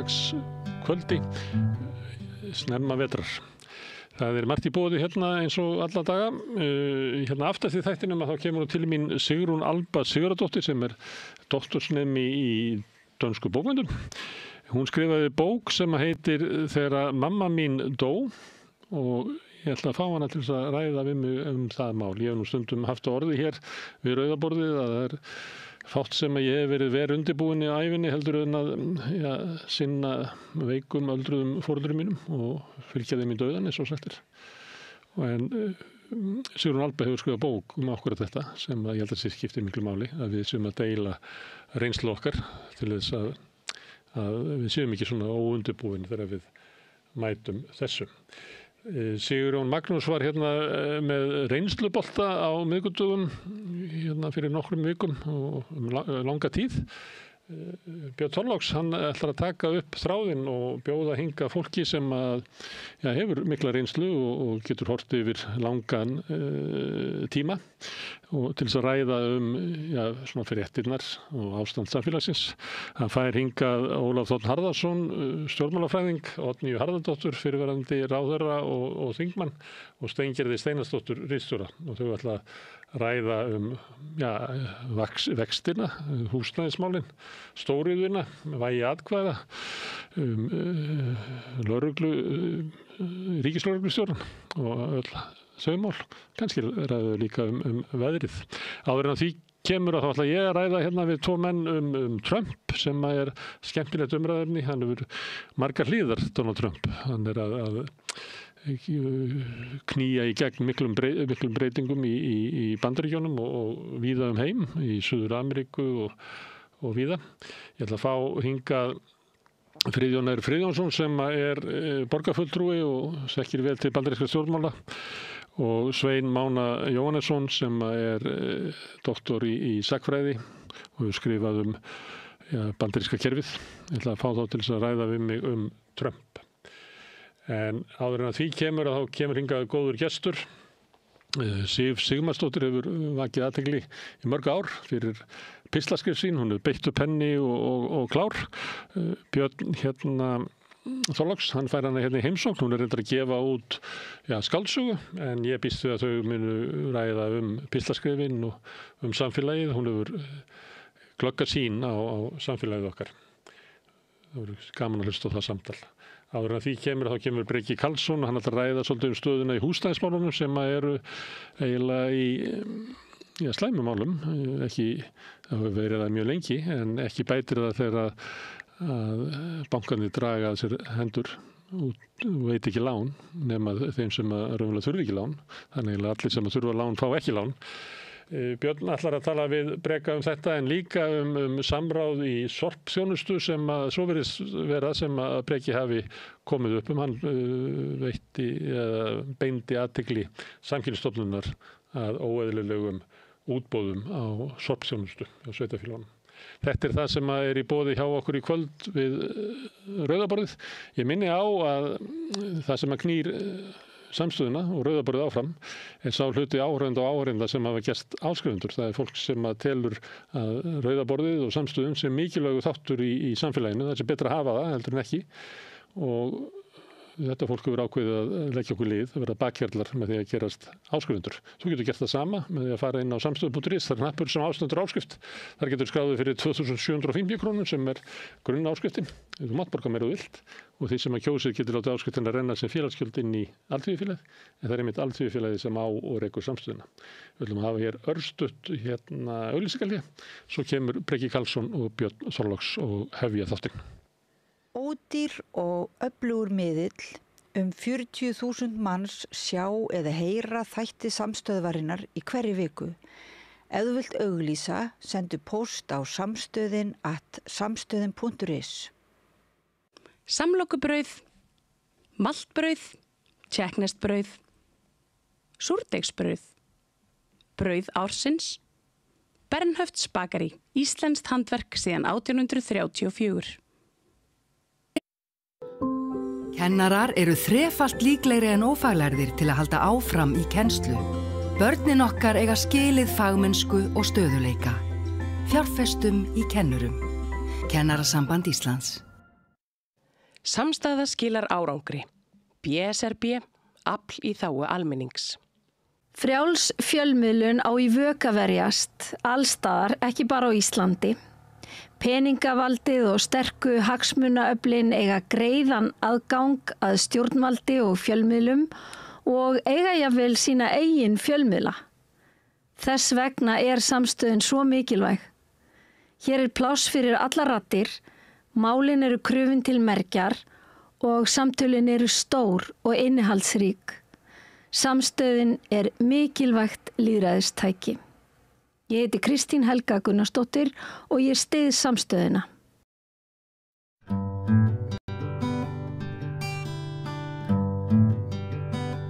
föstudagskvöldi, snemma vetrar. Það margt í boði hérna eins og alla daga. Hérna aftast í þættinum að þá kemur til mín Sigrún Alba Sigurðardóttir sem doktorsnemi í dönsku bókmenntum. Hún skrifaði bók sem heitir Þegar mamma mín dó og ég ætla að fá hana til þess að ræða við mig það mál. Ég hef nú stundum haft orði hér við rauðaborðið að það fátt sem að ég hef verið undirbúin í ævinni heldur en að sinna veikum öldruðum foreldrum mínum og fylgja þeim í dauðan eins og sagt En Sigrún Alba hefur skrifað bók akkurat þetta sem að ég held að sér skiptir miklu máli að við séum að deila reynslu okkar til þess að við séum ekki svona óundirbúin þegar við mætum þessu. Sigurjón Magnús var hérna með reynslubolta á miðvikudögum hérna fyrir nokkrum vikum og langa tíð. Björn Þorláks, hann ætlar að taka upp þráðinn og bjóða hingað fólki sem hefur mikla reynslu og getur horft yfir langan tíma og til þess að ræða svona fréttirnar og ástand samfélagsins. Hann fær hingað Ólaf Þ. Harðarson, stjórnmálafræðing, Oddnýju Harðardóttur, fyrrverandi ráðherra og þingmann og Steingerði Steinarsdóttur ritstjóra og þau ætla að ræða vextina, húsnæðismálin, stóriðuna, vægi atkvæða, ríkislögreglustjórann og öll þau mál. Kannski ræðu líka veðrið. Áður en því kemur að þá ætla ég að ræða hérna við 2 menn Trump sem skemmtilegt umræðefni. Hann hefur margar hliðar, Donald Trump. Hann að knýja í gegn miklum breytingum í Bandaríkjunum og víða heim, í Suður-Ameríku og víða. Ég ætla að fá hingað Friðjón R. Friðjónsson sem borgarfulltrúi og þekkir vel til bandarískra stjórnmála og Svein Mána Jóhannesson sem doktor í sagnfræði og hefur skrifað bandaríska kerfið. Ég ætla að fá þá til þess að ræða við mig Trump. En áður en að því kemur að þá kemur hingað góður gestur. Sif Sigmarsdóttir hefur vakið athygli í mörg ár fyrir pislaskrif sín. Hún beittur penni og klár. Björn Þorláks, hann fær hana hérna í heimsókn. Hún reyndar að gefa út skáldsögu en ég býst við að þau munu ræða pislaskrifin og samfélagið. Hún hefur glögga sín á samfélagið okkar. Það verður gaman að hlusta á það samtal. Áður en því þá kemur Breki Karlsson og hann ætlar að ræða svolítið stöðuna í húsnæðismálunum sem eiginlega í slæmum málum. Það hefur verið það mjög lengi en ekki bætir það þegar að bankarnir draga að sér hendur og veit ekki lán nema þeim sem raunverulega þurfi ekki lán. Þannig að allir sem þurfa lán fá ekki lán. Björn ætlar að tala við Breka þetta en líka samráð í sorpþjónustu sem svo virðist vera sem að Breki hafi komið upp Hann beindi athygli Samkeppnisstofnunar að óeðlilegum útboðum á sorpþjónustu á sveitarfélögunum. Þetta það sem í boði hjá okkur í kvöld við rauðaborðið. Ég minni á að það sem knýr samstöðuna og rauðaborðið áfram sá hluti áhorfenda og áhorfenda sem hafa gerst áskrifendur. Það fólk sem telur að rauðaborðið og samstöðun sem mikilvægur þáttur í samfélaginu. Það betra að hafa það heldur en ekki og þetta fólk hefur ákveðið að leggja okkur lið, að vera bakhjarlar með því að gerast áskrifendur. Þú getur gert það sama með því að fara inn á samstöðu.is. Það hnappur sem ástendur áskrift. Þar getur skráðið fyrir 2.750 krónur sem grunn áskriftin. Þú mátt borga meira þú vilt og því sem kjósið getur látið áskriftin að renna sem félagsgjöld inn í Alþýðufélagið. En það einmitt Alþýðufélagið sem á og rekur samstöðuna. Við ætlum að hafa hér örstutt auglýsingahlé. Svo kemur Breki Karlsson og Björn Þorláks og hefja þáttinn. Ódýr og öflugur miðill 40.000 manns sjá eða heyra þætti samstöðvarinnar í hverri viku. Ef þú vilt auglýsa, sendu póst á samstöðin.is. Samlokubrauð, maltbrauð, tékkneskt-brauð, súrdeigsbrauð, brauð ársins, Bernhöfts bakari, íslenskt handverk síðan 1834. Kennarar eru þrefalt líklegri en ófaglærðir til að halda áfram í kennslu. Börnin okkar eiga skilið fagmennsku og stöðuleika. Fjárfestum í kennurum. Kennarasamband Íslands. Samstaða skilar árangri. BSRB, afl í þágu almennings. Frjáls fjölmiðlun á í vök að verjast, allstaðar, ekki bara á Íslandi. Peningavaldið og sterku hagsmunaöflin eiga greiðan aðgang að stjórnvaldi og fjölmiðlum og eiga jafnvel sína eigin fjölmiðla. Þess vegna samstöðin svo mikilvæg. Hér pláss fyrir allar raddir, málin eru krufin til mergjar og samtölin eru stór og innihaldsrík. Samstöðin mikilvægt lýðræðistæki. Ég heiti Kristín Helga Gunnarsdóttir og ég styð samstöðina.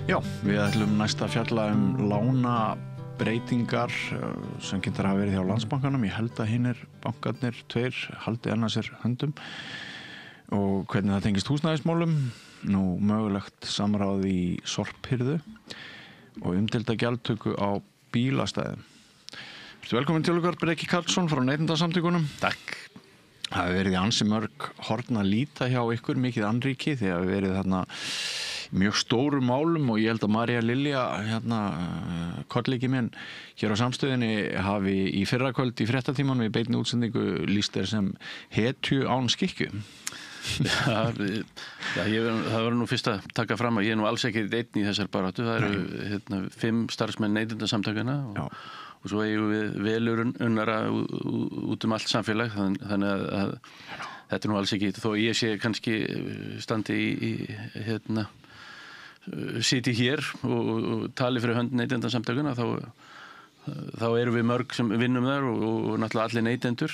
Já, við ætlum næst að fjalla lánabreytingar sem getur hafa verið hjá Landsbankanum. Ég held að hinir bankarnir tveir haldi enn að sér höndum og hvernig það tengist húsnæðismálum. Nú mögulegt samráð í sorphirðu og umdeilda gjaldtöku á bílastæðum. Velkomin til okkar, Breki Karlsson frá Neytendasamtökunum. Takk. Það hefur verið ansi mörg horn að líta hjá ykkur, mikið annríki, því að við verið þarna mjög stórum málum og ég held að María Lilja, kollegi minn hér á samstöðinni, hafi í fyrrakvöld í fréttatíman við beinni útsendingu lýst þér sem hetju án skikkju. Það var nú fyrst að taka fram að ég alls ekki einn í þessar baráttu. Það eru 5 starfsmenn Neytendasamtakanna og svo eigum við velurunnara út allt samfélag, þannig að þetta nú alls ekki, þó ég sé kannski standi siti hér og tali fyrir hönd Neytendasamtakanna, þá erum við mörg sem vinnum þar og náttúrulega allir neytendur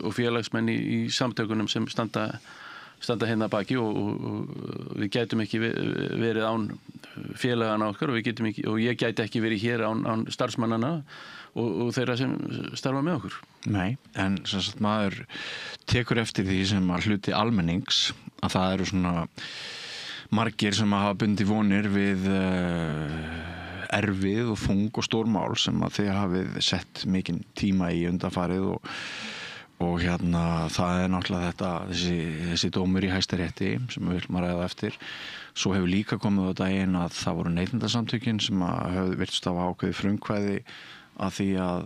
og félagsmenn í samtökunum sem standa hérna baki og við gætum ekki verið án félagana okkar og ég gæti ekki verið hér án starfsmannana og þeirra sem starfa með okkur. Nei, en sem sagt maður tekur eftir því sem að hluti almennings að það eru svona margir sem hafa bundið vonir við erfið og þung og stór mál sem að þið hafið sett mikinn tíma í undanfarið og það náttúrulega þessi dómur í Hæstarétti sem við viljum að ræða eftir. Svo hefur líka komið á daginn að það voru Neytendasamtökin sem höfðu virtust hafa ákveðið frumkvæði að því að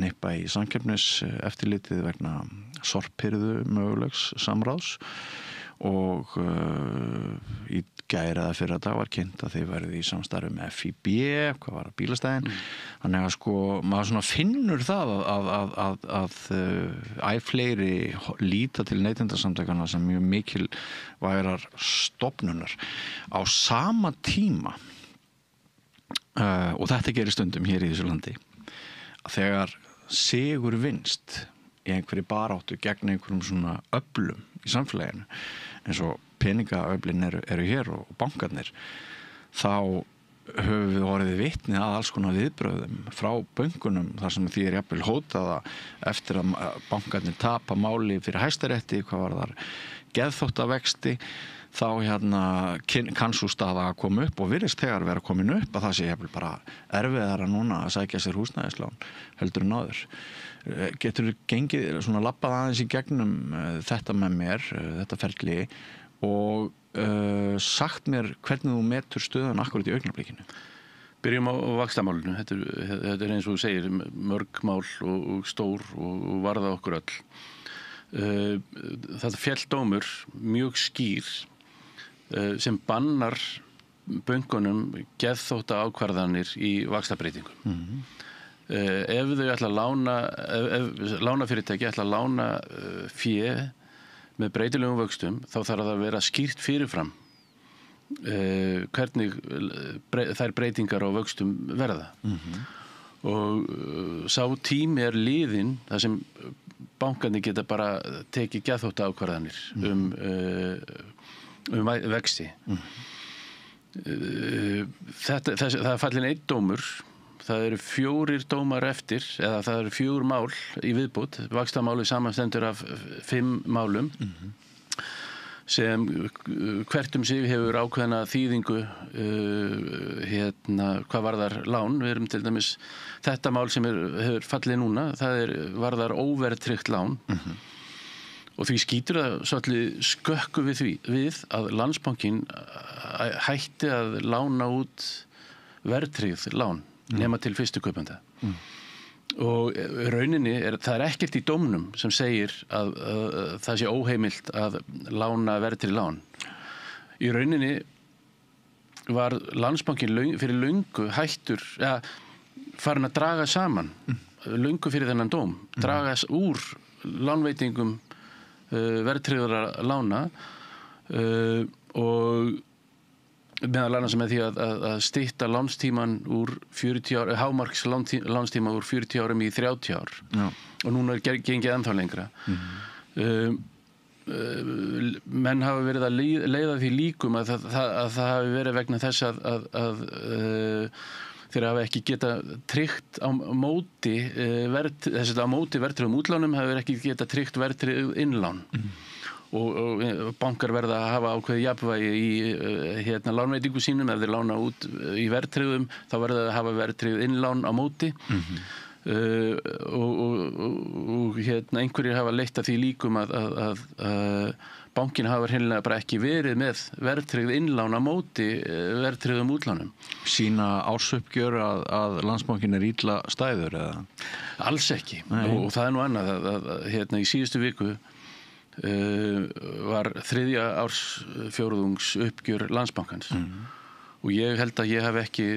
hnippa í samkeppniseftirlitið vegna sorphirðu mögulegs samráðs og í gær eða fyrra dag var kynnt að þið verið í samstarfi með FIB, hvað var bílastæðin. Þannig að maður svona finnur það að æ fleiri líta til Neytendasamtakanna sem mjög mikilvægar stofnunar á sama tíma. Og þetta gerir stundum hér í þessu landi að þegar sigur vinst í einhverju baráttu gegn einhverjum svona öflum í samfélaginu eins og peningaöflin eru hér og bankarnir, þá höfum við orðið vitni að alls konar viðbrögðum frá bönkunum þar sem því jafnvel hótaða eftir að bankarnir tapa máli fyrir Hæstarétti, hvað var þar geðþóttavexti, þá kann sú staða að koma upp og virðist þegar vera komin upp að það sé jafnvel bara erfiðara núna að sækja sér húsnæðislán heldur en áður. Getur þú gengið svona labbað aðeins í gegnum þetta með mér, þetta ferli og sagt mér hvernig þú metur stöðun akkurat í augnablikinu? Byrjum á vaxtamálinu. Þetta eins og þú segir, mörg mál og stór og varða okkur öll. Það féll dómur mjög skýr sem bannar bönkunum geðþótta ákvarðanir í vaxtabreytingum. Ef þau ætla að lánafyrirtæki ætla að lána fé með breytilegum vöxtum, þá þarf það að vera skýrt fyrirfram hvernig þær breytingar á vöxtum verða. Og sá tími liðinn þar sem bankarnir geta bara tekið geðþótta ákvarðanir vexti. Það fallin einn dómur. Það eru 4 dómar eftir, eða það eru 4 mál í viðbót. Vaxtamáli samanstendur af 5 málum sem hvert sig hefur ákveðna þýðingu hvað varðar lán. Við erum til dæmis, þetta mál sem hefur fallið núna, það varðar óverðtryggt lán Og því skýtur það svolítið skökku við að Landsbankinn hætti að lána út verðtryggð lán nema til fyrstu kaupanda. Og rauninni það ekkert í dómnum sem segir að það sé óheimilt að lána verðtryggð lán. Í rauninni var Landsbankinn fyrir löngu hættur, farin að draga saman, löngu fyrir þennan dóm, draga úr lánveitingum verðtryggðra lána og meðal annars með því að stytta lánstíman úr 40 ár, hámarks lánstíma úr 40 árum í 30 ár. Já. Og núna gengið ennþá lengra. Menn hafa verið að leiða því líkum að það hafi verið vegna þess að þeir hafa ekki geta tryggt á móti verðtryggðum útlánum hafa ekki geta tryggt verðtryggð innlán. Og bankar verða að hafa ákveðið jafnvægi í lánveitingu sínum. Ef þeir lána út í verðtryggðum þá verða að hafa verðtryggð innlán á móti. Og einhverjir hafa leitt að því líkum að bankin hafa hreinlega bara ekki verið með verðtryggð innlán á móti verðtryggðum útlánum. Sýna ársuppgjör að Landsbankinn illa stæður eða? Alls ekki. Og það nú annað að í síðustu viku var 3. ársfjórðungs uppgjör Landsbankans. Og ég held að ég hef ekki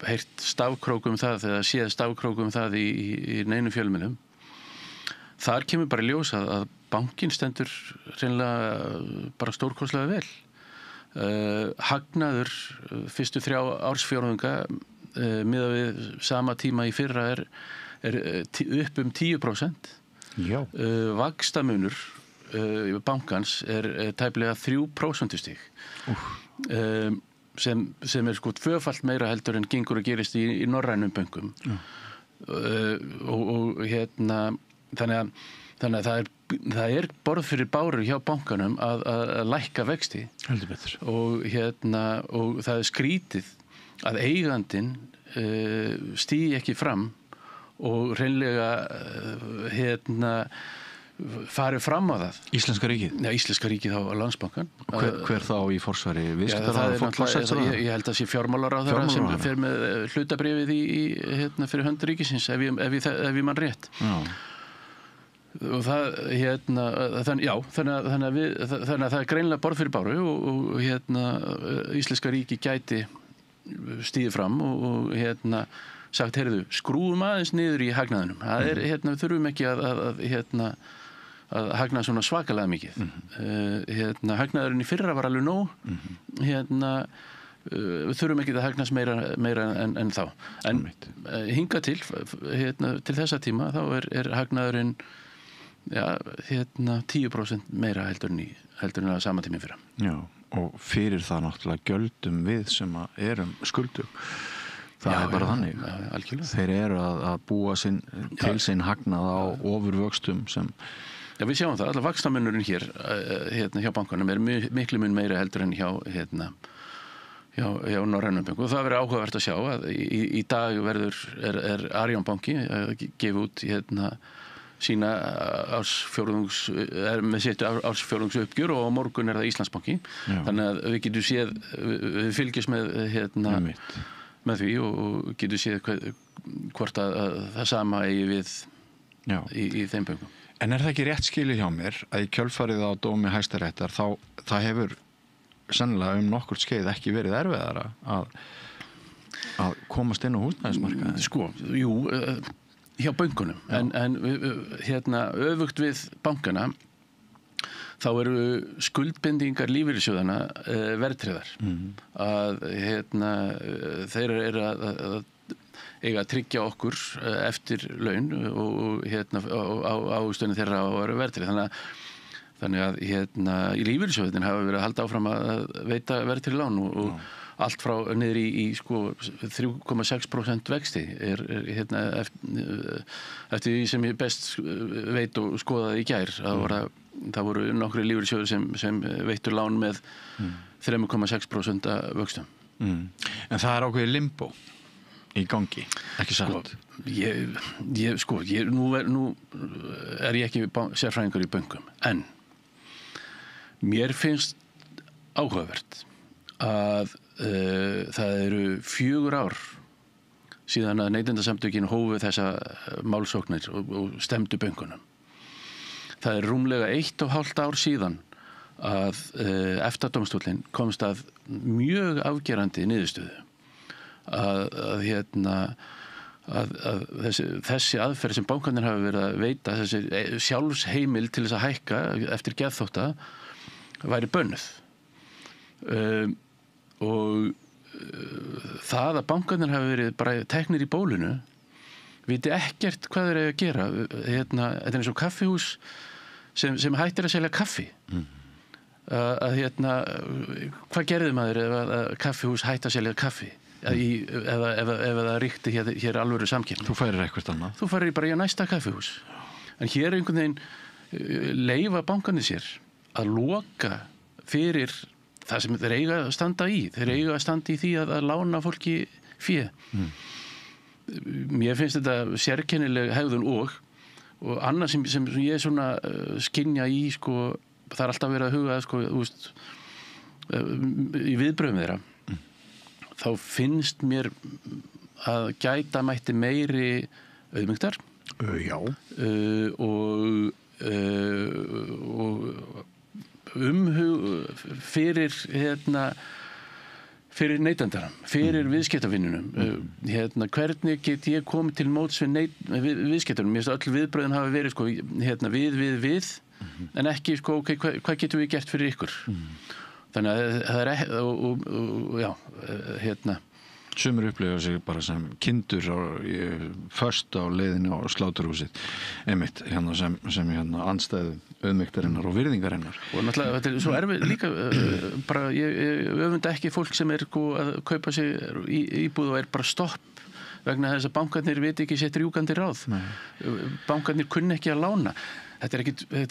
heyrt stafkrók það eða séð stafkrók það í neinum fjölmiðlum. Þar kemur bara í ljós að bankinn stendur hreinlega bara stórkostlega vel. Hagnaður fyrstu 3 ársfjórðunga miðað við sama tíma í fyrra er upp 10%. Já. Vaxtamunur bankans er tæplega 3% stig. Sem er tvöfalt meira heldur en gengur að gerist í norrænum bönkum. Og þannig að það er borð fyrir báru hjá bankanum að lækka vexti. Heldur betur. Og það er skrítið að eigandinn stígi ekki fram og hreinlega farið fram á það. Íslenska ríkið? Já, Íslenska ríkið á Landsbankan. Hver þá í forsvari viðskiptaráðherra? Ég held að sé fjármálaráðherra sem fer með hlutabréfið fyrir hönd ríkisins ef ég man rétt. Já. Og þannig að það er greinilega borð fyrir báru og Íslenska ríkið gæti stíðið fram og sagt, heyrðu, skrúum aðeins niður í hagnaðinum. Það er, við þurfum ekki að hagna svona svakalega mikið. Hagnaðurinn í fyrra var alveg nóg. Við þurfum ekki að hagnast meira en þá. En hingað til þessa tíma, þá er hagnaðurinn 10% meira heldur en að sama tíma fyrra. Já, og fyrir það náttúrulega gjöldum við sem erum skuldug. Það er bara þannig. Algjörlega. Þeir eru að búa til sinn hagnað á ofurvöxtum sem... Já, við sjáum það. Alltaf vaxtamunurinn hér hjá bankanum er miklu mun meira heldur en hjá norrænum bönkum. Og það verður áhugavert að sjá að í dag er Arion banki að gefa út sína með sitt ársfjórðungsuppgjör og á morgun er það Íslandsbanki. Já. Þannig að við getum séð, við fylgjumst með því og getum séð hvort að það sama eigi við í þeim bönkum. En er það ekki rétt skilið hjá mér að í kjölfarið á dómi Hæstaréttar það hefur sennilega nokkurt skeið ekki verið erfiðara að komast inn á húsnæðismarkaði? Sko, jú, hjá bönkunum. En öfugt við bankana þá eru skuldbindingar lífeyrissjóðanna verðtryggðar. Þeir eru að eiga að tryggja okkur eftir laun og ávöxtunin þeirra á að vera verðtryggð. Þannig að í lífeyrissjóðin hafa verið að halda áfram að veita verðtryggð lán og allt frá niður í 3,6% vexti eftir því sem ég best veit og skoðaði í gær. Það voru nokkru lífeyrissjóðir sem veittu lán með 3,6% vöxtum. En það er ákveðið limbo. í gangi, ekki satt? Nú er ég ekki sérfræðingur í bönkum, en mér finnst áhugavert að það eru 4 ár síðan að Neytendasamtökin hófu þessa málsóknir og stemdu bönkunum. Það er rúmlega 1,5 ár síðan að EFTA-dómstóllinn komst að mjög afgerandi niðurstöðu að þessi aðferð sem bankarnir hafa verið að veita, þessi sjálfsheimil til þess að hækka eftir geðþótta, væri bönnuð. Og það að bankarnir hafa verið bara teknir í bólinu, viti ekkert hvað þeir eiga að gera. Þetta er eins og kaffihús sem hættir að selja kaffi. Hvað gerði maður ef að kaffihús hætti að selja kaffi? Ef það ríkti hér alvöru samkeppni. Þú færir eitthvað annað. Þú færir bara í næsta kaffihús. En hér einhvern veginn leyfa bankarnir sér að loka fyrir það sem þeir eiga að standa í. Þeir eiga að standa í því að lána fólki fé. Mér finnst þetta sérkennileg hegðun og annað sem ég svona skynja í, það er alltaf verið að huga í viðbrögum þeirra. Þá finnst mér að gæta mætti meiri auðmýktar og umhug fyrir neytendarum, fyrir viðskiptavinnunum. Hvernig get ég komið til móts við viðskiptavinnum? Mér finnst öll viðbröðin hafa verið við en ekki hvað getum við gert fyrir ykkur? Þannig að það er Sumir upplifa sig bara sem kindur föst á leiðinu á sláturhúsið, einmitt sem andstæðu auðmýktarinnar og virðingarinnar. Og náttúrulega þetta er svo erfið líka, bara ég öfunda ekki fólk sem er að kaupa sig íbúð og er bara stopp vegna þess að bankarnir viti ekki sitt rjúkandi ráð. Bankarnir kunni ekki að lána. Þetta er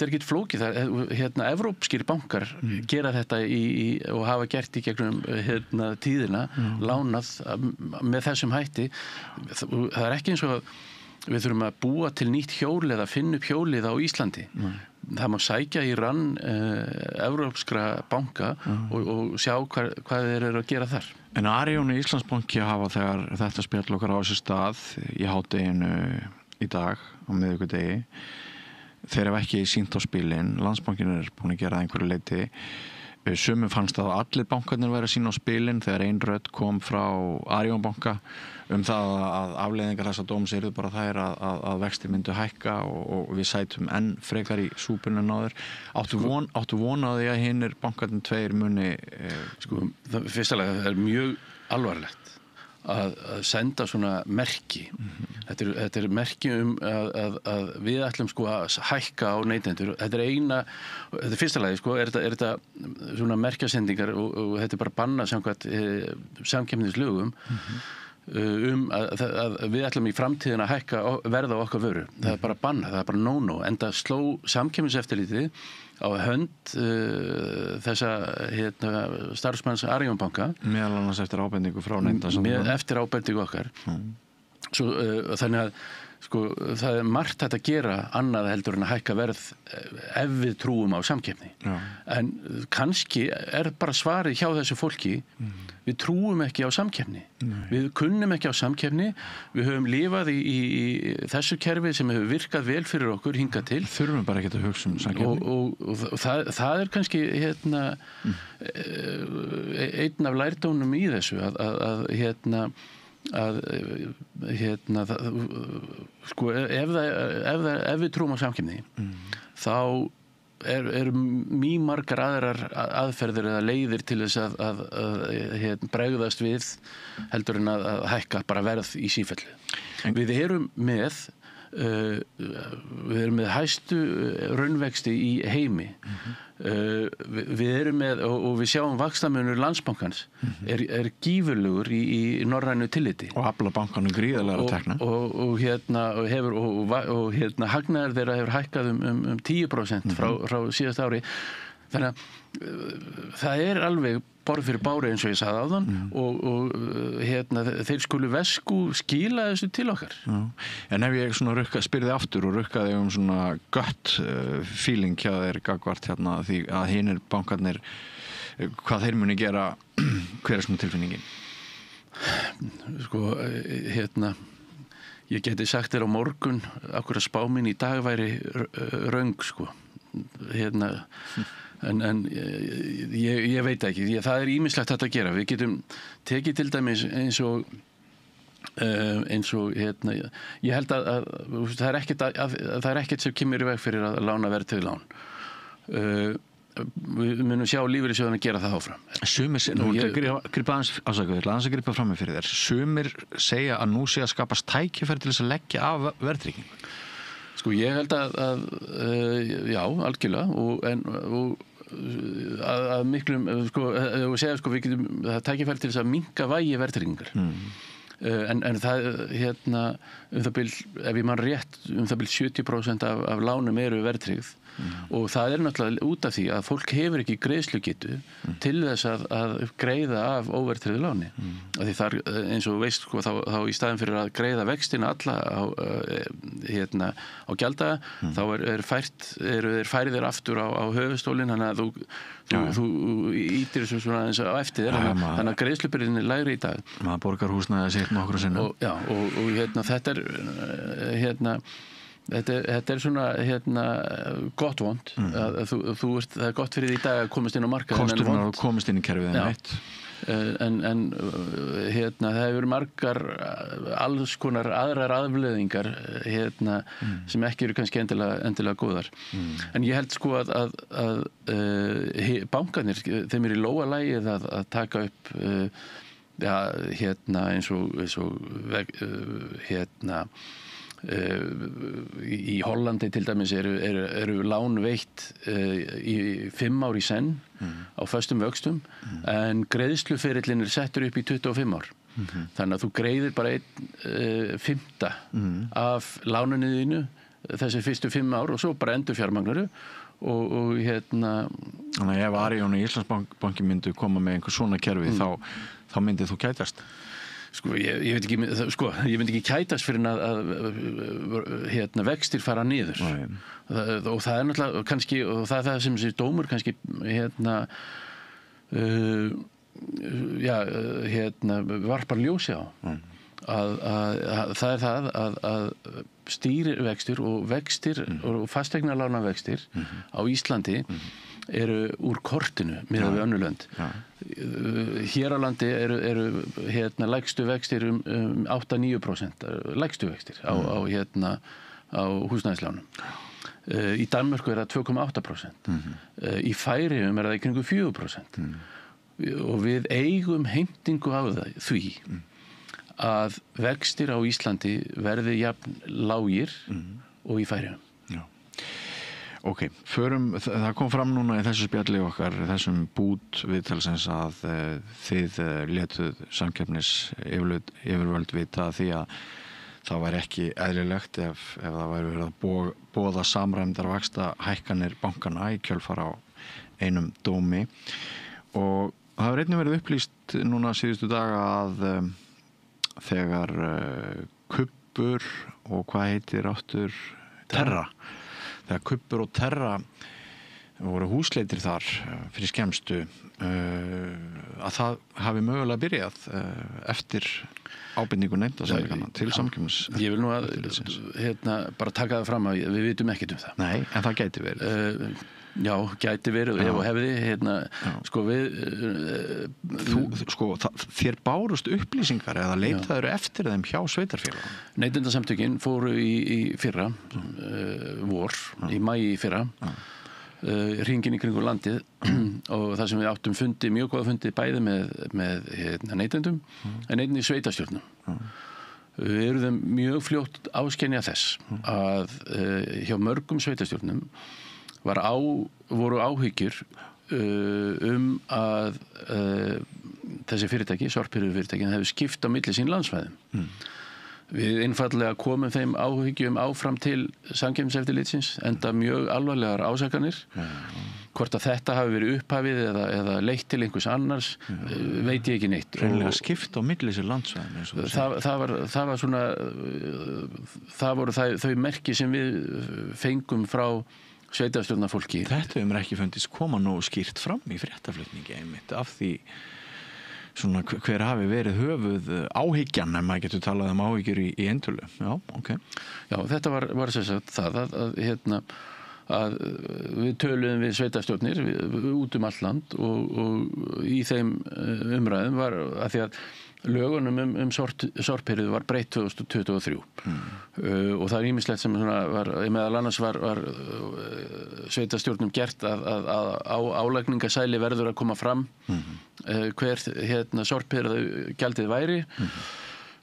ekkit flókið. Evrópskir bankar gera þetta og hafa gert í gegnum tíðina, lánað með þessum hætti. Það er ekki eins og við þurfum að búa til nýtt hjól eða finna upp hjólið á Íslandi. Það má sækja í rann evrópskra banka og sjá hvað þeir eru að gera þar. En Arion og Íslandsbanki hafa þegar þetta spjall okkar á sér stað í hádeginu í dag á miðvikudegi, þeir hafa ekki sýnt á spilin. Landsbankinn er búin að gera það einhverju leyti. Sumum fannst að allir bankarnir væri að sýna á spilin þegar ein rödd kom frá Arion banka það að afleiðingar þessa dóms eru bara þær að vextir myndu hækka og við sætum enn frekar í súpunni en áður. Áttu von á því að hinir bankarnir tveir muni fyrstulega það er mjög alvarlegt að senda svona merki. Þetta er merki að við ætlum að hækka á neytendur. Þetta er fyrsta lagi er þetta svona merkjasendingar og þetta er bara bannað samkvæmt samkeppnislögum að við ætlum í framtíðina að hækka verð á okkar vöru. Það er bara bannað, það er bara no-no. Enda sló samkeppniseftirlitið á hönd þessa starfsmanns Arion banka. Meðal annars eftir ábendingu frá Neytendasamtökunum. Eftir ábendingu okkar. Þannig að það er margt hægt að gera annað heldur en að hækka verð ef við trúum á samkeppni. En kannski er bara svarið hjá þessu fólki, við trúum ekki á samkeppni. Við kunnum ekki á samkeppni, við höfum lifað í þessu kerfi sem hefur virkað vel fyrir okkur hingað til. Þurfum bara ekki að hugsa samkeppni. Og það er kannski einn af lærdónum í þessu ef við trúum á samkeppni þá eru mjög margar aðrar aðferðir eða leiðir til þess að bregðast við heldur en að hækka bara verð í sífellu. Við erum með hæstu raunvexti í heimi. Við erum með og við sjáum vaxtamunur Landsbankans er gífurlegur í norrænu tilliti og afla bankanum gríðarlega tekna og hagnaður þeirra hefur hækkað um 10% frá síðasta ári. Þannig að það alveg borð fyrir bári eins og ég sagði áðan og þeir skulu vesku skila þessu til okkar. Já. En ef ég svona spyrði aftur og rukkaði svona gut feeling hjá þeir gagvart því að hinir bankarnir, hvað þeir muni gera, hver svona tilfinningin? Sko, ég geti sagt þér á morgun akkur að spá mín í dag væri röng, sko. En ég veit ekki, það ýmislegt hægt að gera. Við getum tekið til dæmis eins og ég held að það ekkert sem kemur í veg fyrir að lána verðtryggð lán. Við munum sjá lífeyrissjóðina gera það áfram. Sumir, nú gripa aðeins að gripa fram með fyrir þér. Sumir segja að nú sé að skapast tækifæri til þess að leggja af verðtryggingu. Sko, ég held að já, algjörlega og að miklum, við getum það tækifæri til þess að minnka vægi verðtryggingar. En það, það bil, ef ég man rétt, það bil 70% af lánum eru verðtryggð og það náttúrulega út af því að fólk hefur ekki greiðslugetu til þess að greiða af óverðtryggðu láni. Því þar, eins og veist, sko, þá í staðin fyrir að greiða vextina alla á gjalddaga, þá eru þeir færðir aftur á höfuðstólinn, þannig að þú ítir þessu svona eins og eftir þér, þannig að greiðslubyrðin lægri í dag. Maður borgar húsnæði sitt nokkru sinnum. Þetta svona gott vond að það gott fyrir því í dag að komast inn á markaðinn. Kosturinn að komast inn í kerfið eitt. En það hefur margar alls konar aðrar afleiðingar sem ekki eru kannski endilega góðar. En ég held sko að bankarnir, þeim í lóga lagið að taka upp eins og í Hollandi til dæmis eru lán veitt í 5 ár í senn á föstum vöxtum en greiðsluferillin settur upp í 25 ár. Þannig að þú greiðir bara 1/5 af lánunni þínu þessi fyrstu 5 ár og svo bara endurfjármagnaru og Þannig að ef Arion og Íslandsbanki myndu koma með einhver svona kerfi þá myndi þú kætast. Sko, ég myndi ekki kætast fyrir að vextir fara niður. Og það náttúrulega kannski, og það sem þessi dómur kannski varpar ljósi á. Að það að stýrivextir og vextir og fasteignalána vextir á Íslandi eru úr kortinu miðað við önnur lönd. Hér á landi eru lægstu vextir 8-9%, lægstu vextir á húsnæðislánum. Í Danmörku það 2,8%. Í Færeyjum það í kringum 4%. Og við eigum heimtingu á því að vextir á Íslandi verði jafn lágir og í Færeyjum. Ok, það kom fram núna í þessu spjalli okkar, þessum bút viðtalsins að þið létuð samkeppnis yfirvöld vita því að það væri ekki eðlilegt ef það væri verið að boða samræmdar vaxtahækkanir bankana í kjölfar á einum dómi og það hefur einnig verið upplýst núna síðustu daga að þegar Kubbur og hvað heitir áttur Terra þegar Kubbur og Terra voru húsleitir þar fyrir skemmstu að það hafi mögulega byrjað eftir ábendingu nefndasamtökanna til samkeppnis. Ég vil nú að bara taka það fram að við vitum ekkert um það. Nei, en það gæti verið. Já, gæti verið og hefði sko við þér bárust upplýsingar eða leitaður eftir þeim hjá sveitarfélagum. Neytendasamtökin fóru í fyrra vor, í maí í fyrra hringinn í kringum landið og það sem við áttum fundi, mjög góða fundi bæði með neytendum en einnig sveitarstjórnum. Við erum mjög fljótt áskynja þess að hjá mörgum sveitarstjórnum voru áhyggjur að þessi fyrirtæki, sorphirðu fyrirtækin, hefur skipt á milli sín landsvæðum. Við einfallega komum þeim áhyggjum áfram til Samkeppniseftirlitsins, enda mjög alvarlegar ásakanir. Hvort að þetta hafi verið upphafið eða leitt til einhvers annars, veit ég ekki neitt. Hreinlega skipt á milli þessi landsvæðin. Það var svona, það voru þau merki sem við fengum frá sveitarstjórnarfólki. Þetta hefur mér ekki fundist koma nógu skýrt fram í fréttaflutningi einmitt af því svona hver hafi verið höfuð áhyggjan, ef maður getur talað áhyggjur í eintölu. Já, ok. Já, þetta var sem sagt það að við töluðum við sveitarstjórnir út allt land og í þeim umræðum var að því að lögunum sorphirðu var breytt 2023 og það ýmislegt sem var, meðal annars var sveitarstjórnum gert að álagningasæli verður að koma fram hver sorphirðu gjaldið væri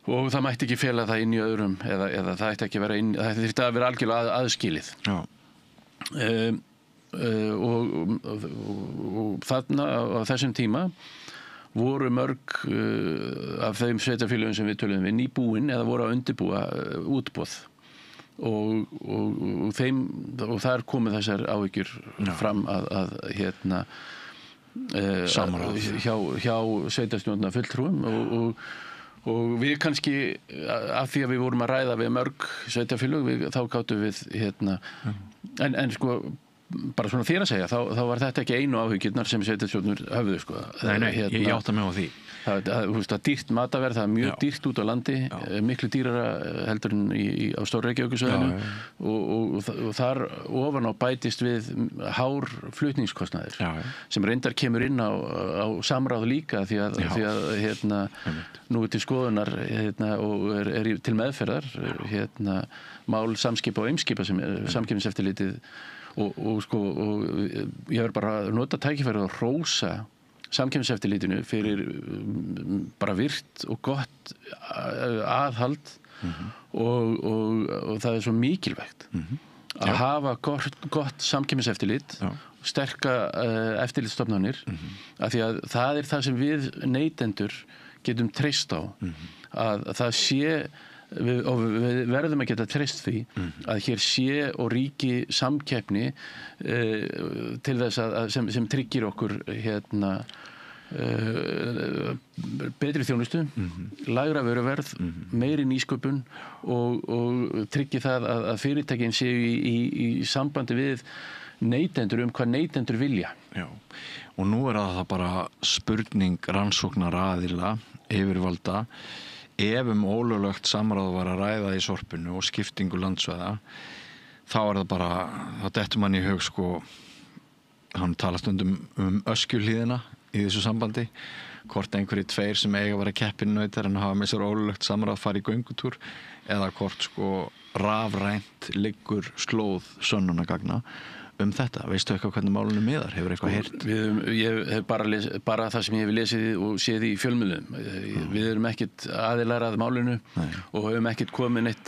og það mætti ekki fela það inn í öðrum eða það ætti ekki vera inn, það þyrfti að vera algjörlega aðskilið. Já. Og þarna á þessum tíma voru mörg af þeim sveitarfélögum sem við töluðum við nýbúin eða voru að undirbúa útboð og þar komu þessar áhyggjur fram að hjá sveitarstjórnar fulltrúum og við kannski af því að við vorum að ræða við mörg sveitarfélög þá gátum við en sko bara svona þér að segja, þá var þetta ekki einu áhyggjurnar sem sveitarstjórnir höfðu sko. Nei, ég átta mig á því. Það dýrt mataverð, það mjög dýrt út á landi, miklu dýrara heldur en á Stór-Reykjavíkursvæðinu og þar ofan á bætist við hár flutningskostnaðir sem reyndar kemur inn á samráð líka því að nú til skoðunar og er til meðferðar mál samskipa og eimskipa sem Samkeppniseftirlitið og ég verð bara að nota tækifærið og hrósa Samkeppniseftirlitinu fyrir bara virt og gott aðhald og það er svo mikilvægt að hafa gott Samkeppniseftirlit sterka eftirlitsstofnanir af því að það er það sem við neytendur getum treyst á að það sé og við verðum að geta treyst því að hér sé og ríki samkeppni til þess að sem tryggir okkur betri þjónustu, lægra vöruverð, meiri nýsköpun og tryggir það að fyrirtækin séu í sambandi við neytendur hvað neytendur vilja. Já, og nú er það bara spurning rannsóknaraðila, yfirvalda ef ólöglegt samráð var að ræða í sorpinu og skiptingu landsvæða þá er það bara, þá dettur mann í hug hann tala stundum Öskjuhlíðina í þessu sambandi hvort einhverjir tveir sem eiga að vera keppinautar en hafa með sér ólöglegt samráð fara í göngutúr eða hvort rafrænt liggur slóð sönnunargagna þetta, veistu eitthvað hvernig málunum miðar, hefur eitthvað heyrt? Ég hef bara það sem ég hef lesið og séð í fjölmiðlum. Við erum ekkert aðilar að málunu og höfum ekkert komið neitt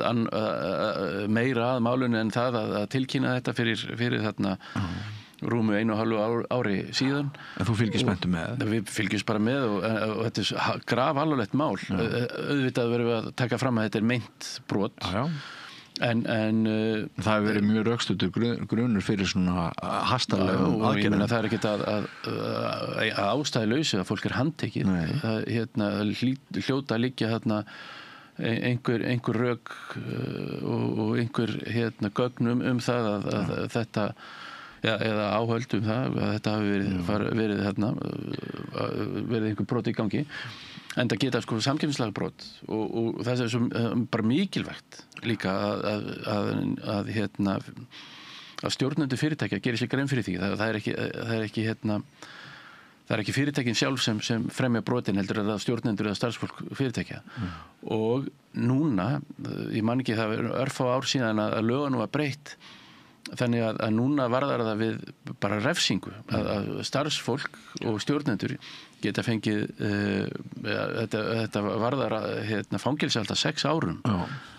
meira að málunu en það að tilkynna þetta fyrir þarna rúmu 1,5 ári síðan. En þú fylgist með? Við fylgjumst bara með og þetta er grafalvarlegt mál. Auðvitað verðum við að taka fram að þetta er meint brot. En það hefur verið mjög rökstuddur grunur fyrir svona hastarlegum aðgerðum. Ég meina það er ekkert að ástæðulausu að fólk er handtekið. Hljóta að liggja einhver rök og einhver gögnum það að þetta eða áhöld það að þetta hafi verið einhver brot í gangi. En það geta samkeppnislagabrot og það er svo bara mikilvægt líka að stjórnendur fyrirtækja gerir sér grein fyrir því. Það er ekki fyrirtækin sjálf sem fremja brotin heldur að stjórnendur eða starfsfólk fyrirtækja. Og núna, ég man ekki það er örfá ár síðan að lögunum var breytt þannig að núna varðar það við bara refsingu að starfsfólk og stjórnendur geta fengið þetta varðar fangelsi alltaf 6 árum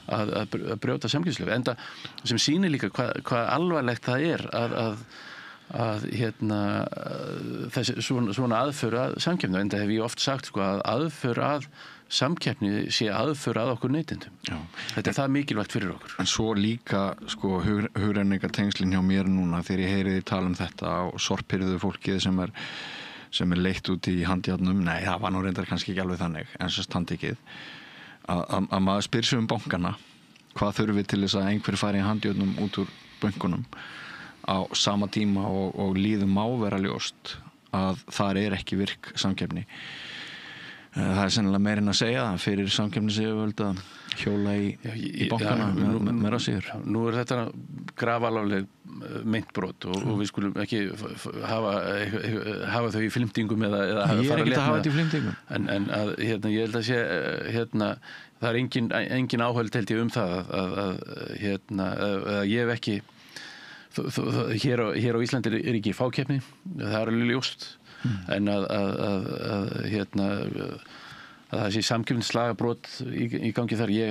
að brjóta samkeppnislög enda sem sýnir líka hvað alvarlegt það er að þessi svona aðför að samkeppni, en það hef ég oft sagt sko, að aðför að samkeppni sé aðför að okkur neytendum. Þetta það mikilvægt fyrir okkur. En svo líka sko, hugrenningatengslin hjá mér núna þegar ég heyri því tala þetta og sorphirðu fólkið sem er leitt út í handjárnum, nei það var nú reyndar kannski ekki alveg þannig, en svo standikið að maður spyr sig bankana, hvað þurfum við til þess að einhver fari í handjárnum út úr bönkunum á sama tíma og líðum má vera ljóst að þar er ekki virk samkeppni. Það er sennilega meirinn að segja það fyrir samkeppnisyfirvöld að hjóla í bankana með síður. Nú er þetta grafalvarleg meintbrot og við skulum ekki hafa þau í flimtingum eða ég er ekki að hafa þetta í flimtingum. En að, ég held að sé það er engin áhöld held ég það að ég hef ekki hér á Íslandi er ekki fákeppni, það er alveg ljóst. En að það sé samkeppnislagabrot í gangi þar ég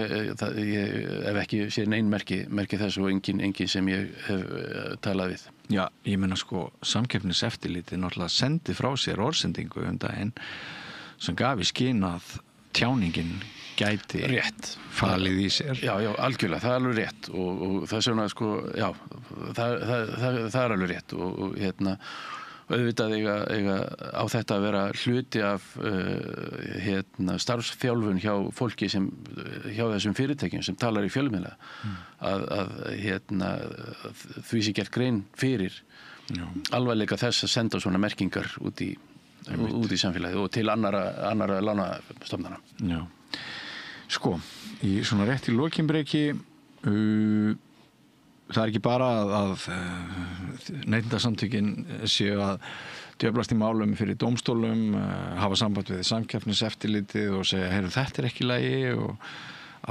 hef ekki séð nein merki þess og engin sem ég hef talað við. Já, ég meina sko samkeppniseftirlitið náttúrulega sendi frá sér orðsendingu daginn sem gaf í skyn að tjáningin gæti rétt falið í sér. Já, algjörlega, það er alveg rétt og það er svona sko, já, það er alveg rétt og auðvitað eiga á þetta að vera hluti af starfsþjálfun hjá fólki hjá þessum fyrirtækjum sem talar í fjölmiðla að því sé gert grein fyrir alvarleika þess að senda svona merkingar út í samfélagið og til annara lánastofnana. Já. Sko, í svona rétt í lokinbreki það er ekki bara að neytendasamtökin séu að djöflast í málum fyrir dómstólum, hafa samband við samkeppniseftirlitið og segja, heyrðu, þetta er ekki í lagi og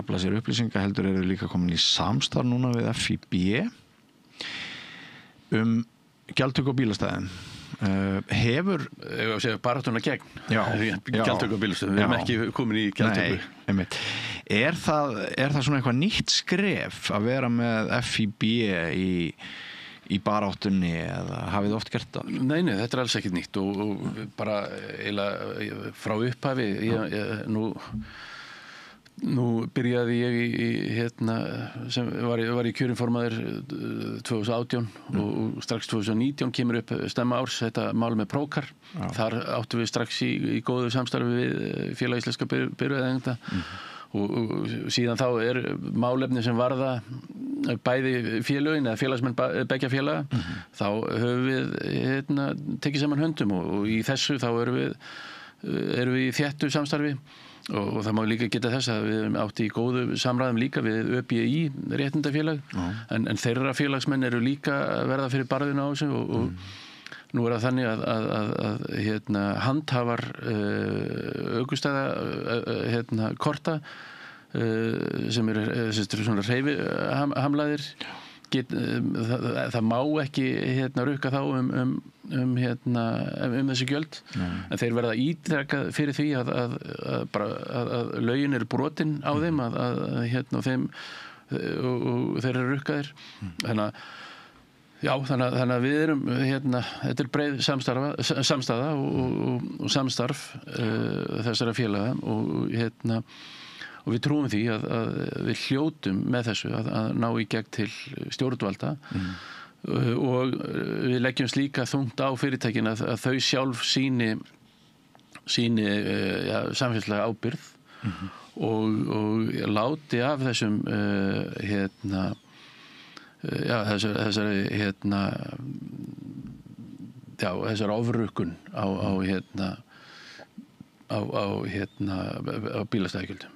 afla sér upplýsinga, heldur eru líka komin í samstarf núna við FIB gjaldtöku á bílastæðum. Hefur baráttuna gegn gjaldtöku á bílastæðum, við erum ekki komin í gjaldtöku. Nei, einmitt. Er það svona eitthvað nýtt skref að vera með FIB í baráttunni eða hafið oft gert það? Nei, þetta er alls ekkert nýtt og bara eiginlega frá upphafi nú byrjaði ég sem var í kjörinformaður 2018 og strax 2019 kemur upp stemma árs þetta mál með Prókar. Þar áttum við strax í góðu samstarfi við Félag íslenskra bifreiðaeigenda og síðan þá er málefni sem varða bæði félögin eða félagsmenn beggja félaga þá höfum við tekið saman höndum og í þessu þá erum við í þéttu samstarfi og það má líka geta þess að við erum átt í góðu samræðum líka við ÖBI réttindafélag en þeirra félagsmenn eru líka að verða fyrir barðina á þessu og nú er það þannig að handhafar ökustæða korta sem eru svona hreyfihamlaðir það má ekki rukka þá þessi gjöld en þeir verða ítrekka fyrir því að lögin eru brotin á þeim og þeir eru rukkaðir þannig að við erum þetta er breið samstaða og samstarf þessara félaga og við trúum því að við hljótum með þessu að ná í gegn til stjórnvalda og við leggjum líka þungt á fyrirtækin að þau sjálf síni samfélagslega ábyrgð og láti af þessum þessari ofrukkun á bílastæðagjöldum.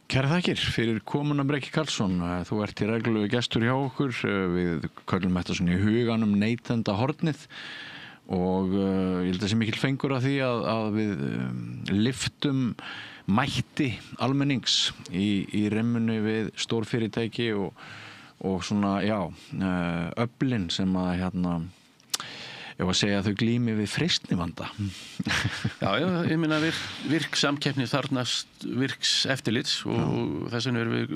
Kæra þakkir fyrir komuna Breki Karlsson. Þú ert í reglulegu gestur hjá okkur. Við köllum þetta svona í huganum neytendahornið og ég held að sé mikil fengur að því að við lyftum mætti almennings í remmunni við stórfyrirtæki og svona, öflin sem að ef að segja að þau glími við freistnivanda. Já, ég meina virk samkeppni þarnast virks eftirlits og þess vegna erum við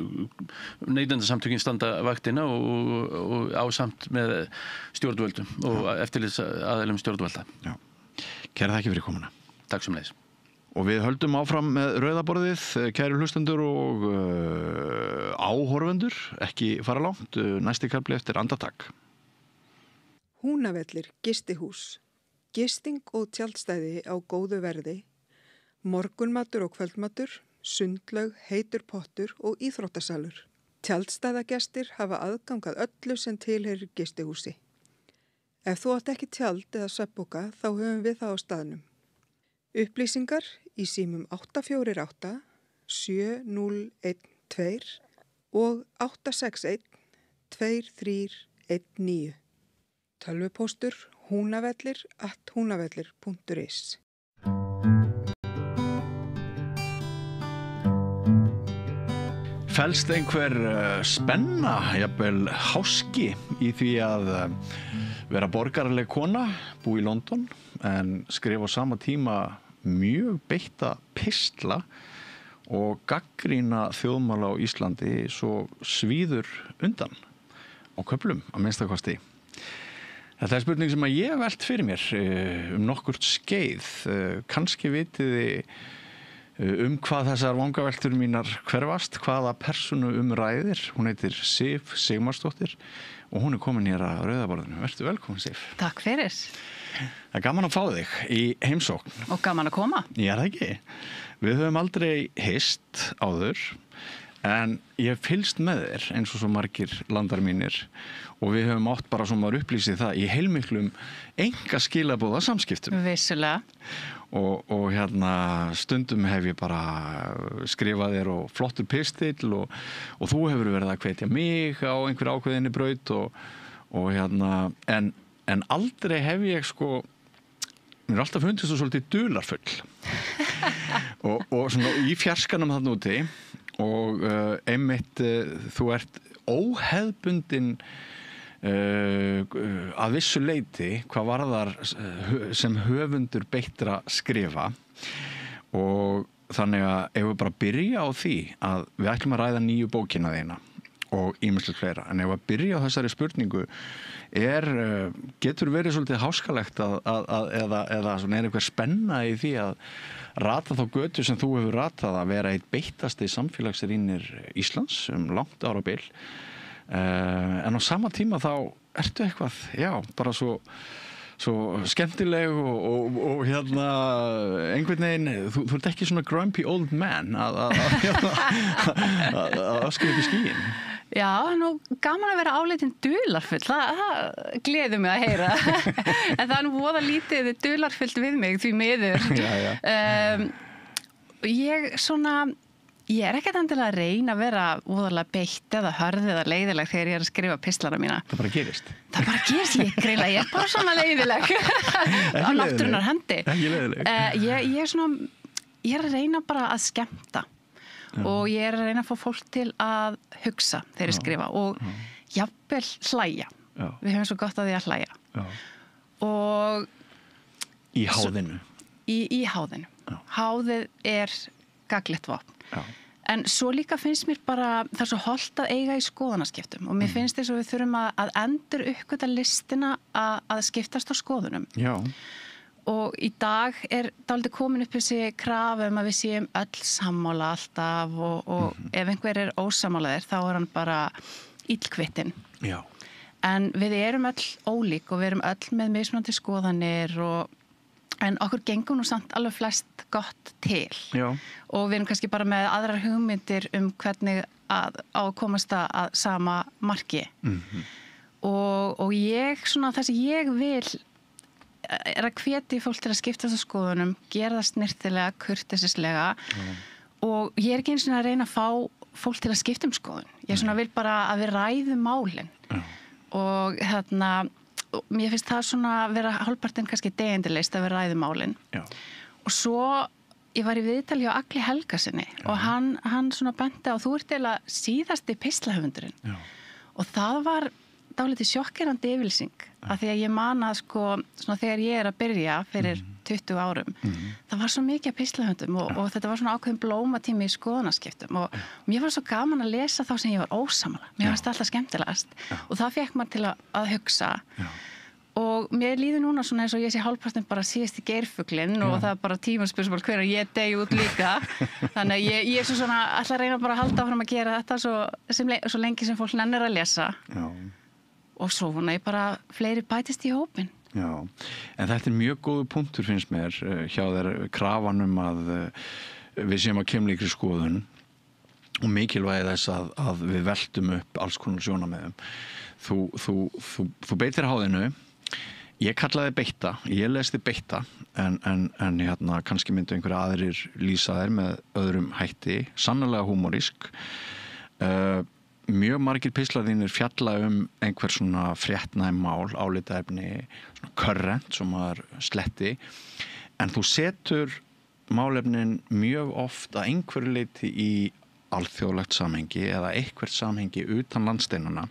neytendasamtökin standa vaktina og ásamt með stjórnvöldum og eftirlitsaðilum stjórnvalda. Já. Kæra þakki fyrir komuna. Takk sömuleiðis. Og við höldum áfram með rauðaborðið, kæru hlustendur og áhorfendur, ekki fara langt, næsti kafli eftir andartak. Húnavellir gistihús, gisting og tjaldstæði á góðu verði, morgunmatur og kvöldmatur, sundlaug, heitur pottur og íþróttasalur. Tjaldstæðagestir hafa aðgangað öllu sem tilheyrir gistihúsi. Ef þú átt ekki tjald eða svefnpoka þá höfum við það á staðnum. Upplýsingar í símum 848 7012 og 861 2319. Tölvupóstur hunavellir@hunavellir.is. Felst einhver spenna, jafnvel háski í því að vera borgaraleg kona, búi í London, en skrifa á sama tíma mjög beitta pistla og gagnrýna þjóðmála á Íslandi svo svíður undan á köflum, að minnstakosti. Þetta spurning sem að ég velt fyrir mér nokkurt skeið. Kannski vitiði hvað þessar vangaveltur mínar hverfast, hvaða persónu ræðir. Hún heitir Sif Sigmarsdóttir og hún komin hér að rauðaborðinu. Vertu velkomin, Sif. Takk fyrir. Það er gaman að fá þig í heimsókn. Og gaman að koma. Já, það ekki. Við höfum aldrei hist áður, en ég fylgst með þér eins og svo margir landar mínir og við höfum átt bara sem maður upplýsið það í heilmiklum enga skilabóða samskiptum. Vissulega. Og stundum hef ég bara skrifað þér og flottur pistill og þú hefur verið að hvetja mig á einhver ákveðinni braut og en aldrei hef ég mér alltaf fundist þú svolítið dularfull og svona í fjarskanum þarna úti og einmitt þú ert óhefðbundin að vissu leyti hvað varðar sem höfundur beittra skrifa og þannig að ef við bara byrja á því að við ætlum að ræða nýju bókina þína og ýmislegt fleira, en ef við byrja á þessari spurningu getur verið svolítið háskalegt eða svona einhver spenna í því að rata þá götu sem þú hefur ratað að vera eitt beittasti samfélagsrýnir Íslands langt árabil. En á sama tíma þá ertu eitthvað, bara svo skemmtileg og einhvern veginn, þú ert ekki svona grumpy old man að öskra upp í skýin. Já, nú gaman að vera áleitin dularfull, það gleður mig að heyra, en það nú voða lítið dularfullt við mig því miður. Ég er ekkert endilega að reyna að vera voðalega beitt eða hörð eða leiðileg þegar ég er að skrifa pistlana mína. Það bara gerist. Ég er bara svona leiðileg á náttúrunnar hendi. Ekki leiðileg. Ég er að reyna bara að skemmta og ég er að reyna að fá fólk til að hugsa þegar ég skrifa og jafnvel hlæja. Við höfum svo gott að því að hlæja. Og í háðinu. Í háðinu. Háðið er gagnlegt vopn. En svo líka finnst mér bara það er svo hollt að eiga í skoðanaskiptum og mér finnst þess að við þurfum að endur uppgöta listina að skiptast á skoðunum. Já. Og í dag er dálítið komin upp þessi krafa að við séum öll sammála alltaf og ef einhver er ósammálaðir þá er hann bara illkvitinn. Já. En við erum öll ólík og við erum öll með mismunandi skoðanir en okkur gengur nú samt alveg flest gott til. Já. Og við erum kannski bara með aðrar hugmyndir hvernig á að komast að sama marki. Og ég, það sem ég vil er að hvetja fólk til að skipta þessu skoðunum, gera það snirtilega, kurteisislega og ég er ekki eins og að reyna að fá fólk til að skipta skoðun. Ég vil bara að við ræðum málin og mér finnst það svona vera hálfpartinn kannski degindilegst að við ræðum málin. Og svo ég var í viðtali hjá Agli Helgasyni og hann svona benti á þú ert eiginlega síðasti pislahöfundurinn og það var dálítið sjokkerandi yfirlýsing af því að ég man að sko svona þegar ég að byrja fyrir 20 árum það var svo mikið af pislahöndum og þetta var svona ákveðin blómatími í skoðanaskiptum og mér var svo gaman að lesa þá sem ég var ósammála. Mér fannst alltaf skemmtilegast og það fékk maður til að hugsa og mér líður núna svona eins og ég sé hálfpartinn bara síðast í geirfuglinn og það er bara tímaspörsmál hvenær ég dey út líka þannig að ég er svona alltaf að reyna bara að halda áfram að gera þetta svo lengi sem fólk nennir að lesa og svo vona ég bara fleiri bætist í hópinn. Já, en þetta mjög góður punktur finnst mér hjá þér krafan að við séum að keimleikri skoðun og mikilvægi þess að við veltum upp alls konar sjónarmiðum. Þú beitir háðinu. Ég kallaði beitta, ég lesti beitta en hérna kannski myndu einhverja aðrir lýsa þær með öðrum hætti, sannarlega húmorísk. Mjög margir pistlar þínir fjalla einhver svona fréttnæm mál, álitaefni, svona current sem maður sletti, en þú setur málefnin mjög oft að einhverju leyti í alþjóðlegt samhengi eða eitthvert samhengi utan landsteinana.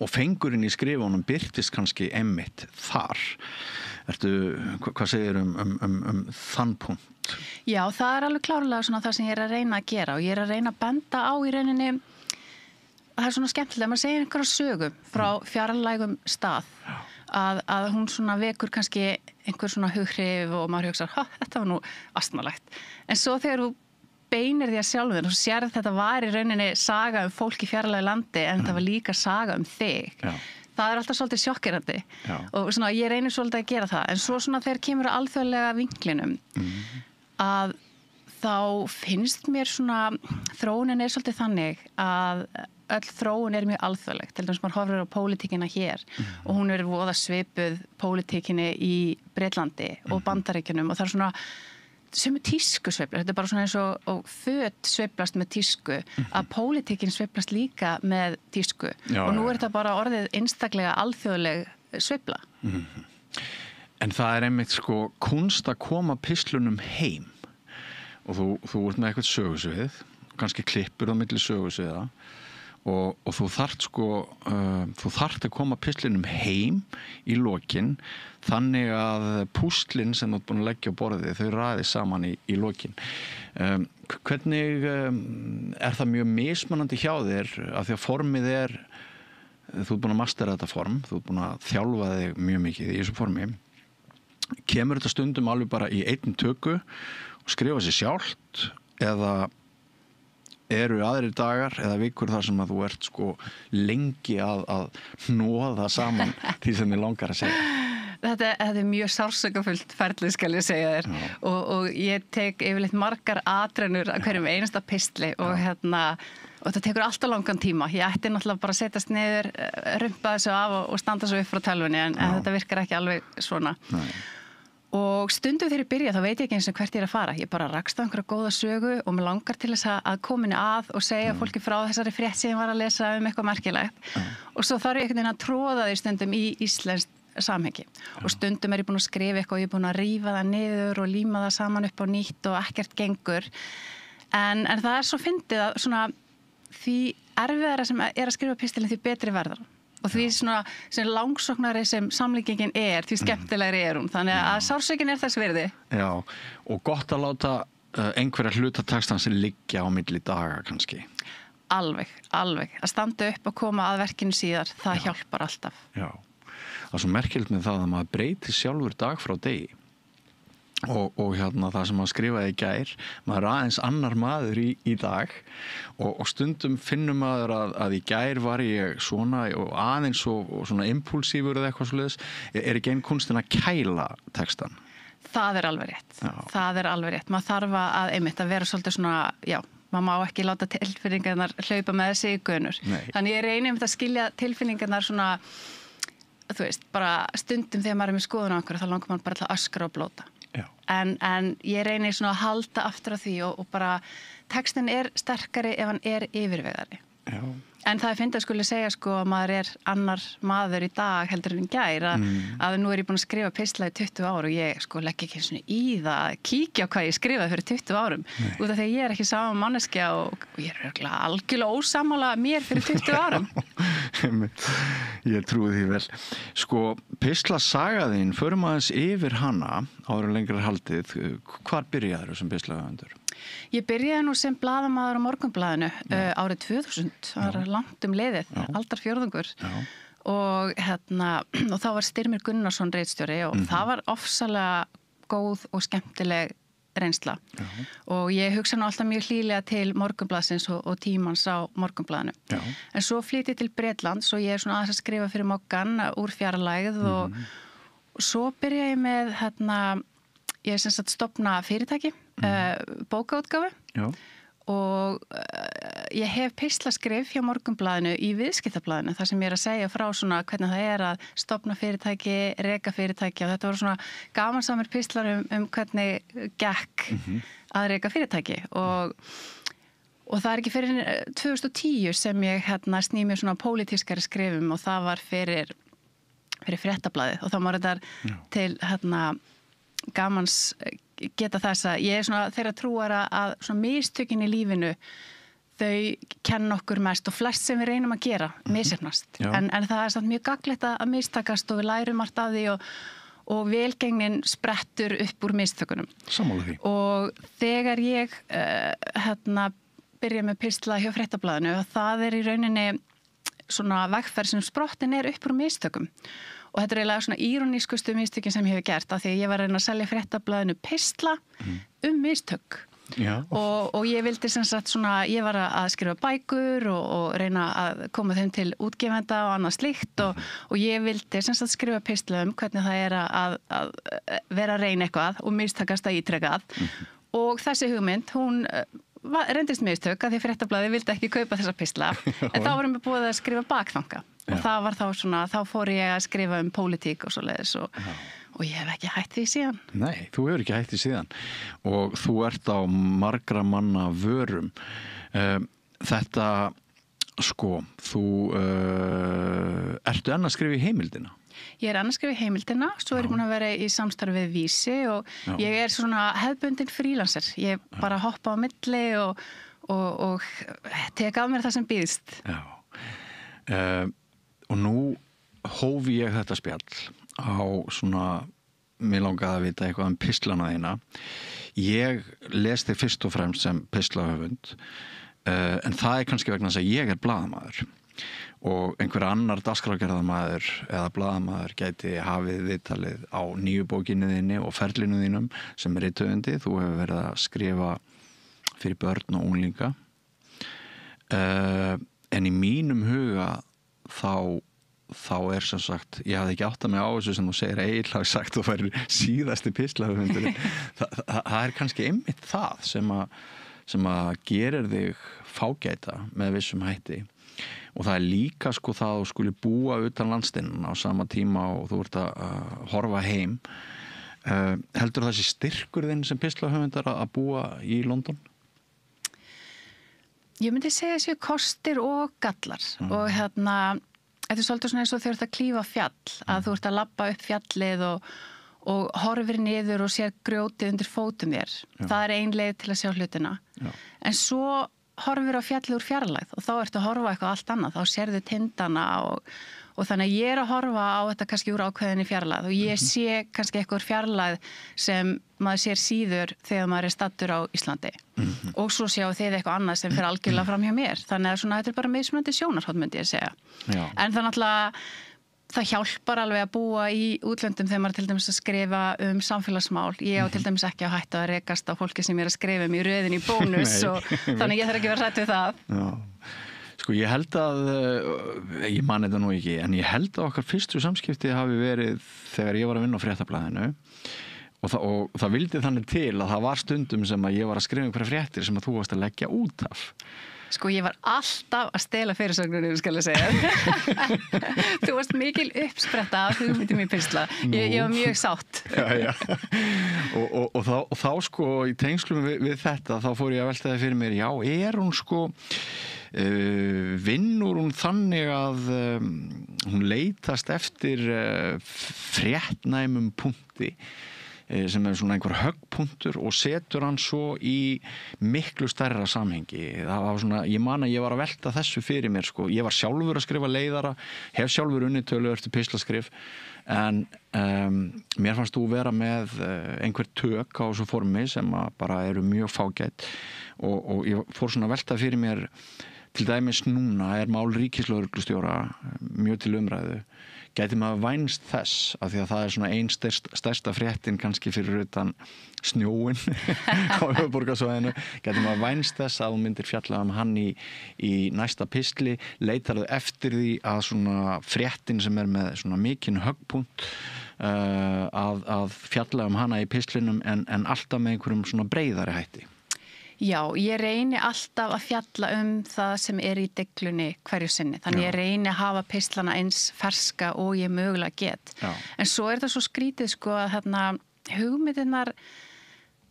Og fengurinn í skrifunum birtist kannski einmitt þar. Hvað segir þann punkt? Já, það er alveg klárlega svona það sem ég að reyna að gera og ég að reyna að benda á í rauninni það er svona skemmtilega, maður segir einhverja sögu frá fjarlægum stað að hún svona vekur kannski einhver svona hughrif og maður hugsar, þetta var nú astnalegt. En svo þegar þú beinir því að sjálfur og sérð þetta var í rauninni saga fólk í fjarlægu landi en það var líka saga þig. Já. Það er alltaf svolítið sjokkerandi og svona, ég reynir svolítið að gera það en svo svona þegar kemur að alþjóðlega vinklinum að þá finnst mér svona þróunin er svolítið þannig að öll þróun er mjög alþjóðleg til dæmis maður horfir á pólitíkina hér og hún er voða svipuð pólitíkinni í Bretlandi og Bandaríkjunum og það er svona sömu tísku sveiflast, þetta er bara svona eins og föt sveiflast með tísku að pólitíkin sveiflast líka með tísku og nú er þetta bara orðið einstaklega alþjóðleg sveifla. En það er einmitt sko kunst að koma pislunum heim og þú ert með eitthvað sögusvið kannski klippur á milli sögusviða og þú þarft þú þarft að koma pislinum heim í lokin þannig að púslin sem þú ert búin að leggja á borðið þau raði saman í lokin. Hvernig það mjög mismunandi hjá þér af því að formið þú ert búin að mastera þetta form, þú ert búin að þjálfa þig mjög mikið í þessu formi. Kemur þetta stundum alveg bara í einn töku og skrifa sér sjálft eða eru aðrir dagar eða vikur þar sem að þú ert sko lengi að hnoða saman því sem þið langar að segja? Þetta er mjög sársökafullt ferlið skal ég segja þér og ég tek yfirleitt margar atrennur að hverjum einasta pistli og þetta tekur alltaf langan tíma. Ég ætti náttúrulega bara að setjast niður, rumpa þessu af og standa svo upp frá tölvunni en þetta virkar ekki alveg svona. Nei. Og stundum þegar ég byrja þá veit ég ekki eins og hvert ég að fara. Ég bara rakst á einhverja góða sögu og mér langar til þess að koma henni að og segja fólki frá þessari frétt sem ég var að lesa eitthvað merkilegt. Og svo þarf ég einhvern veginn að tróða því stundum í íslenskt samhengi. Og stundum er ég búin að skrifa eitthvað og ég er búin að rífa það niður og líma það saman upp á nýtt og ekkert gengur. En það er svo fyndið að svona því erfiðara sem er að skrifa pistilin því betri verður. Og því svona sem langsóknari sem samlíkingin því skemmtilegri hún. Þannig að sársökin þess virði. Já, og gott að láta einhverja hluta textans liggja á milli daga kannski. Alveg. Að standa upp og koma að verkinu síðar, það hjálpar alltaf. Já, það er svo merkilegt með það að maður breytir sjálfur dag frá degi. Og það sem maður skrifaði í gær maður aðeins annar maður í dag og stundum finnum maður að í gær var ég svona og aðeins og svona impulsífur eða eitthvað svoleiðis, ekki einn kunstin að kæla textan? Það er alveg rétt. Það er alveg rétt. Maður þarf að vera svolítið svona, maður má ekki láta tilfinningarnar hlaupa með sig í gönur. Þannig ég reyni að skilja tilfinningarnar svona, þú veist, bara stundum þegar maður er með skoðun á einhverju þá langar maður bara til að öskra og blóta. En ég reynir svona að halda aftur af því og bara textin er sterkari ef hann er yfirvegari. Já. En það fyndið að skuli segja sko að maður er annar maður í dag heldur en í gær að nú er ég búin að skrifa pistla í 20 ár og ég sko legg ekki svona í það að kíkja á hvað ég skrifaði fyrir 20 árum út af því að ég er ekki sama manneskja og ég er algjörlega ósammála mér fyrir 20 árum. Ég trúi því vel. Sko, pistlasagaðin, förum aðeins yfir hana áður lengra haldið. Hvar byrjaður sem pislahöfundur? Ég byrjaði nú sem blaðamaður á Morgunblaðinu árið 2000. Það var langt liðið, aldarfjórðungur. Og þá var Styrmir Gunnarsson ritstjóri og það var ofsalega góð og skemmtileg reynsla. Og ég hugsa nú alltaf mjög hlýlega til Morgunblaðsins og tímans á Morgunblaðinu. En svo flytti ég til Bretlands og ég er svona aðeins að skrifa fyrir Moggan úr fjarlægð og svo byrja ég með ég er sem sagt stofna fyrirtæki, bókaútgáfu og ég hef pistlaskrif hjá Morgunblaðinu í viðskiptablaðinu þar sem ég er að segja frá svona hvernig það er að stofna fyrirtæki, reka fyrirtæki og þetta voru svona gamansamir pistlar hvernig gekk að reka fyrirtæki og það er ekki fyrir 2010 sem ég sný mér svona pólitískari skrifum og það var fyrir Fréttablaðið og þá var þetta til gamans geta þess að ég er svona þeirra trúar að svona mistökin í lífinu þau kenna okkur mest og flest sem við reynum að gera misefnast en það er samt mjög gagnlegt að mistakast og við lærum margt af því og velgengnin sprettur upp úr mistökunum. Sammála því. Og þegar ég byrja með pistla hjá Fréttablaðinu það er í rauninni svona vegferð sem sprottin er upp úr mistökum. Og þetta er eiginlega svona írónískustu mistökin sem ég hef gert af því að ég var að reyna að selja Fréttablaðinu pistla mistök. Og ég vildi sem sagt svona, ég var að skrifa bækur og reyna að koma þeim til útgefenda og annað slíkt og ég vildi sem sagt skrifa pistla hvernig það er að vera að reyna eitthvað og mistakast að ítrekað. Og þessi hugmynd, hún reyndist mistök að því Fréttablaðið vildi ekki kaupa þessa pistla en þá varum við búið að skrifa bakþanga. Og það var þá svona, þá fór ég að skrifa pólitík og svoleiðis og ég hef ekki hætt því síðan. Nei, þú hefur ekki hætt því síðan og þú ert á margra manna vörum. Þetta, sko, þú ertu enn að skrifa í heimildina? Ég er enn að skrifa í heimildina, svo er ég búin að vera í samstarfi við Vísi og ég er svona hefðbundin frílanser. Ég bara hoppa á milli og teka af mér það sem býðst. Og nú hóf ég þetta spjall á svona, mér langaði að vita eitthvað pistlana þína. Ég les þig fyrst og fremst sem pislahöfund, en það er kannski vegna þess að ég er blaðamaður og einhver annar dagskrárgerðarmaður eða blaðamaður gæti hafið viðtalið á nýju bókinni þinni og ferlinu þínum sem rithöfundi. Þú hefur verið að skrifa fyrir börn og unglinga. En í mínum huga þá er sem sagt, ég hafði ekki áttað mig á þessu sem þú segir Egill hafi sagt og færir síðasti pislahöfundurinn. Það er kannski einmitt það sem að gerir þig fágæta með vissum hætti og það er líka sko það að þú skuli búa utan landsteinnan á sama tíma og þú ert að horfa heim. Heldur þessi styrkur þinn sem pislahöfundar að búa í London? Ég myndi segja þessi kostir og gallar og þetta er svolítið svona eins og þau ert að klífa fjall að þú ert að labba upp fjallið og horfir niður og sér grjótið undir fótum þér. Það er ein leið til að sjá hlutina. En svo horfir á fjallið úr fjarlægð og þá ertu að horfa eitthvað allt annað. Þá sérðu tindana og þannig að ég er að horfa á þetta kannski úr ákveðinni fjarlægð og ég sé kannski eitthvað fjarlægð sem maður sér síður þegar maður er staddur á Íslandi. Og svo sjáu þið eitthvað annað sem fyrir algjörlega fram hjá mér. Þannig að svona, þetta er bara mismunandi sjónarhorn myndi ég segja. En það náttúrulega það hjálpar alveg að búa í útlöndum þegar maður til dæmis að skrifa samfélagsmál. Ég á til dæmis ekki að hætta að rekast á fólki sem ég er að skrifa í röðin í bónus og þannig ég þarf ekki að vera hrædd við það. Sko ég held að, ég man þetta nú ekki, en ég held að okkar fyrstu samskipti hafi verið þegar ég var að vinna á Fréttablaðinu og það vildi þannig til að það var stundum sem að ég var að skrifa einhverja fréttir sem að þú varst að leggja út af. Sko ég var alltaf að stela fyrirsögnunum, skal ég segja. Þú varst mikil uppspretta af hugmyndum í pistla. Ég var mjög sátt. Já. Og þá sko í tengslum við þetta, þá fór ég að velta það fyrir mér, já, er hún sko, vinnur hún þannig að hún leitast eftir fréttnæmum punkti sem svona einhver höggpunktur og setur hann svo í miklu stærra samhengi. Það var svona, ég man að ég var að velta þessu fyrir mér sko. Ég var sjálfur að skrifa leiðara, hef sjálfur unnið töluvert pislaskrif, en mér fannst þú vera með einhver tök á þessu formi sem bara eru mjög fágætt og ég fór svona að velta fyrir mér, til dæmis núna mál ríkislögreglustjóra mjög til umræðu. Gæti maður vænst þess, af því að það svona ein stærsta fréttin kannski fyrir utan snjóin á höfuðborgarsvæðinu, gæti maður vænst þess að þú myndir fjalla hann í næsta pistli, leitar þau eftir því að svona fréttin sem með svona mikinn höggpunkt að fjalla hana í pistlinum en alltaf með einhverjum svona breiðari hætti. Já, ég reyni alltaf að fjalla það sem í deiglunni hverju sinni. Þannig ég reyni að hafa pistlana eins ferska og ég mögulega get. Já. En svo þetta svo skrítið sko að hugmyndirnar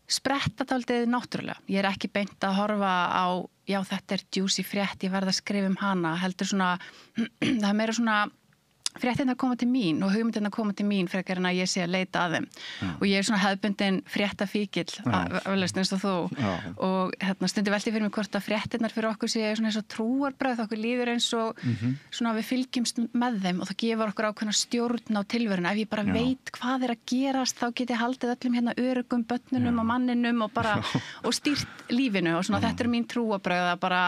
spretta dálítið náttúrulega. Ég ekki beint að horfa á, já þetta juicy frétt, ég verð að skrifa hana, heldur svona, það meira svona fréttirnar koma til mín og hugmyndirnar koma til mín frekar en að ég sé að leita að þeim. Og ég svona hefðbundin fréttafíkill eins og þú. Og stundum velti fyrir mig hvort að fréttirnar fyrir okkur sé svona eins og trúarbrögð, okkur líður eins og svona við fylgjumst með þeim og það gefur okkur ákveðna stjórn á tilveruna. Ef ég bara veit hvað að gerast, þá get ég haldið öllum öruggum börnunum og manninum og bara og stýrt lífinu og svona þetta mín trúarbrögð að bara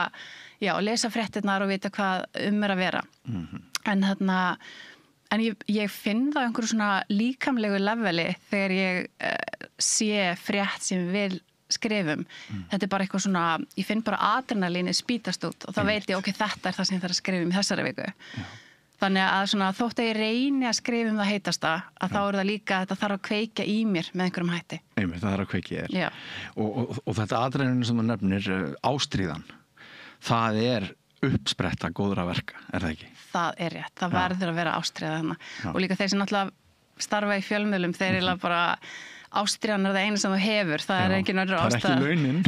lesa fréttirnar og vita hvað að vera. En ég finn það einhverju svona líkamlegu leveli þegar ég sé frétt sem við skrifum. Þetta bara eitthvað svona, ég finn bara adrenalínið spýtast út og þá veit ég, ok, þetta það sem ég þarf að skrifa í þessari viku. Þannig að svona, þótt að ég reyni að skrifa það heitasta, að þá það líka, þetta þarf að kveikja í mér með einhverjum hætti. Einmitt, það þarf að kveikja í þér. Og þetta adrenalín sem þú nefnir, ástríðan, það uppspretta góðra verka, það ekki? Það rétt, það verður að vera ástríða þarna. Og líka þeir sem náttúrulega starfa í fjölmiðlum, þeir bara ástríðan það eina sem þú hefur, það engin önnur ástæða.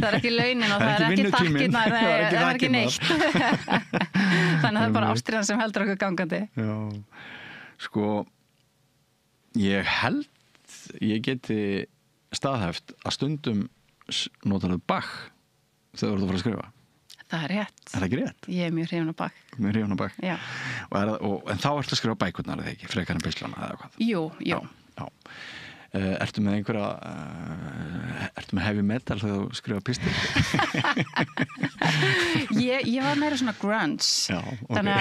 Það ekki launin og það ekki þakkirnar, það ekki neitt. Þannig að það bara ástríðan sem heldur okkur gangandi. Já, sko, ég held ég geti staðhæft að stundum notar þau Bach þegar þú ert að fara að skrifa. Það rétt. Það ekki rétt? Ég mjög hrifin á Bach. Mjög hrifin á Bach. Já. En þá ertu að skrifa bækurnar eða ekki, frekar en pislana eða hvað? Jú. Já. Ertu með ertu með heavy metal þegar þú skrifa pistil? Ég var meira svona grunge. Já, okay. Þannig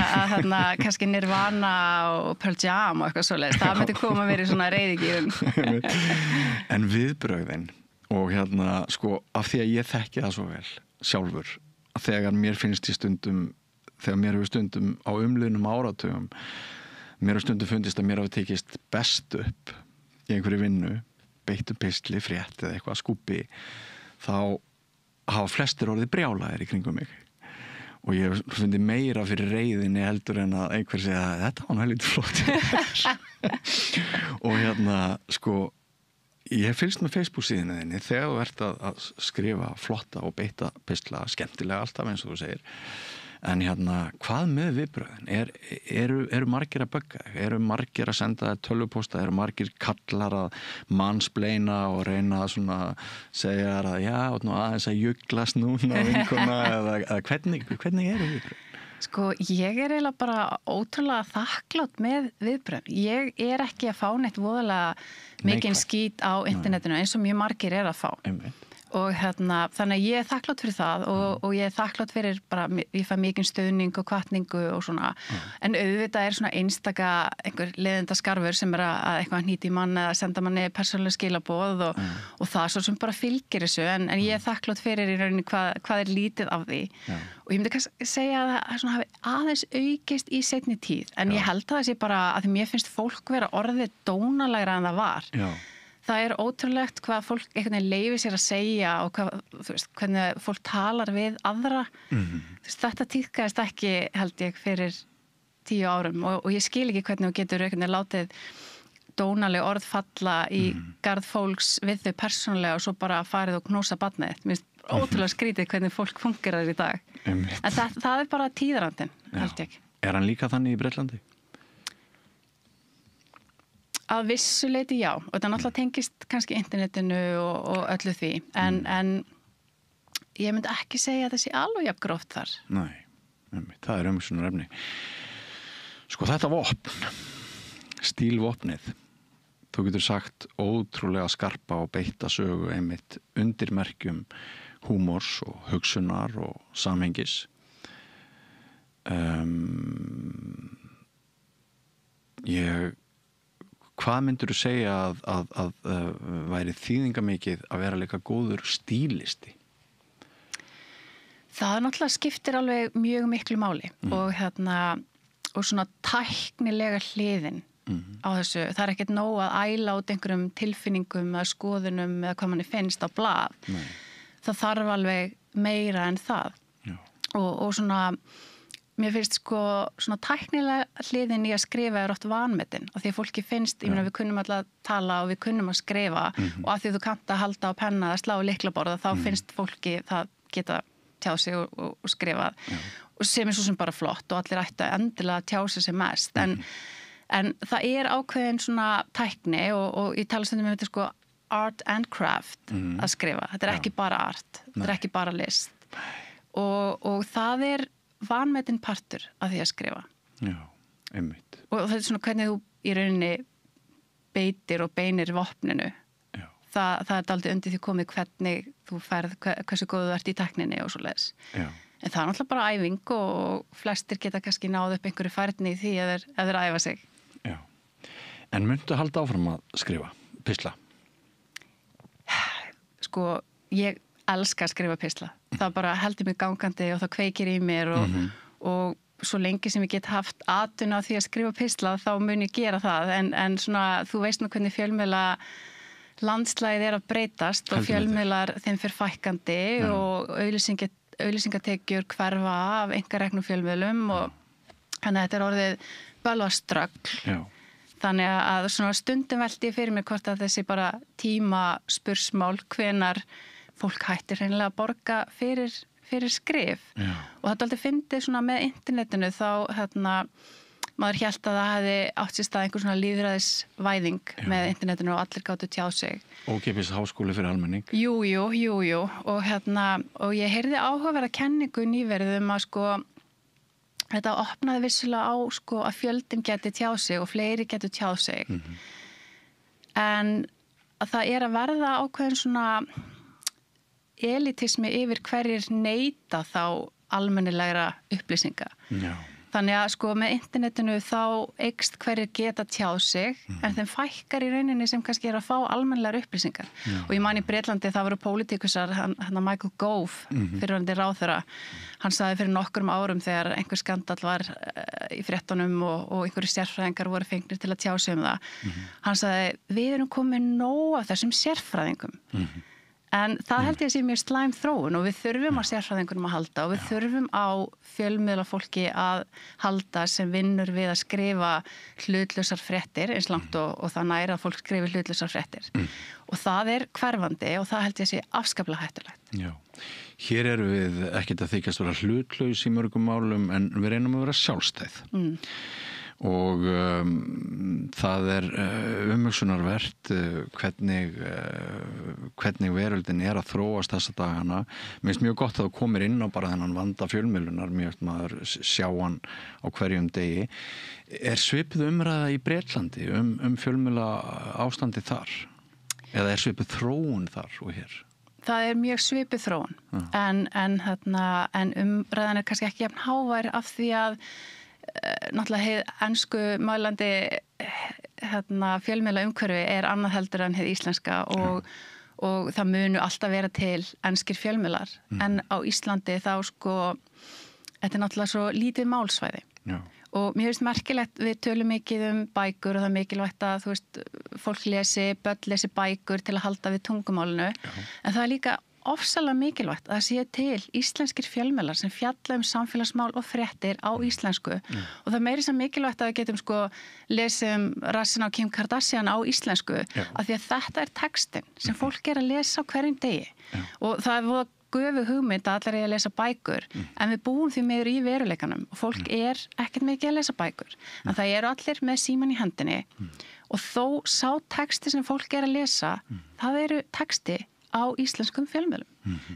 að kannski Nirvana og Pearl Jam og eitthvað svoleiðis. Það myndi koma mér í svona reiðigýrun. En viðbrögðin og sko, af því að ég þekki það svo vel sjálfur, að þegar mér finnst þegar mér hefur stundum á umliðnum áratugum, mér hefur stundum fundist að mér hafi tekist best upp í einhverju vinnu, beittu pistli, frétt eða eitthvað skúpi, þá hafa flestir orðið brjálaðir í kringum mig. Og ég fundi meira fyrir reiðinni heldur en að einhver segja að þetta var helviti flott. Og sko, ég hef fylgst með Facebook-síðinu þinni þegar þú ert að skrifa flotta og beita pistla, skemmtilega alltaf eins og þú segir. En hvað með viðbröðin? Eru margir að bögga? Eru margir að senda tölvupósta? Eru margir kallar að mansplaina og reyna að svona segja að já, aðeins að juglast núna vinkona, eða hvernig eru viðbröðin? Sko, ég eiginlega bara ótrúlega þakklátt með viðbröðin. Ég ekki að fá neitt voðalega mikinn skít á internetinu eins og mjög margir að fá. Og þannig að ég þakklátt fyrir það og ég þakklátt fyrir bara, ég fæ mikinn stuðning og hvatningu og svona, en auðvitað svona einstaka einhver leiðinda skarfur sem að eitthvað hnýti í mann eða senda manni persónuleg skilaboð og það svo sem bara fylgir þessu, en ég þakklátt fyrir í rauninni hvað lítið af því. Og ég myndi kannski segja að það svona hafi aðeins aukist í seinni tíð, en ég held að það sé bara að því mér finnst fólk vera orðið dónalegra en það var. Það ótrúlegt hvað fólk einhvern veginn leyfir sér að segja og hvernig fólk talar við aðra. Þetta tíðkaðist ekki, held ég, fyrir 10 árum og ég skil ekki hvernig þú getur einhvern veginn látið dónaleg orð falla í garð fólks við þau persónulega og svo bara farið og knúsa barnið. Mér finnst ótrúlega skrítið hvernig fólk fungerar í dag. En það bara tíðarandinn, held ég. Hann líka þannig í Bretlandi? Að vissu leyti já, og þetta náttúrulega tengist kannski internetinu og öllu því, en ég myndi ekki segja að það sé alveg jafn gróft þar. Nei, það umhugsunarefni. Sko þetta vopn, stílvopnið, þú getur sagt ótrúlega skarpa og beitta sögu einmitt undir merkjum húmors og hugsunar og samhengis. Hvað myndirðu segja að væri þýðingamikið að vera líka góður stílisti? Það náttúrulega skiptir alveg mjög miklu máli og svona tæknilega hliðin á þessu. Það ekkert nóg að æla út einhverjum tilfinningum eða skoðunum eða hvað manni finnst á blað. Nei. Það þarf alveg meira en það. Og svona, mér finnst sko svona tæknilega hliðin í að skrifa oft vanmetin. Af því að fólki finnst, ég meina við kunnum alltaf að tala og við kunnum að skrifa og af því að þú kannt að halda á penna eða slá lyklaborða þá finnst fólki það geta tjá sig og skrifa og sem svo sem bara flott og allir ættu að endilega tjá sig sem mest en það ákveðin svona tækni og ég tala stundum þetta sko art and craft að skrifa, þetta ekki bara art þetta ekki bara list og það vanmetin partur af því að skrifa. Já, einmitt. Og þetta svona hvernig þú í rauninni beitir og beinir vopninu. Það dálítið undir því komið hvernig þú færð, hversu góðu þú ert í tækninni og svo leiðis. En það náttúrulega bara æfing og flestir geta kannski náð upp einhverju færni í því ef þeir æfa sig. Já. En myndu halda áfram að skrifa, pistla? Sko, ég elska að skrifa pistla. Það bara heldur mig gangandi og það kveikir í mér og svo lengi sem ég get haft atvinnu á því að skrifa pistla þá mun ég gera það en svona, þú veist nú hvernig fjölmiðla landslægið að breytast og fjölmiðlar þeim fyrir fækkandi og auglýsingatekjur hverfa af einkareknum fjölmiðlum og þannig að þetta orðið bölvaströggl. Þannig að svona stundum velti ég fyrir mér hvort að þessi bara tímaspursmál hvenar fólk hættir hreinlega að borga fyrir skrif. Og þetta aldrei fyndið svona með internetinu þá maður hélt að það hefði átt sér stað einhver svona lýðræðisvæðing með internetinu og allir gátu tjá sig. Ókeypis háskóli fyrir almenning. Jú. Og ég heyrði áhugaverða kenningu nýverið að sko þetta opnaði vissulega á sko að fjöldin geti tjá sig og fleiri getu tjá sig. En að það að verða ákveðin svona elitismi yfir hverjir neita þá almennilegra upplýsinga. Já. Þannig að sko með internetinu þá eykst hverjir geta tjáð sig en þeim fækkar í rauninni sem kannski að fá almennilegar upplýsingar. Og ég man í Bretlandi það voru pólitíkusar, hann Michael Gove, fyrrverandi ráðherra, hann sagði fyrir nokkrum árum þegar einhver skandall var í fréttunum og einhverju sérfræðingar voru fengnir til að tjá sig það. Hann sagði, við erum komið nóg af þessum sérfræðingum. En það held ég að sé mjög slæm þróun og við þurfum á sérfræðingunum að halda og við þurfum á fjölmiðlafólki að halda sem vinnur við að skrifa hlutlausar fréttir eins langt og það næra að fólk skrifi hlutlausar fréttir. Og það hverfandi og það held ég að sé afskaplega hættulegt. Já, hér erum við ekkert að þykjast vera hlutlaus í mörgum málum en við reynum að vera sjálfstæð. Og það umhugsunarvert hvernig veröldin að þróast þessa dagana. Mér finnst mjög gott að þú komir inn á bara þennan vanda fjölmiðlunar, mjög maður sjá hann á hverjum degi. Svipið umræða í Bretlandi fjölmiðla ástandi þar? Eða svipið þróun þar og hér? Það mjög svipið þróun, en umræðan kannski ekki jafn hávær af því að náttúrulega ensku mælandi fjölmiðla umhverfi annað heldur en hið íslenska og það munu alltaf vera til enskir fjölmiðlar en á Íslandi þá sko þetta náttúrulega svo lítið málsvæði og mér finnst merkilegt við tölum mikið bækur og það mikilvægt að þú veist fólk börn lesi bækur til að halda við tungumálinu en það líka ofsalega mikilvægt að það sé til íslenskir fjölmiðlar sem fjalla samfélagsmál og fréttir á íslensku og það meiri sem mikilvægt að við getum sko lesum rassinn á Kim Kardashian á íslensku af því að þetta textin sem fólk að lesa á hverjum degi og það voða göfu hugmynd að allir að lesa bækur en við búum því meður í veruleikanum og fólk ekkert mikið að lesa bækur en það allir með síman í hendinni og þó sá texti sem fólk að lesa, það eru texti á íslenskum fjölmiðlum.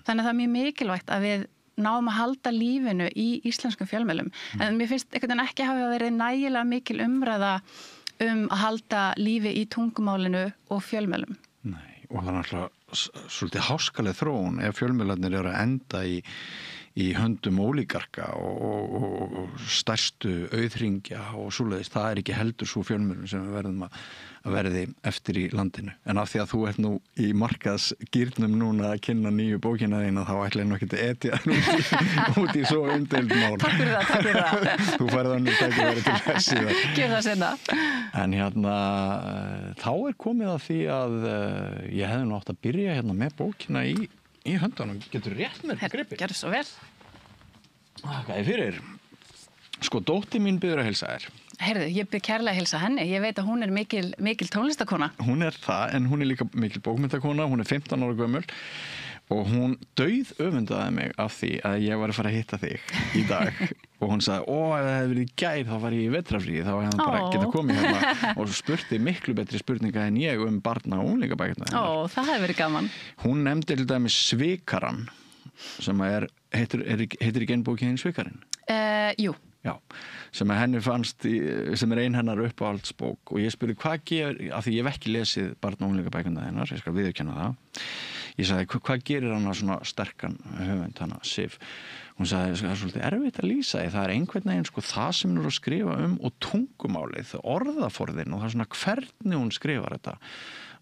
Þannig að það mjög mikilvægt að við náum að halda lífinu í íslenskum fjölmiðlum. En mér finnst einhvern veginn ekki hafa verið nægilega mikil umræða að halda lífi í tungumálinu og fjölmiðlum. Nei, og það náttúrulega svolítið háskaleg þróun ef fjölmiðlarnir eru að enda í höndum ólíkarka og stærstu auðhringja og svoleiðis, það ekki heldur svo fjölmiðlun sem við verðum að verði eftir í landinu. En af því að þú ert nú í markaðsgírnum núna að kynna nýju bókina þína, þá ætla ég nú ekki að etja út í svo umdeild mál. Takk fyrir það. Þú færð annars ekki verið til þess síðan. Gjör það sinna. En þá komið að því að ég hefði nú átt að byrja með bókina í höndunum. Getur rétt mér gripið? Gjörðu svo vel. Hvað fyrir? Sko, dóttir mín biður að heilsa þér. Heyrðu, ég byrð kærlega að heilsa henni. Ég veit að hún mikil tónlistakona. Hún það, en hún líka mikil bókmyndakona. Hún 15 ára gömul og hún dauð öfundaði mig af því að ég var að fara að hitta þig í dag. Og hún sagði, ef það hefði verið í gær, þá var ég í vetrarfríi, þá hefði hann bara getað komið hérna og spurti miklu betri spurninga en ég barna- og unglingabækurnar. Það hefði verið gaman. Hún nefndi til dæmis Svikarann, sem heitir ekki einn bókin Svikarinn? Jú. Já, sem henni fannst, sem ein hennar uppáhaldsbók og ég spurði hvað gerir, af því ég hef ekki lesið barna- og unglingabækurnar hennar, ég skal viðurkenna það. Ég sagði, hvað gerir hann svona sterkan höfund, hana Sif? Hún sagði, það er svolítið erfitt að lýsa því, það einhvern veginn það sem hún að skrifa og tungumálið, orðaforðin og það svona hvernig hún skrifar þetta.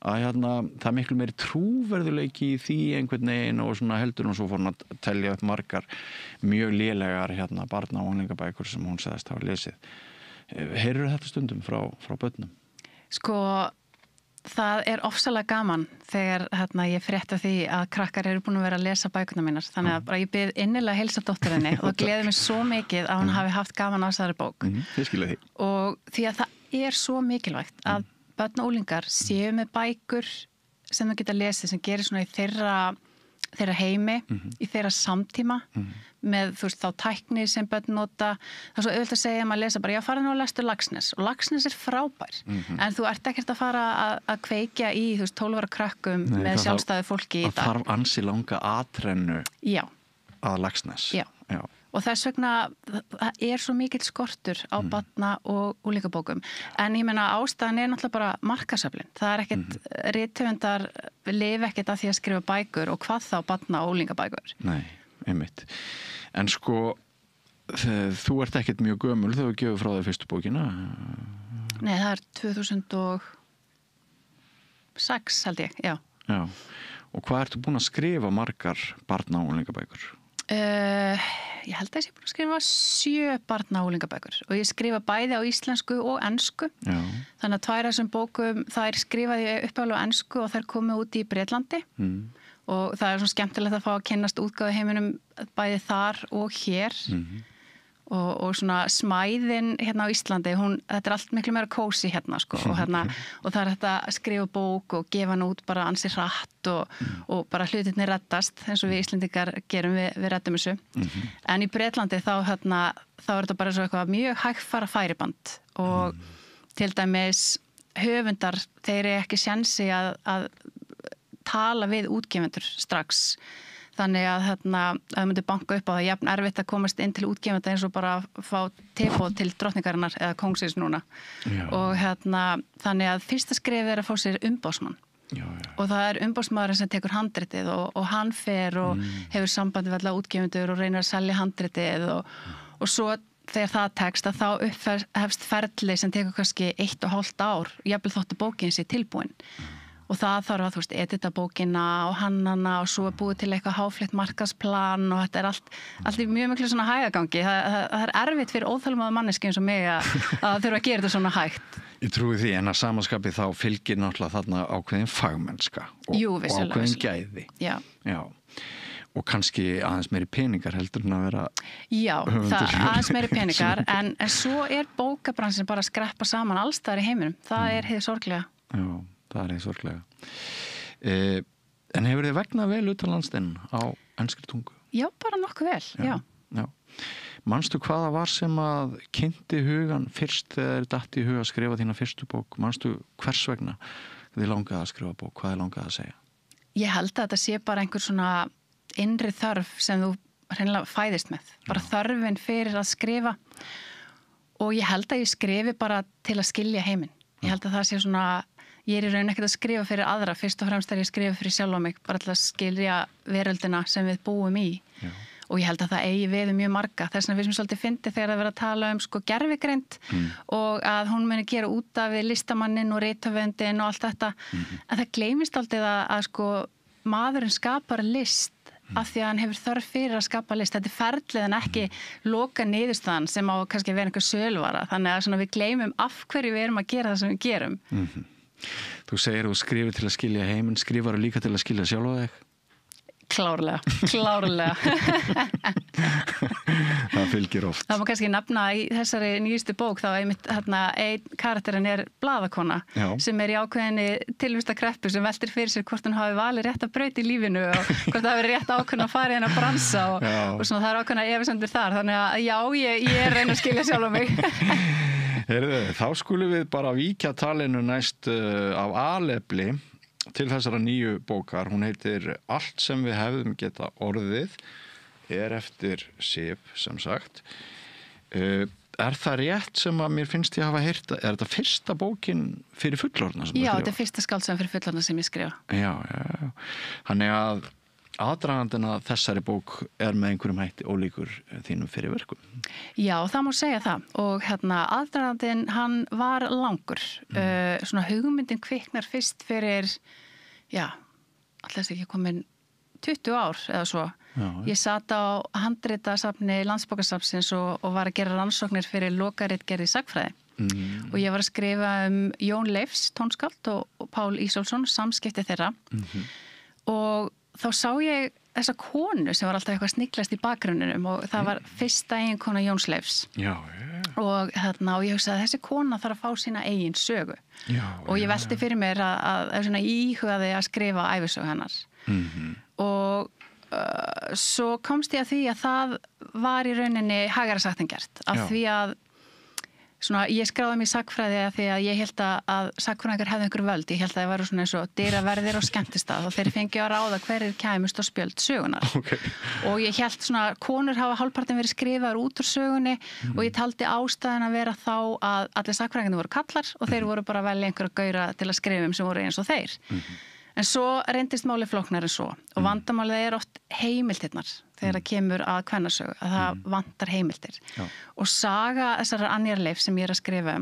Að það miklu meiri trúverðuleiki í því einhvern veginn og svona heldur hún svo fór hún að telja upp margar mjög lélegar barna- og unglingabækur sem hún sagðist hafa lesið. Heyrðu þetta stundum frá börnum? Sko, það er ofsalega gaman þegar ég frétta því að krakkar eru búin að vera að lesa bækurnar mínar. Þannig að bara ég bið innilega að heilsa dótturinni og það gleður mig svo mikið að hún hafi haft gaman á þessari bók. Ég skilja því. Og því að það er svo mikilvægt að börn og unglingar séu með bækur sem þau geta lesið sem gerir svona í þeirra heimi, í þeirra samtíma með þá tækni sem börn nota. Það er svo auðvitað að segja maður lesa bara, já fara nú að lestu Laxness og Laxness er frábær en þú ert ekkert að fara að kveikja í 12 ára krökkum með sjálfstæðu fólki í dag. Það þarf ansi langa atrennu að Laxness. Já. Og þess vegna það er svo mikill skortur á barna- og unglingabókum. En ég meina ástæðan er náttúrulega bara markaðsöflin. Það er ekkert, rithöfundar lifa ekkert að því að skrifa bækur og hvað þá barna- og unglingabækur. Nei, einmitt. En sko, þú ert ekkert mjög gömul þegar þú gefur frá þér fyrstu bókina? Nei, það er 2006 held ég, já. Já, og hvað ertu búin að skrifa margar barna- og unglingabækur? Ég held að ég sé búin að skrifa 7 barna- og unglingabækur og ég skrifa bæði á íslensku og ensku. Já. Þannig að 2 af þessum bókum, það skrifaði upphaflega á ensku og þær komið út í Bretlandi og það er svona skemmtilegt að fá að kynnast útgáfu heiminum bæði þar og hér og svona smæðin hérna á Íslandi, þetta er allt miklu meira kósi hérna sko og það er þetta að skrifa bók og gefa hann út bara ansi hratt og bara hlutirnir reddast eins og við Íslendingar gerum við reddum þessu. En í Bretlandi þá er þetta bara svo eitthvað mjög hægfara færiband og til dæmis höfundar, þeir eru ekki sjensi að tala við útgefendur strax. Þannig að það myndi banka upp á það jafn erfitt að komast inn til útgefenda eins og bara fá tilboð til drottningarinnar eða kóngsins núna. Já. Og þannig að fyrsta skrefið er að fá sér umboðsmann. Já. Og það er umboðsmaðurinn sem tekur handritið og hann fer og hefur sambandi við alla útgefendur og reynir að selja handritið og svo þegar það tekst að þá hefst ferli sem tekur kannski 1,5 ár, jafnvel þótt að bókin sé tilbúin. Og það þarf að, edita bókina og hannana og svo er búið til eitthvað háfleytt markaðsplan og þetta er allt í mjög miklu svona hægagangi. Það er erfitt fyrir óþolinmóða manneski eins og mig að þurfa að gera þetta svona hægt. Ég trúi því, en að samanskapi þá fylgir náttúrulega þarna ákveðin fagmennska og ákveðin gæði. Já. Og kannski aðeins meiri peningar heldur en að vera höfundur. Já, aðeins meiri peningar, en svo er bókabransin bara að skreppa saman allstaðar í heiminum. Það er hið sorglega. Já. Það er sorglega. En hefur þið vegnað vel utanlands á enskri tungu? Já, bara nokkuð vel, já. Manstu hvaða var sem að kynnti hugan fyrst þegar datt í huga að skrifa þína fyrstu bók? Manstu hvers vegna þið langaði að skrifa bók? Hvað þið langaði að segja? Ég held að þetta sé bara einhver svona innri þörf sem þú hreinlega fæðist með. Bara þörfin fyrir að skrifa og ég held að ég skrifi bara til að skilja heiminn. Ég held að það sé svona, ég í raun ekkert að skrifa fyrir aðra, fyrst og fremst er ég að skrifa fyrir sjálfa mig, bara til að skilja veröldina sem við búum í. Já. Og ég held að það eigi við mjög marga. Þess vegna við sem svolítið fyndi þegar að vera að tala sko gervigreind og að hún muni gera út af við listamannin og rithöfundin og allt þetta. En það gleymist aldrei að sko maðurinn skapar list af því að hann hefur þörf fyrir að skapa list. Þetta er ferlið en ekki loka niðurstaðan sem á kannski að vera einhver sölvara. Þannig að svona við gleymum af hverju við erum að gera það sem við gerum. Þú segir þú skrifir til að skilja heiminn, skrifar þú líka til að skilja sjálfa þig? Klárlega. Það fylgir oft. Það má kannski nefna í þessari nýjustu bók þá einmitt einn karakterinn er blaðakona sem í ákveðinni tilvistakreppu sem veltir fyrir sér hvort hún hafi valið rétt að braut í lífinu og hvort það hafi rétt ákveðin að fara inn að bransa og svona það er ákveðina efasemdir þar. Þannig að já, ég reyna að skilja sjálf mig. Heyrðu, þá skulum við bara víkja talinu næst af alefli til þessara nýju bókar. Hún heitir Allt sem við hefðum geta orðið, er eftir Sif, sem sagt. Er það rétt sem að mér finnst ég hafa heyrt, er þetta fyrsta bókin fyrir fullorðna? Já, þetta er fyrsta skáldsagan fyrir fullorðna sem ég skrifa. Já. Þannig að aðdragandinn að þessari bók er með einhverjum hætti ólíkur þínum fyrir verkum. Já, það má segja það og aðdragandinn hann var langur. Svona hugmyndin kviknar fyrst fyrir, alltaf ekki komin 20 ár eða svo. Ég sat á handritasafni Landsbókasafnsins og var að gera rannsóknir fyrir lokaritgerð í sagnfræði. Og ég var að skrifa Jón Leifs, tónskáld og Pál Ísólfsson, samskipti þeirra. Og þá sá ég þessa konu sem var alltaf eitthvað sniglast í bakgrunninum og það var fyrsta eiginkona Jóns Leifs. Og ég hugsaði að þessi kona þarf að fá sína eigin sögu. Og ég velti fyrir mér að íhugaði að skrifa ævisögu hennar. Og svo komst ég að því að það var í rauninni hægara sagt en gert. Af því að ég skráði mig í sagnfræði því að ég held að sagnfræðingar hefði einhver völd. Ég held að það væru svona eins og dyraverðir og skemmtistað og þeir fengi að ráða hverjir kæmust á spjöld sögunar. Og ég held konur hafa hálfpartin verið skrifaðar út úr sögunni og ég taldi ástæðan að vera þá að allir sagnfræðingarnir voru kallar og þeir voru bara að velja einhverja gaura til að skrifa sem voru eins og þeir. En svo reyndist málið flóknar en svo og vandamálið er oft heimildirnar þegar það kemur að kvennasögu, að það vantar heimildir. Og saga þessara Annýjar Leif sem ég er að skrifa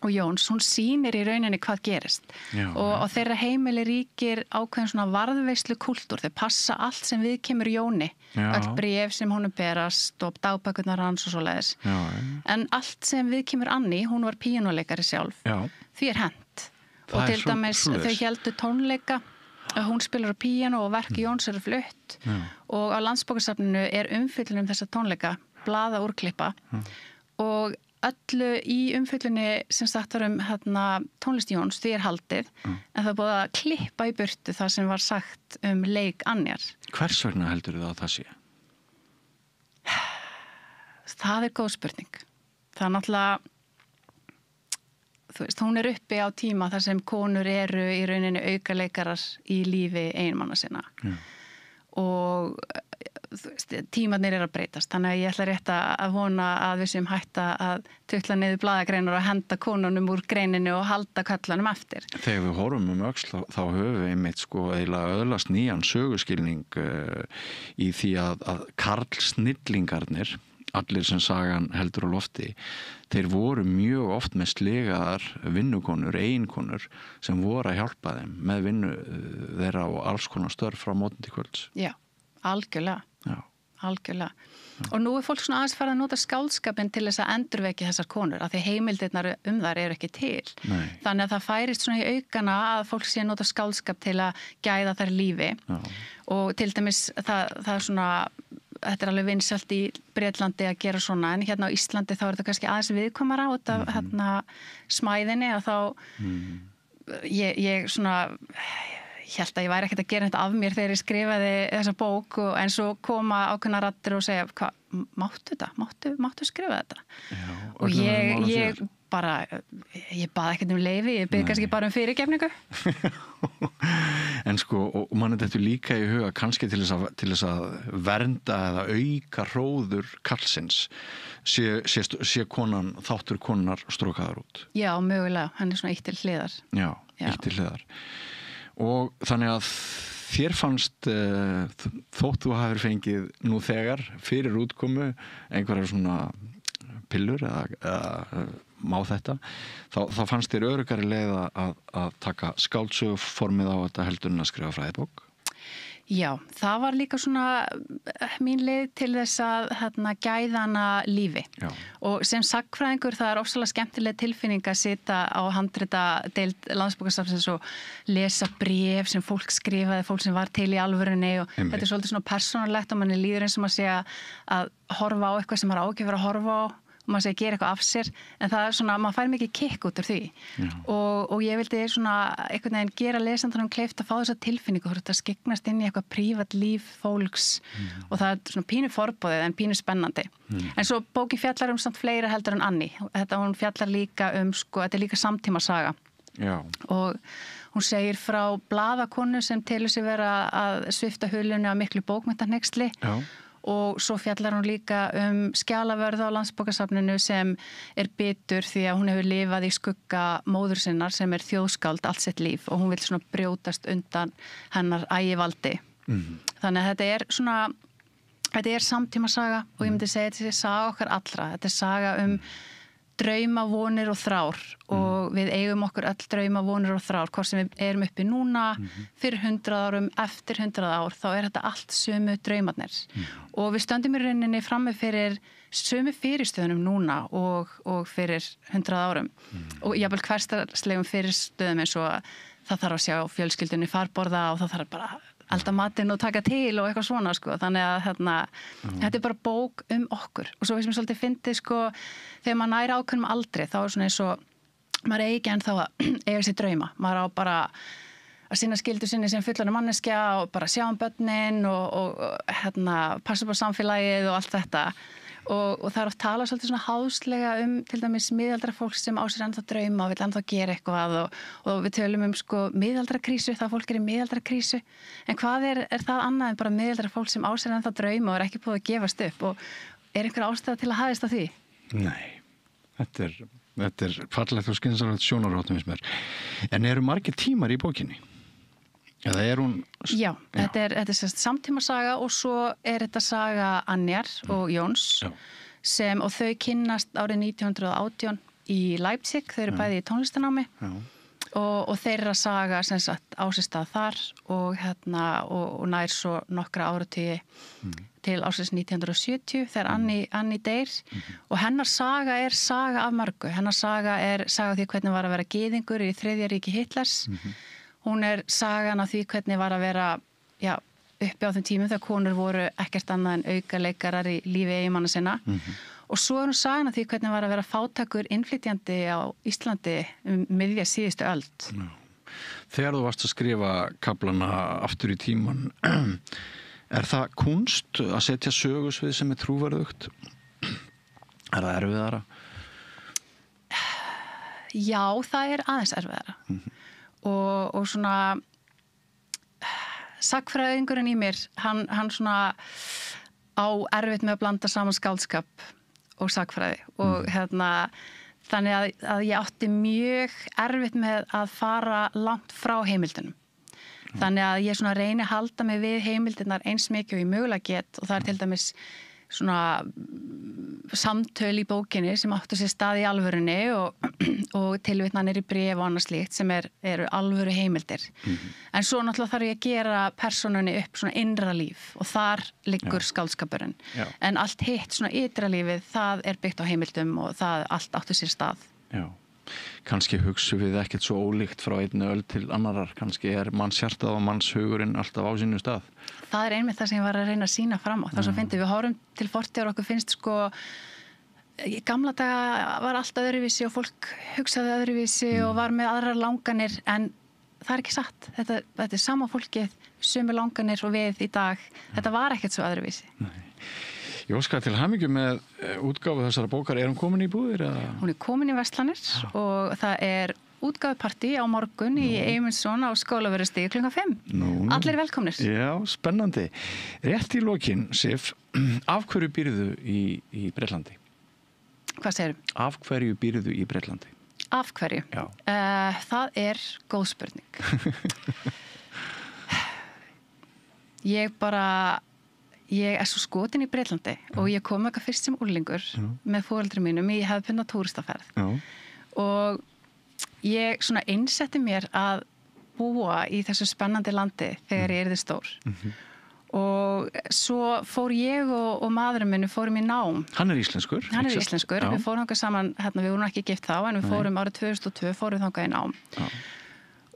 og Jóns, hún sýnir í rauninni hvað gerist. Og þeirra heimili ríkir ákveðin svona varðveislu kúltúr, þeir passa allt sem við kemur Jóni, öll bréf sem honum berast og dagbækurnar hans og svoleiðis. En allt sem við kemur Anný, hún var píanóleikari sjálf, því er hent. Og til dæmis þau héldu tónleika, hún spilar á píanó og verki Jóns eru flutt og á Landsbókasafninu er umfyllun þessa tónleika, blaða úrklippa og öllu í umfyllunni sem sagt var tónlist Jóns, því er haldið en það búið að klippa í burtu það sem var sagt leik Annýjar. Hvers vegna heldur það að það sé? Það er góð spurning. Það er náttúrulega hún er uppi á tíma þar sem konur eru í rauninni aukaleikarar í lífi eiginmanna sinna og tímarnir eru að breytast þannig að ég ætla rétt að vona að við sem hætta að tutla niður blaðagreinar og henda konunum úr greininu og halda kallanum eftir. Þegar við horfum öxl þá höfum við einmitt eiginlega öðlast nýjan söguskilning í því að karlsnillingarnir allir sem sagan heldur á lofti, þeir voru mjög oft með slegaðar vinnukonur, eiginkonur sem voru að hjálpa þeim með vinnu þeirra og alls konar störf frá mótni til kvölds. Já, algjörlega. Algjörlega. Og nú er fólk svona aðeins farið að nota skáldskapin til þess að endurvekja þessar konur af því heimildirnar þar eru ekki til. Þannig að það færist svona í aukana að fólk sé að nota skáldskap til að gæða þær lífi og til dæmis það er svona þetta er alveg vinsælt í Bretlandi að gera svona en hérna á Íslandi þá er þetta kannski aðeins viðkomara út af smæðinni að þá ég svona hélt að ég væri ekkert að gera þetta af mér þegar ég skrifaði þessa bók en svo koma ákveðna raddir og segja máttu skrifa þetta? Já, og ég bað ekkert leyfi, ég byrði kannski bara fyrirgefningu. En sko, og mann þetta líka í huga kannski til þess að vernda eða auka hróður karlsins sé konan, þáttur konar strókaðar út. Já, mögulega, hann svona eitt til hliðar. Já, eitt til hliðar. Og þannig að þér fannst þótt þú hafir fengið nú þegar fyrir útkomu einhverjar svona pillur eða má þetta, þá fannst þér öruggari leið að taka skáldsöguformið á þetta heldur en að skrifa fræðibók? Já, það var líka svona mín leið til þess að gæðana lífi. Já. Og sem sagnfræðingur það er ofsalega skemmtileg tilfinning að sita á handritadeild Landsbókasafnsins og lesa bréf sem fólk skrifaði, fólk sem var til í alvörunni og þetta er svolítið svona persónulegt og manni líður eins og maður sé að horfa á eitthvað sem maður á ekki verið að horfa á og maður sé að gera eitthvað af sér, en það er svona, maður fær mikið kikk út úr því og ég vildi svona einhvern veginn gera lesandanum kleift að fá þessa tilfinningu, þú veist að skyggnast inn í eitthvað prívat líf fólks og það er svona pínu forbóðið en pínu spennandi. En svo bókin fjallar samt fleira heldur en Annie, hún fjallar líka sko, þetta er líka samtímasaga. Já. Og hún segir frá blaðakonu sem telur sig vera að svifta hulunni á miklu bókmenntahneyksli. Já. Og svo fjallar hún líka skjalavörð á Landsbókasafninu sem er bitur því að hún hefur lifað í skugga móður sinnar sem er þjóðskáld allt sitt líf og hún vil svona brjótast undan hennar ægivaldi. Þannig að þetta er samtímasaga og ég myndi segja þetta er saga okkar allra. Þetta er saga drauma, vonir og þrár og við eigum okkur öll drauma, vonir og þrár hvort sem við erum uppi núna fyrir 100 árum, eftir 100 ár þá er þetta allt sömu draumarnir og við stöndum í rauninni frammi fyrir sömu fyrirstöðunum núna og fyrir 100 árum og jafnvel hversdagslegum fyrirstöðum eins og það þarf að sjá fjölskyldunni farborða og það þarf bara elda matinn og taka til og eitthvað svona sko. Þannig að þetta er bara bók okkur og svo veist mér svolítið fyndið sko þegar maður næri ákveðnum aldri þá er svona eins og maður eigi ekki ennþá að eiga sér drauma, maður á bara að sinna skyldu sinni sem fullorðin manneskja og bara sjá börnin og passa upp á samfélagið og allt þetta og það er oft talað svolítið svona háðslega til dæmis miðaldra fólk sem á sér ennþá drauma og vil ennþá gera eitthvað og við tölum sko miðaldrakrísu, það fólk er í miðaldrakrísu en hvað er það annað en bara miðaldra fólk sem á sér ennþá drauma og er ekki búið að gefast upp og er einhver ástæða til að hæðist á því? Nei, þetta er fallegt og skynsamlegt sjónarhótt finnst mér. En eru margir tímar í bókinni? Eða er hún... Já, þetta er samtímasaga og svo er þetta saga Annjar og Jóns og þau kynnast árið 1918 í Leipzig, þau eru bæði í tónlistanámi og þeirra saga sem sagt á sér stað þar og nær svo nokkra áratugi til ársins 1970 þegar Annie deyr og hennar saga er saga af mörgu, hennar saga er saga því hvernig var að vera gyðingur í þriðja ríki Hitlers. Hún er sagan af því hvernig var að vera uppi á þeim tímum þegar konur voru ekkert annað en aukaleikarar í lífi eiginmanna sinna og svo er hún sagan af því hvernig var að vera fátækur innflytjandi á Íslandi miðja síðustu öld. Þegar þú varst að skrifa kaflana aftur í tíman, er það kunst að setja sögusvið sem er trúverðugt? Er það erfiðara? Já, það er aðeins erfiðara. Og svona sagnfræðingurinn í mér hann svona á erfitt með að blanda saman skáldskap og sagnfræði og þannig að ég átti mjög erfitt með að fara langt frá heimildunum þannig að ég svona reyni að halda mig við heimildirnar eins mikið og ég mögulega get og það er til dæmis svona samtöl í bókinni sem áttu sér stað í alvörunni og tilvitnanir í bréf og annað slíkt sem eru alvöru heimildir. En svo náttúrulega þarf ég að gera persónunni upp svona innra líf og þar liggur skáldskapurinn. En allt hitt svona ytra lífið, það er byggt á heimildum og það allt áttu sér stað. Já. Kannski hugsu við ekkert svo ólíkt frá einni öld til annarar. Kannski er mannshjartað og mannshugurinn alltaf á sínu stað. Það er einmitt það sem ég var að reyna að sýna fram á. Það sem fyndið, við horfum til fortíðar og okkur finnst sko, í gamla daga var allt öðruvísi og fólk hugsaði öðruvísi og var með aðrar langanir en það er ekki satt. Þetta er sama fólkið, sömu langanir og við í dag. Þetta var ekkert svo öðruvísi. Nei. Ég óska til hamingju með útgáfu þessara bókar. Hún komin í búðir? Eða? Hún komin í verslanir og það útgáfupartí á morgun í Eymundsson á Skólavörðustíg klukkan 5. Allir velkomnir. Já, spennandi. Rétt í lokin, Sif, af hverju býrðu í Bretlandi? Hvað segirðu? Af hverju býrðu í Bretlandi? Af hverju? Já. Það góð spurning. Ég svo skotin í Bretlandi og ég kom eitthvað fyrst sem úrlingur með foreldrum mínum í hefðbundna túristaferð. Og ég svona einsetti mér að búa í þessu spennandi landi þegar ég yrði stór. Og svo fór ég og maðurinn minn fórum í nám. Hann íslenskur? Hann íslenskur. Við fórum þangað saman, við vorum ekki gift þá, en við fórum árið 2002 fórum þangað í nám.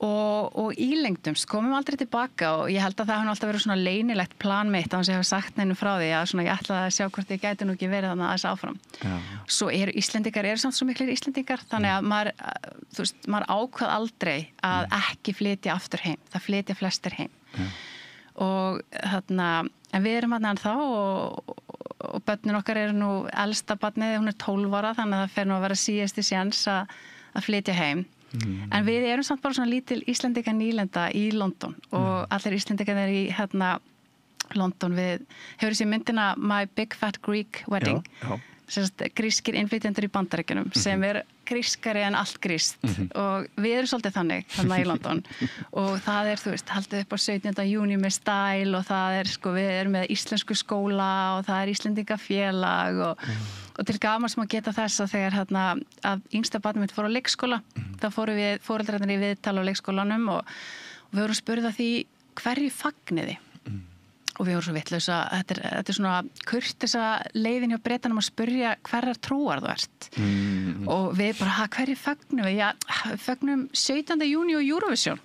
Og ílengdumst, komum aldrei tilbaka og ég held að það hafi alltaf verið svona leynilegt plan mitt á þess að ég hafi sagt neinum frá því að svona ég ætlaði að sjá hvort ég gæti nú ekki verið þannig að þess áfram. Svo Íslendingar samt svo miklir Íslendingar þannig að maður ákvað aldrei að ekki flytja aftur heim. Það flytja flestir heim. Og en við erum þarna ennþá og börnin okkar nú elsta barnið, hún 12 ára þannig að það fer nú að vera síðasti séns að flytja heim. En við erum samt bara svona lítil Íslendinga nýlenda í London og allir Íslendingar í London hefur þessi myndina My Big Fat Greek Wedding grískir innflytjendur í Bandaríkjunum sem grískari en allt grískt og við erum svolítið þannig í London og það haldið upp á 17. júní með stæl og það við erum með íslensku skóla og það Íslendingafélag og til gaman sem að geta þess að þegar að yngsta barnið mitt fór á leikskóla þá fórum við foreldrarnir í viðtal á leikskólanum og við vorum spurð að því hverju fagniði og við vorum svo vitlaus að þetta svona kurteisa leiðin hjá Bretanum að spyrja hverjar trúar þú ert og við bara, hverju fögnum við? Já, fögnum 17. júní og Eurovision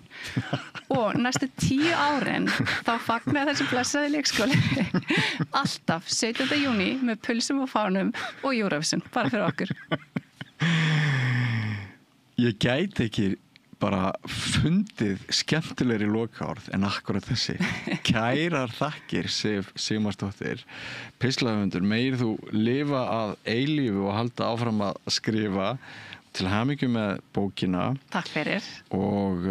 og næstu 10 árin þá fagnaði þessi blessaði leikskóli alltaf 17. júní með pulsum og fánum og Eurovision, bara fyrir okkur. Ég gæti ekki bara fundið skemmtilegri lokaorð en akkurat þessi. Kærar þakkir, Sif Sigmarsdóttir, pislahöfundur, megir þú lifa að eilífu og halda áfram að skrifa. Til hamingju með bókina. Takk fyrir. Og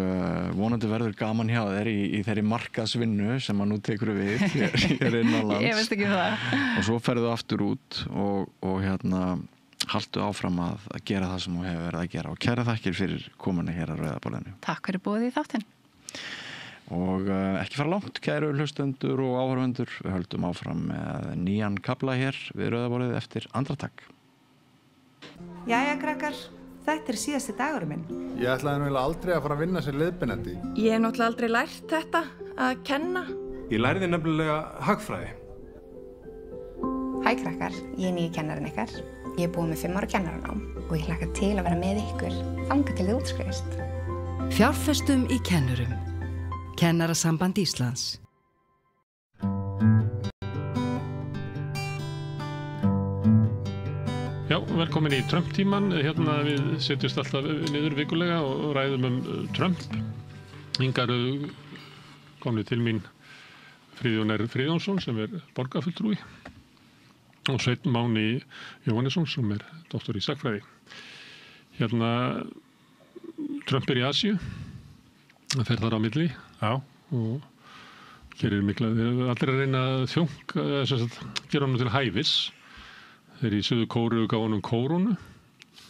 vonandi verður gaman hjá þér í þeirri markaðsvinnu sem að nú tekur við hér innanlands. Ég veist ekki það. Og svo ferðu aftur út og haltu áfram að gera það sem þú hefur verið að gera og kæra þakkir fyrir komuna hér að Rauða borðinu. Takk fyrir búið í þáttinn. Og ekki fara langt, kæru hlustendur og áhorfendur. Við höldum áfram með nýjan kafla hér við Rauða borðið eftir andartak. Jæja krakkar, þetta síðasti dagurinn minn. Ég ætlaði nú aldrei að fara að vinna sem leiðbeinandi. Ég hef náttúrulega aldrei lært þetta að kenna. Ég lærði nefnilega hagfræði. Hæ krakkar, ég nýji kennarinn ykkar. Ég búið með 5 ára kennaranám og ég hlakka til að vera með ykkur þangað til þið útskrifist. Fjárfestum í kennurum. Kennarasamband Íslands. Já, velkomin í Trump-tíman. Hérna við setjumst alltaf niður vikulega og ræðum Trump. Hingað komið til mín Friðjón R. Friðjónsson sem borgarfulltrúi og Sveinn Máni Jóhannesson sem doktor í sagnfræði. Hérna Trump í Asíu, það fer þar á milli. Já. Og gerir mikla, allir að reyna að gera honum til hæfis. Þeir í Suður Kóreu gaf honum kórónu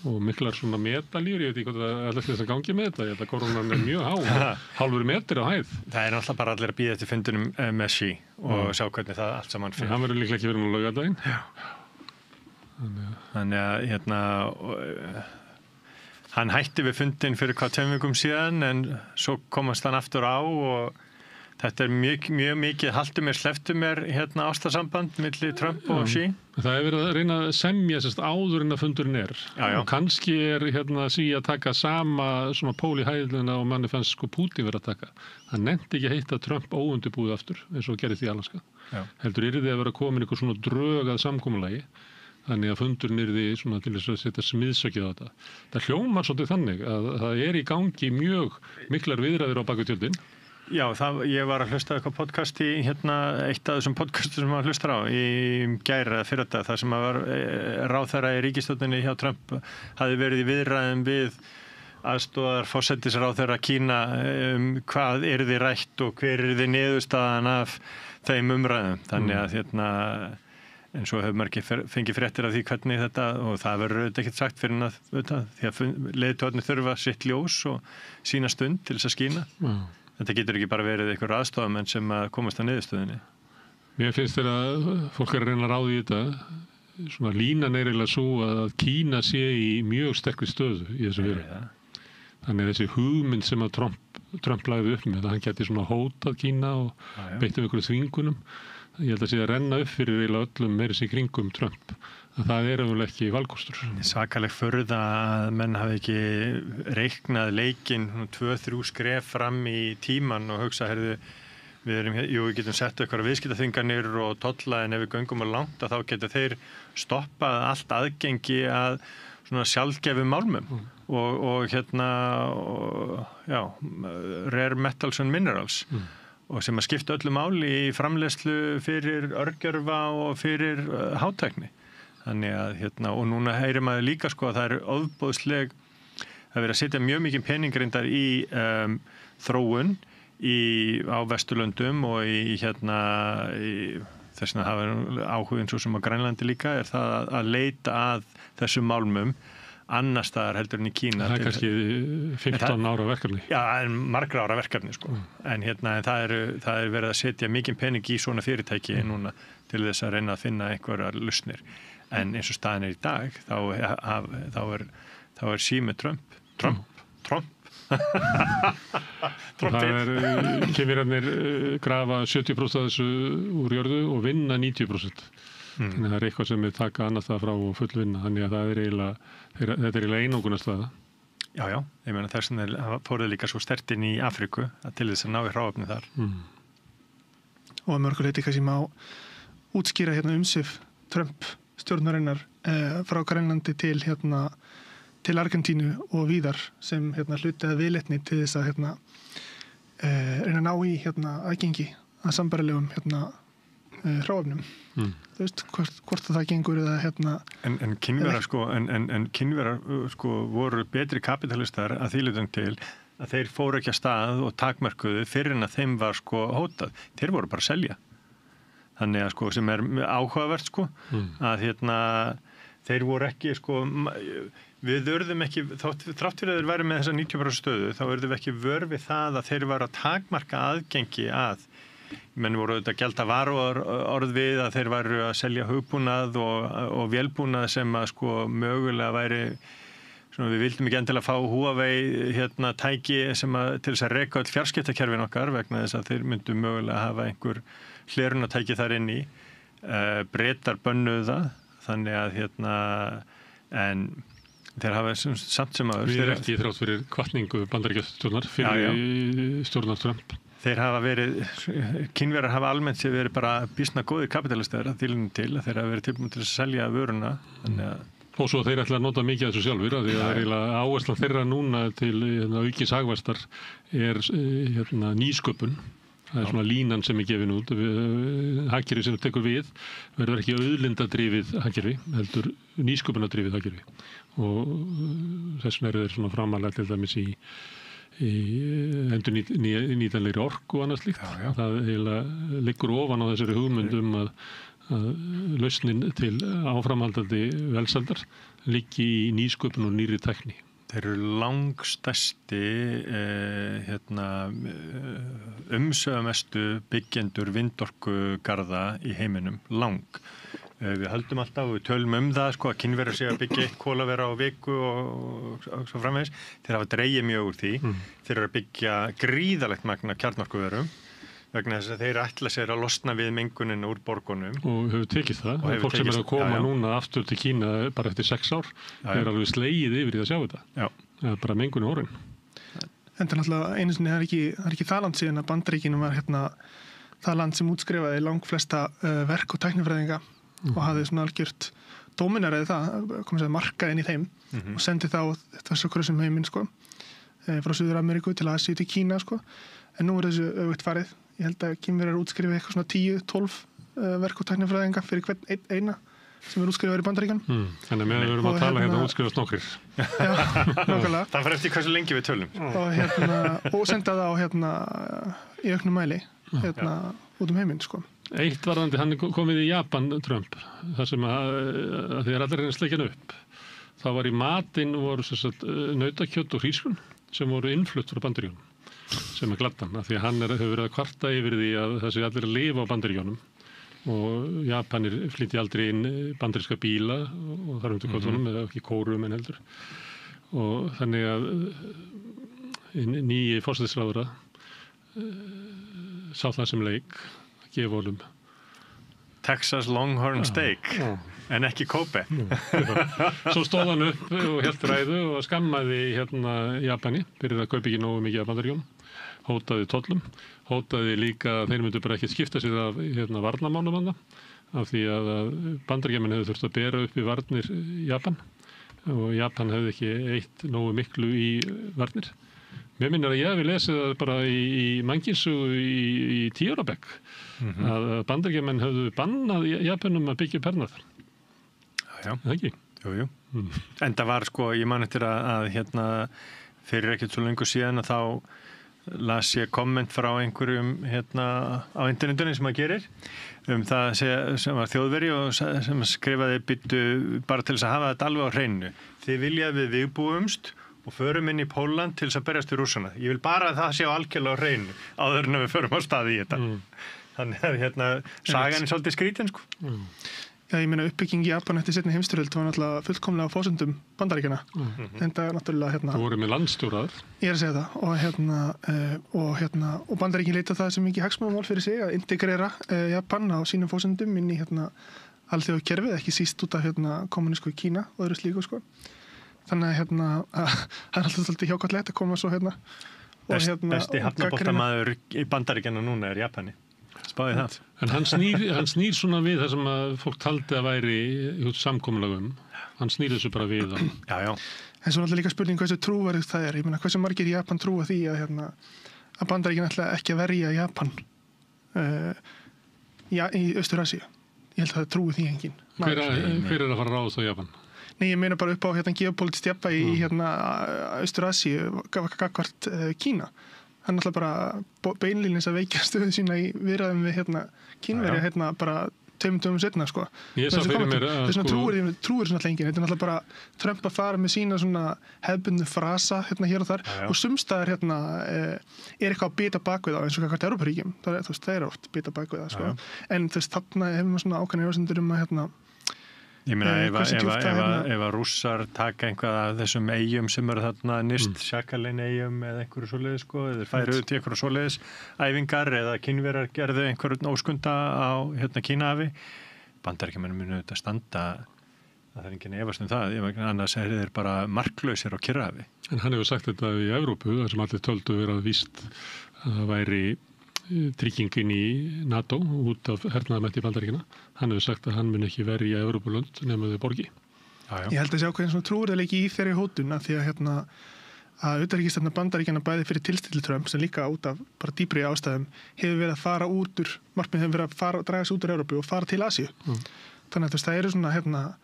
og miklar svona medaljur, ég veit ekki hvað það þess að gangi með þetta, ég held að kórónan mjög há, hálfur metri á hæð. Það náttúrulega bara allir að bíða eftir fundunum með Xi og sjá hvernig það allt saman fyrir. Hann verður líklega ekki verið á laugardaginn. Þannig að hann hætti við fundin fyrir 2 vikum síðan en svo komast hann aftur á og þetta mjög mikið haltu mér, sleftu mér ástarsamband milli Trump og Xi. Það verið að reyna að semja áður en að fundurinn og kannski Xi að taka sama svona pól í hæðluna og manni fannst Putin verið að taka. Hann nefndi ekki heita Trump óundibúið aftur eins og gerist í Alaska. Heldur yrði að vera komin einhver svona drög að samkomulagi þannig að fundurinn yrði svona til þess að setja smiðsökið á þetta. Það hljómar svolítið þannig að það í gangi mjög miklar viðræður á baku tjöldin. Já, ég var að hlusta eitthvað podcast í eitt af þessum podcastum sem maður hlustar á í gær eða fyrradag, þar sem var ráðherra í ríkisstjórninni hjá Trump hafði verið í viðræðum við aðstoðar forsætisráðherra Kína hvað yrði rætt og hver yrði niðurstaðan af þeim umræðum. Þannig að en svo hefur maður ekki fengið fréttir af því hvernig þetta, og það verður auðvitað ekkert sagt fyrir því að leiðtogarnir þurfa sitt ljós og sína stund til þess að skína. Þetta getur ekki bara verið einhver aðstofamenn sem að komast að niðurstöðinni. Mér finnst þegar fólk að reyna að ráða í þetta, svona línan eiginlega svo að Kína sé í mjög sterkri stöðu í þessu veru. Þannig þessi hugmynd sem að Trump lagði upp með, að hann geti svona hótað Kína og beitt einhverju þvingunum, ég held að sé að renna upp fyrir eiginlega öllum meira sér kringum Trump, að það eiginlega ekki valkostur. Svakaleg furða að menn hafi ekki reiknað leikinn 2-3 skref fram í tíman og hugsa, við getum sett eitthvað viðskiptaþvinganir og tolla, en ef við göngum á langt að þá getur þeir stoppað allt aðgengi að svona sjaldgæfum málmum og rare metals and minerals. Og sem að skipta öllu máli í framleiðslu fyrir örgjörfa og fyrir hátækni. Þannig að og núna heyrir maður líka að það eru ofboðsleg að vera að setja mjög mikið peningrindar í þróun á Vesturlöndum og í þess að hafa áhugin svo sem á Grænlandi líka það að leita að þessum málmum annars staðar heldur en í Kína. Það kannski 15 ára verkefni. Já, margra ára verkefni En það er verið að setja mikið pening í svona fyrirtæki núna til þess að reyna að finna einhverjar lausnir. En eins og staðan í dag, þá er sími Trump. Kínverjarnir grafa 70% af þessu úr jörðu og vinna 90%. Þannig að það er eitthvað sem við taka annars það frá og fullvinna. Þannig að það er þetta er eiginlega einangunarstaða. Já, ég meina þess að fóruð líka svo sterkt inn í Afríku til þess að ná í hráefni þar. Og að mörguleiti kannski má útskýra umsvif Trump stjórnarinnar frá Grænlandi til Argentínu og víðar sem hluti að viðleitni til þess að reyna að ná í aðgengi að sambærilegum hráefnum. Þú veist, hvort það gengur eða En Kínverjar voru betri kapitalistar að þýlutum til að þeir fóru ekki að stað og takmarkuðu fyrir en að þeim var hótað. Þeir voru bara að selja. Þannig að sem er áhugavert að þeir voru ekki við urðum ekki, þrátt fyrir að þeir væri með þessa 90% stöðu, þá urðum við ekki vör við það að þeir var að takmarka aðgengi að menn voru auðvitað að gelda varúðarorð við að þeir væru að selja hugbúnað og vélbúnað sem að mögulega væri við vildum ekki endilega fá Huawei tæki sem til þess að reka öll fjarskiptakerfin okkar vegna þess að þeir myndu mögulega hafa einhver hlerunartæki þar inn í Bretar bönnuðu það þannig að en þeir hafa samt sem aður Við erum ekki þrátt fyrir hvatningu Bandaríkjastjórnar fyrir stjórnar Trump Þeir hafa verið, Kínverjar hafa almennt sér verið bara býsna góðir kapitalistar að þýlunum til að þeir hafa verið tilbúin til að selja vöruna. Og svo þeir ætla að nota mikið af þessu sjálfur því að það er áhersla þeirra núna til aukins hagvaxtar er nýsköpun. Það er svona línan sem er gefin út. Hagkerfi sem tekur við verður ekki auðlindadrifið hagkerfi, heldur nýsköpunadrifið hagkerfi. Og þess vegna eru þeir svona framalega til dæmis í endur nýtanlegri orku og annað slíkt. Það eiginlega liggur ofan á þessari hugmyndum að lausnin til áframhaldandi velsældar liggi í nýsköpun og nýrri tækni. Þeir eru langstærsti umsögamestu byggjendur vindorkugarða í heiminum, Við höldum alltaf, við tölum það að Kínverjar sé að byggja 1 kolavera á viku og svo framvegis. Þeir hafa dregið mjög úr því. Þeir eru að byggja gríðalegt magna kjarnorkuverum vegna þess að þeir ætla sér að losna við mengunina úr borgunum. Og hefur tekið það. Fólk sem er að koma núna aftur til Kína bara eftir 6 ár er alveg slegið yfir í að sjá þetta. Það er bara mengun horfin. En það er náttúrulega einu sinni, það er ekki það land síðan að Bandaríkjunum var það land sem útskrifaði langflesta verk og tæknifræðinga og hafði svona algjört dóminaraði það, markaði inn í þeim og sendi þá þessu krössum heiminn frá Suður-Ameríku til Asíu til Kína sko. En nú þessu öfugt farið. Ég held að Kínverjar útskrifa eitthvað svona 10-12 verk- og tæknifræðinga fyrir hvern eina sem útskrifaður í Bandaríkjunum. Þannig að við erum að tala hérna útskrifast nokkrir. Já, nákvæmlega. Það fyrir eftir hversu lengi við tölum. Og senda það á í auknum mæli út heiminn sko. Eitt varðandi, hann komið í Japan, Trump, þar sem að þegar allir reyna sleikjan upp. Það var í matinn voru nautakjöt og hrísgrjón sem voru innflutt frá Bandaríkjunum, sem gladdan, af því að hann hefur verið að kvarta yfir því að það sé allir að lifa á Bandaríkjunum og Japanir flytja aldrei inn bandaríska bíla og þar undir kottunum, eða ekki kórum en heldur. Og þannig að nýji forsætisráðherra sá það sem leik að gefa honum Texas Longhorn Steak en ekki Kobe. Svo stóð hann upp og hélt ræðu og skammaði Japani fyrir að kaupa ekki nógu mikið af Bandaríkjunum, hótaði tollum, hótaði líka að þeir myndu bara ekki skipta sig af varnarmálum af því að Bandaríkjamenn hefðu þurft að bera upp í varnir Japan og Japan hefði ekki eitt nógu miklu í varnir. Mér minnir að ég hefði lesið það bara í mannkynssögu í 10 ára bekk að Bandaríkjamenn hefðu bannað Japanum að byggja hernað. Já. Það ekki? Jú. En það var ég man eftir að fyrir ekkert svo lengur síðan að þá las ég komment frá einhverjum á internetunni sem að gerir það sem var þjóðveri og sem skrifaði byttu bara til þess að hafa þetta alveg á hreinu. Þið vilja við viðbúumst og förum inn í Pólland til þess að berjast við Rússana. Ég vil bara að það sé á algjörlega á hreinu áður en við förum á stað í þetta. Þannig að sagan er svolítið skrítin sko. Já, ég meina uppbygging í Japan eftir seinni heimsstyrjöld var náttúrulega fullkomlega á forsendum Bandaríkjanna. En það er náttúrulega Þú voru með landstjóraður. Ég er að segja það og Bandaríkin leita það sem mikið hagsmunamál fyrir sig að integrera Japan á sínum forsendum inn í alþjóðakerfið, ekki síst út af kommunísku í Kína og öðru slíku sko. Þannig að það er alltaf svolítið hjákvæmlegt að koma svo Besti hafnaboltamaður í Bandaríkjanna núna er Japani. Spáði það. En hann snýr svona við það sem að fólk taldi að væri samkomulagum. Hann snýr þessu bara við. Já. En svo náttúrulega líka spurning hversu trúverðugt það er. Ég meina hversu margir í Japan trúa því að Bandaríkin ætla ekki að verja Japan í Austur-Asíu. Ég held að það trúi því enginn. Hver er að fara ráðast á Japan? Nei, ég meina bara upp á geopolitískt jafnvægi í Austur-Asíu gagnvart Kína. Hann er alltaf bara beinlínis að veikja stöðu sína í viðræðum við Kínverja bara 2 dögum setna sko. Ég sá fyrir mér að trúir svona enginn. Þetta er náttúrulega bara Trump að fara með sína svona hefðbundnu frasa hér og þar og sumstaðar er eitthvað að bita bakvið á eins og hvert Evrópuríkjum. Það er oft bita bakvið það sko. En þarna hefur maður svona ákveðna efasemdir að Ég meina ef að Rússar taka einhvað af þessum eyjum sem eru þarna nyrst, Sakhalin eyjum eða einhverju svoleiðis sko, eða færu út í einhverju svoleiðis æfingar eða Kínverjar gerðu einhverjum óskunda á Kínahafi. Bandaríkjamenn munu þetta standa að það er enginn efast það, annars þeir bara marklausir á Kyrrahafi. En hann hefur sagt þetta í Evrópu, þar sem allir töldu vera víst að það væri tryggingin í NATO út af hernaðarmætti Bandaríkjanna. Hann hefur sagt að hann mun ekki verja Evrópulönd nema þau borgi. Ég held að sjá hvernig svona trúverðarleiki í þeirri hótun að því að utanríkisstefna Bandaríkjanna bæði fyrir tilstilli Trump sem líka út af bara dýpri ástæðum hefur verið að fara út úr markmið hefur verið að draga sig út úr Evrópu og fara til Asíu. Þannig að það eru svona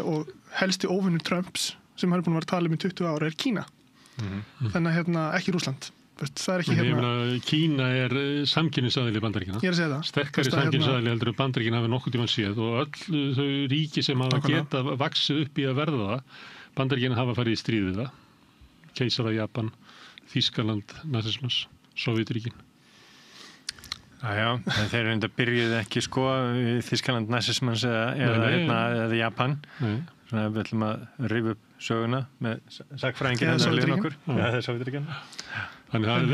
og helsti óvinnur Trumps sem hann er búin að vera að tala um í 20 ára er Kína. Þannig að ekki Rússland. Það er ekki Kína er samkynnisaðili Bandaríkjanna. Ég er að segja það. Sterkari samkynnisaðili heldur Bandaríkjanna hafi nokkuð tímann séð og öll þau ríki sem hafa geta vaxið upp í að verða það, Bandaríkjanna hafa farið í stríð við það. Keisara Japan, Þýskaland, Nasismas, Sovjetríkin. Já, en þeir enda byrjuði ekki sko í Þýskaland, Nasismans eða Japan. Svona við ætlum að rifa upp söguna með sakfræðingin eða Sovjetríkin. Það er Sovjetríkin. Þannig að það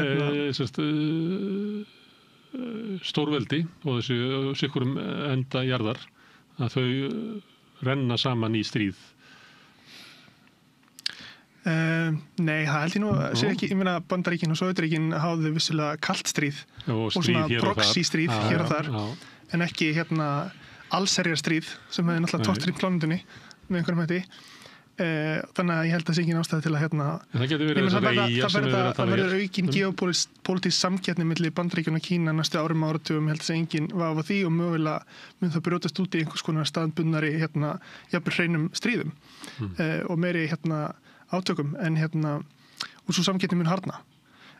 er stórveldi og þessu sikkurum enda jarðar að þau renna saman í stríð. Nei, það held ég nú sé ekki, ég meina Bandaríkin og Sovjetríkin háðu vissulega kalt stríð og svona proxy stríð hér og þar en ekki allsherjar stríð sem hefði náttúrulega tortryggð plánundunni með einhverjum hætti Þannig að ég held að það sé engin ástæða til að það getur verið það verður aukin geopólitísk samkeppni milli Bandaríkjanna og Kína næstu árum og áratugum, ég held að það engin vafa á því og mögulega mun það brjótast út í einhvers konar staðbundnari jafnvel hreinum stríðum og meiri átökum en og svo samkeppni mun harðna.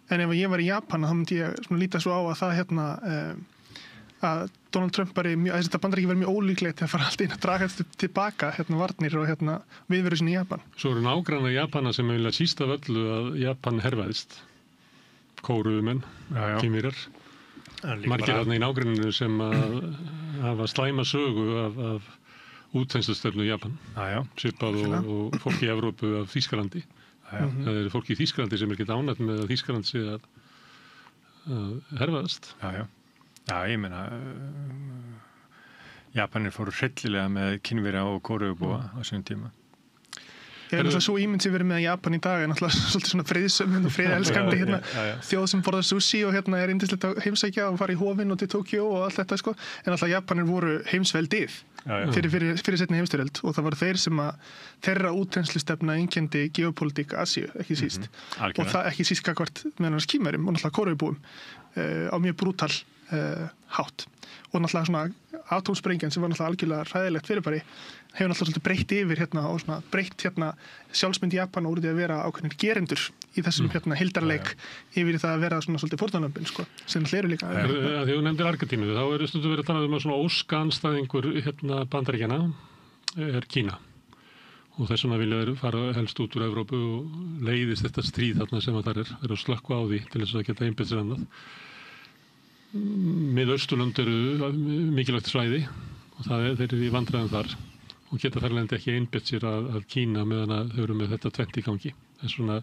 En ef ég var í Japan þá myndi ég líta svo á að það að Donald Trump þetta Bandaríkjanna verið mjög ólíklegt til að fara alltaf inn að draga þetta tilbaka varnir og viðveru sinni í Japan. Svo eru nágrannar Japana sem vilja síst af öllu að Japan herfaðist. Kóruumenn, Kínverjar. Margir þarna í nágranninu sem hafa slæma sögu af útþenslustefnu Japan. Svipað og fólk í Evrópu af Þýskalandi. Það eru fólk í Þýskalandi sem ekki ánægt með að Þýskaland sé að herfaðast. Já, ég meina Japanir fóru hryllilega með Kínverja og Kóreubúa á þessum tíma. Ég er náttúrulega svo ímynd sem verið með Japan í dag náttúrulega svolítið svona friðsöm friðelskandi þjóð sem borðar sushi og er yndislegt að heimsækja og fara í hofinn og til Tókjó og allt þetta en náttúrulega Japanir voru heimsveldið fyrir seinni heimsstyrjöld og það voru þeir sem að þeirra útþenslustefna einkenndi geopólitík Asíu, ekki síst og það ekki síst gagnvart meðan Kínverjum og náttúrulega Kóreubúum á mjög brútal hátt og náttúrulega svona atómsprengjan sem var náttúrulega algjörlega hræðilegt fyrirbæri hefur náttúrulega svolítið breytt yfir og svona breytt sjálfsmynd Japan úr því að vera ákveðnir gerendur í þessum hildarleik yfir það að vera svona svolítið fórnarlömbin sem náttúrulega eru líka. Þegar þú nefndir Argentínu þá eru stundum verið að tala að svona óskanstæðingur Bandaríkjanna er Kína og þess vegna vilja þeir fara helst út úr Evrópu og leiðist þetta stríð þarna sem að þar er að slökkva á því til þess að geta einbeitt sér annað. Miðausturlönd eru mikilvægt svæði og þeir eru í vandræðum þar og geta þarlendi ekki einbeitt sér að Kína meðan að þau eru með þetta tvennt í gangi. Þess vegna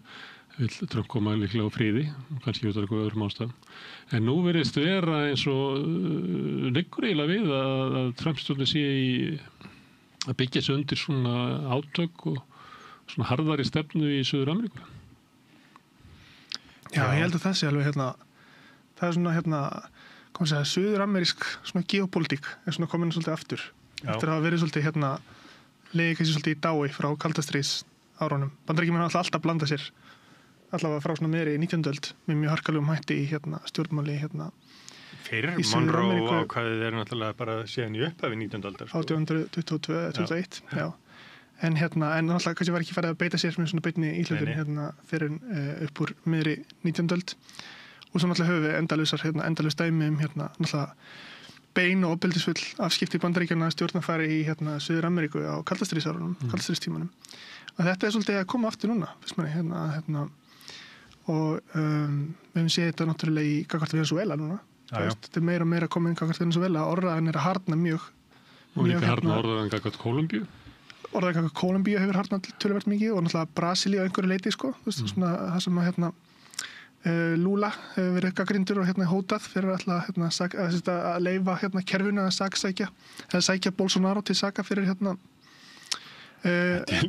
vill Trump koma líklega á friði, kannski út af einhverjum öðrum ástæðum. En nú virðist vera eins og liggur eiginlega við að Trump-stjórnin sé að byggja sig undir svona átök og svona harðari stefnu í Suður-Ameríku. Já, ég held að það sé alveg það er svona suður-amerísk svona geopólitík er svona komin svolítið aftur eftir að hafa verið svolítið legið kannski svolítið í dái frá kaldastríðs árunum. Bandaríkjamenn alltaf blanda sér allavega frá svona meiri í 19. öld með mjög harkalegum hætti í stjórnmáli fyrir Monroe ákvæðið er náttúrulega bara síðan í upphafi 19. aldar 1822-21 já. En náttúrulega kannski var ekki farið að beita sér með svona beinni íhlutun fyrir upp úr meiri 19. öld og svo náttúrulega höfum við endalaus dæmi náttúrulega bein og ofbeldisfull afskipti Bandaríkjanna stjórnarfari í Suður-Ameríku á kaldastríðstímanum. Og þetta er svolítið að koma aftur núna, fyrst manni, og við höfum séð þetta náttúrulega í gagnvart Venezuela núna. Þetta er meira og meira komin gagnvart Venezuela, orðaðan er að harðna mjög. Og líka harðna orðaðan gagnvart Kólumbíu? Orðaðan gagnvart Kólumbíu hefur harðnað töluvert mikið og náttúrulega Brasilíu á einhverju leyti, svona það sem að Lula hefur verið gagnrýndur og hótað fyrir að leyfa kerfinu að saksækja eða sækja Bolsonaro til saka fyrir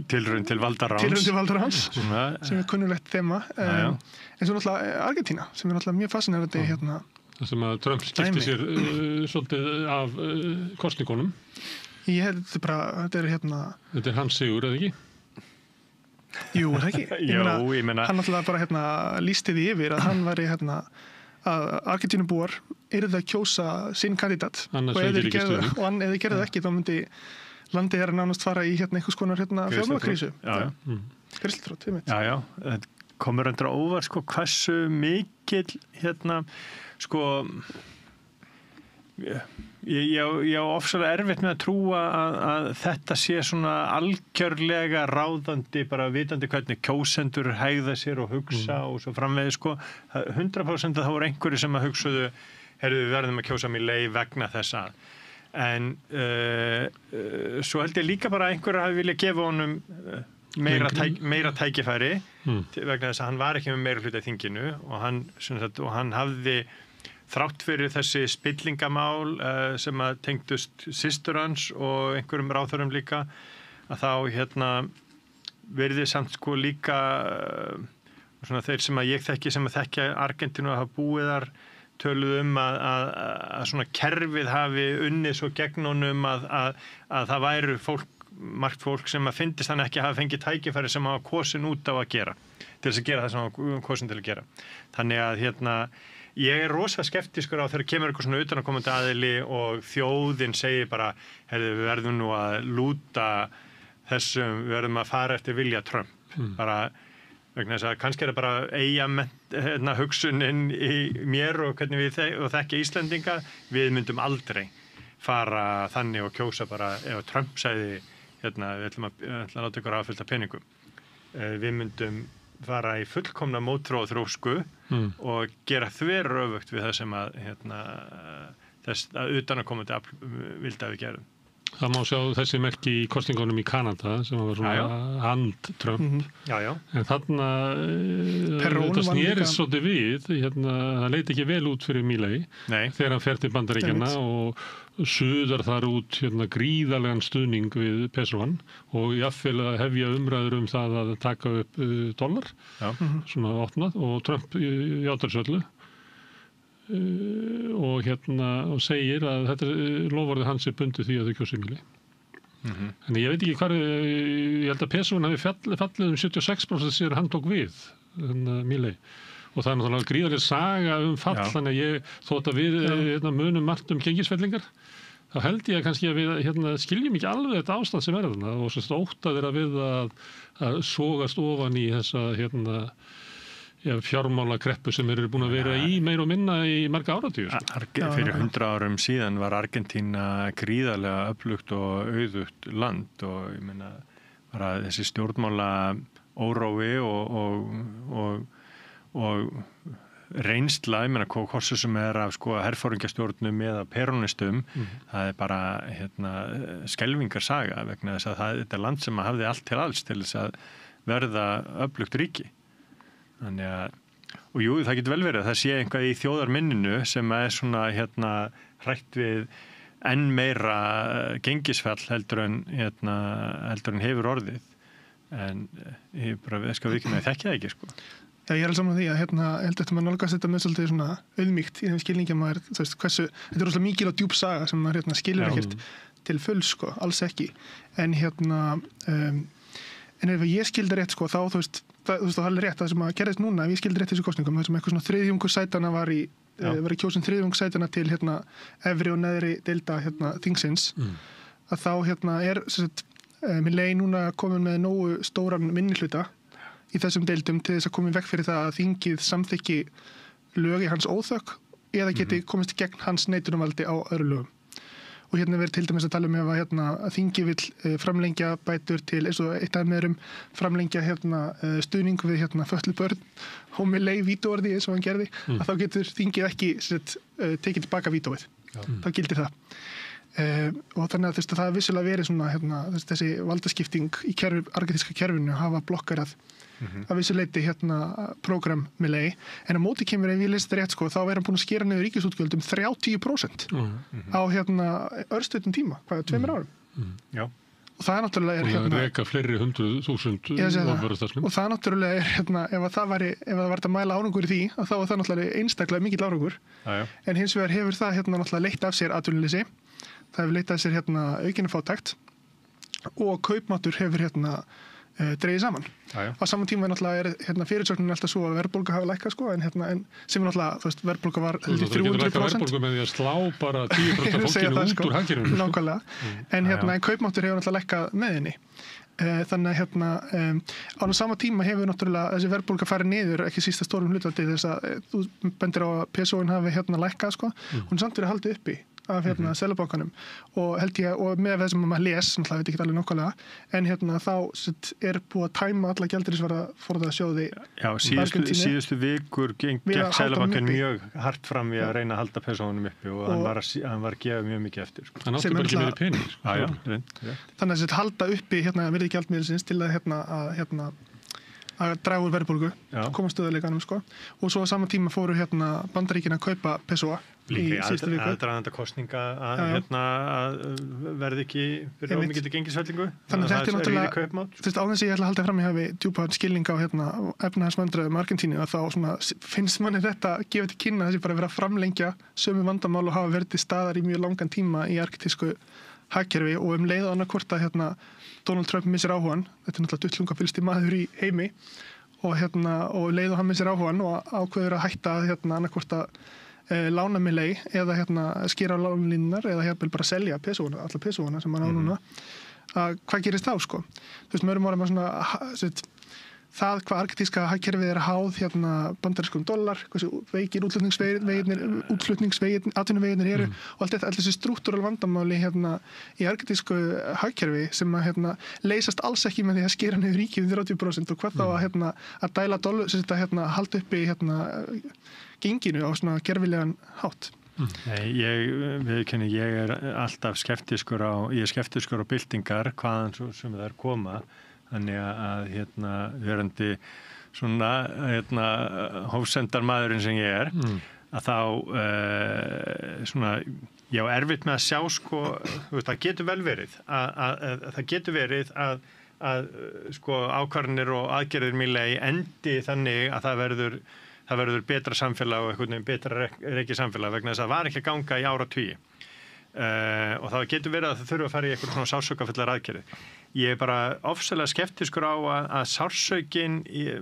tilraun til valdaráns sem er kunnulegt þema en svo náttúrulega Argentína sem er náttúrulega mjög fascinerandi það sem að Trump skipti sér svolítið af kosningunum. Ég held þetta þetta er hans sigur, eða ekki? Jú, það ekki. Ég meina hann náttúrulega bara lýsti því yfir að hann væri að Argentínubúar yrðu að kjósa sinn kandidat og ef þeir gerðu það ekki þá myndi landið þeirra nánast fara í einhvers konar fjármálakrísu. Greiðslutþrot, einmitt. Já, komur undir óvart hversu mikill ég á ofsalega erfitt með að trúa að þetta sé svona algjörlega ráðandi, bara vitandi hvernig kjósendur hegða sér og hugsa og svo framvegis 100% þá voru einhverju sem að hugsuðu við verðum að kjósa Milei vegna þess að en svo held ég líka bara að einhverju hafi viljað gefa honum meira tækifæri vegna þess að hann var ekki með meira hluta í þinginu og hann hafði þrátt fyrir þessi spillingamál sem að tengdust systur hans og einhverjum ráðherrum líka að þá verði samt líka svona þeir sem að ég þekki sem að þekkja Argentínu að hafa búið þar töluð að svona kerfið hafi unnið svo gegn honum að það væru fólk margt fólk sem að fyndist hann ekki hafa fengið tækifæri sem hafa kosin út á að gera, til þess að gera það sem hafa kosin til að gera. Þannig að ég rosa skeptískur á þegar kemur eitthvað svona utanakomandi aðili og þjóðin segir bara, við verðum nú að lúta þessum, við verðum að fara eftir vilja Trump. Bara vegna þess að kannski það bara eiga hugsunin í mér og hvernig við þekkja Íslendinga, við myndum aldrei fara þannig og kjósa bara ef Trump segði, við ætlum að láta ykkur aðfylgta peningum. Við myndum fara í fullkomna mótþróa þrósku og gera þveröfugt við það sem að þess að utanakomandi vildi að við gerum. Það má sjá þessi merki í kostingunum í Kanada sem var svona hand-Trump. En þarna þetta snerist svolítið við, það leit ekki vel út fyrir Milley þegar hann fer til Bandaríkjanna og suðar þar út gríðarlegan stuðning við pesoan og jafnvel að hefja umræður það að taka upp dollar, svona opnað, og Trump játar söllu. Og segir að þetta loforðið hans bundið því að þau kjósi Milley. En ég veit ekki hvað, ég held að pesoin hafi fallið 76% þegar hann tók við Milley. Og það er náttúrulega gríðarleg saga fall, þannig að þótt að við munum margt gengisfellingar, þá held ég kannski að við skiljum ekki alveg þetta ástand sem þarna og svo óttaðir að við að sogast ofan í þessa fjármála kreppu sem eru búin að vera í meir og minna í marga áratugi. Fyrir 100 árum síðan var Argentína gríðarlega öflugt og auðugt land og ég meina bara þessi stjórnmála órói og reynsla, ég meina hvorsu sem af herforingjastjórnum eða peronistum, það bara skelfingarsaga vegna þess að þetta er land sem hafði allt til alls til þess að verða öflugt ríki. Þannig að, og jú, það getur vel verið að það sé einhvað í þjóðarminninu sem svona hrætt við enn meira gengisfall heldur en hefur orðið. En ég bara skal vikna að þekki það ekki, sko. Já, ég alveg saman því að heldur þetta maður nálgast þetta með svolítið svona auðmýkt í þeim skilningi að maður, þú veist, þetta er rosalega mikil og djúp saga sem maður skilur ekkert til full, sko, alls ekki. En en ef ég skildi rétt, sko, þá, þú veist, það er alveg rétt, það sem að gerðist núna, ef ég skildi rétt þessu kosningum, það sem eitthvað svona þriðjungur sætana var í kjósin þriðjung sætana til efri og neðri deilda þingsins, að þá Milley núna komin með nógu stóran minnihluta í þessum deildum til þess að koma í veg fyrir það að þingið samþykki lög í hans óþökk eða geti komist gegn hans neitunarvaldi á öðru lögum. Og verið til dæmis að tala ef að þingi vill framlengja bætur til, eins og eitt af meðurum, framlengja stuðning við fötluð börn, og Milley vítóorði eins og hann gerði, að þá getur þingið ekki tekið tilbaka vítóið. Þá gildir það. Og þannig að það vissulega verið svona, þessi valdaskipting í argentíska kerfinu hafa blokkarað að vissu leyti prógram Milley, en á móti kemur ef ég lesi þetta rétt, sko, þá er hann búin að skera niður ríkisútgjöld 30% á örstuttum tíma, 2 árum. Já. Og það náttúrulega og það reka fleiri 100.000 opinberum. Og það náttúrulega ef það var að mæla árangur í því, þá var það náttúrulega einstaklega mikill árangur. En hins vegar hefur það náttúrulega leitt af sér atvinnuleysi, það hefur leitt af sér aukinni fátækt og kaupmáttur hefur dreigið saman. Á saman tíma náttúrulega fyrirsögnin alltaf svo að verðbólga hafa lækkað, sko, en sem náttúrulega, þú veist, verðbólga var 300%. Þú getur lækkað verðbólga með því að slá bara 10% af fólkinu út úr hagkerfinu. Nákvæmlega. En kaupmáttur hefur náttúrulega lækkað með henni. Þannig að á sama tíma hefur náttúrulega þessi verðbólga farið niður, ekki sísta stórum hlutvaldi þess að þú bendir á að pesoin hafi lækkað, sko. Hún samt verið haldið uppi af Seðlabankanum og held ég, og með það sem maður les, náttúrulega veit ekki alveg nákvæmlega, en þá er búið að tæma alla gjaldeyrisvarða forðaða sjóði. Já, síðustu vikur gekk Seðlabankan mjög hart fram við að reyna að halda pesounum uppi og hann var að gefa mjög mikið eftir, sko. Hann átti bara ekki meiri pening. Þannig að halda uppi virði gjaldmiðilsins til að draga úr verðbólgu, koma stöðuleikanum, sko. Og svo á sama tíma fóru Bandaríkin að kaupa pesoa í síðustu viku. Aðdraganda kostninga að verði ekki fyrir ómikið til gengisfellingu. Þannig að þetta er náttúrulega, þú veist, á þess að ég ætla að halda fram ég hafi djúpan skilning á efnahagsvandræðum Argentínu, að þá finnst manni þetta gefið til kynna þessi bara verið að framlengja sömu vandamál og hafa verið til staðar í mjög langan tíma í argentísku hagkerfi og leið og annað hvort að Donald Trump missir áhugan, þetta náttúrulega duttlungafylsti maður í heimi og leið og hann missir áhugan og ákveður að hætta annað hvort að lána með leið eða skýra á lánlínunar eða bara selja alla pesóana sem hann á núna. Hvað gerist þá sko? Þú veist, mörgum ára svona það hvað argentíska hagkerfið háð bandarískum dollar, hversu veikir atvinnuveginir eru og allt þessi strúktúral vandamáli í argentísku hagkerfi sem leysast alls ekki með því að skera niður ríkið 30% og hvað þá að dæla dollar, halda uppi genginu á svona gerfilegan hátt. Nei, ég alltaf skeptiskur á byltingar hvaðan svo sem það koma. Þannig að verandi svona hófsendar maðurinn sem ég að þá ég á erfitt með að sjá sko, það getur vel verið að ákvarðanir og aðgerðir mílega endi þannig að það verður betra samfélag og eitthvað betra rekið samfélag vegna þess að það var ekki að ganga í áratugi og það getur verið að það þurfa að fara í eitthvað svona sársaukafullar aðgerðir. Ég bara ofsalega skeptiskur á að sársaukin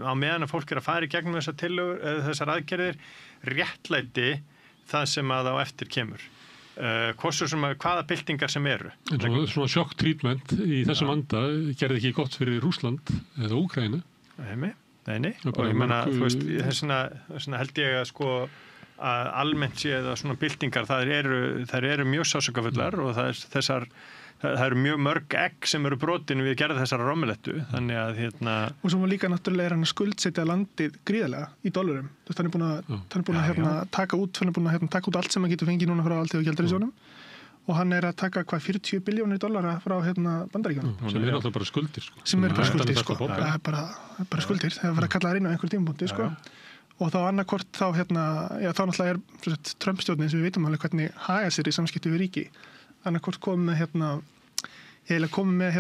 á meðan að fólk að fara í gegnum þessar aðgerðir réttlæti það sem að á eftir kemur. Hvaða byltingar sem eru. Svona sjokktreatment í þessum anda gerði ekki gott fyrir Rússland eða Úkraínu. Nei. Og ég meina, þú veist, þessna held ég að sko að almennt séð að svona byltingar þær eru mjög sársökafullar og það eru mjög mörg egg sem eru brotin við gerð þessara romulettu, þannig að og svo líka náttúrulega hann að skuldsetja landið gríðarlega í dollarum. Þú veist, hann er búin að taka út allt sem hann getur fengið núna frá Alþjóðagjaldeyrissjóðnum og hann er að taka 40 billjónir dollara frá Bandaríkjunum. Sem er náttúrulega bara skuldir sko. Sem er bara skuldir sko. Bara skuldir, það var að kalla það inn á einhver tímapunkti sko. Og þá annarkvort þá þá náttúrulega Trump-stjórnin sem við veitum alveg hvernig haga sér í samskipti við ríki. Annarkvort komið með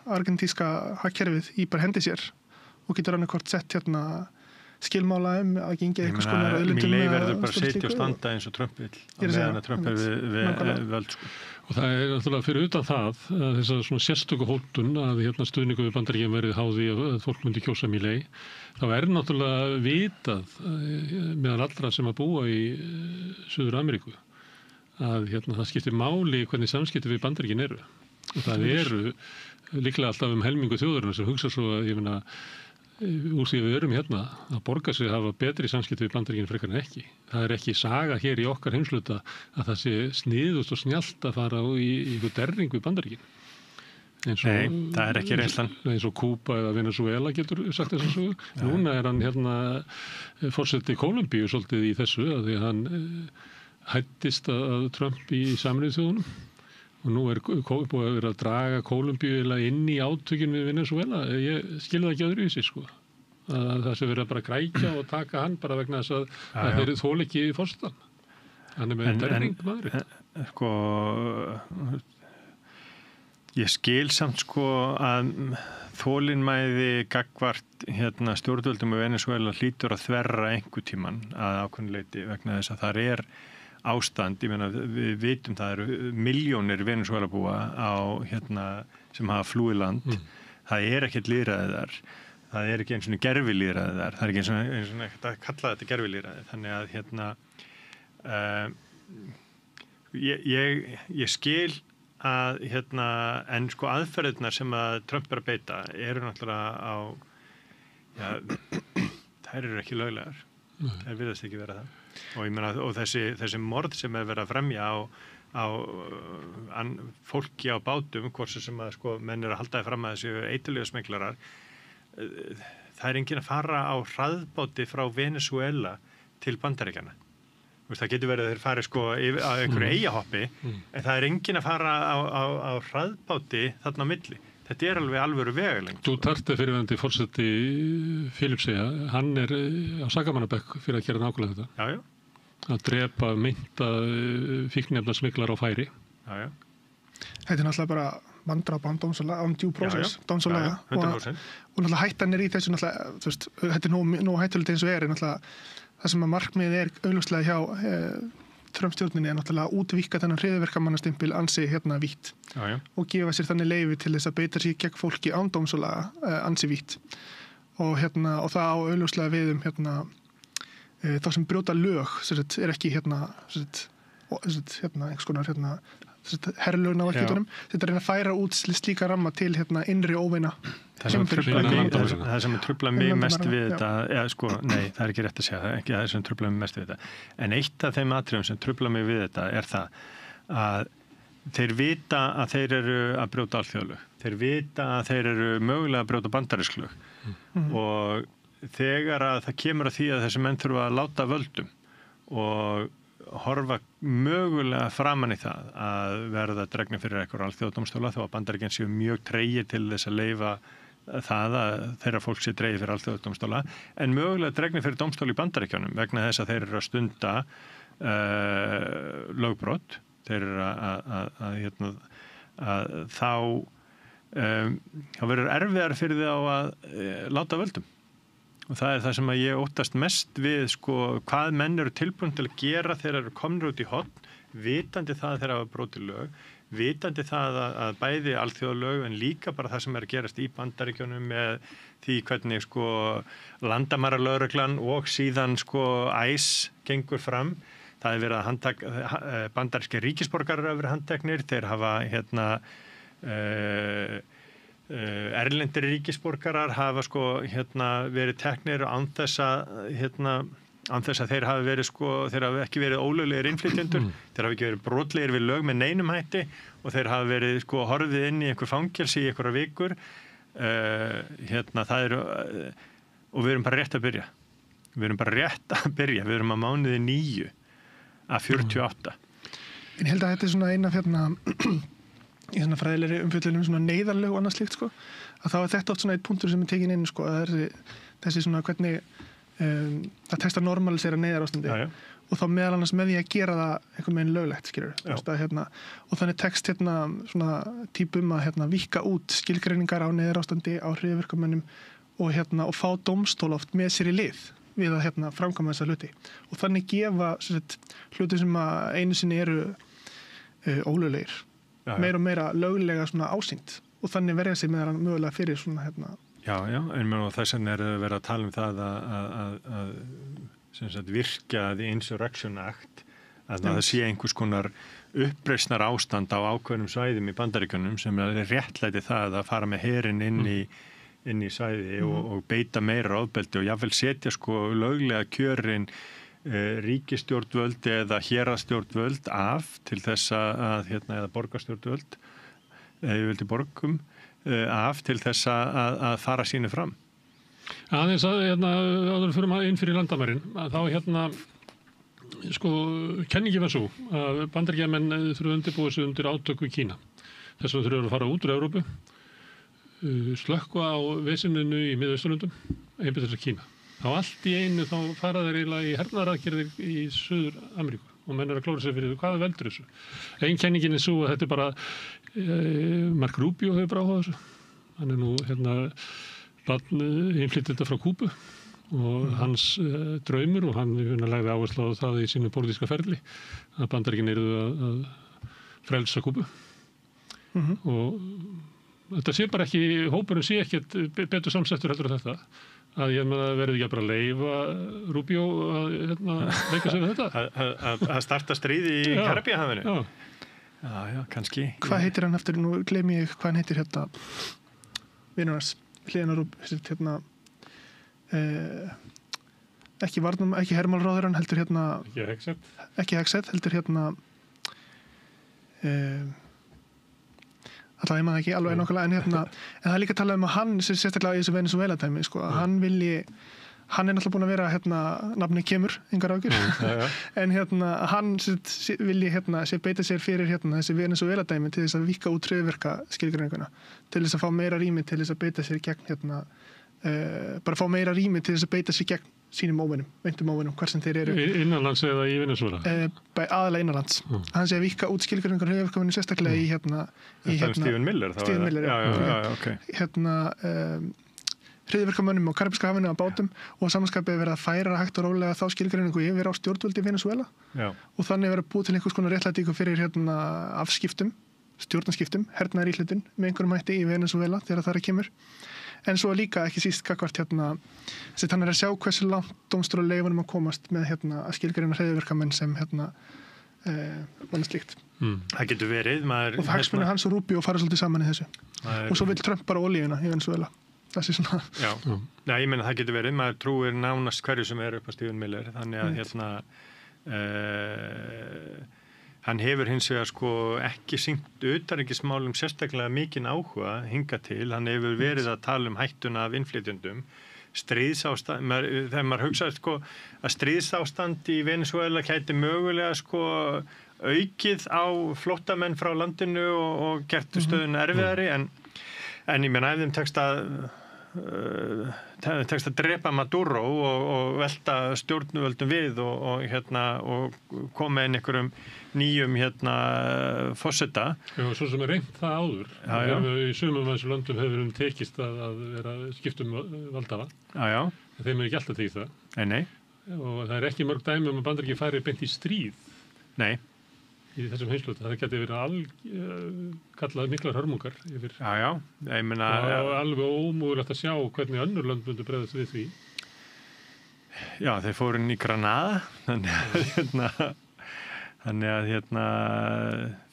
argentíska hagkerfið í bara hendi sér og getur annarkvort sett skilmála að gengi einhvers konar auðlindum. Milley verður bara setja og standa eins og Trump vill meðan að Trump er við völd sko. Og það er náttúrulega fyrir utan það að þessar svona sérstöku hótun að stuðningu við Bandaríkjum verið háði að fólk myndi kjósa Milley, þá er náttúrulega vitað meðal allra sem að búa í Suður Ameríku að það skiptir máli hvernig samskipti við Bandaríkin eru. Og það eru líklega alltaf helmingu þjóðarinnar sem hugsa svo að úr því við erum að borga sig að hafa betri samskipti við Bandaríkin frekar en ekki. Það er ekki saga hér í okkar heimsluta að það sé sniðust og snjallt að fara í einhver derring við Bandaríkin. Nei, það er ekki reynslan. Eins og Kúba eða Venezuela getur sagt þess að svo. Núna er hann forseti Kólumbíu svolítið í þessu að því að hann hættist að Trump í Sameinuðu þjóðunum. Og nú er búið að vera að draga Kólumbíu inn í átökin við Venezuela. Ég skilði það ekki öðruvísi sko. Að það sé verið að bara grækja og taka hann bara vegna þess að þeir þoli ekki forsetan. Hann er með derring maður. Sko, ég skil samt sko að þolinmæði gagnvart stjórnvöldum í Venezuela hlýtur að þverra einhver tíman að ákveðnu leyti vegna þess að það er ástand, ég meina við vitum það eru milljónir Venezuela búa sem hafa flúið land. Það er ekkert lýðræði þar. Það er ekki eins og gervilýðræði þar. Það er ekki eins og ekkert að kalla þetta gervilýðræði. Þannig að ég skil að en sko aðferðirnar sem að Trump er að beita eru náttúrulega þær eru ekki löglegar. Þær virðast ekki vera það. Og ég meina, og þessi morð sem er verið að fremja á fólki á bátum, hvort sem að sko menn er að halda þið fram að þessu eiturlega smyglarar, það er enginn að fara á hraðbáti frá Venezuela til Bandaríkjanna. Það getur verið að þeir fari sko á einhverju eyjahoppi, en það er enginn að fara á hraðbáti þarna á milli. Þetta er alveg alvöru vegalengd. Duterte fyrirverandi forseti Filippseyja, hann er á sakamannabekk fyrir að gera nákvæmlega þetta. Já. Að drepa meinta fíkniefnasmyglar á færi. Já. Þetta er náttúrulega bara vandráp án due process, dómsólega. 100%. Og náttúrulega hættan er í þessu náttúrulega, þú veist, þetta er nú hættulegt eins og náttúrulega það sem að markmiðið augljóslega hjá Trump-stjórninni náttúrulega að útvíkka þennan hryðjuverkamannastimpil ansi vítt og gefa sér þannig leyfi til þess að beita sig gegn fólki án dómstóla ansi vítt og það á augljóslega við þá sem brjóta lög er ekki einhvers konar herrlögn á verkefnum. Þetta reyna að færa út slíka ramma til innri óvina. Það sem truflar mig mest við þetta, nei, það er ekki rétt að segja það, ekki það sem truflar mig mest við þetta. En eitt af þeim atriðum sem truflar mig við þetta er það að þeir vita að þeir eru að brjóta alþjóðalög. Þeir vita að þeir eru mögulega að brjóta bandarísk lög. Og þegar að það kemur að því að þessi menn þurfa að láta völdum og horfa mögulega framan í það að verða dregnir fyrir einhverja alþjóðadómstóla þó að Bandaríkin séu mjög tregir til þess að leyfa það að þeirra fólk sé dregið fyrir alþjóðadómstóla en mögulega dregnir fyrir dómstóla í Bandaríkjunum vegna þess að þeir eru að stunda lögbrot þeir eru að þá verður erfiðar fyrir því á að láta völdum. Og það er það sem að ég óttast mest við hvað menn eru tilbúin til að gera þegar eru komnir út í horn, vitandi það að þeir hafa brotið lög, vitandi það að bæði alþjóðalög en líka bara það sem er að gerast í Bandaríkjunum með því hvernig landamæralögreglan og síðan ICE gengur fram. Það er verið að bandarískir ríkisborgarar hafa verið handteknir, þeir hafa erlendir ríkisborgarar hafa verið teknir án þess að þeir hafi verið þeir hafi ekki verið ólöglegir innflytjendur, þeir hafi ekki verið brotlegir við lög með neinum hætti og þeir hafi verið horfið inn í einhver fangelsi í einhverjar vikur það eru og við erum bara rétt að byrja við erum að mánuði 9 af 48. En ég held að þetta er eina í svona fræðilegri umfjöllunum svona neyðarlög og annað slíkt að þá er þetta oft svona eitt punktur sem er tekin inn að þessi svona hvernig það tekst að normalisera neyðarástandi og þá meðal annars með því að gera það einhvern veginn löglegt og þannig tekst svona típum að víkka út skilgreiningar á neyðarástandi á hryðjuverkamönnum og fá dómstól oft með sér í lið við að framkvæma þessa hluti og þannig gefa hluti sem að einu sinni eru ólöglegir meira og meira löglega svona ásýnd og þannig verða sig meðan mögulega fyrir svona Já, en þess vegna er verið að tala um það að virkja the Insurrection Act að það sé einhvers konar uppreisnar ástand á ákveðnum svæðum í Bandaríkjunum sem er réttlæti það að fara með herinn inn í svæði og beita meira ofbeldi og jáfnvel setja löglega kjörin ríkisstjórnvöld eða héraðsstjórnvöld af til þess að eða borgarstjórnvöld eða yfirvöld í borgum af til þess að fara sínu fram. Aðeins áður fyrir inn fyrir landamærin þá kenningi var svo að Bandaríkjamenn þurfa undirbúið sig undir átöku í Kína. Þess vegna þurfa að fara út úr Evrópu, slökkva á vesininu í Miðausturlöndum, einbytta þess að Kína. Þá allt í einu þá fara þeir eiginlega í hernaðaraðgerðir í Suður Ameríku og menn er að klóra sér fyrir hvað veldur þessu. Ein kenningin er svo að þetta er bara Mark Rubio hefur bara áhugað þessu. Hann er nú innflytjenda frá Kúbu og hans draumur og hann lagði áherslu á það í sínu pólitíska ferli að Bandaríkin yrðu að frelsa Kúbu og þetta sé bara ekki, hópurinn sé ekkert betur samsettur heldur þetta að verði ekki að bara leyfa Rubio að leika sig við þetta. Að starta stríði í Karabíahafinu? Já, kannski. Hvað heitir hann eftir, nú gleymi ég hvað hann heitir vinarnas, hliðina Rubio, ekki hermálráðurann, heldur ekki Hexet, heldur alltaf ég maður ekki alveg nákvæmlega en það er líka að tala um að hann sérstaklega í þessu Venezuela-dæmi að hann er náttúrulega búin að vera nafni kemur, engar ágjur en hann vilji sé beita sér fyrir þessi Venezuela-dæmi til þess að víkka út hryðjuverka skilgreininguna til þess að fá meira rými til þess að beita sér gegn bara fá meira rými til þess að beita sér gegn sínum óvinum, veintum óvinum, hvar sem þeir eru Innanlands eða í Venezuela? Aðalega innanlands. Hann sé að víkka út skilgreiningar hryðjuverkamönnum sérstaklega í Stephen Miller þá? Stephen Miller, já, ok. hryðjuverkamönnum á Karabíska hafinu á bátum og samanskapið verið að færa hægt og rólega þá skilgreiningu yfir á stjórnvöld í Venesúela og þannig verið að búið til einhvers konar réttlætingu fyrir afskiptum, stjórnarskiptum, hernaðaríhlutun með einhverjum hætti í Venesúela þegar það kemur. En svo líka ekki síst gagnvart þannig að sjá hversu langt dómstólar leyfa honum að komast með að skilgreina hryðjuverkamenn sem slíkt. Það getur verið. Og hagsmunir hans og Rubio fara svolítið saman í þessu. Og svo vill Trump bara olíuna í Venesúela. Já, ég meina það getur verið. Maður trúir nánast hverju sem upp á Stephen Miller. Þannig að hann hefur hins vegar ekki sýnt utanríkismálum sérstaklega mikinn áhuga hinga til. Hann hefur verið að tala hættuna af innflytjendum. Stríðsástand, þegar maður hugsaði að stríðsástand í Venesúela gæti mögulega aukið á flóttamenn frá landinu og gert stöðuna erfiðari en ég meina ef þeim tekst að drepa Maduro og velta stjórnvöldum við og koma inn einhverjum nýjum forseta. Já, svo sem reynt það áður. Í sumum af þessu löndum hefur tekist að vera skiptum valdhafa. Já. Þeim ekki alltaf tekist það. Nei. Og það ekki mörg dæmi að Bandaríkin fari beint í stríð. Nei. Í þessum heimsluta. Það geti verið kallað miklar hörmungar yfir. Já. Ég meina og alveg ómögulegt að sjá hvernig önnur lönd myndu bregðast við því. Já, þeir fóru inn í Granada þannig að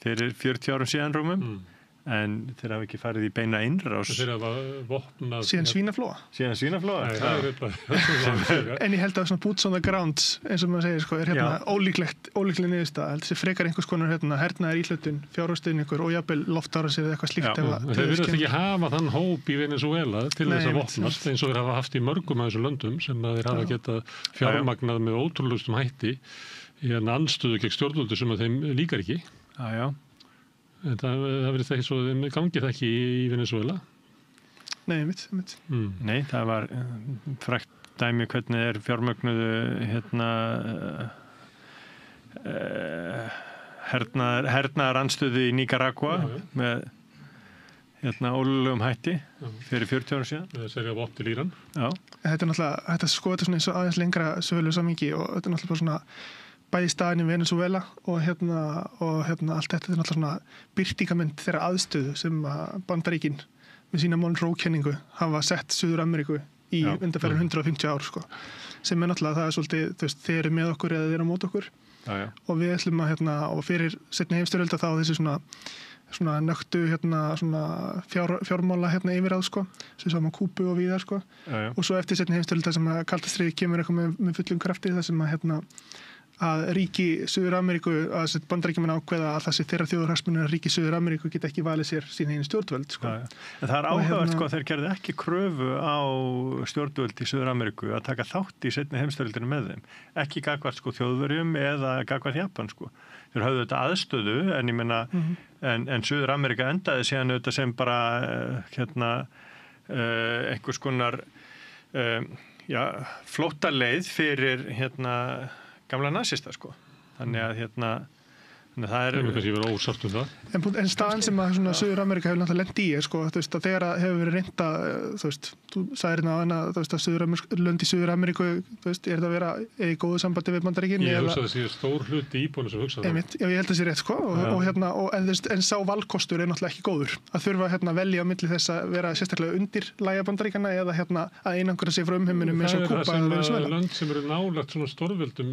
fyrir 40 árum síðan rúmum en þeir hafa ekki farið í beina innrás. Þeir hafa vopnað síðan svínaflóa. En ég held að svona boots on the ground eins og maður segir ólíkleg niðurstaða. Þessi frekar einhvers konar hernaðar íhlutun, fjárhagsstuðningur og jafnvel loftárásir eða eitthvað slíkt. Þeir virðast ekki hafa þann hóp í Venesúela til þess að vopnast eins og þeir hafa haft í mörgum af þessu löndum sem þeir hafa getað fjármagnað með ótrúlegustum hætti í andstöðu gegn stjórnvöldu sem að þeim líkar ekki. Já. Það verið ekki svo, gangi það ekki í Venesúela? Nei, einmitt. Nei, það var frægt dæmi hvernig fjármögnuðu hernaðar andstöðu í Nicaragua með ólöglegum hætti fyrir 40 ára síðan. Það serja vopn til Íran. Já. Þetta náttúrulega, þetta eins og aðeins lengra sögulegu samhengi og þetta náttúrulega bara svona bæði staðin í Venesúela og allt þetta er náttúrulega svona birtingamynd þeirra aðstöðu sem Bandaríkin með sína Monroe-kenningu hafa sett Suður-Ameríku í undanferðin 150 ár sem náttúrulega það svolítið þeir eru með okkur eða þeir eru á móti okkur og við ætlum að og fyrir seinni heimsstyrjölda þá þessi svona nöktu svona fjármála yfirráð sem sá með Kúbu og víðar og svo eftir seinni heimsstyrjölda sem að kalda stríð kemur eitthvað með fullum krafti það sem að ríki Suður-Ameríku, að Bandaríkjamenn ákveða að þessi þeirra þjóðarhagsmunir ríki Suður-Ameríku geta ekki valið sér sín einu stjórnvöld. En það áhugavert þeir gerðu ekki kröfu á stjórnvöld í Suður-Ameríku að taka þátt í seinni heimsstyrjöldinni með þeim. Ekki gagnvart Þjóðverjum eða gagnvart Japan. Þeir höfðu þetta aðstöðu en ég meina en Suður-Ameríka endaði síðan auðvitað sem bara einhvers konar flóttaleið fyrir gamla nasista þannig að það er kannski verið ósátt það. En staðan sem að Suður-Ameríka hefur náttúrulega lent í að þegar það hefur verið reynt að þú sagðir að lönd í Suður-Ameríku er þetta að vera í góðu sambandi við Bandaríkin. Ég hugsa að það sé stór hluti íbúinu sem hugsa það. Já, ég held að það sé rétt en sá valkostur er náttúrulega ekki góður að þurfa að velja á milli þess að vera sérstaklega undir lægja Bandaríkana eða að einangra sig frá umheiminum eins og Kúba eða Venesúela. Lönd sem eru nálægt svona stórveldum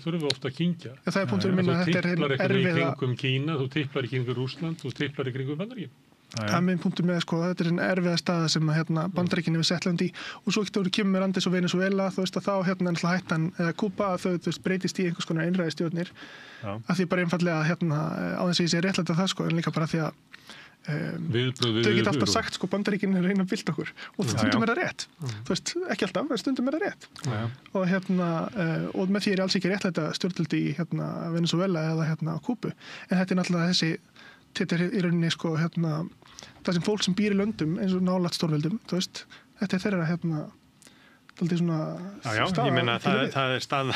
þurfa ofta að kyngja. Það er punkturinn minn að þetta er í kringum Kína, þú tipplar í kringum Rússland, þú tipplar í kringum Bandaríkin. Það er minn punktur með þetta er en erfiða staða sem Bandaríkin hefur settlandi í og svo getur kemur með landis og Venesúela að þá hættan eða Kúba að þau breytist í einhvers konar einræðistjórnir að því bara einfallega á þess að ég sé réttlæta það en líka bara því að þau geta alltaf sagt Bandaríkin er reyna að vilja okkur og stundum er það rétt ekki alltaf, en stundum er það rétt og með því er alls ekki réttlæta stjórnvöld í Venesúela eða Kúbu en þetta er náttúrulega þetta er í rauninni það sem fólk sem býr í löndum eins og nálægt stórveldum þetta er þeirra dálítið svona staða. Ég meina það er staða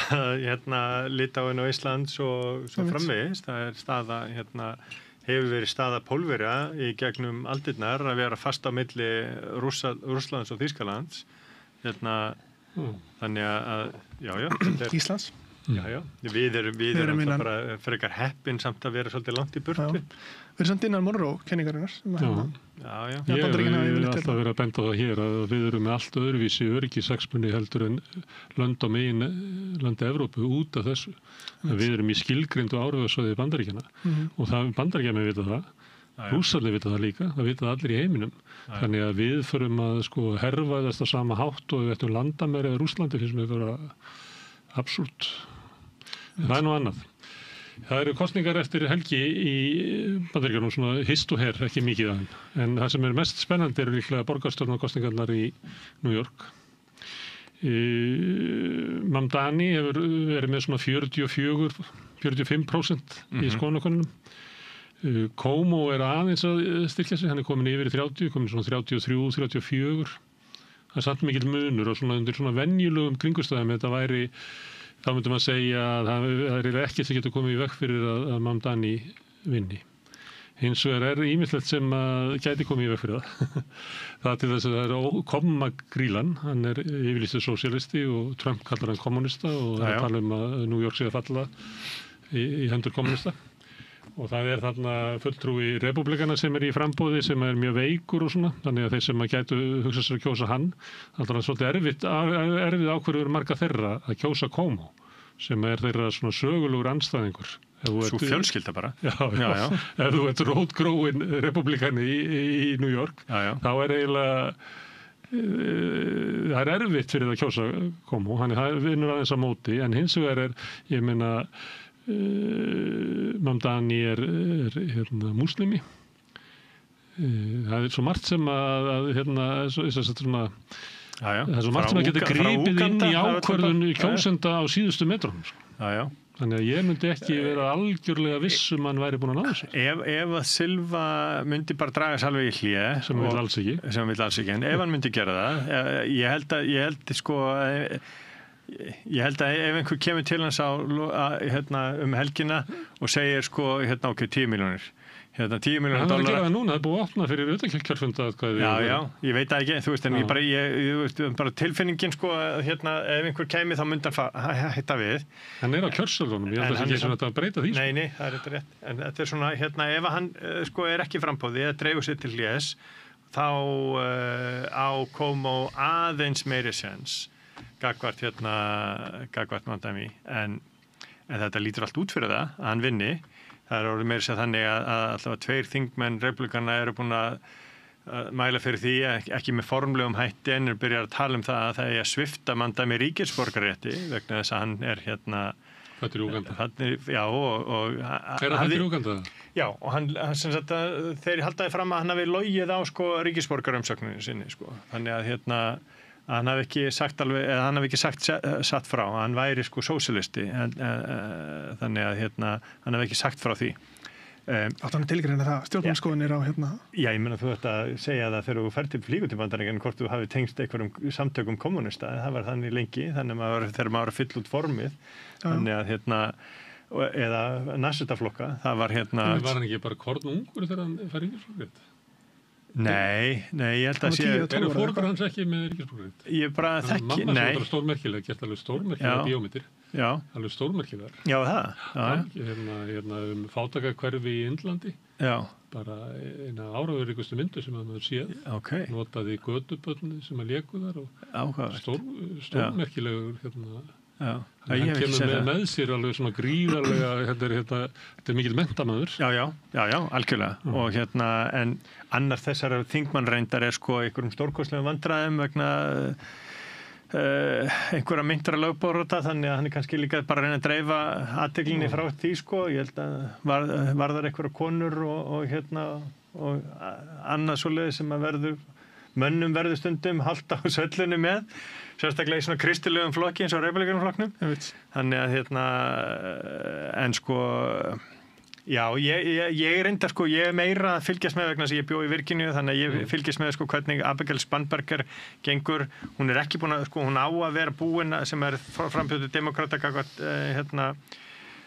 Litáin og Íslands og svo framvegis, það er staða hefur verið staða Pólverja í gegnum aldirnar að vera fast á milli Rússlands og Þýskalands. Þannig að, Íslands. Já. Við erum bara frekar heppin samt að vera svolítið langt í burtu. Við erum samt innan Monroe-kenningarinnar. Já. Ég vil alltaf vera að benda á það hér að við erum með allt öðruvísi öryggishagsmuni heldur en lönd á megin landi Evrópu út af þessu. Við erum í skilgreindu áhrifasvæði Bandaríkjanna og það Bandaríkjamenn vita það. Rússarnir vita það líka, það vita það allir í heiminum. Þannig að við förum að herfa þess sama hátt og við ættum landamæri eða Rússlandi finnst mér vera absúrt. Það er nú annað. Það eru kosningar eftir helgi í Bandaríkjunum, svona hist og her, ekki mikið af þeim. En það sem er mest spennandi eru líklega borgarstjórnarkosningarnar í New York. Mamdani hefur verið með svona 45% í skoðanakönnunum. Cuomo er aðeins að styrkja sig, hann er komin yfir í 30, komin svona 33, 34. Það er samt mikill munur og svona undir svona venjulegum kringumstæðum þetta væri, þá myndum að segja að það er ekkert sem getur komið í veg fyrir að Mamdani vinni. Hins vegar er ýmislegt sem gæti komið í veg fyrir það. Það er til þess að það er Komma-Grílan, hann er yfirlýstur sósíalisti og Trump kallar hann kommunista og það tala að New York sé að falla í hendur kommunista. Og það er þarna fulltrúi republikana sem er í frambóði sem er mjög veikur og svona, þannig að þeir sem gætu hugsa sér að kjósa hann, alltaf er svolítið erfið ákvörður marga þeirra að kjósa Cuomo, sem er þeirra svona sögulegur andstæðingur. Svo fjölskylda bara. Já. Ef þú ert rótgróin republikani í New York, þá er eiginlega, það er erfitt fyrir það að kjósa Cuomo, hann vinnur aðeins á móti, en hins vegar ég meina, Mamdani er múslimi. Það er svo margt sem það er svo margt sem að geta gripið inn í ákvörðun kjósenda á síðustu metrunum. Þannig að ég myndi ekki vera algjörlega viss hann væri búin að ná þessu. Ef að Silva myndi bara draga sig alveg í hlé sem vill alls ekki, en ef hann myndi gera það, ég held að ef einhver kemur til hans helgina og segir ok, 10 milljónir. 10 milljónir dollara. Það er að gera það núna, það er búið að opna fyrir utankjörfunda. Já, ég veit það ekki, þú veist, en bara tilfinningin, ef einhver kemur þá myndi hann hætta við. Hann er á kjörsölunum, ég held að það ekki svona að breyta því. Nei, það er þetta rétt. En þetta er svona, ef hann er ekki frambóði eða dreigur sér til hlés, þá á Cuomo aðeins meiri séns gagvart Mamdani en þetta lítur allt út fyrir það að hann vinni. Það er orðið meira sér þannig að allavega 2 þingmenn republikana eru búin að mæla fyrir því, ekki með formlegum hætti en byrjar að tala það að það er að svifta Mamdani ríkisborgararétti vegna þess að hann er Fæddur í Úganda. Já, og er hann fæddur í Úganda? Já, og hann sem sagt að þeir haldaði fram að hann hafi logið á ríkisborgarumsögninu sinni þannig að hann hafi ekki sagt frá, hann væri sósíalisti, þannig að hann hafi ekki sagt frá því. Átt hann að tilgreina það, stjórnmálaskoðanir á Já, ég meina þú ert að segja það þegar þú ferð til flýgu til Bandaríkjanna hvort þú hafi tengst einhverjum samtökum kommunista, það var þannig lengi, þannig að þegar maður var að fylla út formið, þannig að eða nasistaflokka, það var Var hann ekki bara kornungur þegar hann fær ríkisborgararétt? Nei, ég held að sé Eru fóreldrar hans ekki með ríkisborgararétt? Ég bara þekki, nei. Mamma sem var stórmerkilega, gert alveg stórmerkilega bíómyndir. Já. Alveg stórmerkilegar. Já, það. Fátækrahverfi í Indlandi. Já. Bara eina áhrifaríkustu myndu sem maður séð. Okay. Notaði götubörn sem að léku þar og stórmerkilegur hann kemur með sér alveg svona gríðarlega þetta er mikill menntamaður. Já, algjörlega. Og en annar þessar þingmannreyndar er einhverjum stórkostlegum vandræðum vegna einhverja meintra lögbrota, þannig að hann er kannski líka bara að reyna að dreifa athyglinni frá því ég held að varðar einhverja konur og annað svoleiðis sem að mönnum verður stundum halda á söllunni með, sérstaklega í svona kristilegum flokki eins og republikanum flokknum. Þannig að en já, ég reyndar ég er meira að fylgjast með vegna sem ég bjó í Virginíu, þannig að ég fylgjast með hvernig Abigail Spanberger gengur. Hún er ekki búin að hún á að vera búin sem er frambjóðið demokrata gagnvart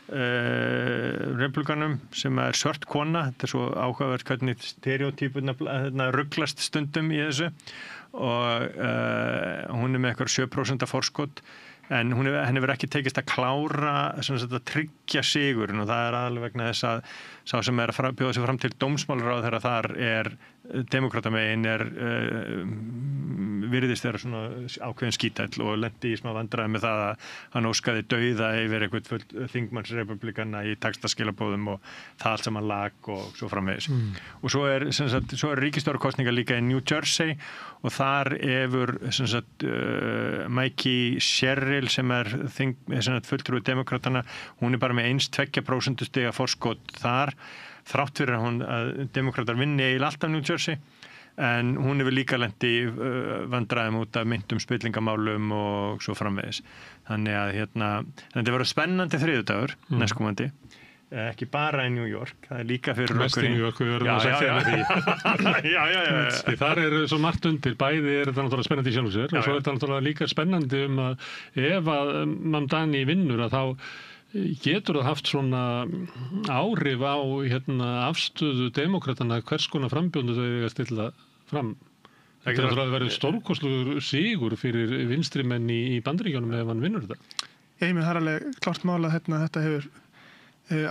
republikanum sem svört kona, þetta svo áhugavert hvernig stereotypuna rugglast stundum í þessu og hún með eitthvað 7% forskot en henni verður ekki tekist að klára að tryggja sigurinn og það aðallega vegna þess að sá sem að bjóða sig fram til dómsmálaráð þegar þar demókratamegin virðist þeirra svona ákveðin skítæll og lendi í smá vandræði með það að hann óskaði dauða yfir eitthvað þingmannsrepublikana í textaskilabóðum og það allt saman lag og svo framvegis. Og svo ríkisstjórnarkosningar líka í New Jersey og þar hefur Mikey Sherrill sem fulltrúi demókratana, hún bara með 1-2% stiga forskot þar þrátt fyrir að demókratar vinni eiginlega alltaf New Jersey en hún hefur líka lent í vandræðum út af meintum spillingamálum og svo framvegis. Þannig að þetta verður spennandi þriðjudagur næstkomandi, ekki bara í New York, það líka fyrir mest í New York, við verðum að segja því. Já. Þar svo margt undir, bæði þetta náttúrulega spennandi í sjálfu sér og svo þetta náttúrulega líka spennandi að ef að Mamdani vinnur að þá getur það haft svona áhrif á afstöðu demókratana hvers konar frambjóðendur þau eiga að stilla fram. Þetta náttúrulega verið stórkostlegur sigur fyrir vinstrimenn í Bandaríkjunum ef hann vinnur þetta. Ég með það alveg klárt mál að þetta hefur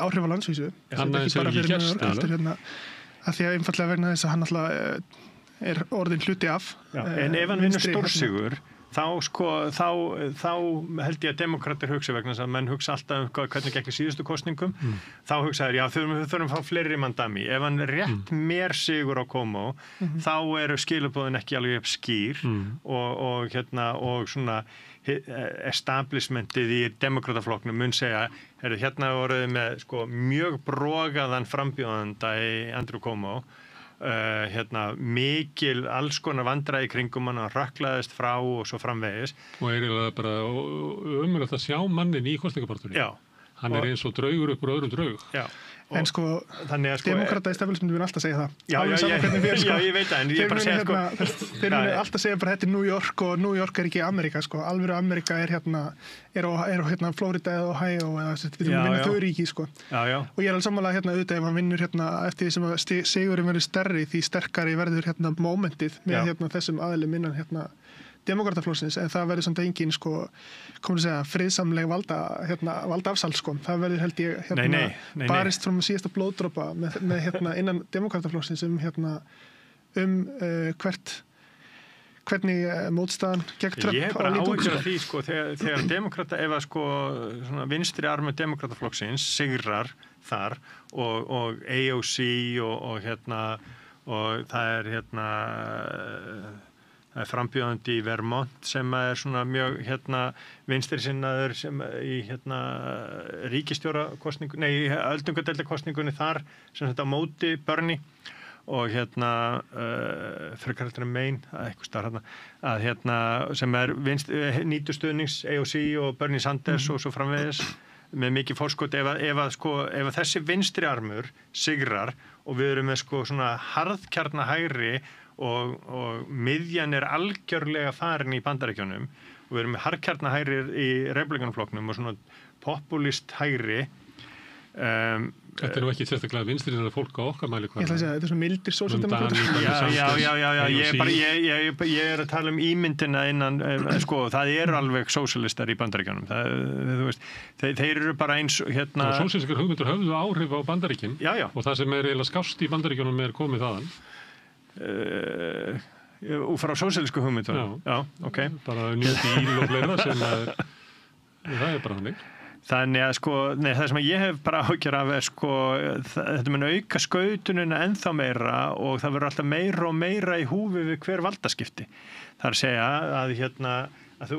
áhrif á landsvísu. Annað sem ekki gerst. Að því að einfallega vegna þess að hann alltaf orðin hluti af. En ef hann vinnur stórsigur þá held ég að demokrater hugsa vegna þess að menn hugsa alltaf hvernig gekk í síðustu kostningum þá hugsa þeir, við þurfum að fá fleiri Mamdani ef hann rétt mér sigur á Cuomo þá eru skilabóðin ekki alveg skýr og svona establishmentið í demokrataflokknum mun segja, voruð með mjög brogaðan frambjóðanda í Andrew Cuomo mikil alls konar vandræði kringum hann og rökklaðist frá og svo framvegis og eiginlega bara ömurlegt að sjá mannin í kosningabartunni. Hann eins og draugur upp úr öðrum draug. En demókrata establishment vil alltaf segja það. Já, ég veit það, en ég bara segja þeir vil alltaf segja bara þetta New York og New York ekki Amerika, alvöru Amerika á Florida eða Ohio eða við viljum vinna þau ríki, og ég alveg sammála auðvitað ef hann vinnur eftir því sem að sigurinn verður stærri því sterkari verður momentið með þessum aðilum innan demókrataflokksins, en það verður samt engin friðsamleg valdaafsal það verður held ég barist frá síðasta blóðdropa með innan demókrataflokksins hvernig mótstaðan gegn Trump ég bara áhyggjur því þegar demókrata ef að vinstri armur demókrataflokksins sigrar þar og AOC og það það frambjóðandi í Vermont sem svona mjög vinstri sinnaður sem í ríkisstjórakosningu, öldungadeildakosningunni þar sem þetta á móti Bernie og frekar heldur Maine eitthvað starf að sem nýtur stuðnings AOC og Bernie Sanders og svo framvegis með mikið fórskot ef þessi vinstri armur sigrar og við erum með svona harðkjarna hægri og miðjan algjörlega farin í Bandaríkjunum og við erum með harðkjarna hægri í republikanaflokknum og svona populist hægri Þetta nú ekki sérstaklega vinstririnnar fólk á okkar mæli Ég ætla að segja, þetta svona mildir sósíaldemókratar ég að tala ímyndina innan það alveg sósíalistar í Bandaríkjunum þeir eru bara eins Sósíalískar hugmyndir höfðu áhrif á Bandaríkin og það sem eiginlega skást í Bandaríkjunum komið þaðan og frá sósíalísku hugmyndunum ok bara New Deal og fleira sem það bara hannig Þannig að það sem ég hef bara áhyggjur af þetta mun auka skautunina ennþá meira og það verður alltaf meira og meira í húfi við hver valdaskipti. Það að segja að þú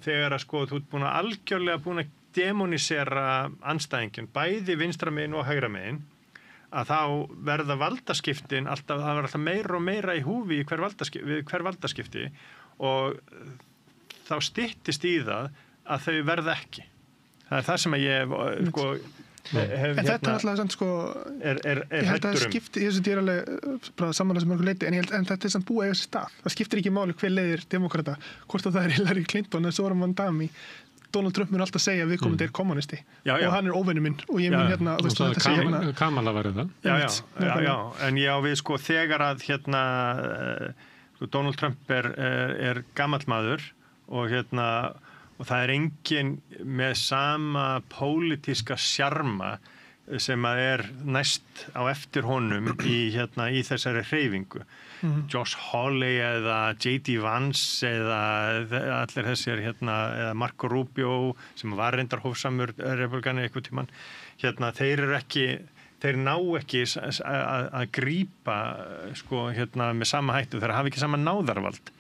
þegar þú ert búin að algjörlega demonisera andstæðingin, bæði vinstra megin og hægra megin, að þá verða valdaskiptin það verður alltaf meira og meira í húfi við hver valdaskipti og þá styttist í það að þau verða ekki. Það það sem ég hef en þetta alltaf ég held að það skiptir ég er alveg bara samanlega sem mörgur leiti en þetta samt búið að eiga sér stað það skiptir ekki máli hver leiðir demókrata hvort það Hillary Clinton eða Zoran Van Dami Donald Trump mun alltaf segja að viðkomandi kommunisti og hann óvinur minn og ég mun Kamala verið það. Já, en ég á við sko þegar að Donald Trump er gamall maður og og það engin með sama pólitíska sjarma sem að næst á eftir honum í þessari hreyfingu. Josh Hawley eða J.D. Vance eða allir þessir eða Marco Rubio sem var reyndar hófsamur republikani einhvern tímann. Þeir ná ekki að grípa sko með sama hættu, þeir hafa ekki sama náðarvald.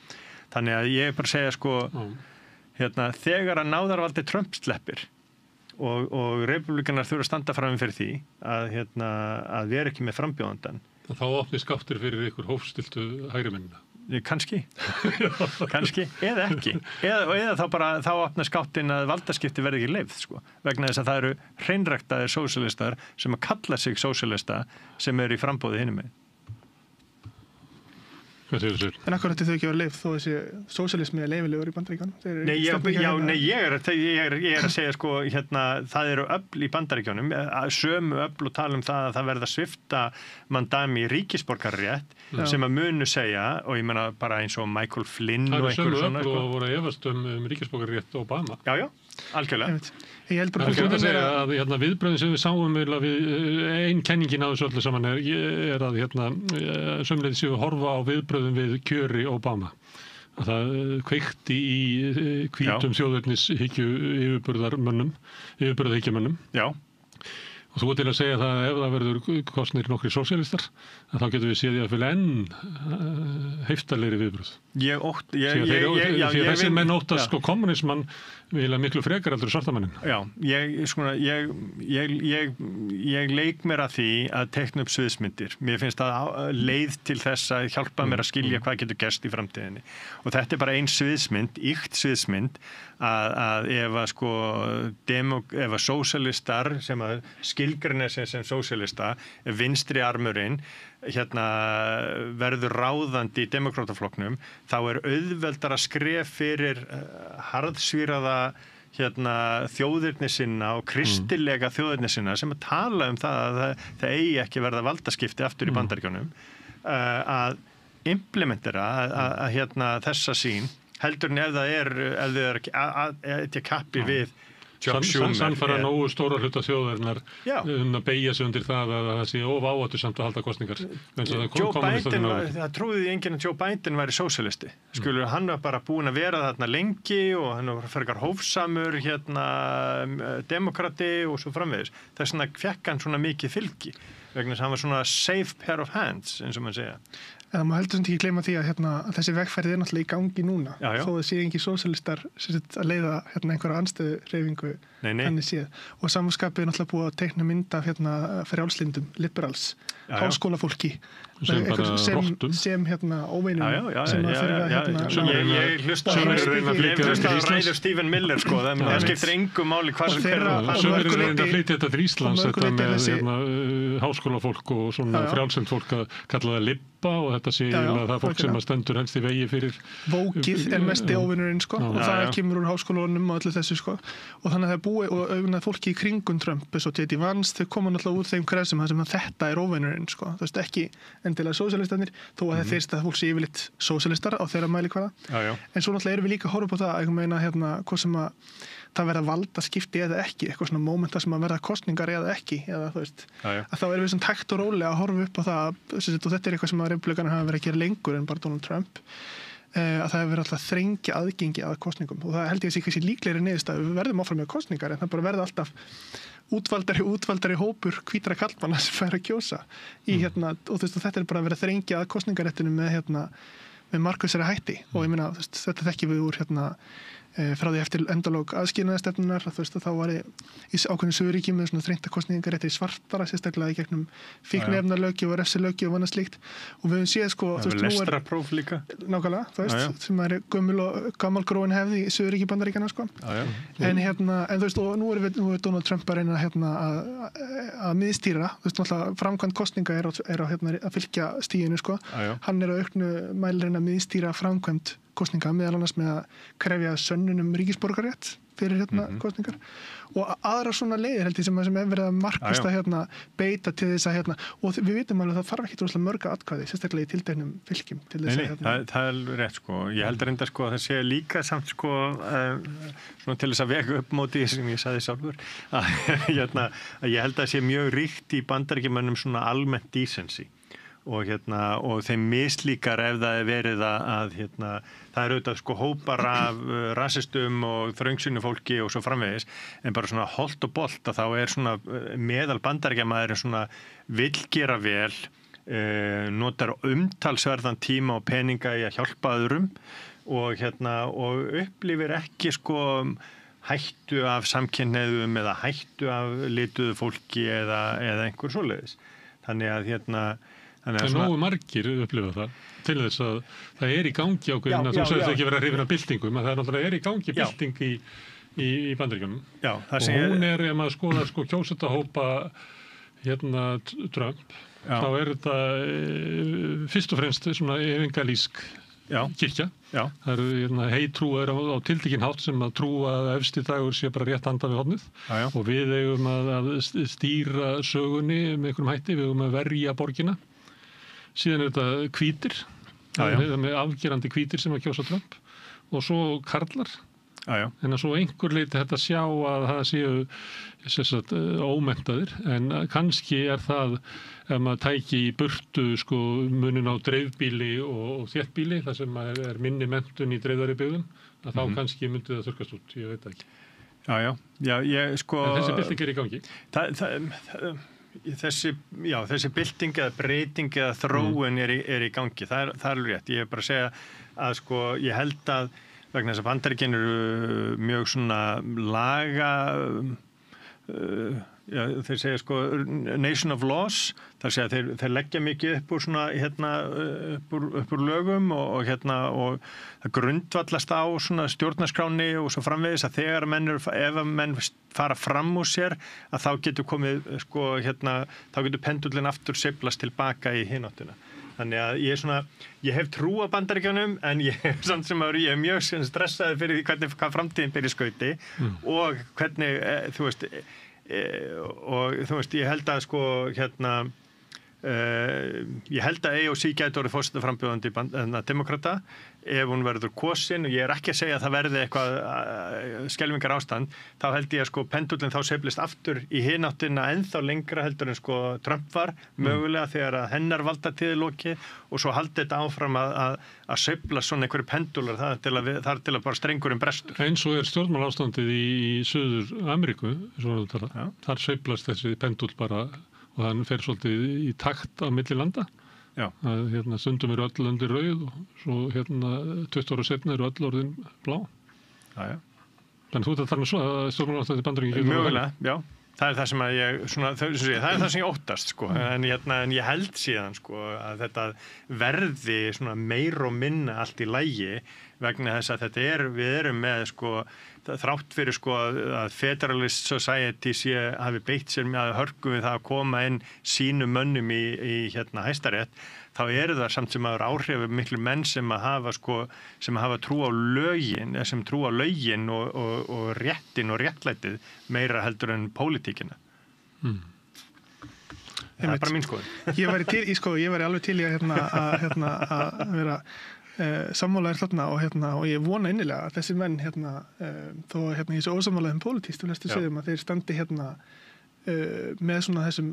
Þannig að ég bara segja sko þegar að náðarvaldi Trump sleppir og republikanar þurfa að standa fram fyrir því að vera ekki með frambjóðandan. Þá opni skáttur fyrir ykkur hófstiltu hægrimennina. Kannski, eða ekki. Eða þá opna skáttin að valdaskipti verði ekki leyfð, sko. Vegna þess að það eru hreinræktaðir sósíalistar sem að kalla sig sósíalista sem eru í frambóði hinum megin. En akkur ætti þau ekki að vera leyfð þó þessi sósíalismi er leyfilegur í Bandaríkjunum? Nei, ég er að segja sko, það eru öfl í Bandaríkjunum, sömu öfl og tala það að það verða svipta mandami ríkisborgarrétt sem að munu segja, og ég meina bara eins og Michael Flynn og einhver svona. Það eru sömu öfl og voru að efast ríkisborgarrétt Obama. Já, algjörlega. Ég held bara að segja að viðbröðin sem við sáum ein kenningin á þessu öllu saman er að sömuleiðis séu horfa á viðbröðum við kjöri Obama. Að það kveikti í hvítum þjóðernishyggju yfirburðahyggjumönnum. Já. Og þú til að segja það að ef það verður kosnir nokkri sósíalistar, þá getum við séð í að fyrir enn heiftarlegri viðbröð. Þessi menn óttast sko kommunismann vilja miklu frekar heldur svartamannin. Já, ég leik mér að því að teikna upp sviðsmyndir. Mér finnst það leið til þess að hjálpa mér að skilja hvað getur gerst í framtíðinni. Og þetta er bara ein sviðsmynd, ýkt sviðsmynd, að ef að sósíalistar sem að skilgreina sig sem sósíalista, vinstri armurinn verður ráðandi í demokrataflokknum, þá er auðveldara skref fyrir harðsvíraða þjóðirni sinna og kristilega þjóðirni sinna sem að tala það að það eigi ekki verða valdaskipti aftur í Bandaríkjunum að implementera þessa sín heldur en ef það er ekki kappi við sannfæra nógu stóra hluta þjóðarinnar að beygja sig undir það að það sé áhættu samt að halda kosningar. Það trúði enginn að Joe Biden væri sósíalisti. Hann var bara búinn að vera þarna lengi og hann var frekar hófsamur demokrati og svo framvegis. Þess vegna fékk hann svona mikið fylgi vegna þess að hann var svona safe pair of hands eins og mann segja. En það má heldur sem ekki gleyma því að þessi vegferð er náttúrulega í gangi núna. Þó það sé ekki sósíalistar að leiða einhverja anstöðuhreyfingu þannig séð. Og samanskapið er náttúrulega búið að teikna mynd af frjálslyndum, liberals, háskólafólki sem óveinum sem að fyrir ég hlusta að ræður Stephen Miller sko, það skiptir engu máli hvað sem Sömur er reynd að flytja þetta til Íslands þetta með háskólafólk og svona frjálslynd fólk að kalla það libba og þetta sé það fólk sem að stendur helst í vegi fyrir Vókið er mesti óvinurinn sko og það kemur úr háskólanum og öllu þessu sko og þannig að það er búið og auðvitað fólki í kringum Trump eins og J.D. Vance, þau koma náttúrulega úr þeim krefsum þar sem þetta er óvinurinn sko, þú veist ekki endilega sósíalistarnir, þó að það þeirst að fólk sé yfirleitt sósíalistar á þeirra mælikvarða en svo náttúrulega erum við líka að horfa på það að meina hvað sem að það verða valdaskipti eða ekki, eitthvað svona mómenta sem að verða kosningar eða ekki, eða þú veist að þá erum við svona takt og rólega að horfa upp á það og þetta er eitthvað sem að republikanar hafa verið að gera lengur en bara Donald Trump að það hefur verið alltaf þrengja aðgengi að kosningum og það held ég að sé kannski líklegri niðurstaða við verðum áfram með kosningar en það bara verða alltaf útvaldari hópur hvítra kallmanna sem fær að kjósa í og þú veist þetta er bara að vera þrengja að kosningaréttinu með markvissari hætti og ég meina þetta þekkjum við úr frá því eftir endalók aðskilnaðarstefnunar þá var í ákveðnu Suðurríki með svona þrengta kosningarétti svartara sérstaklega í gegnum fíkniefnalöggjöf og refsilöggjöf og annað slíkt og við höfum séð sko lestrarpróf líka nákvæmlega, þú veist, sem er gamalgróin hefði í Suðurríki Bandaríkjanna sko en þú veist og nú er Donald Trump að reyna að miðstýra, þú veist náttúrulega framkvæmd kosninga er að fylgja stíginu sko hann er að auknu mæli reyna að miðstýra framkvæmd kostninga meðal annars með að krefja sönnun ríkisborgararétt fyrir kostningar og aðra svona leiðir held ég sem er verið að markvist að beita til þess að og við vitum alveg að það þarf ekki droslega mörg atkvæði sérstaklega í tilteknum fylkjum til þess að það er rétt sko, ég held að reynda sko að það sé líka samt sko svona til þess að vega upp móti sem ég sagði sjálfur að ég held að það sé mjög ríkt í Bandaríkjamönnum svona almennt decency og þeim mislíkar ef það er verið að það er auðvitað sko hópar af rasistum og þröngsýnu fólki og svo framvegis en bara svona holt og bolt að þá er svona meðal Bandaríkjamaður svona vill gera vel notar umtalsverðan tíma og peninga í að hjálpa öðrum og upplifir ekki sko hættu af samkynhneigðum eða hættu af lituðu fólki eða einhver svoleiðis þannig að Það er nógu margir upplifa það til þess að það er í gangi ákveðin að þú segist ekki vera hrifin af byltingum að það náttúrulega er í gangi bylting í Bandaríkjunum og hún er ef maður skoðar sko kjósendahópa Trump þá er þetta fyrst og fremst svona evangelísk kirkja það eru heitrúar á tiltekinn hátt sem að trúa að efsti dagur sé bara rétt handan við hornið og við eigum að stýra sögunni með einhverjum hætti, við eigum að verja borgina síðan er þetta hvítir með afgerandi hvítir sem að kjósa Trump og svo karlar en að svo einhver leiti þetta sjá að það séu ómenntaðir en kannski er það ef maður tæki í burtu sko munin á dreifbíli og þéttbíli þar sem er minni menntun í dreifðari byggðum að þá kannski myndi það þurrkast út, ég veit ekki ég sko en þessi bylting er í gangi þessi bylting eða breyting eða þróun er í gangi það er alveg rétt, ég er bara að segja að sko ég held að vegna þess að Bandaríkin eru mjög svona laga þeir segja sko nation of laws þar segja þeir leggja mikið upp úr svona upp úr lögum og það grundvallast á svona stjórnarskráni og svo framvegis að þegar ef menn fara fram úr sér að þá getur komið sko þá getur pendullin aftur sveiflast tilbaka í hináttina þannig að ég hef trú á Bandaríkjunum en ég samt sem ári ég er mjög stressaði fyrir því hvað framtíðin byrja skauti og hvernig þú veist ég held að sko ég held að AOC gæti orðið forsetaframbjóðandi demokrata ef hún verður kosin og ég er ekki að segja að það verði eitthvað skelfingar ástand þá held ég að sko pendullin þá sveiflist aftur í hináttina ennþá lengra heldur en sko Trump var mögulega þegar að hennar valdatíð er lokið og svo haldi þetta áfram að sveifla svona einhverju pendúlar það er til að bara strengurinn brestur eins og er stjórnmálaástandið í Suður Ameríku þar sveiflast þessi pendúl bara og þannig fer svolítið í takt á milli landa að stundum eru öll undir rauð og svo 20 ára seinna eru öll orðin blá þannig þú ert að tala svo að stjórnmálaástandið Bandaríkjunum mögulega, það er það sem að það er það sem ég óttast sko en ég held síðan sko að þetta verði svona meir og minna allt í lagi vegna þess að við erum með sko þrátt fyrir sko að Federalist Society hafi beitt sér með að hörku við það að koma inn sínum mönnum í Hæstarétt þá eru það samt sem að áhrifu miklu menn sem hafa trú á lögin sem trú á lögin og réttin og réttlætið meira heldur en pólitíkina það er bara mín skoðun ég væri alveg til í að vera sammálaðir þarna og ég vona innilega að þessi menn þó ég sé ósammálaðum pólitískt og næstu séðum að þeir standi með svona þessum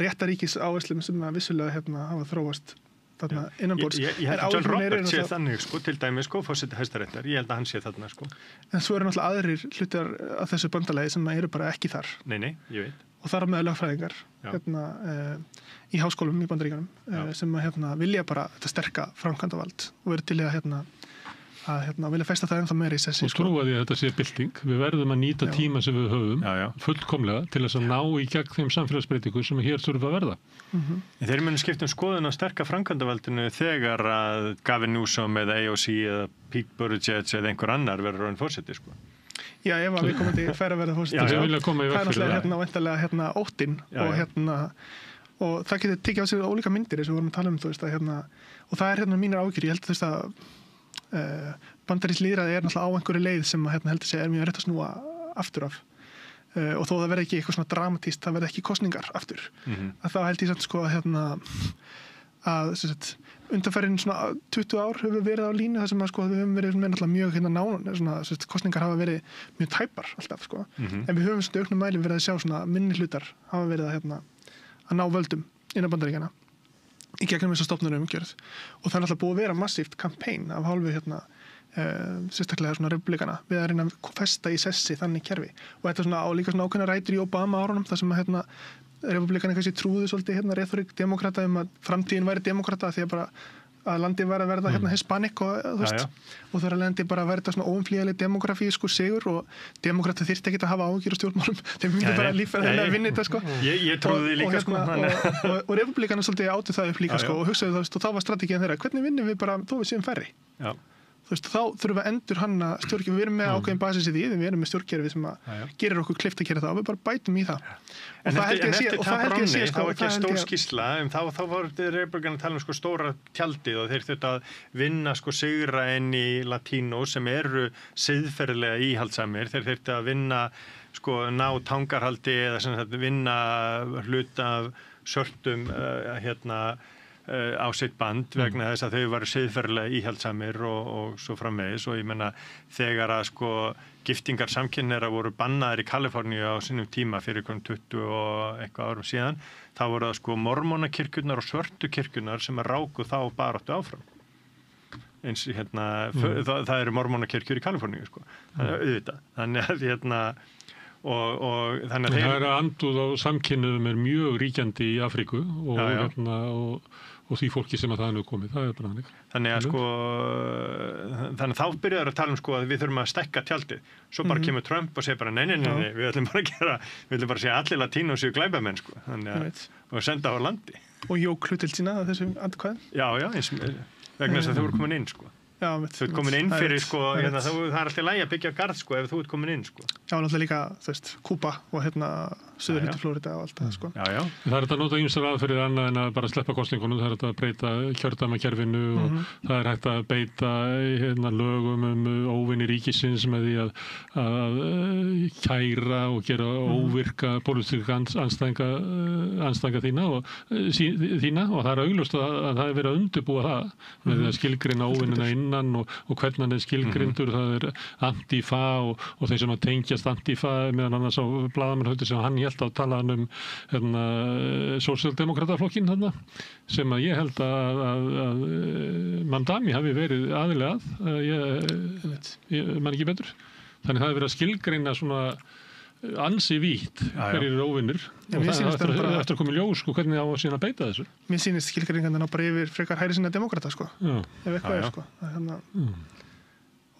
réttaríkis áherslum sem að vissulega hafa þróast þarna innanborðs. Ég held að John Roberts sé þannig sko til dæmis forseti Hæstaréttar, ég held að hann sé þarna sko. En svo eru náttúrulega aðrir hlutar af þessu bandalagi sem eru bara ekki þar. Nei, ég veit. Og þar með lögfræðingar í háskólum í Bandaríkjunum sem vilja bara þetta sterka framkvæmdavald og eru til að vilja festa það ennþá meira í sessi. Og trúa því að þetta sé bylting. Við verðum að nýta tíma sem við höfum fullkomlega til þess að ná í gegn þeim samfélagsbreytingum sem hér þurfa að verða. Þeir munu skipta skoðun á sterka framkvæmdavaldinu þegar að Gavin Newsom eða AOC eða Pete Buttigieg eða einhver annar verður orðinn forseti sko. Já, ef að við komandi færa að verða fórsettir. Það er náttúrulega væntanlega óttinn og það getur tekið á sig ólíka myndir eins og við vorum að tala um, þú veist, og það er mínar áhyggjur. Ég held að bandarískt lýðræði náttúrulega á einhverju leið sem heldur sig mjög rétt að snúa aftur af og þó það verði ekki eitthvað svona dramatíst, það verði ekki kosningar aftur að þá held ég samt sko að undanferðin svona 20 ár hefur verið á línu þar sem að sko við höfum verið með náttúrulega mjög nána svona kosningar hafa verið mjög tæpar alltaf sko en við höfum svona auknum mæli verið að sjá svona minni hlutar hafa verið að ná völdum innan Bandaríkjanna í gegnum þessar stofnunum umgjörð og það er náttúrulega búið að vera massíft kampæn af hálfu sérstaklega svona republikana við að reyna að festa í sessi þannig kerfi og þetta svona á líka svona ákveðna rætur í Obama árunum þar sem að republikana kannski trúðu svolítið retorik demokrata að framtíðin væri demokrata því að bara að landið var að verða hispanic og þú veist og það er að landi bara að verða svona óumflýjanleg demografískur sigur og demokrata þyrfti ekki að hafa áhyggjur af stjórnmálum þeim myndi bara líffræðilega að vinna þetta sko ég trúði líka sko og republikana svolítið áttu það upp líka sko og hugsaðu það og þá var strategían þeirra hvernig vinnum við bara þó við séum færri þú veist, þá þurfum við að endur hanna stjórnkerfi, við erum með ákveðin basis í því, við erum með stjórnkerfi sem að gerir okkur kleift að gera það og við bara bætum í það. En eftir Tabronni, þá ekki stór skýrsla, þá voru republikanar að tala um sko stóra tjaldið og þeir þurftu að vinna sko sigra inn í latínó sem eru siðferðilega íhaldsamir, þeir þurftu að vinna sko ná tangarhaldi eða sem sagt vinna hluta af svörtum á sitt band vegna þess að þau varu siðferðilega íhaldsamir og svo framvegis og ég menna þegar að sko giftingar samkynhneigðra voru bannaðir í Kaliforníu á sínum tíma fyrir 20 og eitthvað árum síðan þá voru það sko mormónakirkjurnar og svörtu kirkjurnar sem að ráku þá baráttu áfram eins það eru mormónakirkjur í Kaliforníu sko auðvitað þannig að og þannig að það er andúð á samkynhneigðum er mjög ríkjandi í Afríku og því fólki sem að það er komið, það er bara hannig. Þannig að sko, þannig að þá byrjaður að tala um sko að við þurfum að stækka tjaldið. Svo bara kemur Trump og segir bara nei, við ætlum bara að segja allir latínó séu glæpamenn sko, þannig að senda á landi. Og jók hlutild sína að þessum andkvæðum? Já, vegna þess að þau voru komin inn sko. Já, þú ert komin inn fyrir sko, það er alltaf lægi að byggja garð sko ef þú ert komin inn sko. Já, náttúrulega líka, þú veist, Kúba og Suðurhluti Flórída og allt það sko. Já. Það er þetta að nota ýmsar aðferðir annað en að bara sleppa kosningunum, það er þetta að breyta kjördæmakerfinu og það er hægt að beita lögum óvinni ríkisins með því að kæra og gera óvirka pólitíska andstæðinga þína og það er augljóst að það er verið að undirbúa það með því að skilgreina óvinnina innan og hvernig hann er skilgrindur, það er Antifa og þeir sem að tengjast Antifa meðan annars á blaðamannhauti sem hann hélt að tala um sósíaldemokrataflokkin sem að ég held að Mamdani hafi verið aðilega ég man ekki betur þannig það hefur verið að skilgreina svona ansi vítt hverjir eru óvinnir og það eftir að koma í ljós sko, hvernig á að síðan að beita þessu. Mér sýnist skilgreiningarna bara yfir frekar hægri sinna demokrata sko ef eitthvað sko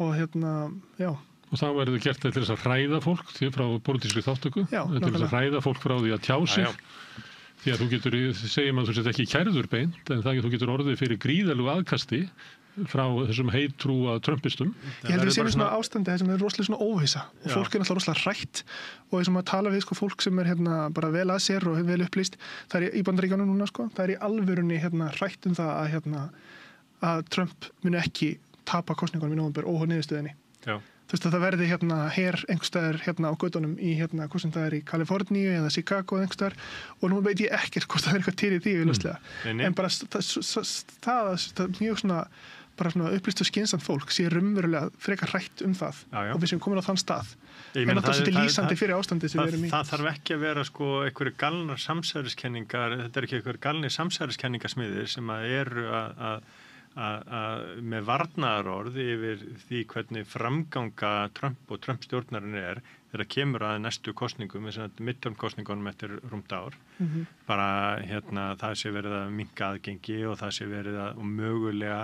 og og þá verður það gert til þess að hræða fólk frá pólitískri þáttöku, til þess að hræða fólk frá því að tjá sig, því að þú getur, segjum að þú sett ekki kærður beint, en þú getur orðið fyrir gríðalegu aðkasti frá þessum heitrúa trumpistum. Ég heldur við séum svona ástandi þessum er rosalega svona óvissa og fólk er náttúrulega rosalega hrætt og þessum að tala við sko fólk sem er bara vel að sér og vel upplýst, það er í Bandaríkjunum núna sko, það er í alvörunni hrætt það að Trump muni ekki tapa kosningunum í nóvember óháð niðurstöðinni. Þú veist að það verði her einhverstaðar á göttunum í hvort sem það er í Kaliforníu eða Chicago eða einhverstaðar og nú veit ég ekkert hvort það er eitthvað til í því en bara það mjög svona bara svona upplýst og skynsamt fólk sé raunverulega frekar hrætt það og við séum komin á þann stað en það er svolítið lýsandi fyrir ástandið sem við erum í. Það þarf ekki að vera sko einhverju galnar samsæriskenningar, þetta er ekki einhverju galni samsæriskenningasmiðir sem að eru með varnaðarorð yfir því hvernig framganga Trump og Trump stjórnarinn er þegar kemur að næstu kosningum, midterm-kosningunum eftir rúmt ár. Bara það sé verið að minnka aðgengi og það sé verið að mögulega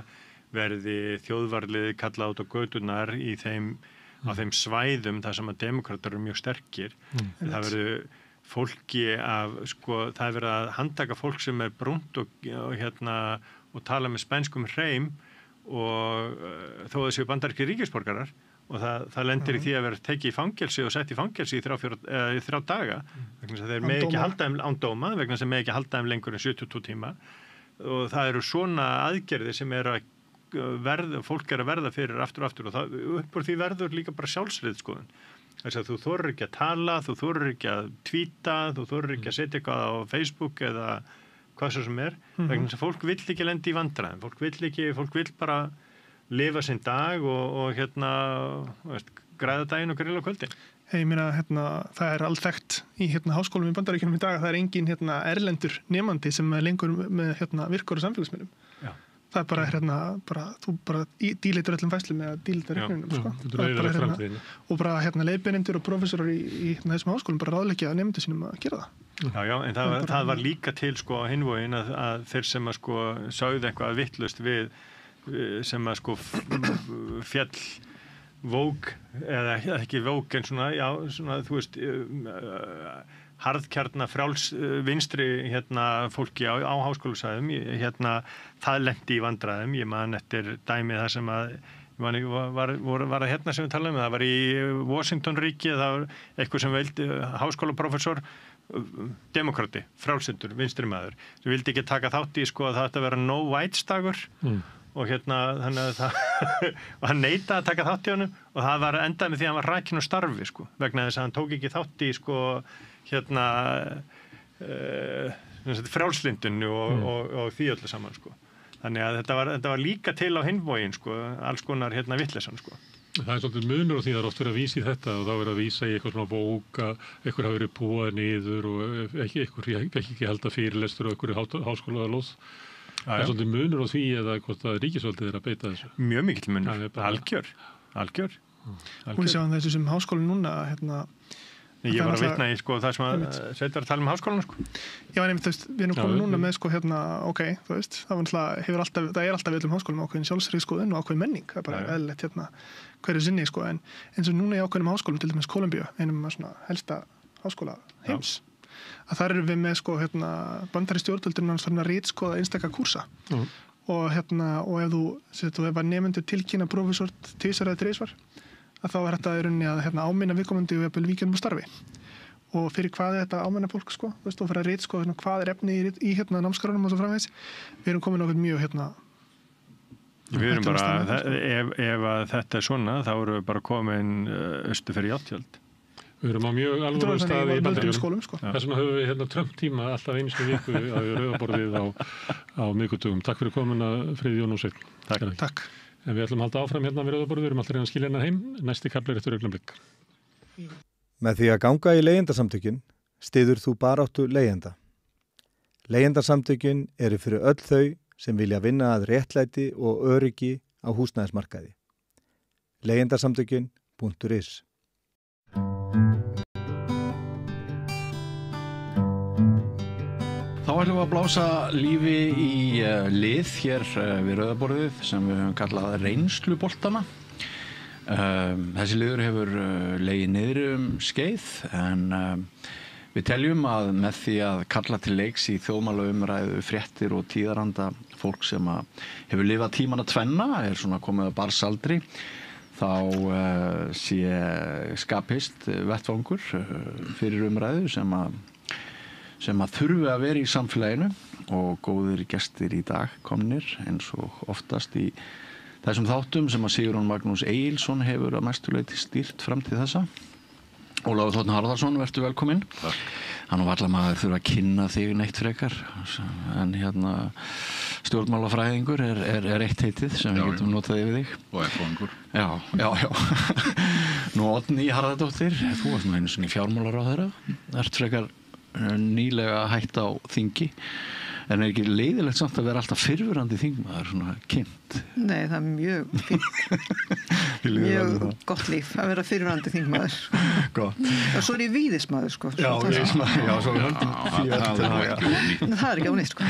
verði þjóðvarliði kalla át á götunar á þeim svæðum þar sem að demokratar eru mjög sterkir. Það verður fólki það er verið að handtaka fólk sem er brúnt og tala með spænskum hreim og þó að þessu bandarískir ríkisborgarar og það lendir í því að vera tekið í fangelsi og sett í fangelsi í 3 daga vegna þess að þeir með ekki halda þeim án dóma vegna þess að með ekki halda þeim lengur en 72 tíma og það eru svona aðgerðir sem eru að fólk að verða fyrir aftur og það, upp úr því verður líka bara sjálfsriðskoðun. Þess að þú þorir ekki að tala, þú þorir ekki að tvíta, þú þorir ekki að setja eitthvað á Facebook eða hvað svo sem vegna þess að fólk vill ekki lenda í vandræðum, fólk vill bara lifa sinn dag og græða daginn og grilla kvöldin. Ég meina, það alþekkt í háskólum í Bandaríkjunum í dag að það erengin erlendur nemandi sem lengur með virkur og samfélagsmiðlum. Já. Það bara, þú bara díleitur öllum fæslum eða díleitur reikninum, sko. Og bara leiðbeinendur og prófessorar í þessum háskólum bara ráðleggja nemendur sínum að gera það. Já, en það var líka til, sko, á hinvogin að þeir sem að, sko, sögðu eitthvað vitlaust við sem að, sko, fjall vók, eða ekki vók en svona, þú veist, harðkjarna frjáls vinstri fólki á háskólasvæðum, það lenti í vandræðum. Ég man eftir dæmi það sem að var að sem við talaðum, það var í Washington ríki, það var eitthvað sem veldi háskólaprófessor, demokrati, frjálsindur, vinstri maður, sem vildi ekki taka þátt í, sko, að það ætti að vera no whites dagur. Og þannig að og hann neitaði að taka þátt í honum og það var endað með því að hann var rakinn úr starfi, sko, vegna þess að hann tók ekki þátt í, sko, frjálslindunni og því öllu saman, sko. Þannig að þetta var líka til á hinvogin, sko, alls konar vitleysan, sko. Það svolítið munur og því það oft verið að vísa í þetta og þá verið að vísa í eitthvað svona bók að eitthvað hafi verið búið niður og ekki halda fyrirlestur og eitthvað háskólaðalóð. Það svolítið munur á því eða hvort að ríkisvaldið að beita þessu. Mjög mikill munur. Algjör. Hún sé á þessu sem háskólinn núna, ég var að vitna í, sko, það sem að Sveitar að tala um háskólan, sko. Já, en þú veist, við erum komin núna með, sko, ok, þú veist, það er alltaf við öllum háskólum ákveðin sjálfsriðskoðun og ákveðin menning, það er bara eðlilegt hverju sinni, sko, en eins og núna í ákveðinum háskólum, til dæmis Kólumbíu, einum af svona helsta háskóla heims, að þar erum við með, sko, bandari stjórnvöldurinn hans þarna ritskoða einstaka kúrsa og ef var nemendur tilkynna prófessor tvisvar eða þrisvar að þá þetta í rauninni að áminna viðkomandi og jafnvel víkjum á starfi og fyrir hvað þetta áminna fólk, sko, þú veist, og fyrir að ritskoða hvað efni í námskránum og svo framvegis. Við erum komin okkur mjög Við erum bara, ef að þetta svona, þá erum við bara komin austur fyrir Játfjöld. Við erum á mjög alvarlegum staði í Bandaríkjunum. Þess vegna höfum við Trump-tíma alltaf einsku viku á Rauðaborðið á miðvikudögum. Takk fyrir komuna, Friðjón og Sveinn. Takk. En við ætlum að halda áfram við Rauðaborðið, við erum alltaf að skilja hennar heim. Næsti kafli eftir augnablik. Með því að ganga í leigjendasamtökin styður þú baráttu leigjenda. Leigjendasamtökin eru fyrir öll þau sem vilja vinna að réttlæti og öryggi á húsnæðismarkaði. Leigjendasamtökin.is Þá ætlum við að blása lífi í lið hér við Rauðaborðið sem við höfum kallað reynsluboltana. Þessi liður hefur legið niður skeið en við teljum að með því að kalla til leiks í þjóðmálaumræðu, fréttir og tíðaranda fólk sem hefur lifað tímana tvenna, er svona komið að barsaldri, þá sé skapist vettvangur fyrir umræðu sem að þurfi að vera í samfélaginu og góðir gestir í dag komnir eins og oftast í þessum þáttum sem að Sigurjón Magnús Egilsson hefur að mestu leyti stýrt fram til þessa. Ólafur Þ. Harðarsson, vertu velkominn. Takk. Hann og vallamaður þurfa að kynna þig neitt frekar en stjórnmálafræðingur er eitt heitið sem við getum notað yfir þig. Og F-fangur. Já. Nú Oddný Harðardóttir, þú varst nú einu sinni fjármálaráðherra, ert frekar nýlega hætt á þingi en er ekki leiðilegt samt að vera alltaf fyrrverandi þingmaður svona kynnt? Nei, það er mjög fínt mjög gott líf að vera fyrrverandi þingmaður og svo er ég víðismadur, sko. Já, víðismadur, já, svo við höldum það er ekki ónýtt, sko.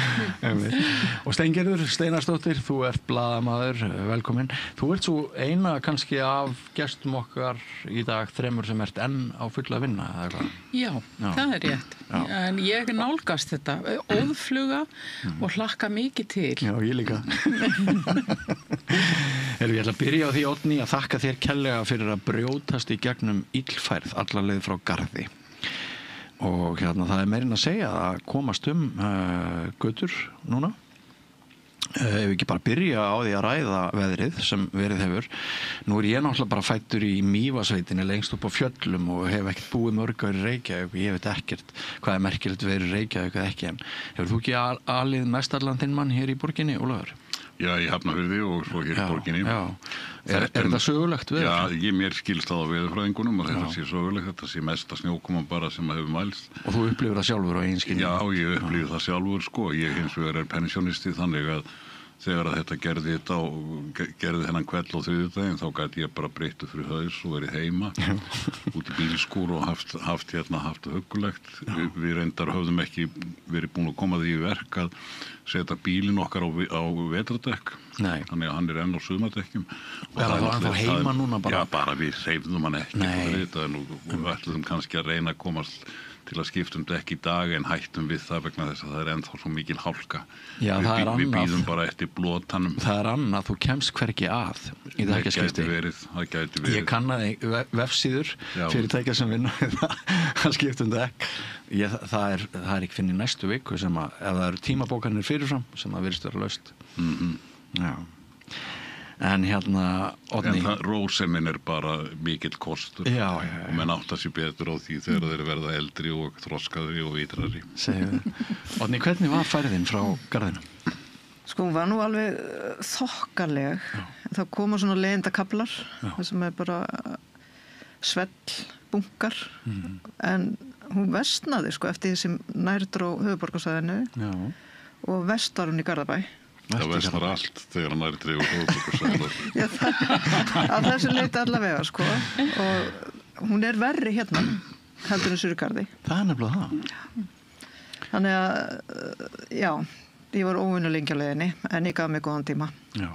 Og Steingerður Steinarsdóttir, þú ert blaðamaður, velkomin. Þú ert svo eina kannski af gestum okkar í dag þremur sem ert enn á fulla að vinna, eða hvað? Já, það er rétt. En ég nálgast þetta óðfluga og hlakka mikið til. Já, ég líka. Ég ætla að byrja á því, Oddný, að þakka þér kærlega fyrir að brjótast í gegnum illfærð alla leið frá Garði. Og það er meirinn að segja að komast götur núna. ef ekki bara byrja á því að ræða veðrið sem verið hefur. Nú ég náttúrulega bara fæddur í Mývatnssveitinni lengst upp á fjöllum og hef ekkert búið mörg ár í Reykjavík og ég veit ekkert hvað merkilegt verið í Reykjavík eða ekki. En hefur þú ekki alið mestallan þinn mann hér í borginni, Ólafur? Já, í Hafnarfirði og svo hér í borginni. Já. Er þetta sögulegt veður? Já, mér skilst það á veðurfræðingunum og þetta sé sögulegt, þetta sé mesta snjókoma bara sem hefur mælst. Og þú upplifir það sjálfur á eigin skilningu? Já, ég upplifir það sjálfur sko. Ég hins vegar pensionisti þannig að þegar að þetta gerði þennan kveld á þriðjudaginn þá gæti ég bara breyttu fyrir haus og verið heima út í bílskúr og haft huggulegt. Við reyndar höfðum ekki verið búin að koma því í verk að setja bílinn okkar á vetradekk. Nei. Þannig að hann enn á sumardekkjum. Er það ennþá heima núna bara? Já, bara við hreyfðum hann ekki. Við ætlum kannski að reyna að komast til að skiptum dekk í dag en hættum við það vegna þess að það ennþá svo mikil hálka. Já, það er annað. Við býðum bara eftir blótanum. Það er annað, þú kemst hvergi að í dekkaskipti. Það gæti verið. Ég kannaði vefsíður fyrirtækja sem vinna að skiptum dekk. Það er ekki fyrir næstu viku sem að, ef það eru tímabókanir fyrirfram sem að virðist vera laust. Já. En Oddný. En róseminn bara mikill kostur. Já. Og menn áttar sér betur á því þegar þeir verða eldri og þroskaðri og vitrari. Oddný, hvernig var færðin frá garðinum? Sko, hún var nú alveg þokkaleg. Það koma svona leiðindakaflar, það sem bara svellbunkar. En hún versnaði sko eftir því sem nærður á höfuðborgarsvæðinu og vestar hún í Garðabæ. Það versnar allt þegar hann er dreifur höfuðborgarsvæðinu. Já, af þessu leiti allavega sko og hún verri hérna heldur en Suðurgarði. Það er nefnilega það. Þannig að, já, ég var óvinnu lengi á leiðinni en ég gaf mig góðan tíma. Já.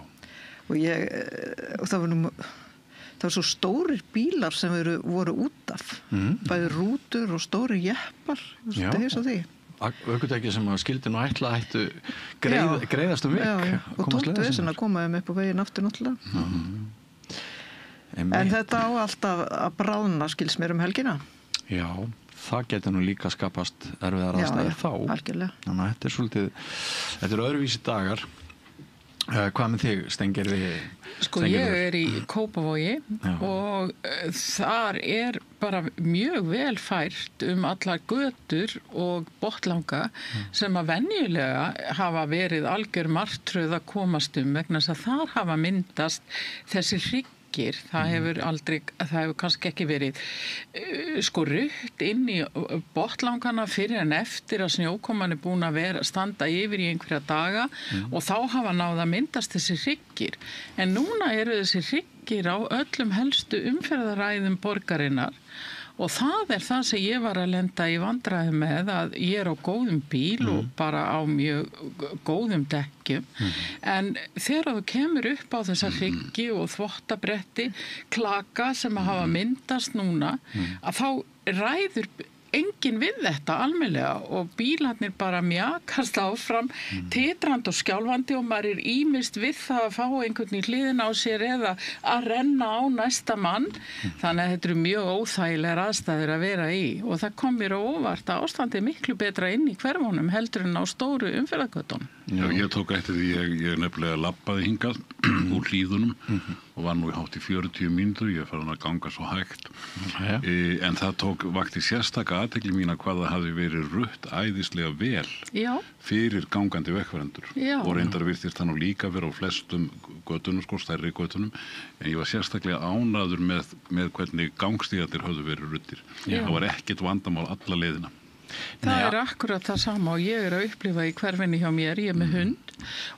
Og það var svo stórir bílar sem voru út af. Bæði rútur og stórir jeppar. Já. Það hefði því. Ökutæki sem skildi nú ætla ættu greiðast vik. Já, og tóttu þess að komaðum upp á veginn aftur náttúrulega. En þetta á alltaf að bráðna skils mér helgina. Já, það getur nú líka skapast erfiðar aðstæður þá. Já, algjörlega. Þannig að þetta öðruvísi dagar. Hvað með þig, Steingerði? Sko, ég í Kópavogi og þar bara mjög vel fært allar götur og botnlanga sem að venjulega hafa verið algjör martröð að komast vegna þess að þar hafa myndast þessi hryggir. Það hefur kannski ekki verið rutt inn í botnlangana fyrir en eftir að snjókoman búin að standa yfir í einhverja daga og þá hafa náð að myndast þessi hryggir. En núna eru þessi hryggir á öllum helstu umferðaræðum borgarinnar og það það sem ég var að lenda í vandræði með að ég á góðum bíl og bara á mjög góðum dekkjum en þegar þú kemur upp á þessa hryggi og þvottabretti klaka sem að hafa myndast núna að þá ræður enginn við þetta almennilega og bílarnir bara mjakast áfram titrandi og skjálfandi og maður ýmist við það að fá einhvern í hliðina á sér eða að renna á næsta mann þannig að þetta eru mjög óþægilegar aðstæður að vera í og það kom mér á óvart að ástandið miklu betra inn í hverfunum heldur en á stóru umferðargötunum. Já, ég tók eftir því ég nefnilega labbaði hingað úr hlíðunum og var nú í hátt í 40 mínútur, ég farin að ganga svo hægt en það vakti sérstaka athygli mína hvað það hafði verið rutt æðislega vel fyrir gangandi vegfarendur og reyndar virtist það nú líka vera á flestum götunum, stærri götunum en ég var sérstaklega ánægður með hvernig gangstígarnir höfðu verið ruttir. Það var ekkert vandamál alla leiðina. Það akkurat það sama og ég að upplifa í hverfinni hjá mér, ég með hund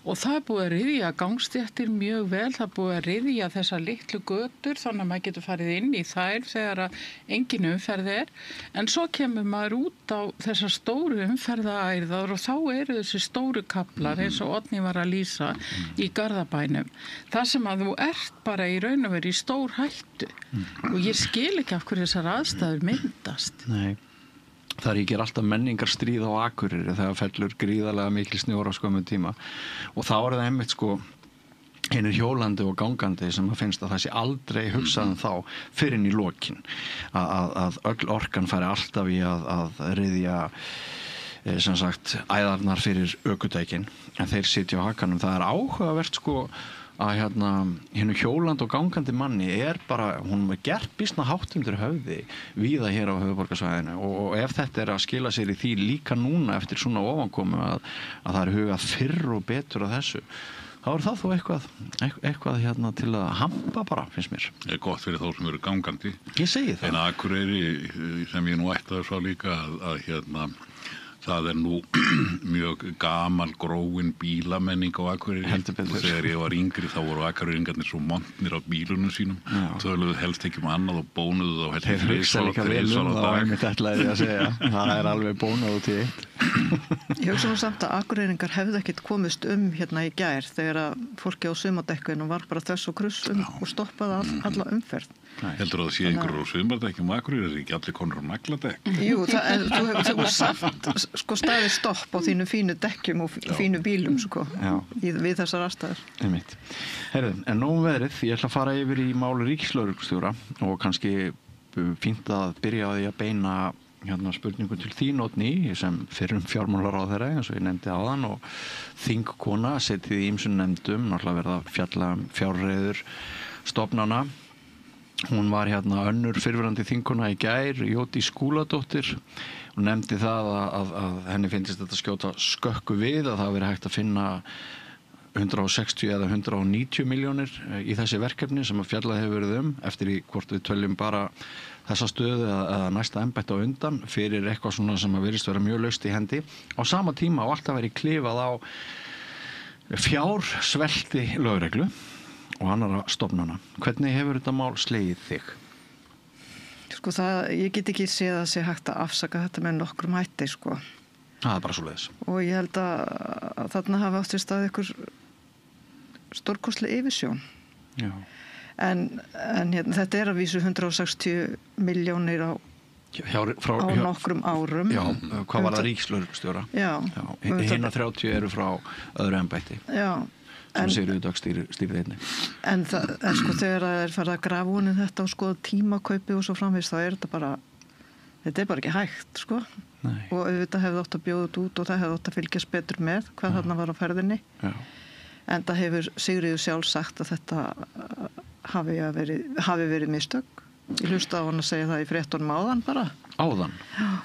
og það búið að ryðja gangstéttir mjög vel, það búið að ryðja þessar litlu götur þannig að maður getur farið inn í þær þegar að engin umferð en svo kemur maður út á þessar stóru umferðaæðar og þá eru þessi stóru kaplar eins og Oddný var að lýsa í Garðabænum það sem að þú bara í raun og veru í stór hættu og ég skil ekki af hverju þessar aðstæður myndast. Nei. Það ríkir alltaf menningarstríð á Akureyri þegar fellur gríðarlega mikil snjór á skömmum tíma og þá það einmitt hinir hjólandi og gangandi sem að finnst að það sé aldrei hugsaðan þá fyrir inn í lokin að öll orkan fari alltaf í að ryðja sem sagt æðarnar fyrir ökutækin, en þeir sitja á hakanum. Það er áhugavert sko að hinnu hjólandi og gangandi manni bara, hún er gert býsna hátt undir höfði víða hér á höfuðborgarsvæðinu og ef þetta að skila sér í því líka núna eftir svona ofankomu að það er hugað fyrr og betur að þessu, þá það þó eitthvað til að hampa bara, finnst mér. Það gott fyrir þá sem eru gangandi. Ég segi það. En Akureyri, sem ég nú ættaði svo líka að það er nú mjög gamal gróin bílamenning á Akureyri. Þegar ég var yngri þá voru Akureyringarnir svo montnir á bílunum sínum, töluðu helst ekki annað og bónuðu þá Þeir hugsa líka vel þá einmitt ætlaði að segja. Það er alveg bónað út í eitt. Ég hugsa nú samt að Akureyringar hefðu ekkert komist í gær þegar að fólki á sumardekkinu var bara þess og kruss og stoppaði alla umferð. Heldur að það sé einhverjur á sumardekkjum á Akureyri, er ekki allir konur á nagladekk? Jú, þú hefur samt staðið stopp á þínu fínu dekkjum og fínu bílum við þessar aðstæður. Heyrðu, en nóg veðrið, ég ætla að fara yfir í máli ríkislögreglustjóra og kannski fínt að byrja á því að beina spurningu til þín, Oddný, sem fyrrum fjármálaráðherra, eins og ég nefndi áðan, og þingkona, setið í ýmsum nefndum, náttúrulega verða að fjalla fjárreiður stofnana. Hún var önnur fyrrverandi þingkona í gær, Jódís Skúladóttir, og nefndi það að henni finnst þetta skjóta skökku við að það veri hægt að finna 160 eða 190 milljónir í þessi verkefni sem að fjallað hefur verið eftir í hvort við töljum bara þessa stöðu eða næsta embætti á undan fyrir eitthvað svona sem að virðist vera mjög laust í hendi. Á sama tíma og alltaf verið klifað á fjársvelti lögreglu og annarra stofnana. Hvernig hefur þetta mál slegið þig? Sko ég get ekki séð að sé hægt að afsaka þetta með nokkrum hætti sko. Það er bara svoleiðis. Og ég held að þarna hafa átt sér stað ykkur stórkostleg yfirsjón. Já. En þetta er að vísu 160 milljónir á nokkrum árum. Já, hvað var það ríkislögreglustjóra? Já. Hinna 30 eru frá öðru embætti. Já. Sem Sigríður Dögg stýrði einnig. En sko þegar það er farið að grafa honum þetta og skoða tímakaupi og svo framvegis þá er þetta er bara ekki hægt sko. Nei. Og auðvitað hefði átt að bjóða þetta út og það hefði átt að fylgjast betur með hvað þarna var á ferðinni. Já. En það hefur Sigríður sjálf sagt að þetta hafi verið mistök. Ég hlusta á hann að segja það í fréttunum áðan bara. Áðan?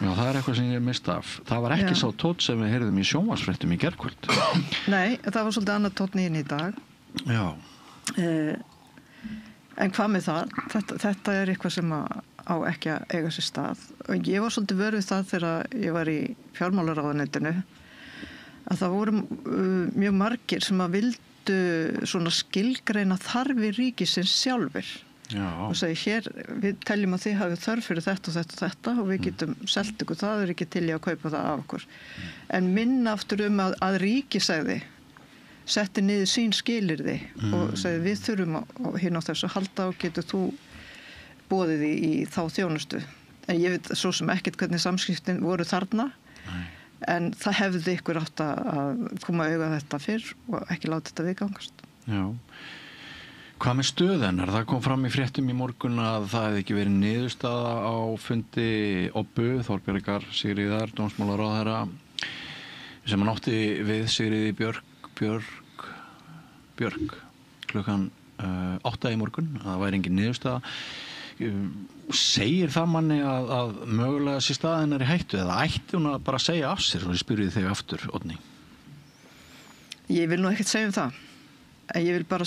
Já, það er eitthvað sem ég mista af. Það var ekki sá tónn sem við heyrðum í sjónvarpsfréttum í gærkvöld. Nei, það var svolítið annað tónn í dag. Já. En hvað með það? Þetta er eitthvað sem á ekki að eiga sér stað. Og ég var svolítið vör við það þegar ég var í fjármálaráðuneytinu að það voru mjög margir sem að vildu svona skilgreina þarfir ríkisins sjálfur. Já. Og segi hér, við teljum að þið hafið þörf fyrir þetta og þetta og þetta og við getum selt ykkur, það er ekki til í að kaupa það af okkur. En minna aftur að ríkisæði setti niður sín skilyrði og segi við þurfum hérna á þessu halda og getur þú boðið í þá þjónustu. En ég veit svo sem ekkert hvernig samskiptin voru þarna. Nei. En það hefði ykkur átt að koma auga þetta fyrr og ekki láta þetta viðgangast. Já. Hvað með stöðunar? Það kom fram í fréttum í morgun að það hefði ekki verið niðurstaða á fundi OBBU, Þorbjargar Sigríðar, dómsmálaráðherra, sem hann átti við Sigríði Björk klukkan 8 í morgun, að það væri engin niðurstaða. Segir það manni að mögulega sé staðin er í hættu eða ætti hún að bara segja af sér, svo ég spyrði þig aftur, Oddný? Ég vil nú ekkert segja um það. Ég vil bara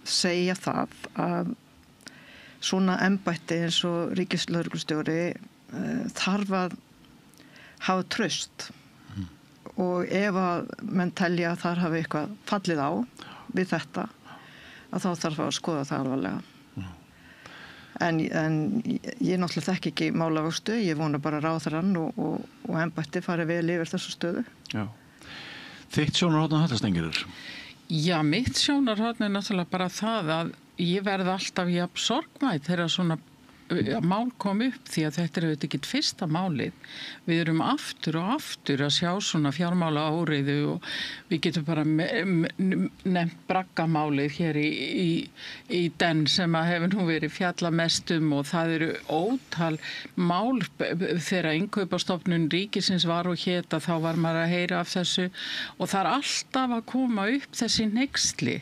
segja það að svona embætti eins og ríkislögreglustjóri þarf að hafa traust og ef að menn telja að þar hafi eitthvað fallið á við þetta að þá þarf að skoða það alvarlega. En ég náttúrulega þekki ekki málavöxtu, ég vona bara ráðherrann og embætti fari vel yfir þessu stöðu. Já. Þitt sjónarhorn á þetta Steingerður? Já, mitt sjónarhorn er náttúrulega bara það að ég verði alltaf jafn sorgmætt þegar svona mál kom upp því að þetta auðvitað ekki fyrsta málið. Við erum aftur og aftur að sjá svona fjármála áreiðu og við getum bara nefnt braggamálið hér í den sem að hefur nú verið fjalla mestum og það eru ótal mál þegar innkaupastofnun ríkisins var og héta þá var maður að heyra af þessu og það er alltaf að koma upp þessi hneyksli.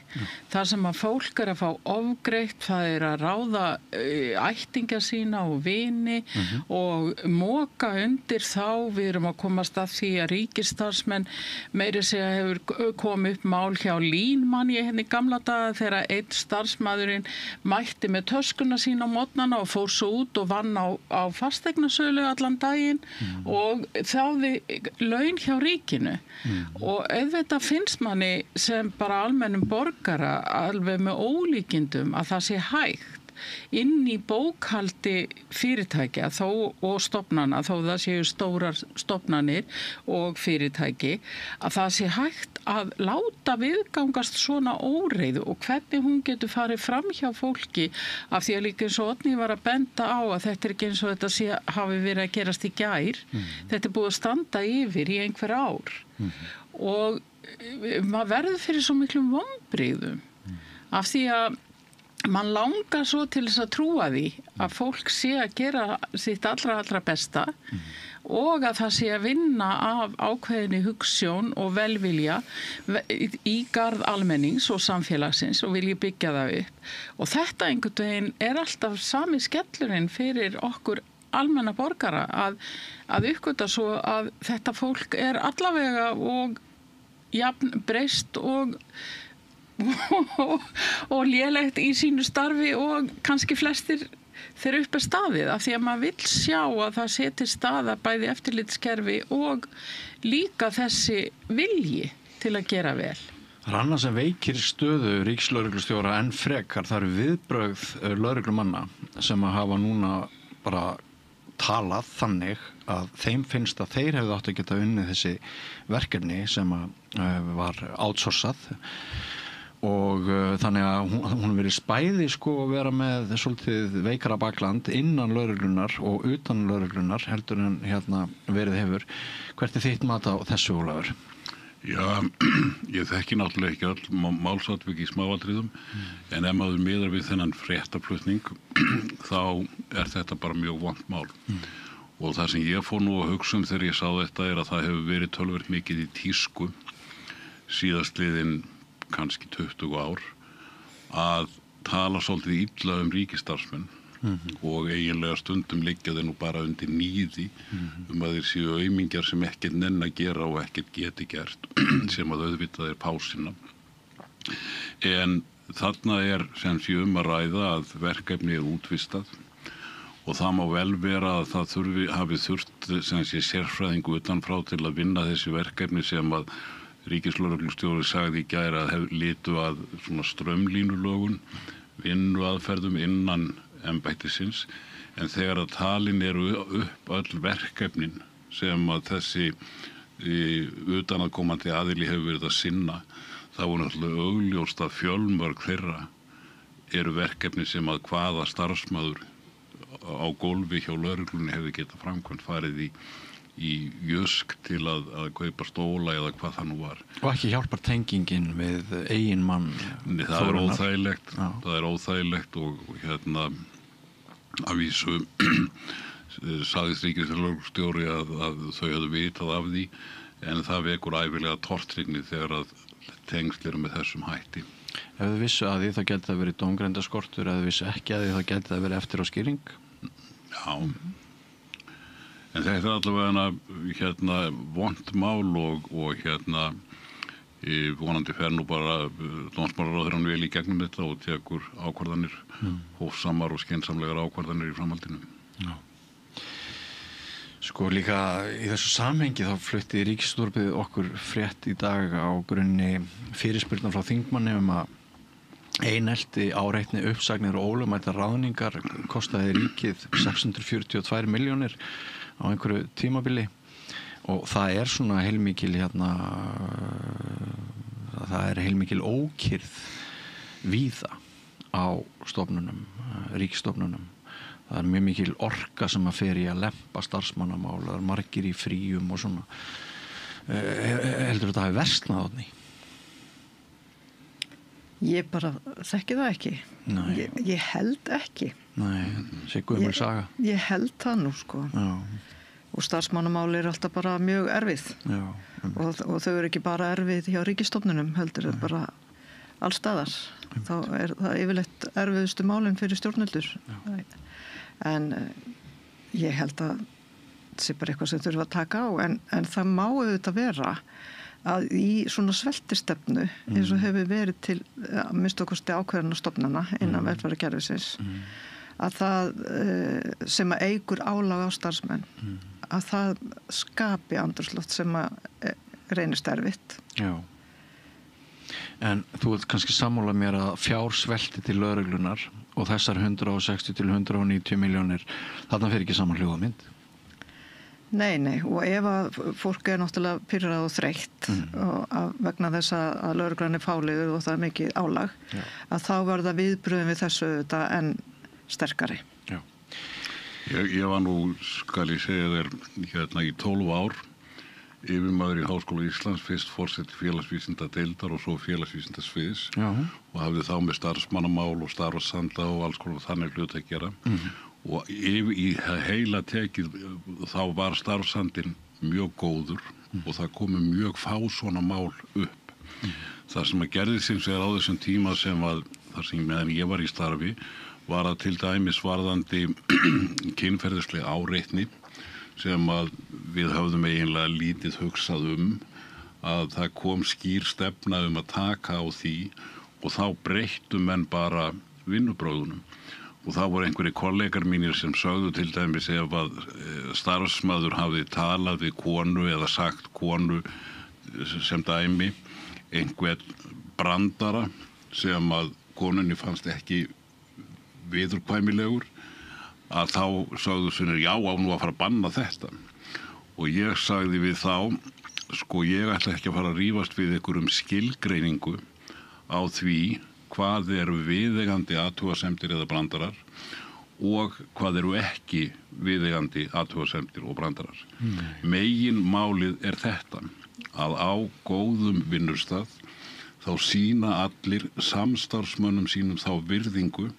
Það sem að fólk er að fá ofgreitt, það er að ráða ættingja sína og vini og moka undir þá. Við erum að komast að því að ríkisstarfsmenn meiri segja hefur komið upp mál hjá Línmann í henni gamla daga þegar einn starfsmaðurinn mætti með töskuna sína á morgnana og fór svo út og vann á fasteignasölu allan daginn og þáði laun hjá ríkinu og auðvitað finnst manni sem bara almennum borgara alveg með ólíkindum að það sé hægt inn í bókhaldi fyrirtækja og stofnana, þó það séu stórar stofnanir og fyrirtæki, að það sé hægt að láta viðgangast svona óreiðu og hvernig hún getur farið fram hjá fólki af því að líka eins og Oddný var að benda á að þetta er ekki eins og þetta hafi verið að gerast í gær. Þetta er búið að standa yfir í einhver ár og maður verður fyrir svo miklum vonbrigðum af því að man langar svo til þess að trúa því að fólk sé að gera sitt allra besta og að það sé að vinna af ákveðinni hugsjón og velvilja í garð almennings og samfélagsins og vilji byggja það upp. Og þetta einhvern veginn er alltaf sami skellurinn fyrir okkur almenna borgara að uppgöta svo að þetta fólk er allavega og jafn breyst og lélegt í sínu starfi og kannski flestir þeir upp staðið af því að maður vill sjá að það seti staða bæði eftirlitskerfi og líka þessi vilji til að gera vel. Það er annað sem veikir stöðu ríkislögreglustjóra enn frekar, það eru viðbrögð lögreglumanna sem að hafa núna bara talað þannig að þeim finnst að þeir hefðu átt að geta unnið þessi verkefni sem að var outsourcað og þannig að hún verið spæði að vera með svolítið veikara bakland innan lögreglunar og utan lögreglunar heldur en verið hefur. Hvert er þitt mat á þessu, Ólafur? Já, ég þekki náttúrulega ekki öll málsatvik í smáatriðum en ef maður miðar við þennan fréttaflutning þá er þetta bara mjög vont mál og það sem ég fór nú að hugsa þegar ég sá þetta er að það hefur verið töluvert mikið í tísku síðastliðin kannski 20 ár að tala svolítið illa ríkisstarfsmenn og eiginlega stundum liggja þeir nú bara undir níði að þeir séu aumingjar sem ekkert nenn að gera og ekkert geti gert sem að auðvitað er pásina. En þarna er sem sé að ræða að verkefni er útvistað og það má vel vera að það hafi þurft sem sé sérfræðingu utanfrá til að vinna þessi verkefni sem að ríkislögreglustjóri sagði í gær að litu að svona strömlínulögun, vinnuaðferðum innan embættisins, en þegar að talin eru upp öll verkefnin sem að þessi utanaðkomandi aðili hefur verið að sinna, þá er náttúrulega augljóst að fjölmörg þeirra eru verkefni sem að hvaða starfsmaður á gólfi hjá lögreglunni hefur getað framkvæmt farið í jösk til að kaupa stóla eða hvað það nú var. Og ekki hjálpar tengingin við eigin mann? Nei, það er óþægilegt. Það er óþægilegt og að vísu sagðist ríkislögreglustjóri að þau hefðu vitað af því en það vekur ævilega tortryggni þegar að tengsl eru með þessum hætti. Ef þau vissu að því þá geti það verið dómgreindarskortur, ef þau vissu ekki að því þá geti það verið eftir á skýring? Já. En þetta er allavega vont mál og vonandi fer nú bara dómsmálaráðherrann vel í gegnum þetta og tekur ákvarðanir, hófsamar og skynsamlegar ákvarðanir í framhaldinu. Já. Sko líka í þessu samhengi þá flutti Ríkisútvarpið okkur frétt í dag á grunni fyrirspurnar frá þingmanni að einelti áreitni uppsagnir og ólögmætar ráðningar kostaði ríkið 642 milljónir á einhverju tímabili og það er svona heilmikil það er heilmikil ókyrrð víða á stofnunum, ríkisstofnunum. það mjög mikil orka sem að fer í að lempa starfsmannamál, það margir í fríum og svona. Heldur þetta hafi versnað á því? Ég bara þekki það ekki. Ég held ekki. Nei, sé gömul saga. Ég held það nú, sko. Já. Og starfsmannamáli alltaf bara mjög erfið. Já. Og þau eru ekki bara erfið hjá ríkisstofnunum, heldur þetta bara allstaðar. Þá það yfirleitt erfiðustu málin fyrir stjórnendur. En ég held að það sé bara eitthvað sem þurfa að taka á, en það má auðvitað vera að í svona sveltistefnu eins og hefur verið til að minnstu okkursti ákveðna stofnana innan velferðarkerfisins að það sem að eykur álag á starfsmenn að það skapi andrúmsloft sem að reynist erfitt. Já. En þú vilt kannski sammála mér að fjársvelti til lögreglunar og þessar 160 til 190 milljónir, þarna fer ekki saman hljóðamynd? Nei, og ef að fólk náttúrulega pirrað og þreytt og vegna þess að lögreglan fáliður og það mikið álag, að þá verða viðbröðum við þessu þetta enn sterkari. Já. Ég var nú, skal ég segja þér, hérna í 12 ár, yfirmaður í Háskóla Íslands, fyrst forseti félagsvísindadeildar og svo félagsvísindasviðs og hafði þá með starfsmannamál og starfsanda og alls konar þannig hlut að gera. Og í heila tekið þá var starfsandinn mjög góður og það komu mjög fá svona mál upp. Það sem að gerði sem sér á þessum tíma sem að þar sem meðan ég var í starfi var að til dæmis varðandi kynferðisleg áreitni sem að við höfðum eiginlega lítið hugsað að það kom skýr stefna að taka á því og þá breyttu menn bara vinnubrögðunum. Og það voru einhverjir kollegar mínir sem sögðu til dæmis ef að starfsmaður hafði talað við konu eða sagt konu sem dæmi einhvern brandara sem að konunni fannst ekki viðurkvæmilegur að þá sögðu svonir já á nú að fara að banna þetta. Og ég sagði við þá, sko ég ætla ekki að fara að rífast við einhverjum skilgreiningu á því hvað eru viðeigandi athugasemdir eða brandarar og hvað eru ekki viðeigandi athugasemdir og brandarar. Meginmálið er þetta að á góðum vinnustað þá sýna allir samstarfsmönnum sínum þá virðingu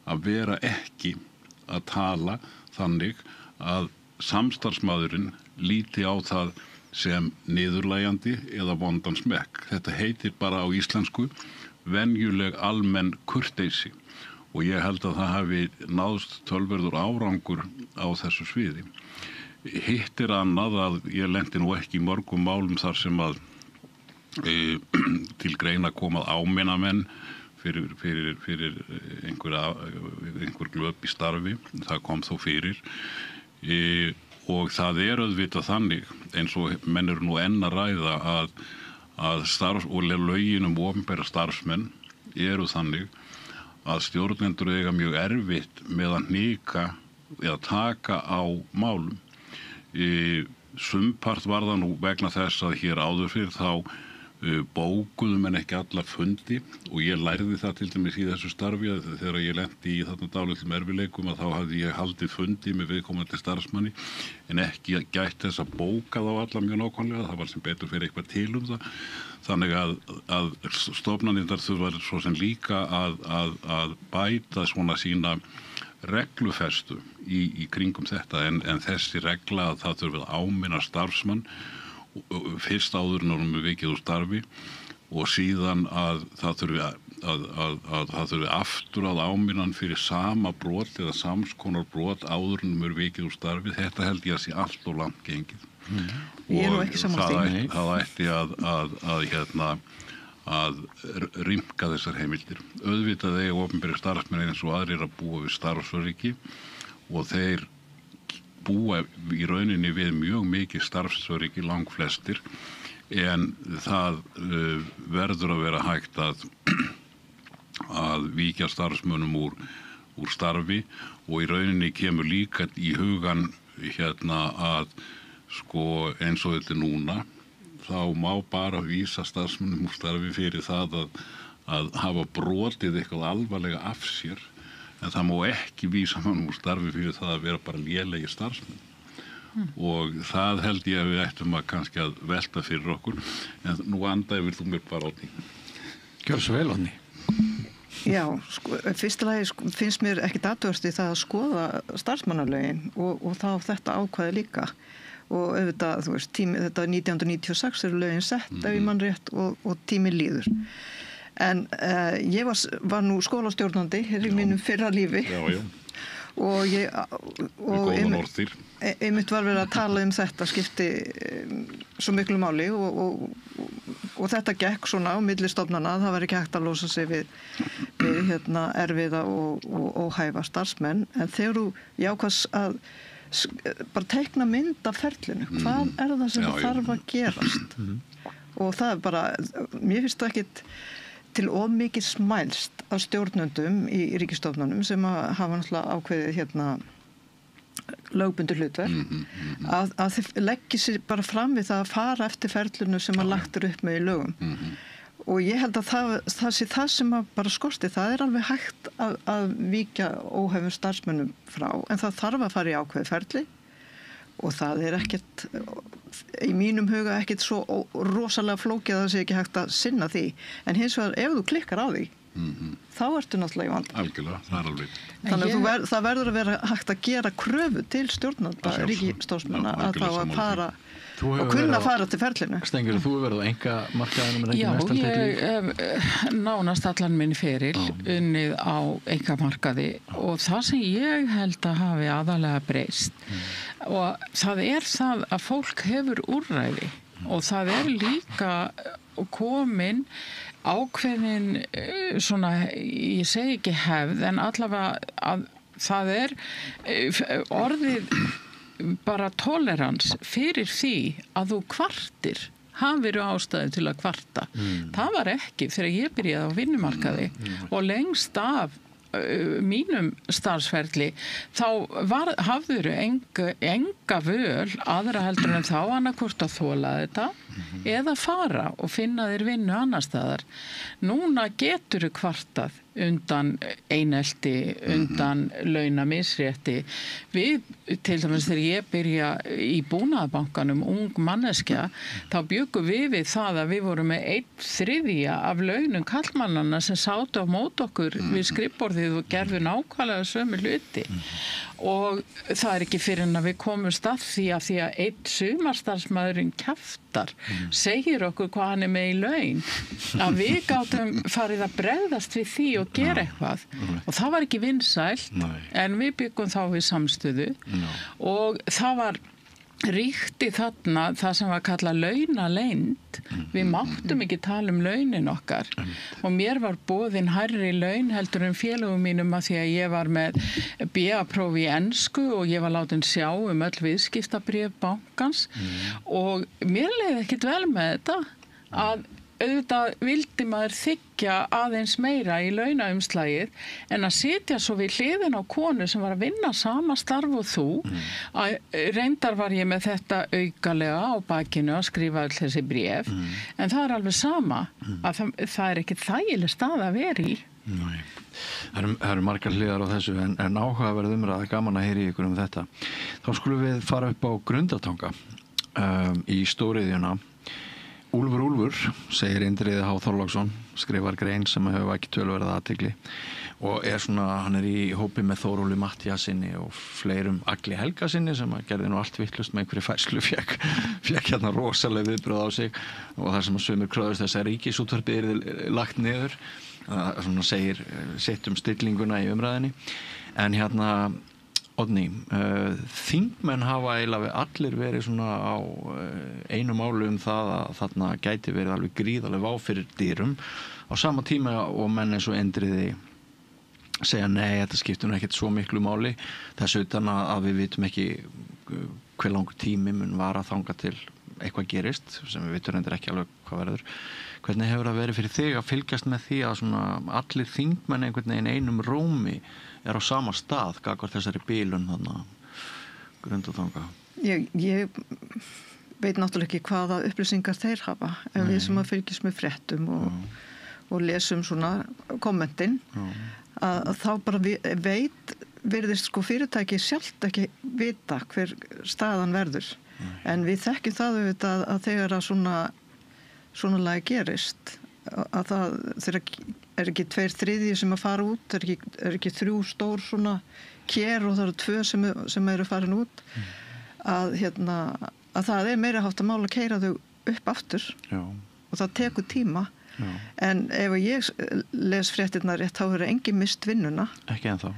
að vera ekki að tala þannig að samstarfsmaðurinn líti á það sem niðurlægjandi eða vondan smekk. Þetta heitir bara á íslensku venjuleg almenn kurteisi og ég held að það hafi náðst tölverður árangur á þessu sviði. Hitt er annað að ég lenti nú ekki í mörgum málum þar sem að til greina komað áminnamenn fyrir einhver glöp í starfi, það kom þó fyrir og það er auðvitað þannig eins og menn eru nú enn að ræða að starfs- og lögin opinbera starfsmenn eru þannig að stjórnendur eiga mjög erfitt með að hnika eða taka á málum. Sumpart var það nú vegna þess að hér áður fyrir þá bókuðum en ekki alla fundi og ég lærði það til dæmis í þessu starfi að þegar ég lenti í þarna dálitlum erfileikum að þá hafði ég haldið fundi með viðkomandi starfsmanni en ekki gætt þess að bóka þá alla mjög nákvæmlega, það var sem betur fyrir eitthvað til það. Þannig að stofnanirnar þurfa svo sem líka að bæta svona sína reglufestu í kringum þetta en þessi regla að það þurfa að áminna starfsmann fyrst áður en honum vikið úr starfi og síðan að það þurfi aftur að áminna hann fyrir sama brot eða samskonar brot áður en honum vikið úr starfi. Þetta held ég að sé allt og langt gengið. Ég er nú ekki sammála því. Það ætti að rýmka þessar heimildir. Auðvitað eiga opinberir starfsmenn eins og aðrir að búa við starfsöryggi og þeir búa í rauninni við mjög mikið starfsöryggi langflestir en það verður að vera hægt að víkja starfsmönnum úr starfi og í rauninni kemur líka í hugan að sko eins og þetta núna þá má bara vísa starfsmönnum úr starfi fyrir það að hafa brotið eitthvað alvarlega af sér en það má ekki vísa mann úr starfi fyrir það að vera bara lélegir starfsmenn. Og það held ég að við ættum að kannski að velta fyrir okkur, en nú andaði vil þú mér bara Árni. Gjör svo vel, Árni. Já, fyrsta lagi finnst mér ekkit athugavert í það að skoða starfsmannalögin og þá þetta ákvæði líka. Og auðvitað, þú veist, þetta 1996 eru lögin sett ef ég mann rétt og tíminn líður. En ég var nú skólastjórnandi hér í mínum fyrra lífi. Já. Og einmitt var verið að tala þetta skipti svo miklu máli og þetta gekk svona á milli stofnana, það var ekki hægt að losa sig við erfiða og óhæfa starfsmenn, en þegar þú jákvæðs að bara teikna mynd af ferlinu, hvað það sem þarf að gerast og það bara, mér finnst það ekkit til of mikið smælst af stjórnendum í ríkisstofnunum sem að hafa náttúrulega ákveðið lögbundur hlutverk að þeir leggja sér bara fram við það að fara eftir ferlinu sem að lagt upp með í lögum og ég held að það sé það sem að bara skorti, það alveg hægt að víkja óhæfum starfsmönnum frá, en það þarf að fara í ákveðið ferli og það ekkert í mínum huga ekkert svo rosalega flókið að það sé ekki hægt að sinna því, en hins vegar ef þú klikkar á því þá ertu náttúrulega í vanda. Algjörlega, það alveg. Þannig að það verður að vera hægt að gera kröfu til stjórnanda ríkisstarfsmanna að þá að fara og kunna fara til ferlinu. Stengur, þú verður á einkamarkaðinum Já, ég nánast allan minn feril unnið á einkamarkaði og það sem ég held að hafi aðalega breyst og það það að fólk hefur úrræði og það líka komin ákveðin svona, ég segi ekki hefð, en allavega að það orðið bara tolerans fyrir því að þú kvartir hafir ástæðu til að kvarta. Það var ekki þegar ég byrjaði á vinnumarkaði og lengst af mínum starfsferli þá hafður enga völ aðra heldur en þá annarkvort að þola þetta eða fara og finna þér vinnu annar staðar. Núna getur þú kvartað undan einelti, undan launamisrétti. Við, til dæmis þegar ég byrja í Búnaðarbankanum, ung manneskja, þá bjuggum við það að við vorum með 1/3 af launum karlmannanna sem sátu á mót okkur við skrifborðið og gerðu nákvæmlega sömu hluti. Og það ekki fyrir en að við komumst að því að einn sumarstarfsmaðurinn kjaftar, segir okkur hvað hann með í laun, að við gátum farið að bregðast við því og gera eitthvað. Og það var ekki vinsælt, en við byggum þá við samstöðu og það var ríkti þarna það sem var kallað launaleynd. Við máttum ekki tala launin okkar og mér var boðin hærri laun heldur en félögum mínum að því að ég var með BA-próf í ensku og ég var látin sjá öll viðskiptabréf bankans og mér leiði ekkit vel með þetta að auðvitað vildi maður þykja aðeins meira í launaumslagið en að sitja svo við hliðin á konu sem var að vinna sama starf og þú að reyndar var ég með þetta aukalega á bakinu að skrifa all þessi bréf en það alveg sama að það ekki þægileg stað að vera í. Nei. Það eru margar hliðar á þessu en áhugaverð umræða, gaman að heyra í ykkur þetta. Þá skulum við fara upp á Grundartanga í stóriðjuna. Úlfur, segir Indriði H. Þorláksson, skrifar grein sem hefur ekki töluverða athygli og hann í hópi með Þóróli Matthíasinni og fleirum Agli Helgasinni sem gerði nú allt vitlaust með einhverju færslu fékk hérna rosalega viðbröð á sig og þar sem að sumir kröðust þess að Ríkisútvarpið yrði lagt niður, segir sitt stillinguna í umræðinni en Oddný, þingmenn hafa eiginlega allir verið svona á einu máli það að þarna gæti verið alveg gríðarleg vá fyrir dýrum á sama tíma og menn eins og Indriði segja nei, þetta skiptir nú ekkert svo miklu máli þess utan að við vitum ekki hver langur tími mun vara þangað til eitthvað gerist sem við vitum reyndar ekki alveg hvað verður. Hvernig hefur það verið fyrir þig að fylgjast með því að svona allir þingmenn einhvern veginn einum rómi á sama stað gagnvart þessari bílun Grundartanga? Ég veit náttúrulega ekki hvaða upplýsingar þeir hafa en við sem að fylgjast með fréttum og lesum svona kommentin að þá bara virðist sko fyrirtæki sjálft ekki vita hver staðan verður. En við þekkjum það auðvitað að þegar að svona lagi gerist, að það þegar ekki 2/3 sem að fara út, er ekki 3 stór svona kér og það eru 2 sem eru farin út, að það er meira hátt að mála að keyra þau upp aftur. Já. Og það tekur tíma. Já. En ef ég les fréttirnar rétt, þá er engin mist vinnuna. Ekki ennþá.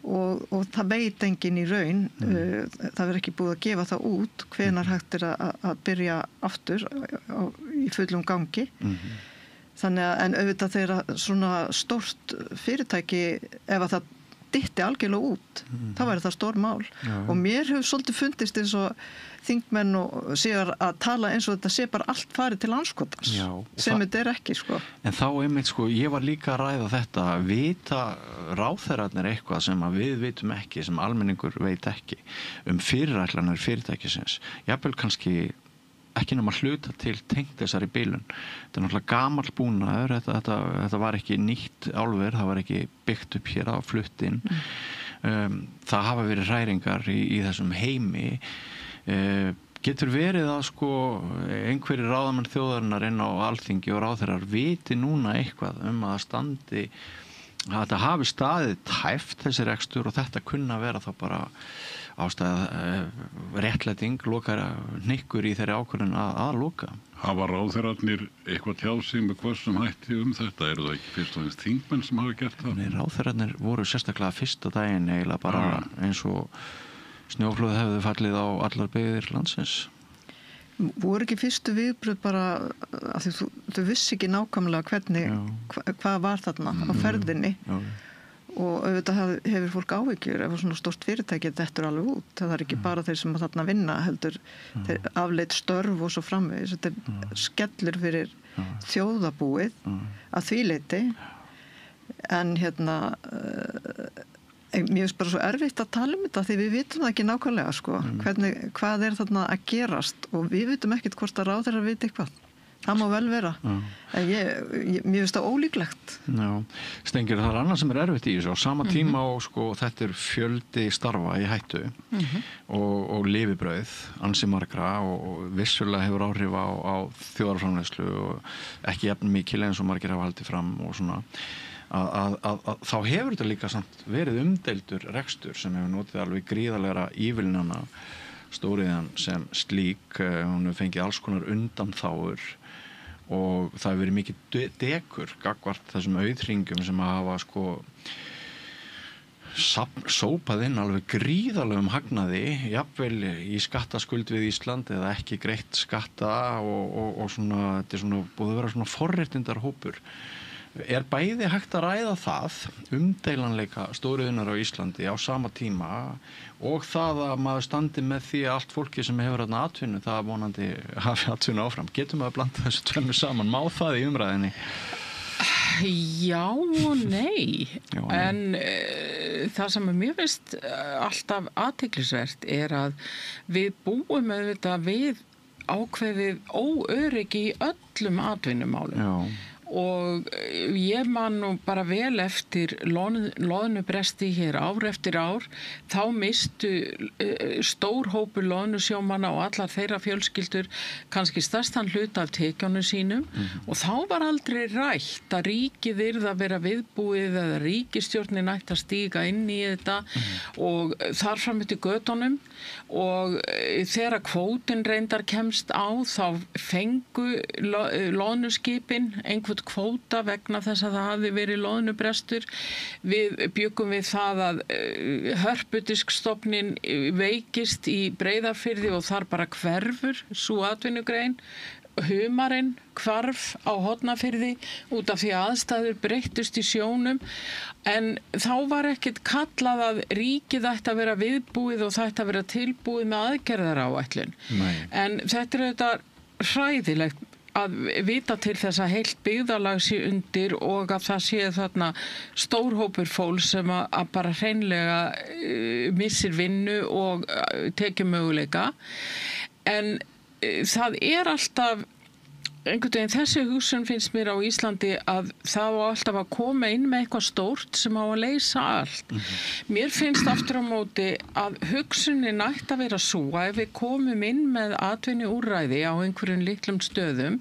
Og það veit enginn í raun, það verður ekki búið að gefa það út hvenær hægt er að byrja aftur í fullum gangi. Þannig að, en auðvitað þegar svona stórt fyrirtæki, ef að það dytti algjörlega út, þá væri það stór mál. Og mér hefur svolítið fundist eins og þingmenn og séu að tala eins og þetta sé bara allt farið til andskotans, sem þetta er ekki, sko. En þá einmitt, sko, ég var líka að ræða þetta, vita ráðherrarnir eitthvað sem að við vitum ekki, sem almenningur veit ekki, fyrirætlanir fyrirtækisins. Jafnvel kannski ekki nema hluta til tengt þessari bílun. Þetta er náttúrulega gamall búnaður, þetta var ekki nýtt álver, það var ekki byggt upp hér á fluttin. Það hafa verið hræringar í þessum heimi. Getur verið að sko einhverjir ráðamenn þjóðarinnar inn á Alþingi og ráðherrar viti núna eitthvað að standi, að þetta hafi staðið tæft þessi rekstur og þetta kunna vera þá bara ástæða réttlæting, lokara hnykkur í þeirri ákvörðun að loka. Hafa ráðherrarnir eitthvað tjáð sig með hvort hætti þetta? Eru það ekki fyrst og fremst þingmenn sem hafa gert það? Nei, ráðherrarnir voru sérstaklega fyrsta daginn eiginlega bara eins og snjóflóð hefðu fallið á allar byggðir landsins. Voru ekki fyrstu viðbrögð bara að þú vissi ekki nákvæmlega hvað var þarna á ferðinni. Og auðvitað hefur fólk áhyggjur ef svona stórt fyrirtæki þetta er alveg út. Það er ekki bara þeir sem þarna vinna heldur þeir afleitt störf og svo framvegis. Þetta er skellur fyrir þjóðarbúið að því leyti. En mér finnst bara svo erfitt að tala þetta því við vitum það ekki nákvæmlega, sko. Hvað er þarna að gerast og við vitum ekkert hvort að ráðherrar viti eitthvað. Það má vel vera. En mér finnst það ólíklegt. Já. Stengir, það er annað sem er erfitt í þessu. Á sama tíma og sko, þetta er fjöldi starfa í hættu og lifibrauð, ansi margra og vissulega hefur áhrif á þjóðarframleiðslu og ekki jafn mikil eins og margir hafa haldið fram og svona. Þá hefur þetta líka samt verið umdeildur rekstur sem hefur notið alveg gríðarlega ívilnana stóriðan sem slík, hún hefur fengið alls konar undanþágur og það hefur verið mikið dekur gagnvart þessum auðhringum sem hafa sko sópað inn alveg gríðarlegum hagnaði, jafnvel í skattaskuld við Ísland eða ekki greitt skatta og svona, þetta er svona búið að vera svona forréttindar hópur. Er bæði hægt að ræða það, umdeilanleika stóriðunar á Íslandi á sama tíma og það að maður standi með því að allt fólki sem hefur þarna atvinnu, það vonandi hafi atvinnu áfram. Getur maður að blanda þessu tvennu saman? Má það í umræðinni? Já og nei. En það sem mér finnst alltaf athyglisvert er að við búum auðvitað við ákveðið óöryggi í öllum atvinnumálum. Já. Og ég man nú bara vel eftir loðnubresti hér ár eftir ár, þá mistu stór hópur loðnusjómanna og allar þeirra fjölskyldur kannski stærstan hluta af tekjunum sínum og þá var aldrei rætt að ríkið yrði að vera viðbúið eða ríkisstjórnin ætti að stíga inn í þetta og þar fram eftir götunum og þegar kvótin reyndar kemst á þá fengu loðnuskipin einhvern kvóta vegna þess að það hafi verið loðnubrestur. Við bjuggum við það að hörpudiskstofnin veikist í Breiðafirði og þar bara hverfur sú atvinnugrein. Humarinn hvarf á Hornafirði út af því aðstæður breyttust í sjónum en þá var ekkert kallað að ríkið ætti að vera viðbúið og það ætti að vera tilbúið með aðgerðaráætlun. En þetta er þetta hræðilegt að vita til þess að heilt byggðarlag sé undir og að það sé þarna stórhópur fólk sem að bara hreinlega missir vinnu og tekið möguleika. En það er alltaf einhvern veginn þessi hugsun finnst mér á Íslandi að það á alltaf að koma inn með eitthvað stórt sem á að leysa allt. Mér finnst aftur á móti að hugsunin ætti að vera svo að ef við komum inn með atvinnuúrræði á einhverjum litlum stöðum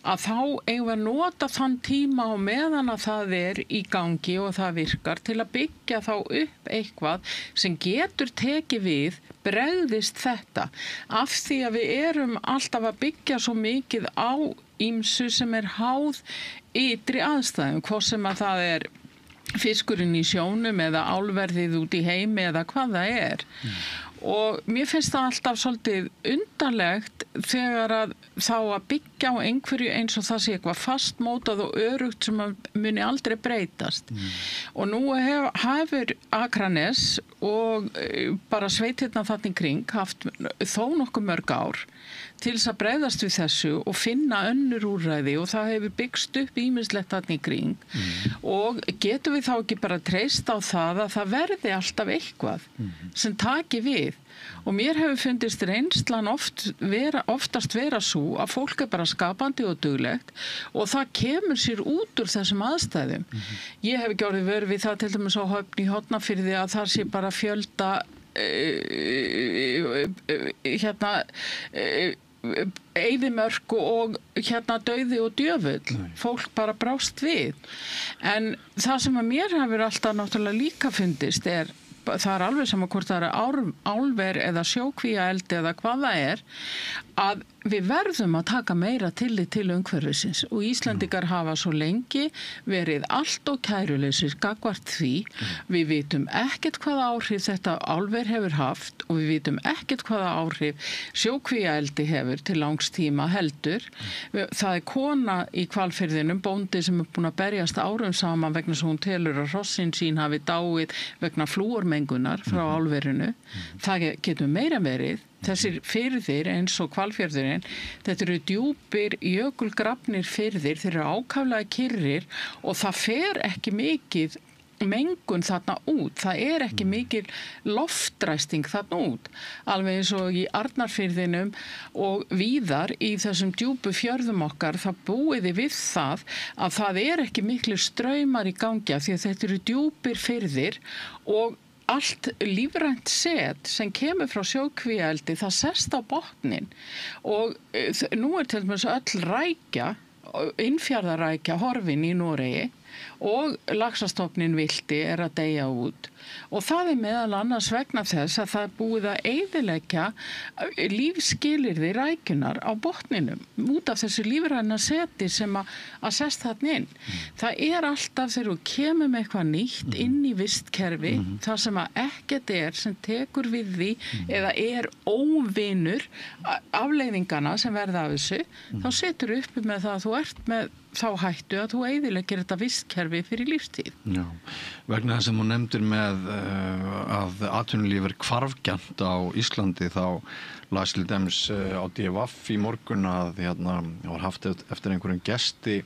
að þá eigum við að nota þann tíma á meðan að það er í gangi og það virkar til að byggja þá upp eitthvað sem getur tekið við bregðist þetta af því að við erum alltaf að byggja svo mikið á ýmsu sem er háð ytri aðstæðum, hvort sem að það er fiskurinn í sjónum eða álverðið út í heimi eða hvað það er. Og mér finnst það alltaf svolítið undarlegt þegar að þá að byggja á einhverju eins og það sé eitthvað fastmótað og örugt sem muni aldrei breytast. Og nú hefur Akranes og bara sveitirna þarna í kring haft þó nokkuð mörg ár til þess að bregðast við þessu og finna önnur úrræði og það hefur byggst upp ýmislegt þarna í kring og getum við þá ekki bara treyst á það að það verði alltaf eitthvað sem taki við og mér hefur fundist reynslan oftast vera svo að fólk er bara skapandi og duglegt og það kemur sér út úr þessum aðstæðum. Ég hef ekki orðið vör við það til dæmis á Höfn í Hornafirði að þar sé bara fjölda eyðimörk og dauði og djöfull. Fólk bara brást við. En það sem að mér hefur alltaf náttúrulega líka fundist það er alveg sama hvort það er álver eða sjókvíaeldi eða hvað það er, að við verðum að taka meira tillit til umhverfisins og Íslendingar hafa svo lengi verið allt og kæruleysir gagnvart því. Við vitum ekkert hvaða áhrif þetta álver hefur haft og við vitum ekkert hvaða áhrif sjókvíaeldi hefur til langs tíma heldur. Það er kona í Hvalfirðinum, bóndi sem er búin að berjast árum saman vegna svo hún telur að hrossin sín hafi dáið vegna flúormengunar frá álverinu. Það getur meira verið. Þessir firðir eins og Hvalfjörðurinn, þetta eru djúpir jökulgrafnir firðir, þeir eru ákaflega kyrrir og það fer ekki mikið mengun þarna út, það er ekki mikil loftræsting þarna út, alveg eins og í Arnarfirðinum og víðar í þessum djúpu fjörðum okkar, það búiði við það að það er ekki miklu straumar í gangi því að þetta eru djúpir firðir og allt lífrænt set sem kemur frá sjókvíaeldi, það sest á botnin og nú er til dæmis öll rækja, Innfjarðarækja horfin í Noregi og laxastofnin vildi er að deyja út og það er meðal annars vegna þess að það er búið að eyðileggja lífsskilyrði rækjunar á botninum út af þessu lífræna seti sem að sest þarna inn. Það er alltaf þegar þú kemur með eitthvað nýtt inn í vistkerfi þar sem að ekkert er sem tekur við því eða er óvinur afleiðingana sem verða af þessu, þá setur uppi með það að þú ert með þá hættu að þú eyðileggir þetta vistkerfi fyrir lífstíð. Já, vegna þess að hún nefndir með að atvinnulíf er hvarfgjarnt á Íslandi þá las til dæmis á DVF í morgun að var haft eftir einhverjum gesti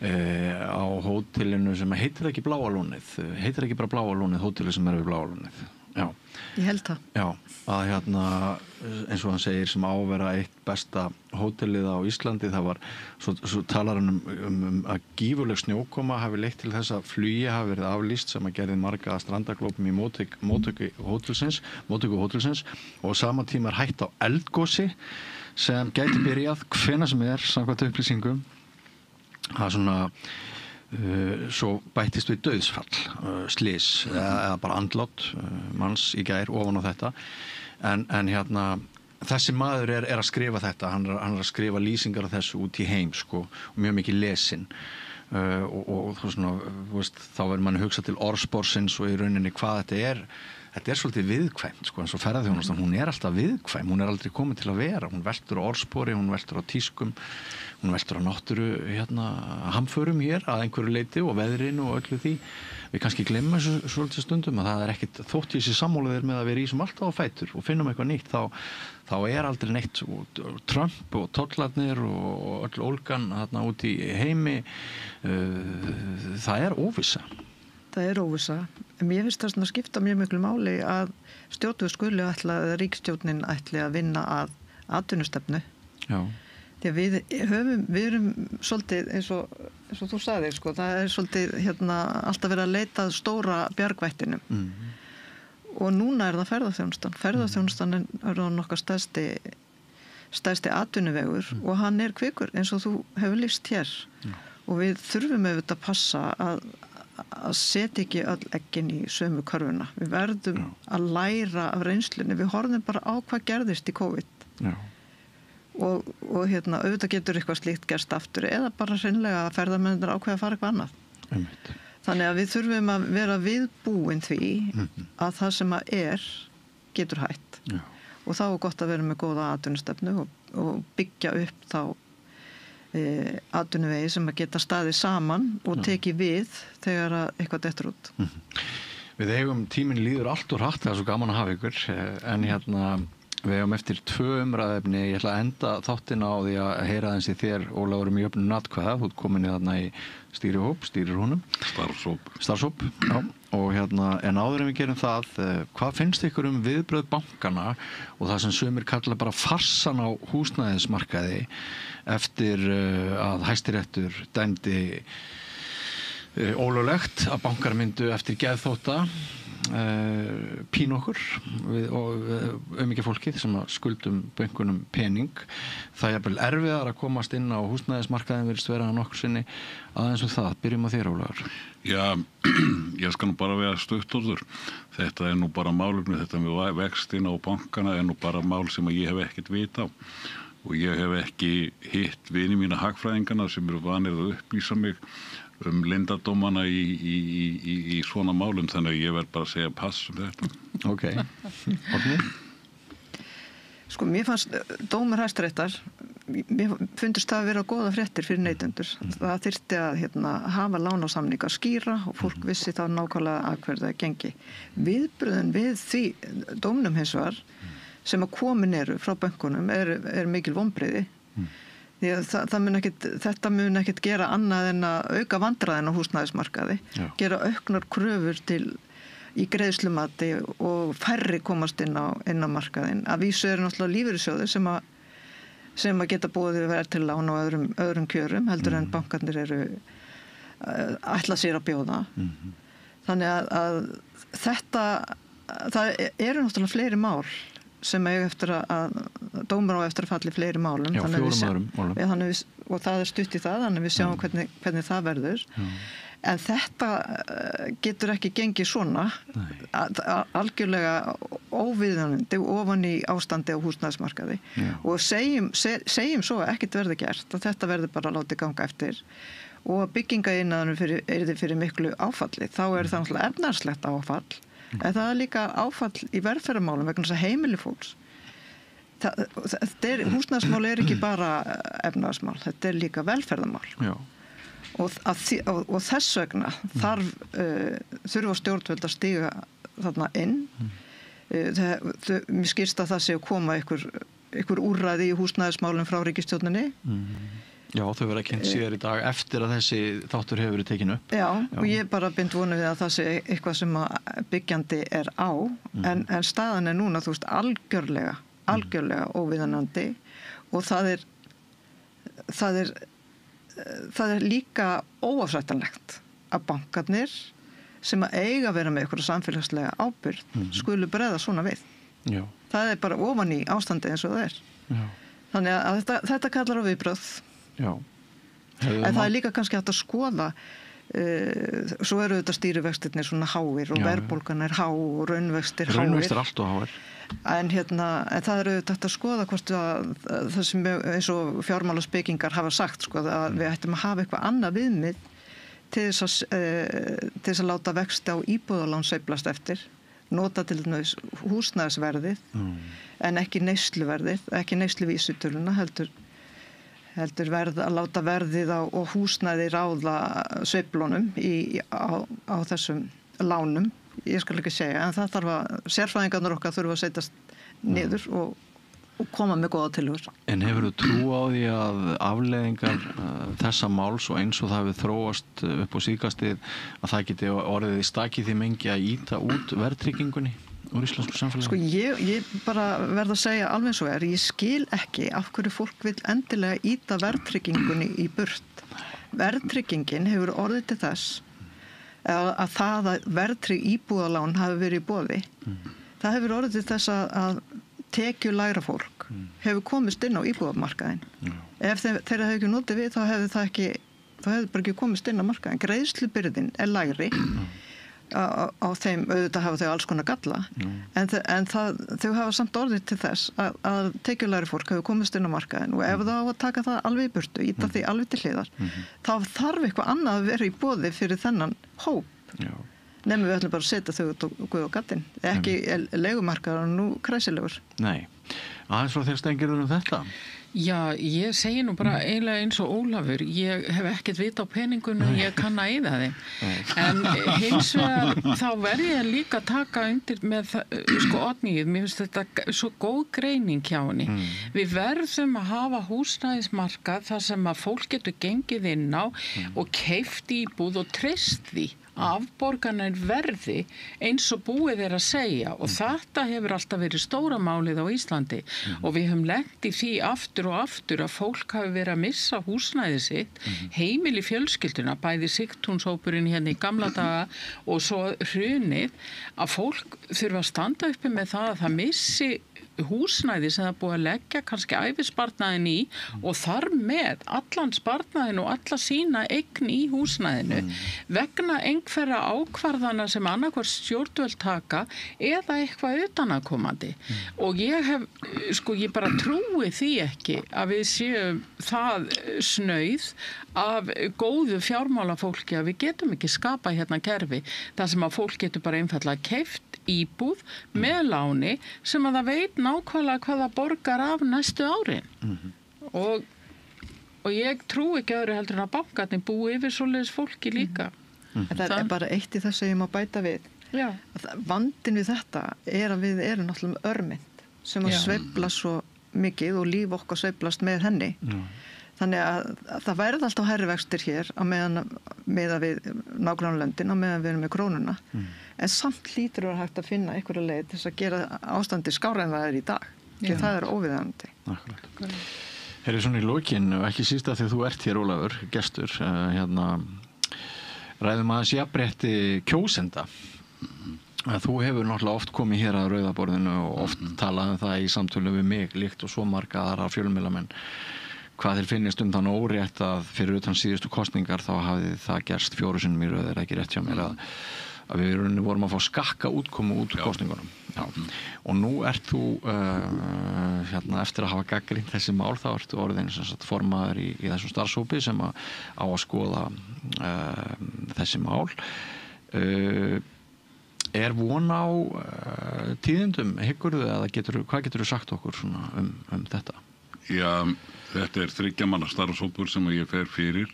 á hótelinu sem heitir ekki Bláa lónið, heitir ekki bara Bláa lónið, hótelið sem er við Bláa lónið. Já. Ég held það. Já, að eins og hann segir sem ávera eitt besta hótelið á Íslandi, það var, svo talar hann um að gífurleg snjókoma hafi leitt til þess að flugi hafi verið aflýst sem að gerði marga strandaglópum í móttöku hótelsins og á sama tíma er hætt á eldgosi sem gæti byrjað hvenær sem er samkvæmt upplýsingum. Það er svona svo bættist við dauðsfall, slys eða bara andlát manns í gær ofan á þetta en þessi maður er að skrifa þetta, hann er að skrifa lýsingar af þessu út í heim og mjög mikið lesinn og svona, þá verður mann að hugsa til orðsporsins og í rauninni hvað þetta er svolítið viðkvæmt eins og ferðaþjónustan, hún er alltaf viðkvæm, hún er aldrei komin til að vera, hún veltur á orðspori, hún veltur á tískum, hún veltur á náttúru hamförum hér að einhverju leyti og veðrinu og öllu því. Við kannski glemma þessu svolítið stundum að það er ekkit þótt í þessi sammálaðir með að við rísum alltaf á fætur og finnum eitthvað nýtt, þá er aldrei neitt Trump og tollarnir og öll ólgan þarna út í heimi, það er óvissa. Það er óvissa, en mér finnst það að skipta mjög miklu máli að stjórnvöld skuli ríkisstjórnin ætli að vinna að atvinnustefnu. Já. Því að við erum svolítið eins og þú sagðir, sko, það svolítið alltaf verið að leita að stóra bjargvættinum. Og núna það ferðaþjónustan. Ferðaþjónustan er nokkar stærsti atvinnuvegur og hann kvikur eins og þú hefur lýst hér. Og við þurfum auðvitað að passa að setja ekki öll eggin í sömu körfuna. Við verðum að læra af reynslunni. Við horfum bara á hvað gerðist í COVID. Já. Og auðvitað getur eitthvað slíkt gerst aftur eða bara hreinlega að ferðamennir ákveða að fara eitthvað annað. Einmitt. Þannig að við þurfum að vera viðbúin því að það sem getur hætt. Já. Og þá gott að vera með góða atvinnustefnu og byggja upp þá atvinnuvegi sem að geta staðið saman og tekið við þegar eitthvað dettur út. Við eigum tíminn líður allt og hratt, það svo gaman að hafa ykkur, en við eigum eftir 2 umræðefni. Ég ætla að enda þáttina á því að heyra aðeins í þér, Ólafur Jöfnun atkvæða. Þú komin í þarna í stýrir honum. Starfshóp. Já. Og en áður en við gerum það, hvað finnst ykkur viðbrögð bankana og það sem sumir kalla bara farsan á húsnæðismarkaði eftir að Hæstiréttur dæmdi ólöglegt að bankar myndu eftir geðþótta pín okkur og mikið fólkið sem skuldum bönkunum pening. Það jafnvel erfiðar að komast inn á húsnæðismarkaðin virðist vera nokkur sinni. Aðeins það, byrjum á þér, Ólafur. Já, ég skal nú bara vera stuttorður. Þetta nú bara málefni, þetta með vextina og bankana nú bara mál sem ég hef ekkert vita á. Og ég hef ekki hitt vini mína hagfræðingana sem vanir að upplýsa mig leyndardómana í svona málum, þannig að ég verð bara að segja pass þetta. Ok. Árni? Sko, mér fannst dómur Hæstaréttar, mér fundist það að vera góða fréttir fyrir neytendur. Það þyrfti að hafa lánasamninga skýra og fólk vissi þá nákvæmlega að hverða gengi. Viðbröðin við því dómnum hins vegar sem að komin frá bönkunum mikil vonbrigði. Því að þetta mun ekkert gera annað en að auka vandræðin á húsnæðismarkaði, gera auknar kröfur í greiðslumati og færri komast inn á markaðin. Að vísu náttúrulega lífeyrissjóðir sem að geta boðið verðtillána á öðrum kjörum heldur en bankarnir ætla sér að bjóða. Þannig að það náttúrulega fleiri mál sem eftir að dómur á eftir að falli fleiri málum. Já, 4 málum. Og það stutt í það, þannig við sjáum hvernig það verður. En þetta getur ekki gengið svona, algjörlega óviðunandi ofan í ástandi á húsnæðismarkaði. Og segjum svo að ekkert verði gert, að þetta verði bara látið ganga eftir og að byggingaiðnaðurinn yrði fyrir miklu áfalli. Þá það náttúrulega efnahagslegt áfall. En það líka áfall í velferðarmálum vegna þess að heimili fólks. Húsnæðismál ekki bara efnahagsmál, þetta líka velferðarmál. Já. Og þess vegna þurfa stjórnvöld að stíga þarna inn. Mér skilst að það sé að koma einhver úrræði í húsnæðismálum frá ríkisstjórninni. Já, þau verða kynnt síðar í dag eftir að þessi þáttur hefur verið tekinu upp. Já, og ég bara bind vonið við að það sé eitthvað sem byggjandi á, en staðan núna, þú veist, algjörlega óviðunandi og það er líka óafsættanlegt að bankarnir sem að eiga að vera með eitthvað samfélagslega ábyrgð skulu bregða svona við. Já. Það bara ofan í ástandi eins og það Já. Þannig að þetta kallar á viðbrögð. Já. En það líka kannski hægt að skoða svo þetta stýrivextirnir svona háir og verðbólgan há og raunvextir háir. Raunvextir allt og háir. En það þetta hægt að skoða hvort það sem eins og fjármálaspekingar hafa sagt að við ættum að hafa eitthvað annað viðmið til þess að láta vexti á íbúðalán sveiflast eftir, nota til þess húsnæðisverðið en ekki neysluverðið, ekki neysluvísitöluna heldur verð að láta verðið og húsnæði ráða sveiflunum á þessum lánum. Ég skal ekki segja, en það þarf að sérfræðingarnir okkar þurfa að setjast niður og koma með góða tillögur. En hefur þú trú á því að afleiðingar þessa máls og eins og það hefur þróast upp á síðkastið að það geti orðið í stakið því mengi að ýta út verðtryggingunni úr íslensku samfélagi? Sko ég bara verð að segja alveg svo ég skil ekki af hverju fólk vil endilega íta verðtryggingunni í burt. Verðtryggingin hefur orðið til þess að það að verðtrygg íbúðalán hafi verið í boði. Það hefur orðið til þess að tekjulægra fólk hefur komist inn á íbúðamarkaðinn. Ef þeirra hefur ekki notið við þá hefur bara ekki komist inn á markaðinn. Greiðslubyrðin lægri á þeim, auðvitað hafa þau alls konar galla en þau hafa samt orðið til þess að tekjulægri fólk hefur komist inn á markaðinn og ef það á að taka það alveg í burtu, íta því alveg til hliðar þá þarf eitthvað annað að vera í boði fyrir þennan hóp. Nefnum við ætlum bara að setja þau út og guða á gattinn. Ekki leigumarkaður nú kræsilegur. Nei. Aðeins frá þér Steingerður þetta? Já, ég segi nú bara eiginlega eins og Ólafur. Ég hef ekkert vit á peningunum, ég kann að eyða þeim. En hins vegar þá verð ég líka að taka undir með Oddnýið. Mér finnst þetta svo góð greining hjá henni. Við verðum að hafa húsnæðismarkað þar sem að fólk getur gengið inn á og keypt íbúð og treyst því. Afborganir verði eins og búið að segja og þetta hefur alltaf verið stóra málið á Íslandi og við höfum lent í því aftur og aftur að fólk hafi verið að missa húsnæði sitt, heimili fjölskylduna, bæði Sigtúnshópurinn hérna í gamla daga og svo hrunið, að fólk þurfa að standa uppi með það að það missi húsnæði sem það búið að leggja kannski ævispartnaðin í og þar með allan spartnaðin og alla sína eign í húsnæðinu vegna einhverja ákvarðana sem annarkvort stjórnvöld taka eða eitthvað utanaðkomandi og ég bara trúi því ekki að við séum það snauð af góðu fjármálafólki að við getum ekki skapa hérna kerfi þar sem að fólk getur bara einfallega keypt íbúð með láni sem að það veit nákvæmlega hvað það borgar af næstu árin og ég trú ekki öðru heldur en að bankarnir búi yfir svoleiðis fólki líka. Það er bara eitt í þess að ég má bæta við. Vandinn við þetta er að við erum náttúrulega örmynd sem að sveifla svo mikið og líf okkar sveiflast með henni. Þannig að það verður alltaf hærri vextir hér meðan við nágrannalöndin og meðan við erum með krónuna. En samt hlýtur að hægt að finna einhverja leið til þess að gera ástandi skárra en það er í dag. Það er óviðeigandi. Herri, svona í lokin, ekki síst að því þú ert hér, Ólafur, gestur, ræðum aðeins jafnrétti kjósenda. Þú hefur náttúrulega oft komið hér að Rauðaborðinu og oft talað um það í samtölu við mig, líkt og svo marga aðra fjölmiðlamenn. Hvað þér finnist þann órétt að fyrir utan síðustu kosningar þá hafði það gerst 4 sinnum í röð, er ekki rétt hjá mér að við vorum að fá skakka útkomu út úr kosningunum. Og nú ert þú eftir að hafa gagnrýnt þessi mál þá ertu orðin formaður í þessum starfshópi sem á að skoða þessi mál. Er von á tíðindum, hyggurðu eða hvað geturðu sagt okkur um þetta? Já, þetta er 3 manna starfshópur sem ég fer fyrir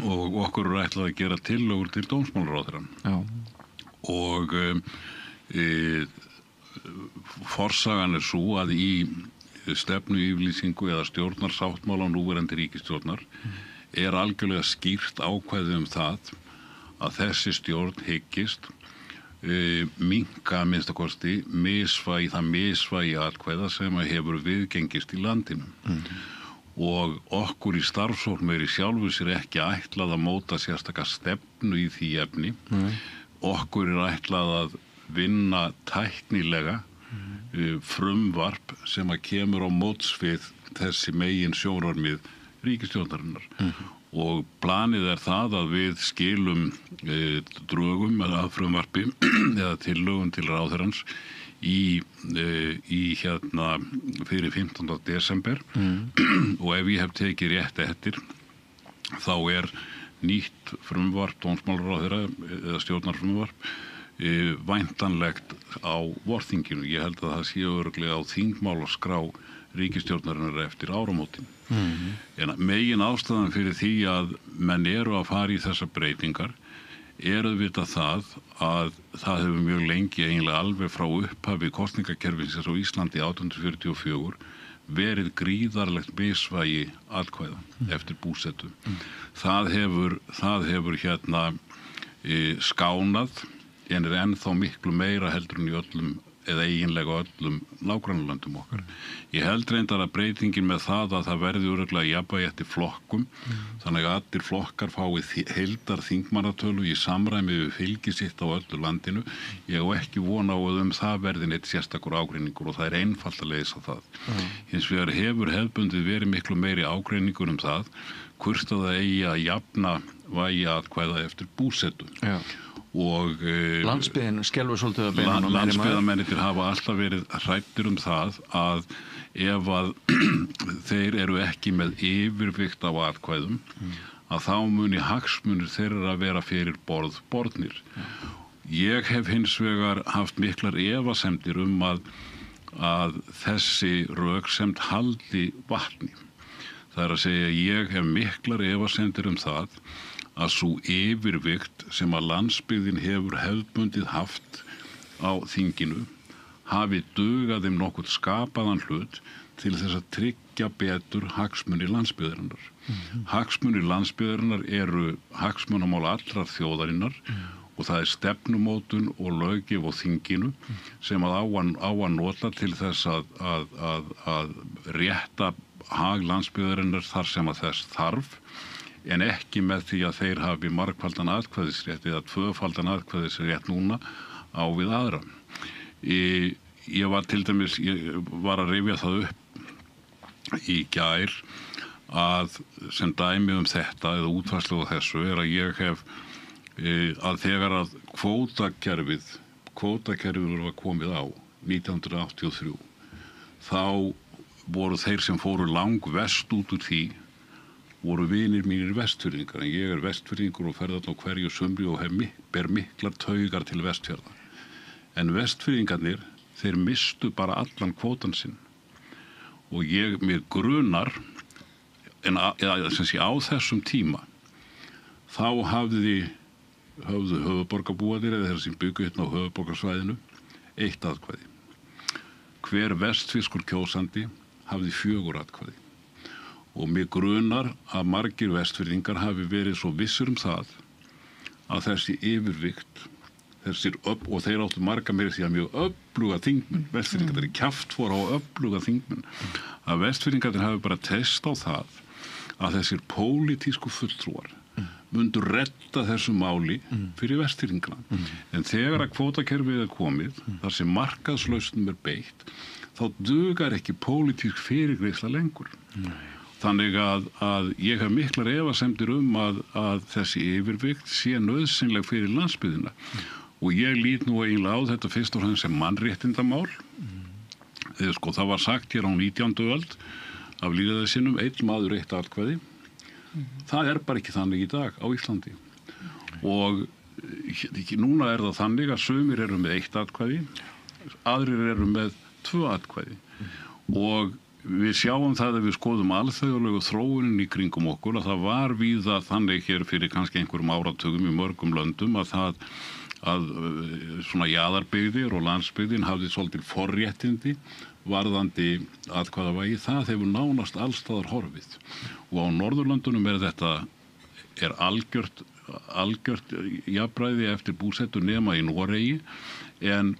og okkur er ætlað að gera tillögur til dómsmálaráðherra. Og forsagan er svo að í stefnuyfirlýsingu eða stjórnarsáttmála núverandi ríkisstjórnar er algjörlega skýrt ákvæði það að þessi stjórn hyggist minnka minnstakosti það misvægi atkvæða sem hefur viðgengist í landinu. Og okkur í starfshópnum í sjálfu sér ekki ætlað að móta sérstaka stefnu í því efni. Okkur er ætlað að vinna tæknilega frumvarp sem að kemur á móts við þessi megin sjónarmið ríkisstjórnarinnar. Og planið er það að við skilum drögum eða frumvarpi eða tillögum til ráðherrans fyrir 15. desember og ef ég hef tekið rétt eftir þá er nýtt frumvarp dómsmálaráðherra eða stjórnarfrumvarp væntanlegt á vorþinginu. Ég held að það sé örugglega á þingmálaskrá ríkisstjórnarinnar eftir áramótin. En megin ástæðan fyrir því að menn eru að fara í þessar breytingar er auðvitað það að það hefur mjög lengi eiginlega alveg frá upphafi kosningakerfisins á Íslandi 1844 verið gríðarlegt misvægi atkvæða eftir búsetu. Það hefur skánað en er ennþá miklu meira heldur en í öllum eða eiginlega öllum nágrannalöndum okkar. Ég held reyndar að breytingin með það að það verði örugglega jafnvægi eftir flokkum, þannig að allir flokkar fáið heildar þingmannatölu í samræmi við fylgi sitt á öllu landinu. Ég á ekki vona á að það verði neitt sérstakur ágreiningur og það er einfalt að leysa það. Hins vegar hefur hefðbundið verið miklu meiri ágreiningur það, hvort að það eigi að jafna vægi atkvæða eftir búsetu. Já. Og landsbyggðin skelfur svolítið að beinunum. Landsbyggðarmennir hafa alltaf verið hræddir það að ef að þeir eru ekki með yfirvikt á atkvæðum að þá muni hagsmunir þeirra að vera fyrir borðnir. Ég hef hins vegar haft miklar efasemdir að þessi röksemd haldi vatni. Það er að segja ég hef miklar efasemdir það að svo yfirvikt sem að landsbyggðin hefur hefðbundið haft á þinginu hafi dugað þeim nokkuð skapaðan hlut til þess að tryggja betur hagsmunir landsbyggðarinnar. Hagsmunir landsbyggðarinnar eru hagsmunamál allrar þjóðarinnar og það er stefnumótun og löggjöf á þinginu sem að á að nota til þess að rétta hag landsbyggðarinnar þar sem að þess þarf, en ekki með því að þeir hafi margfaldan atkvæðisrétt eða tvöfaldan atkvæðisrétt núna á við aðra. Ég var til dæmis, ég var að rifja það upp í gær að sem dæmi þetta eða útfærslu á þessu er að ég hef að þegar að kvótakerfið var komið á 1983 þá voru þeir sem fóru langvest út úr því voru vinir mínir Vestfirðingar, en ég er Vestfirðingur og ferð á hverju sumri og ber miklar taugar til Vestfjarða. En Vestfirðingarnir, þeir mistu bara allan kvótan sinn. Og mér grunar, sem sé á þessum tíma, þá höfðu höfuðborgarbúarnir eða þeir sem byggu hérna á höfuðborgarsvæðinu, 1 atkvæði. Hver vestfirskur kjósandi hafði 4 atkvæði. Og mig grunar að margir Vestfirðingar hafi verið svo vissir það að þessi yfirvikt, og þeir áttu marga meira því að mjög öfluga þingmenn, Vestfirðingar, þeir kjaftfór á öfluga þingmenn, að Vestfirðingar hafi bara test á það að þessir pólitísku fulltrúar mundu redda þessu máli fyrir Vestfirðingarna. En þegar að kvótakerfið er komið, þar sem markaðslausnum er beitt, þá dugar ekki pólitísk fyrirgreiðsla lengur. Þannig að ég hef miklar efasemdir að þessi yfirvikt sé nauðsynleg fyrir landsbyggðina. Og ég lít nú eiginlega á þetta fyrst og fremst sem mannréttindamál. Það var sagt hér á 19. öld af lýðræðisinnum 1 maður 1 atkvæði. Það er bara ekki þannig í dag á Íslandi. Og núna er það þannig að sumir eru með 1 atkvæði, aðrir eru með 2 atkvæði. Og við sjáum það að við skoðum alþjóðlegu þróunin í kringum okkur að það var víða þannig hér fyrir kannski einhverjum áratugum í mörgum löndum að svona jaðarbyggðir og landsbyggðin hafði svolítið forréttindi varðandi atkvæðavægi. Það hefur nánast allstaðar horfið. Og á Norðurlöndunum er algjört jafnræði eftir búsetu nema í Noregi, en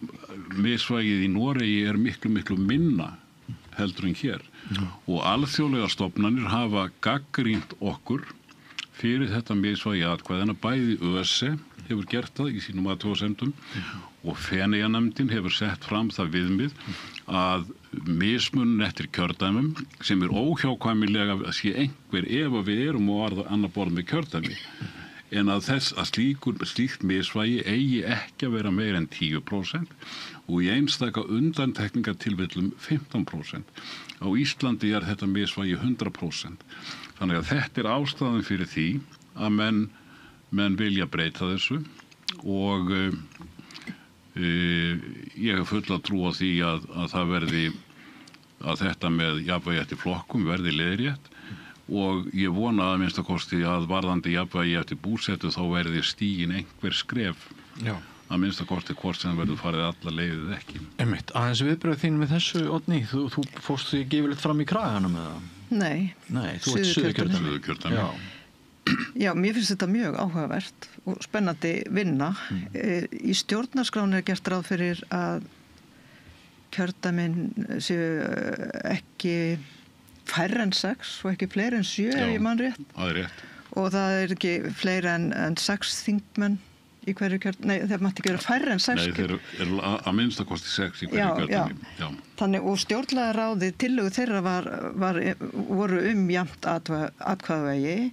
misvægið í Noregi er miklu minna heldur en hér. Og alþjóðlega stofnanir hafa gagnrýnt okkur fyrir þetta misvægi atkvæðina. Bæði ÖSE hefur gert það í sínum athugasemdum og Feneyjanefndin hefur sett fram það viðmið að mismunun eftir kjördæmum sem er óhjákvæmilega að sé einhver ef við erum á annar borð með kjördæmi, en að slíkt misvægi eigi ekki að vera meira en 10% og í einstaka undantekningartilfellum 15%. Á Íslandi er þetta misvægi 100%. Þannig að þetta er ástæðan fyrir því að menn vilja breyta þessu og ég hef fulla trú á því að það verði, að þetta með jafnvægi eftir flokkum verði leiðrétt. Og ég vona að minnstakosti að varðandi jafnvægi eftir búsetu þá verði stigin einhver skref. Já. Að minnstakosti hvort sem verður farið alla leiðið ekki. Einmitt, aðeins viðbröð þín með þessu, Oddný, þú fórst því gefilegt fram í kraganum eða? Nei, þú ert Suðurkjördæmi. Já. Já, mér finnst þetta mjög áhugavert og spennandi vinna. Í stjórnarskráni gert ráð fyrir að kjördæmin séu ekki færri en 6 og ekki fleiri en 7 ef ég man rétt. Það rétt. Og það ekki fleiri en 6 þingmenn í hverju kjördæmi. Nei, það mátti ekki vera færri en 6. Nei, þeir eru að minnsta kosti 6 í hverju kjördæmi. Já. Þannig, og stjórnlagaráði tillögu þeirra voru jafnt atkvæðavægi.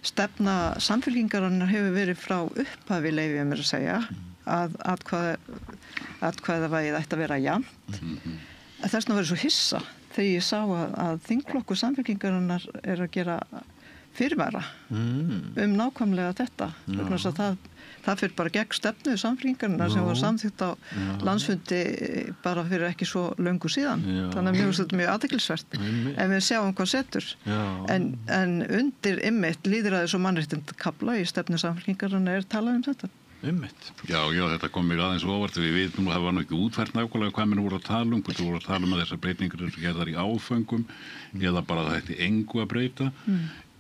Stefna Samfylkingarinnar hefur verið frá upphafi, leyfi ég mér að segja, að atkvæðavægið ætti að vera jafnt. Þess vegna var ég svo hissa þegar ég sá að þingflokkur Samfylkingarinnar að gera fyrirvara nákvæmlega þetta. Það fyrir bara gegn stefnu Samfylkingarinnar sem var samþykkt á landsfundi bara fyrir ekki svo löngu síðan. Þannig að mjög athyglisvert ef við sjáum hvað setur. En undir einmitt lýðræðis- og mannréttindakafla í stefnu Samfylkingarinnar talað þetta. Já, þetta kom mér aðeins óvart. Við vitum að það var nú ekki útfært nákvæmlega hvað mér voru að tala hvort þú voru að tala að þessar breytingar eru gerðar í áföngum eða bara það ætti engu að breyta.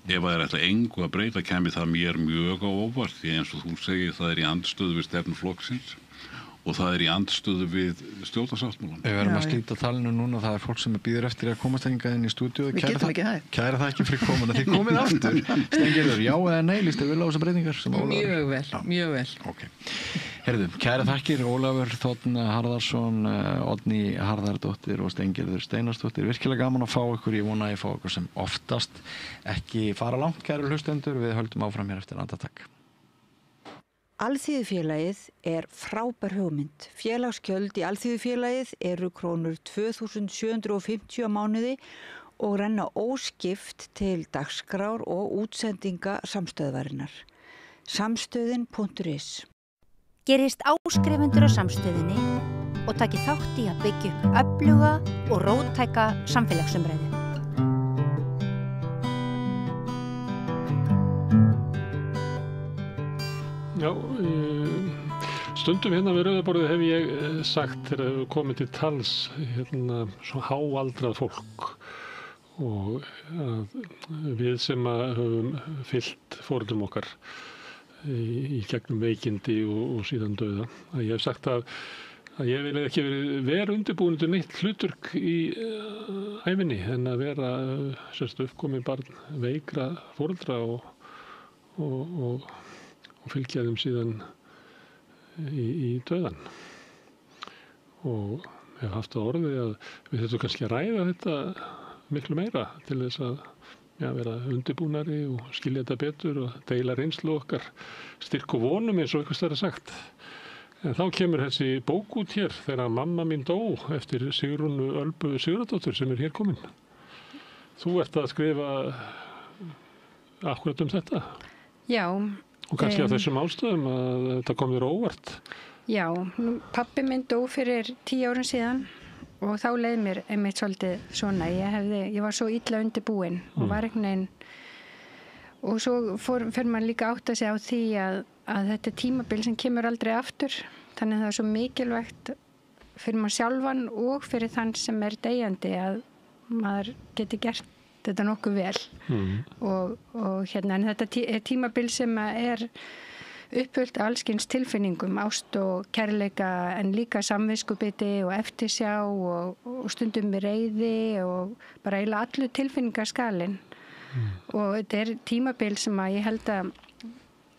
Ef það ætti engu að breyta kemur það mér mjög á óvart því eins og þú segir það í andstöðu við stefnu flokksins og það í andstöðu við stjórnarsáttmálann. Við verðum að slíta talinu núna, það það fólk sem bíður eftir að komast hingað inn í stúdíu. Við getum ekki það. Kæra það ekki fyrir komuna, þið komið aftur. Steingerður, já eða nei, lístu vel á þessar breytingar? Mjög vel, mjög vel. Ok. Herðu, kæra þakkir, Ólafur Þ. Harðarsson, Oddný Harðardóttir og Steingerður Steinarsdóttir. Virkilega gaman að fá ykkur, ég vona að ég fá ykkur sem oftast. Ekki fara langt, kæru hlustendur, við höldum áfram hér eftir andartak. Alþýðufélagið frábær hugmynd. Félagsgjöld í Alþýðufélagið eru krónur 2.750 á mánuði og renna óskipt til dagskrár og útsendinga samstöðvarinnar. Samstöðin.is Gerist áskrifendur á samstöðinni og taki þátt í að byggja upp öfluga og róttæka samfélagsumræðu. Já, stundum hérna við Rauðaborðið hef ég sagt þegar við komið til tals svona háaldrað fólk og við sem höfum fylgt foreldrum okkar í gegnum veikindi og síðan dauða. Ég hef sagt að ég vil ekki vera undirbúin til neitt hlutverk í ævinni en að vera uppkomið barn veikra foreldra og fylgja þeim síðan í dauðan. Og ég hef haft það orðið að við þurfum kannski að ræða þetta miklu meira til þess að vera undirbúnari og skilja þetta betur og deila reynslu okkar, styrk og vonum eins og eitthvað stærra sagt. En þá kemur þessi bók út hér þegar mamma mín dó eftir Sigrúnu Ölbu Sigurðardóttur sem hér komin. Þú ert að skrifa akkurat þetta? Já. Og kannski á þessum ástöðum að þetta kom þér óvart? Já, pabbi minn dó fyrir 10 árum síðan og þá leið mér einmitt svolítið svona. Ég var svo illa undirbúin og var einhvern veginn og svo fer maður líka átt að segja á því að þetta er tímabil sem kemur aldrei aftur. Þannig að það er svo mikilvægt fyrir maður sjálfan og fyrir þann sem er deyjandi að maður geti gert þetta nokkuð vel. En þetta er tímabil sem er uppfullt allskyns tilfinningum, ást og kærleika en líka samviskubiti og eftirsjá og stundum reiði og bara eiginlega allur tilfinningaskalinn. Og þetta er tímabil sem að ég held að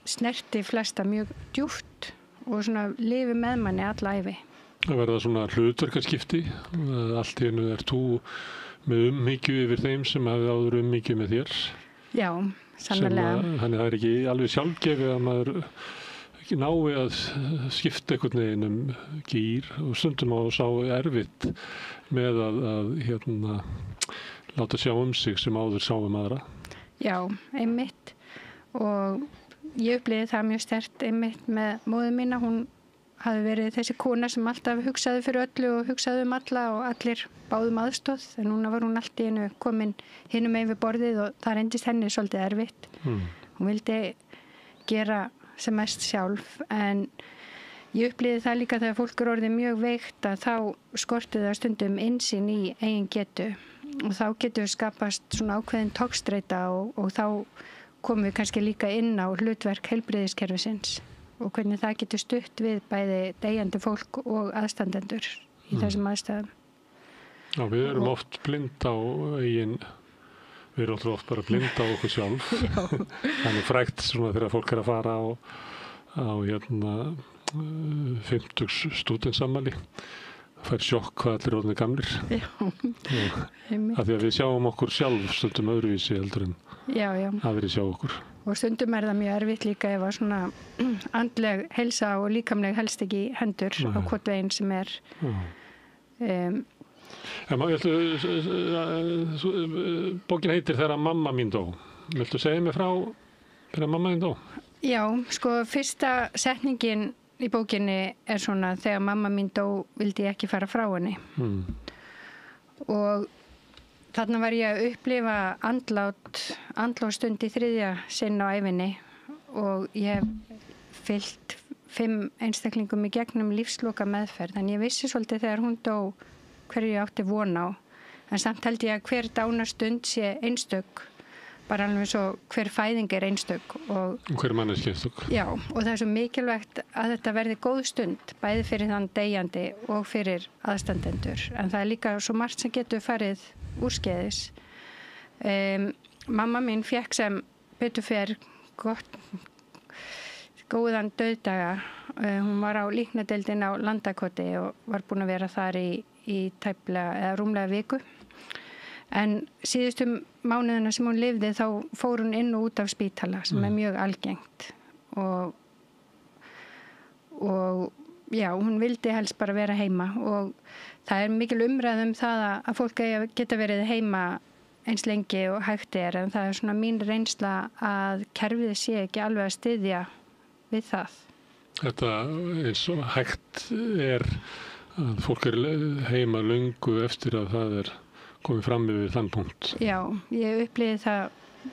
snerti flesta mjög djúpt og svona lifi með manni alla ævi. Það verða svona hlutverkaskipti, allt í einu þú með umhyggju yfir þeim sem hafði áður umhyggju með þér. Já, sannarlega. Þannig það er ekki alveg sjálfgefið að maður ekki nái að skipta einhvern veginn gír og stundum á sá erfitt með að láta sjá sig sem áður sá aðra. Já, einmitt. Og ég upplifði það mjög sterkt einmitt með móður mína. Hún hafði verið þessi kona sem alltaf hugsaði fyrir öllu og hugsaði alla og allir báðum aðstóð. En núna var hún allt í einu komin hinum megin við borðið og það reyndist henni svolítið erfitt. Hún vildi gera sem mest sjálf en ég upplifði það líka þegar fólk er orðið mjög veikt að þá skorti það stundum innsýn í eigin getu og þá getur skapast svona ákveðin togstreita og þá komum við kannski líka inn á hlutverk heilbrigðiskerfisins og hvernig það getur stutt við bæði deyjandi fólk og aðstandendur í þessum aðstæðum. Já, við erum oft blind á eigin, við erum oft bara blind á okkur sjálf. Þannig frægt svona þegar fólk að fara á 50 stúdentsammæli, fær sjokk hvað allir orðnir gamlir. Já, af því að við sjáum okkur sjálf stundum öðruvísi heldur en aðrir sjá okkur. Og stundum það mjög erfitt líka ef að svona andleg heilsa og líkamleg helst ekki í hendur á hvort veginn sem er. Bókin heitir Þegar mamma mín dó. Viltu segja mig frá þegar mamma mín dó? Já, sko fyrsta setningin í bókinni er svona þegar mamma mín dó vildi ég ekki fara frá henni. Og þarna var ég að upplifa andlástund í 3. sinn á ævinni og ég hef fylgt 5 einstaklingum í gegnum lífsloka meðferð. En ég vissi svolítið þegar hún dó hverju ég átti von á. En samt held ég að hver dánarstund sé einstök, bara alveg svo hver fæðing er einstök. Og hver manneskja einstök. Já, og það er svo mikilvægt að þetta verði góð stund, bæði fyrir þann deyjandi og fyrir aðstandendur. En það er líka svo margt sem getur farið úrskeiðis. Mamma mín fékk sem betur fer góðan dauðdaga. Hún var á líknadeildin á Landakoti og var búin að vera þar í tæplega eða rúmlega viku. En síðustu mánuðina sem hún lifði þá fór hún inn og út af spítala sem er mjög algengt og já, hún vildi helst bara vera heima og það er mikil umræð það að fólk geta verið heima eins lengi og hægt en það er svona mín reynsla að kerfið sé ekki alveg að styðja við það. Þetta eins og hægt er að fólk er heima löngu eftir að það er komið fram yfir þann punkt. Já, ég upplifði það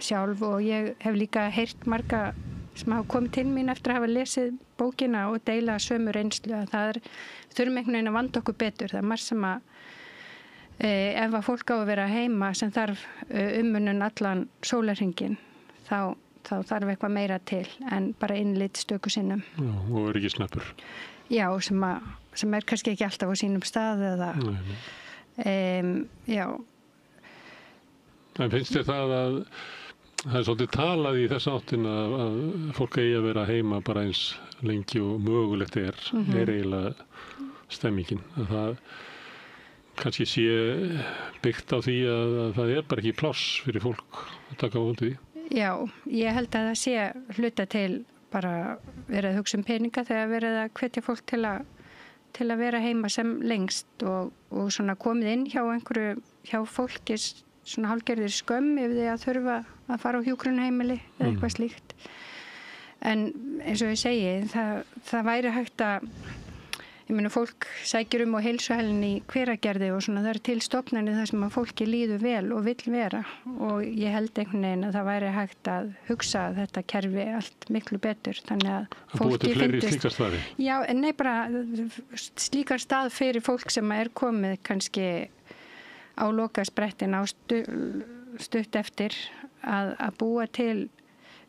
sjálf og ég hef líka heyrt marga sem hafa komið til mín eftir að hafa lesið bókina og deila sömu reynslu. Það þurfum einhvern veginn að vanda okkur betur. Það er margt sem að ef að fólk á að vera heima sem þarf umönnun allan sólarhringinn, þá þarf eitthvað meira til en bara innlit stöku sinnum. Já, og öryggissneppur. Já, sem er kannski ekki alltaf á sínum stað eða já. En finnst þér það að það er svolítið talað í þess áttin að fólk eigi að vera heima bara eins lengi og mögulegt er eiginlega stemmingin. Að það kannski sé byggt á því að það er bara ekki pláss fyrir fólk að taka á hundi því. Já, ég held að það sé hluta til bara verið að hugsa peninga þegar verið að hvetja fólk til að vera heima sem lengst og svona komið inn hjá fólki svona hálfgerðir skömm ef þið að þurfa að fara á hjúkrunarheimili eða eitthvað slíkt. En eins og ég segi, það væri hægt að, ég meina fólk sækir og heilsuhælinn í Hveragerði og svona það er til stofnanir þar sem að fólki líður vel og vill vera og ég held einhvern veginn að það væri hægt að hugsa þetta kerfi allt miklu betur þannig að búa til fleiri slíkar staði? Já, en nei bara slíkar stað fyrir fólk sem er komið kannski á lokasprettin á stutt eftir að búa til,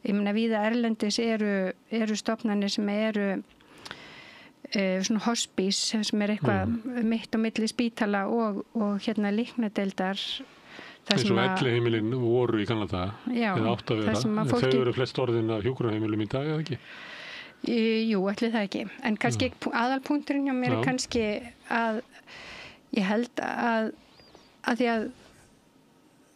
ég meina víða erlendis eru stofnanir sem eru svona hospís sem er eitthvað mitt á milli spítala og hérna líknadeildar eins og elliheimilin voru í gamla daga eða átt að vera, en þau eru flest orðin af hjúkrunarheimilum í dag eða ekki? Jú, ætli það ekki, en kannski aðalpunkturinn hjá mér er kannski að ég held að því að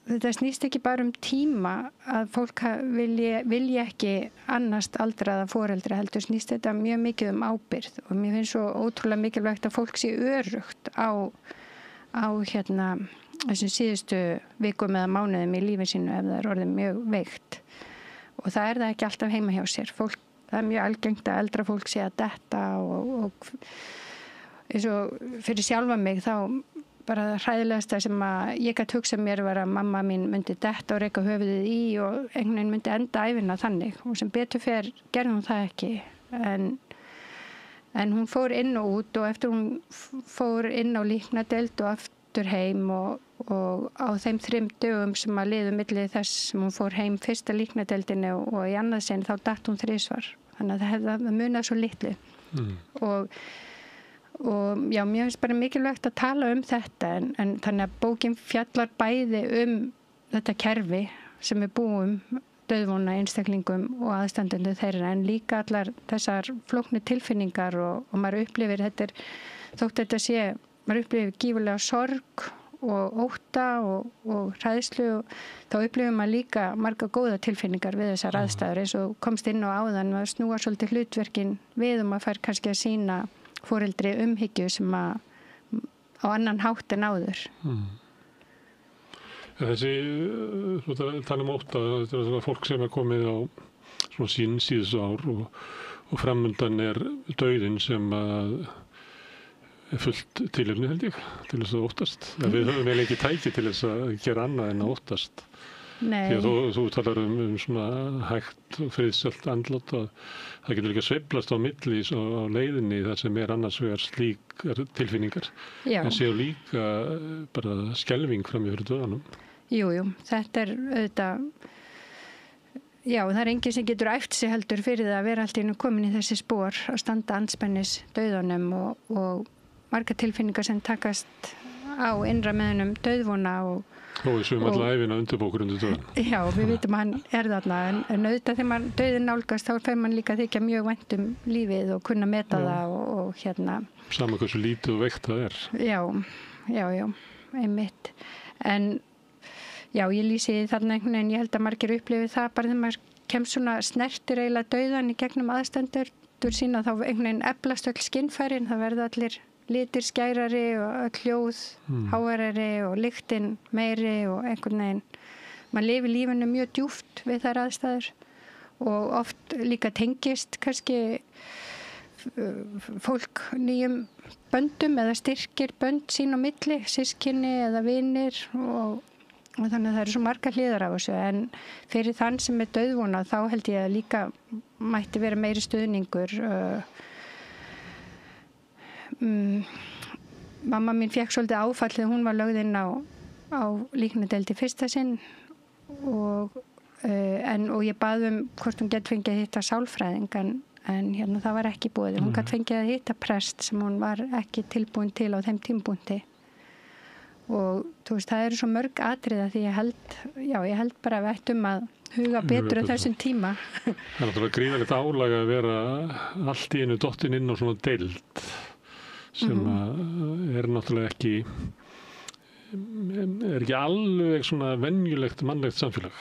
þetta snýst ekki bara tíma að fólk vilji ekki annast aldraða foreldra heldur snýst þetta mjög mikið ábyrgð og mér finnst svo ótrúlega mikilvægt að fólk sé öruggt á hérna þessum síðustu vikum eða mánuðum í lífi sínu ef það er orðið mjög veikt og það er það ekki alltaf heima hjá sér fólk, það er mjög algengt að eldra fólk sé að detta og eins og fyrir sjálfa mig þá bara það hræðilegasta sem að ég gæti hugsað mér var að mamma mín myndi detta og reka höfuðið í og einhvern veginn myndi enda ævina þannig og sem betur fer gerði hún það ekki en hún fór inn og út og eftir hún fór inn á líknadeild og aftur heim og og á þeim 3 dögum sem að liðu milli þess sem hún fór heim fyrsta líknadeildinni og í annað sinn þá datt hún 3 svar. Þannig að það munað svo litlu. Og já, mér finnst bara mikilvægt að tala þetta en þannig að bókin fjallar bæði þetta kerfi sem við búum dauðvona einstaklingum og aðstandendur þeirra en líka allar þessar flóknu tilfinningar og maður upplifir maður upplifir gífurlega sorg og ótta og hræðslu og þá upplifir maður líka marga góða tilfinningar við þessar aðstæður eins og komst inn á áðan að snúa svolítið hlutverkin við maður fær kannski að sýna foreldri umhyggju sem á annan hátt en áður. Þessi, þannig ótta, þetta er fólk sem komið á svona síðustu ár og framundan dauðinn sem fullt tilefni held ég til þess að óttast. Við höfum ekki tæki til þess að gera annað en að óttast. Nei. Því að þú talar svona hægt og friðsælt andlát að það getur líka sveiflast á milli á leiðinni þar sem annars vegar slíkar tilfinningar. Já. En séu líka bara skelfing fram yfir döðanum. Jú, þetta auðvitað já, það enginn sem getur æft sig heldur fyrir það að vera allt í einu komin í þessi spor að standa andspænis dauðanum og marga tilfinningar sem takast á innra meðunum dauðvona og við sögum alla æfina undirbókur undir döðan. Já, við vitum að hann þarna en auðvitað þegar mann dauðin nálgast þá fer mann líka þykja mjög vænt lífið og kunna meta það og Sama hversu lítið og veikt það Já, einmitt. En já, ég lýsi þarna einhvern veginn, ég held að margir upplifi það bara þegar maður kemst svona snertir eiginlega dauðan í gegnum aðstandendur sína þá einhvern veginn eflast öll skinnfærin, það verða allir litir skærari og öll hljóð háværari og lyktin meiri og einhvern veginn maður lifir lífinu mjög djúpt við þær aðstæður og oft líka tengist kannski fólk nýjum böndum eða styrkir bönd sín á milli, systkini eða vinir og þannig að það eru svo margar hliðar á þessu en fyrir þann sem dauðvona þá held ég að líka mætti vera meiri stuðningur mamma mín fékk svolítið áfall þegar hún var lögð inn á líknadeild í fyrsta sinn og ég bað hvort hún gæti fengið að hitta sálfræðing en það var ekki boðið. Hún gæti fengið að hitta prest sem hún var ekki tilbúin til á þeim tímapunkti og þú veist, það eru svo mörg atriða því ég held bara að við ættum að huga betur á þessum tíma. Það er náttúrulega gríðalegt álag að vera allt í einu dottin inn á svona deild sem náttúrulega ekki alveg svona venjulegt mannlegt samfélag.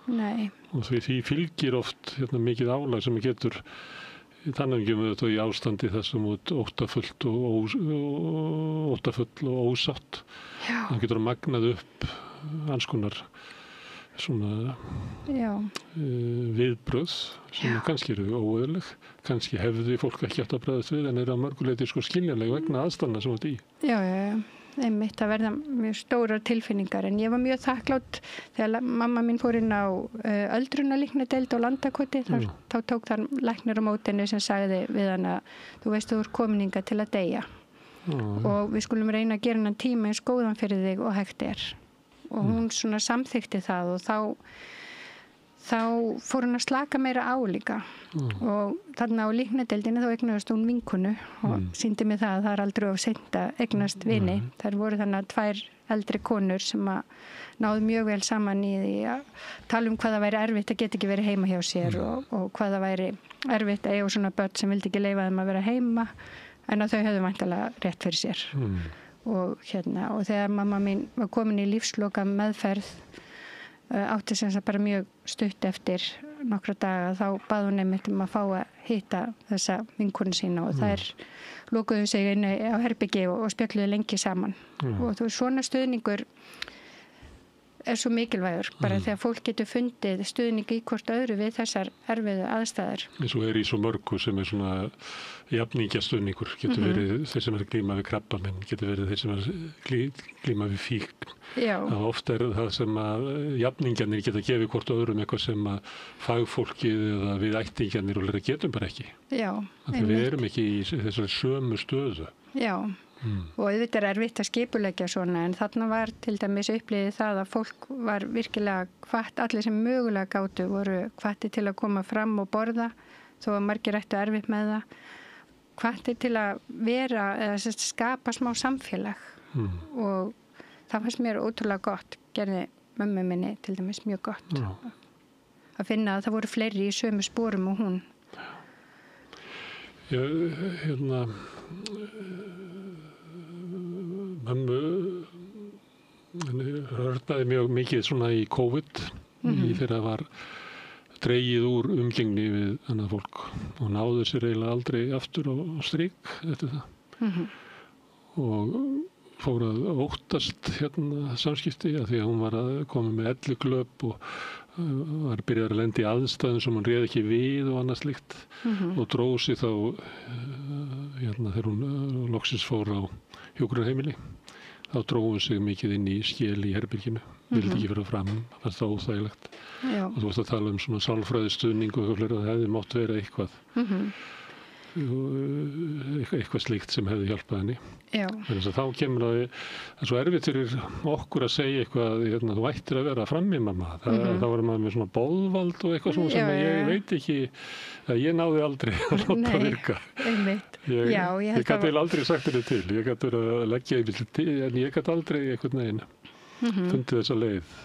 Nei. Og því fylgir oft mikið álag sem getur þannig þetta í ástandi þessum óttafull og ósátt. Það getur magnað upp alls konar svona viðbrögð sem kannski eru óeðlileg, kannski hefði fólk ekki átt að bregðast við en eru að mörguleyti skiljanleg vegna aðstæðna sem þetta í. Já, einmitt að verða mjög stórar tilfinningar en ég var mjög þakklátt þegar mamma mín fór inn á öldrunarlíknadeild á Landakoti þá tók þar læknir á mótinu sem sagði við hann að þú veist þú ert komin hingað til að deyja og við skulum reyna að gera hennan tíma eins góðan fyrir þig og hægt og hún svona samþykti það og þá fór hún að slaka meira á líka og þarna á líknadeildinni þá eignaðist hún vinkonu og sýndi mig það að það aldrei of seint að eignast vini. Þær voru þannig 2 eldri konur sem að náðu mjög vel saman í því að tala hvað það væri erfitt að geta ekki verið heima hjá sér og hvað það væri erfitt að eiga svona börn sem vildi ekki leyfa þeim að vera heima en að þau höfðu væntanlega rétt fyrir sér. Og þegar mamma mín var komin í lífsloka meðferð átti sem það bara mjög stutt eftir nokkra daga þá bað hún einmitt að fá að hitta þessa vinkonu sína og þær lokuðu sig inn á herbyggi og spjalluðu lengi saman og þú svona stuðningur svo mikilvægur bara þegar fólk getur fundið stuðning í hvort öðru við þessar erfiðu aðstæður. Eins og í svo mörgu sem svona jafningjastuðningur getur verið þeir sem glíma við krabbamenn, getur verið þeir sem glíma við fíkn. Það ofta það sem að jafningjarnir geta gefið hvort öðrum eitthvað sem að fagfólkið eða við ættingjarnir og getum bara ekki. Já, við erum ekki í þessari sömu stöðu. Já, og auðvitað erfitt að skipuleggja svona en þarna var til dæmis upplifið það að fólk var virkilega hvatt, allir sem mögulega gátu voru hvatti til að koma fram og borða þó að margir ættu erfitt með það, hvatti til að vera eða skapa smá samfélag og það fannst mér ótrúlega gott, gerði mömmu minni til dæmis mjög gott að finna að það voru fleiri í sömu sporum og hún. Já, mömmu hörnaði mjög mikið svona í COVID í þegar var dregið úr umgengni við annað fólk og náði sér eiginlega aldrei aftur á strik eftir það og fór að óttast samskipti að því að hún var að koma með elliglöp og var byrjað að lenda í aðstæðum sem hún réð ekki við og annað slíkt og dróð sig þá þegar hún loksins fór á hjúkrunarheimili þá dróð hún sig mikið inn í skel í herberginu, vildi ekki vera fram, fannst það óþægilegt og þú varst að tala um svona sálfræðistuðning og það hefði mátt vera eitthvað eitthvað slíkt sem hefði hjálpað henni. Þannig að þá kemur það er svo erfitt fyrir okkur að segja eitthvað þú ættir að vera frammi mamma þá var maður með svona boðvald og eitthvað svona sem ég veit ekki að ég náði aldrei að láta virka ég gæti aldrei sagt þetta til ég gæti verið að leggja til en ég gæti aldrei einhvern veginn fundið þessa leið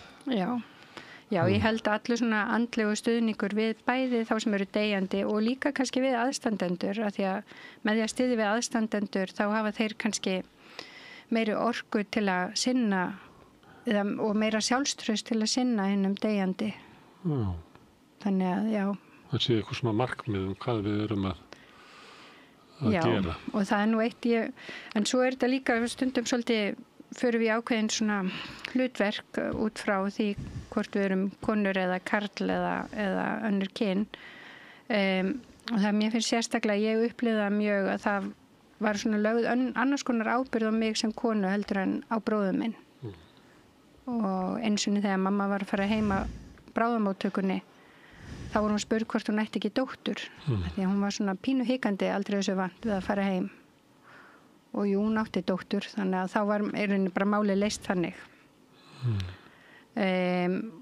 Já, ég held að allir svona andlegu stuðningur við bæði þá sem eru deyjandi og líka kannski við aðstandendur af því að með því að styðja við aðstandendur þá hafa þeir kannski meiri orku til að sinna og meira sjálfstraust til að sinna hinnum deyjandi. Þannig að, já. Það sé eitthvað svona markmið hvað við erum að gera. Já, og það er nú eitt en svo er þetta líka stundum svolítið förum við ákveðin svona hlutverk út frá því hvort við erum konur eða karl eða önnur kyn og það mér finnst sérstaklega ég upplifða mjög að það var svona lögð annars konar ábyrgð á mig sem konu heldur en á bróður minn og einsunni þegar mamma var að fara heima bráðamóttökunni þá var hún spurð hvort hún ætti ekki dóttur því að hún var svona pínu hikandi aldrei þessu vant við að fara heim og jú, hún átti dóttur, þannig að þá var bara málið leyst þannig.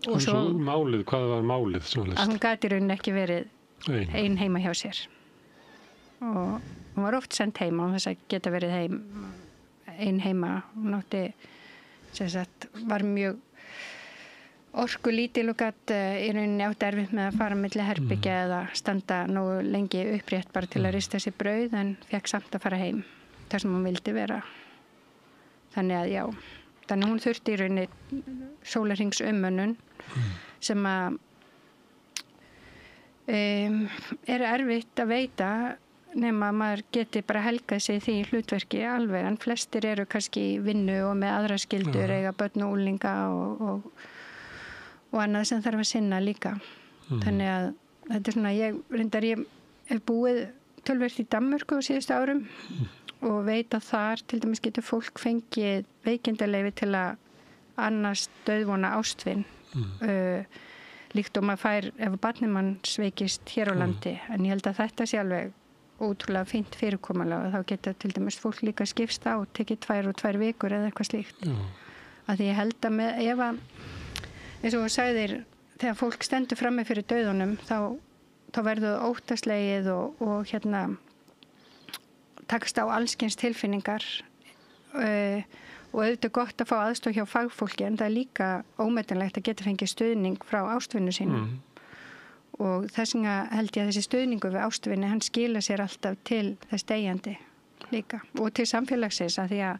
Og svo málið, hvað var málið sem var leyst? Að hún gæti rauninni ekki verið ein heima hjá sér. Og hún var oft send heima, hún þess að geta verið ein heima. Hún átti, var mjög orkulítil og gat í rauninni átti erfitt með að fara milli herbyggja eða standa nógu lengi upprétt bara til að rista sér brauð en fekk samt að fara heim. Það sem hún vildi vera þannig að hún þurfti í rauninni sólarhringsumönnun sem að er erfitt að veita nema að maður geti bara helgað sig því hlutverki alveg en flestir eru kannski í vinnu og með aðra skyldur eiga börn og úlinga og annað sem þarf að sinna líka þannig að þetta er svona ég hef búið töluvert í Danmörku á síðustu árum og veit að þar til dæmis getur fólk fengið veikindaleyfi til að annars dauðvona ástvin líkt og maður fær ef barnið manns veikist hér á landi en ég held að þetta sé alveg ótrúlega fínt fyrirkomulag og þá getur til dæmis fólk líka skipst á tekið 2 og 2 vikur eða eitthvað slíkt að því ég held að ef að eins og þú sagðir þegar fólk stendur frammi fyrir dauðunum þá verður það óttaslegið og takast á allskyns tilfinningar og auðvitað gott að fá aðstoð hjá fagfólki en það er líka ómetanlegt að geta fengið stuðning frá ástvinnu sínum og þess vegna held ég að þessi stuðningu við ástvinni hann skila sér alltaf til þess deyjandi líka og til samfélagsins að því að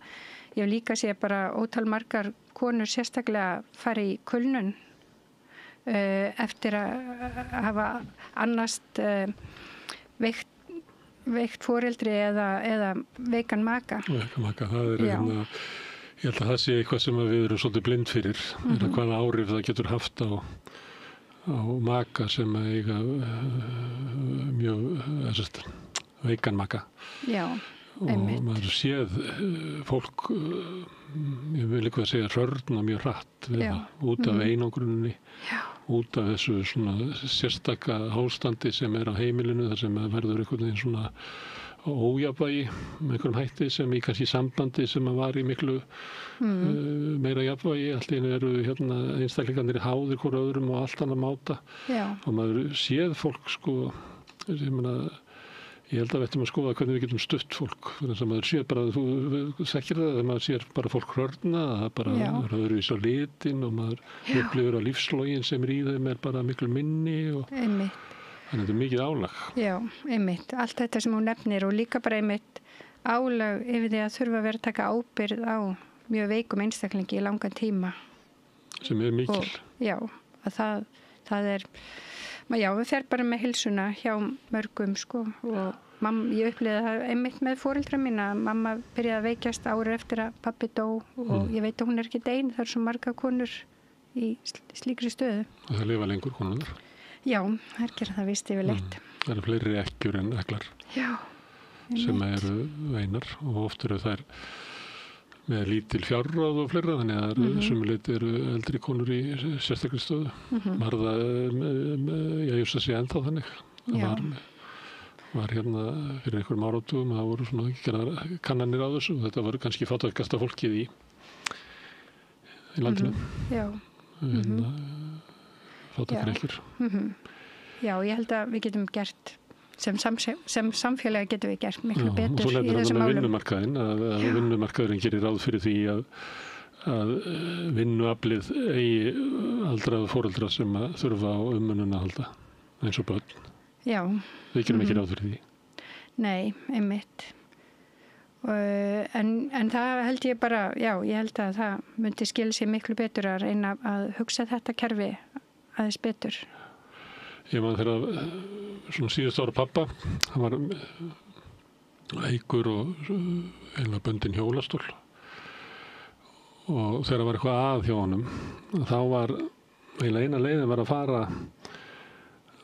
ég líka sé bara ótal margar konur sérstaklega fara í kulnun eftir að hafa annast veikt foreldri eða veikan maka. Veikan maka, það er ég held að það sé eitthvað sem við erum svolítið blind fyrir, hvaða áhrif það getur haft á maka sem eiga mjög veikan maka. Já, einmitt. Og maður séð fólk, ég vil eitthvað segja hrörna mjög hratt út af einangruninni, út af þessu svona sérstaka ástandi sem er á heimilinu þar sem verður einhvern veginn svona ójafnvægi með einhverjum hætti sem í kannski sambandi sem var í miklu meira jafnvægi. Allt í einu eru hérna einstaklingarnir háðir hvort öðrum og allt annað máta. Já. Og maður séð fólk sko, ég held að við ættum að skoða hvernig við getum stutt fólk. Þannig að maður sér bara, þú þekkir það, þegar maður sér bara fólk hrörna, það bara öðruvís á litin og maður upplifir á lífslogin sem í þeim bara miklu minni og þannig að þetta er mikið álag. Já, einmitt. Allt þetta sem hún nefnir og líka bara einmitt álag yfir því að þurfa að vera að taka ábyrgð á mjög veikum einstaklingi í langan tíma. Sem er mikil. Já, að það er, já, við fer bara með heilsuna hjá mörgum sko og ég upplýði það einmitt með foreldra mína. Mamma byrjaði að veikjast árið eftir að pappi dó og ég veit að hún er ekki ein. Það eru svo marga konur í slíkri stöðu. Og það lifa lengur konurnar? Já, það gera það víst yfirleitt. Það eru fleiri ekkjur en eklar. Já, sem eru einar og oft eru þær með lítil fjárráð og fleira, þannig að sumuleyti eru eldri konur í sérstakri stöðu. Marða, ég just að sé ennþá þannig. Það var hérna fyrir einhverjum áratugum, það voru svona kannanir á þessu og þetta var kannski fátækasta fólkið í landinu. Já. Fátækir ekkir. Já, ég held að við getum gert sem samfélagi getum við gert miklu betur í þessum málum. Og svo nefnir vinnumarkaðinn, að vinnumarkaðurinn gerir ráð fyrir því að vinnuaflið eigi aldrað foreldra sem að þurfa á umönnun að halda, eins og börn. Já. Við gerum ekki ráð fyrir því. Nei, einmitt. En það held ég bara, já, ég held að það myndi skilja sig miklu betur að reyna að hugsa þetta kerfi aðeins betur. Ég man þegar svona síðust ára pappa, hann var veikur og eiginlega bundinn hjólastól og þegar var eitthvað að hjá honum, þá var eiginlega eina leiðin var að fara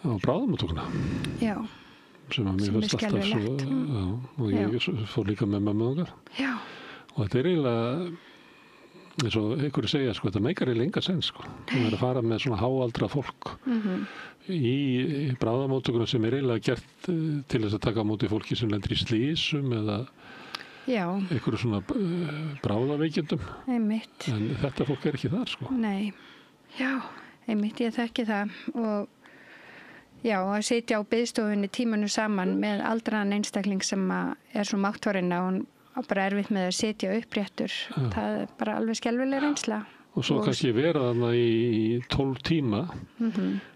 á bráðamóttökuna. Já. Sem að mér fannst alltaf svo, og ég fór líka með mömmu okkar. Já. Og þetta er eiginlega, eins og einhverju segja, sko, þetta meikar eiginlega enga sens, sko. Það er að fara með svona háaldra fólk í bráðamóttökuna sem er eiginlega gert til þess að taka á móti fólki sem lendir í slísum eða einhverju svona bráðaveikjendum. Einmitt. En þetta fólk er ekki þar, sko. Nei, já, einmitt, ég þekki það og já, að sitja á biðstofunni tímanu saman með aldraðan einstakling sem er svo máttvarinn að hún bara erfitt með að sitja uppréttur. Það er bara alveg skelfileg reynsla. Og svo kannski vera þarna í 12 tíma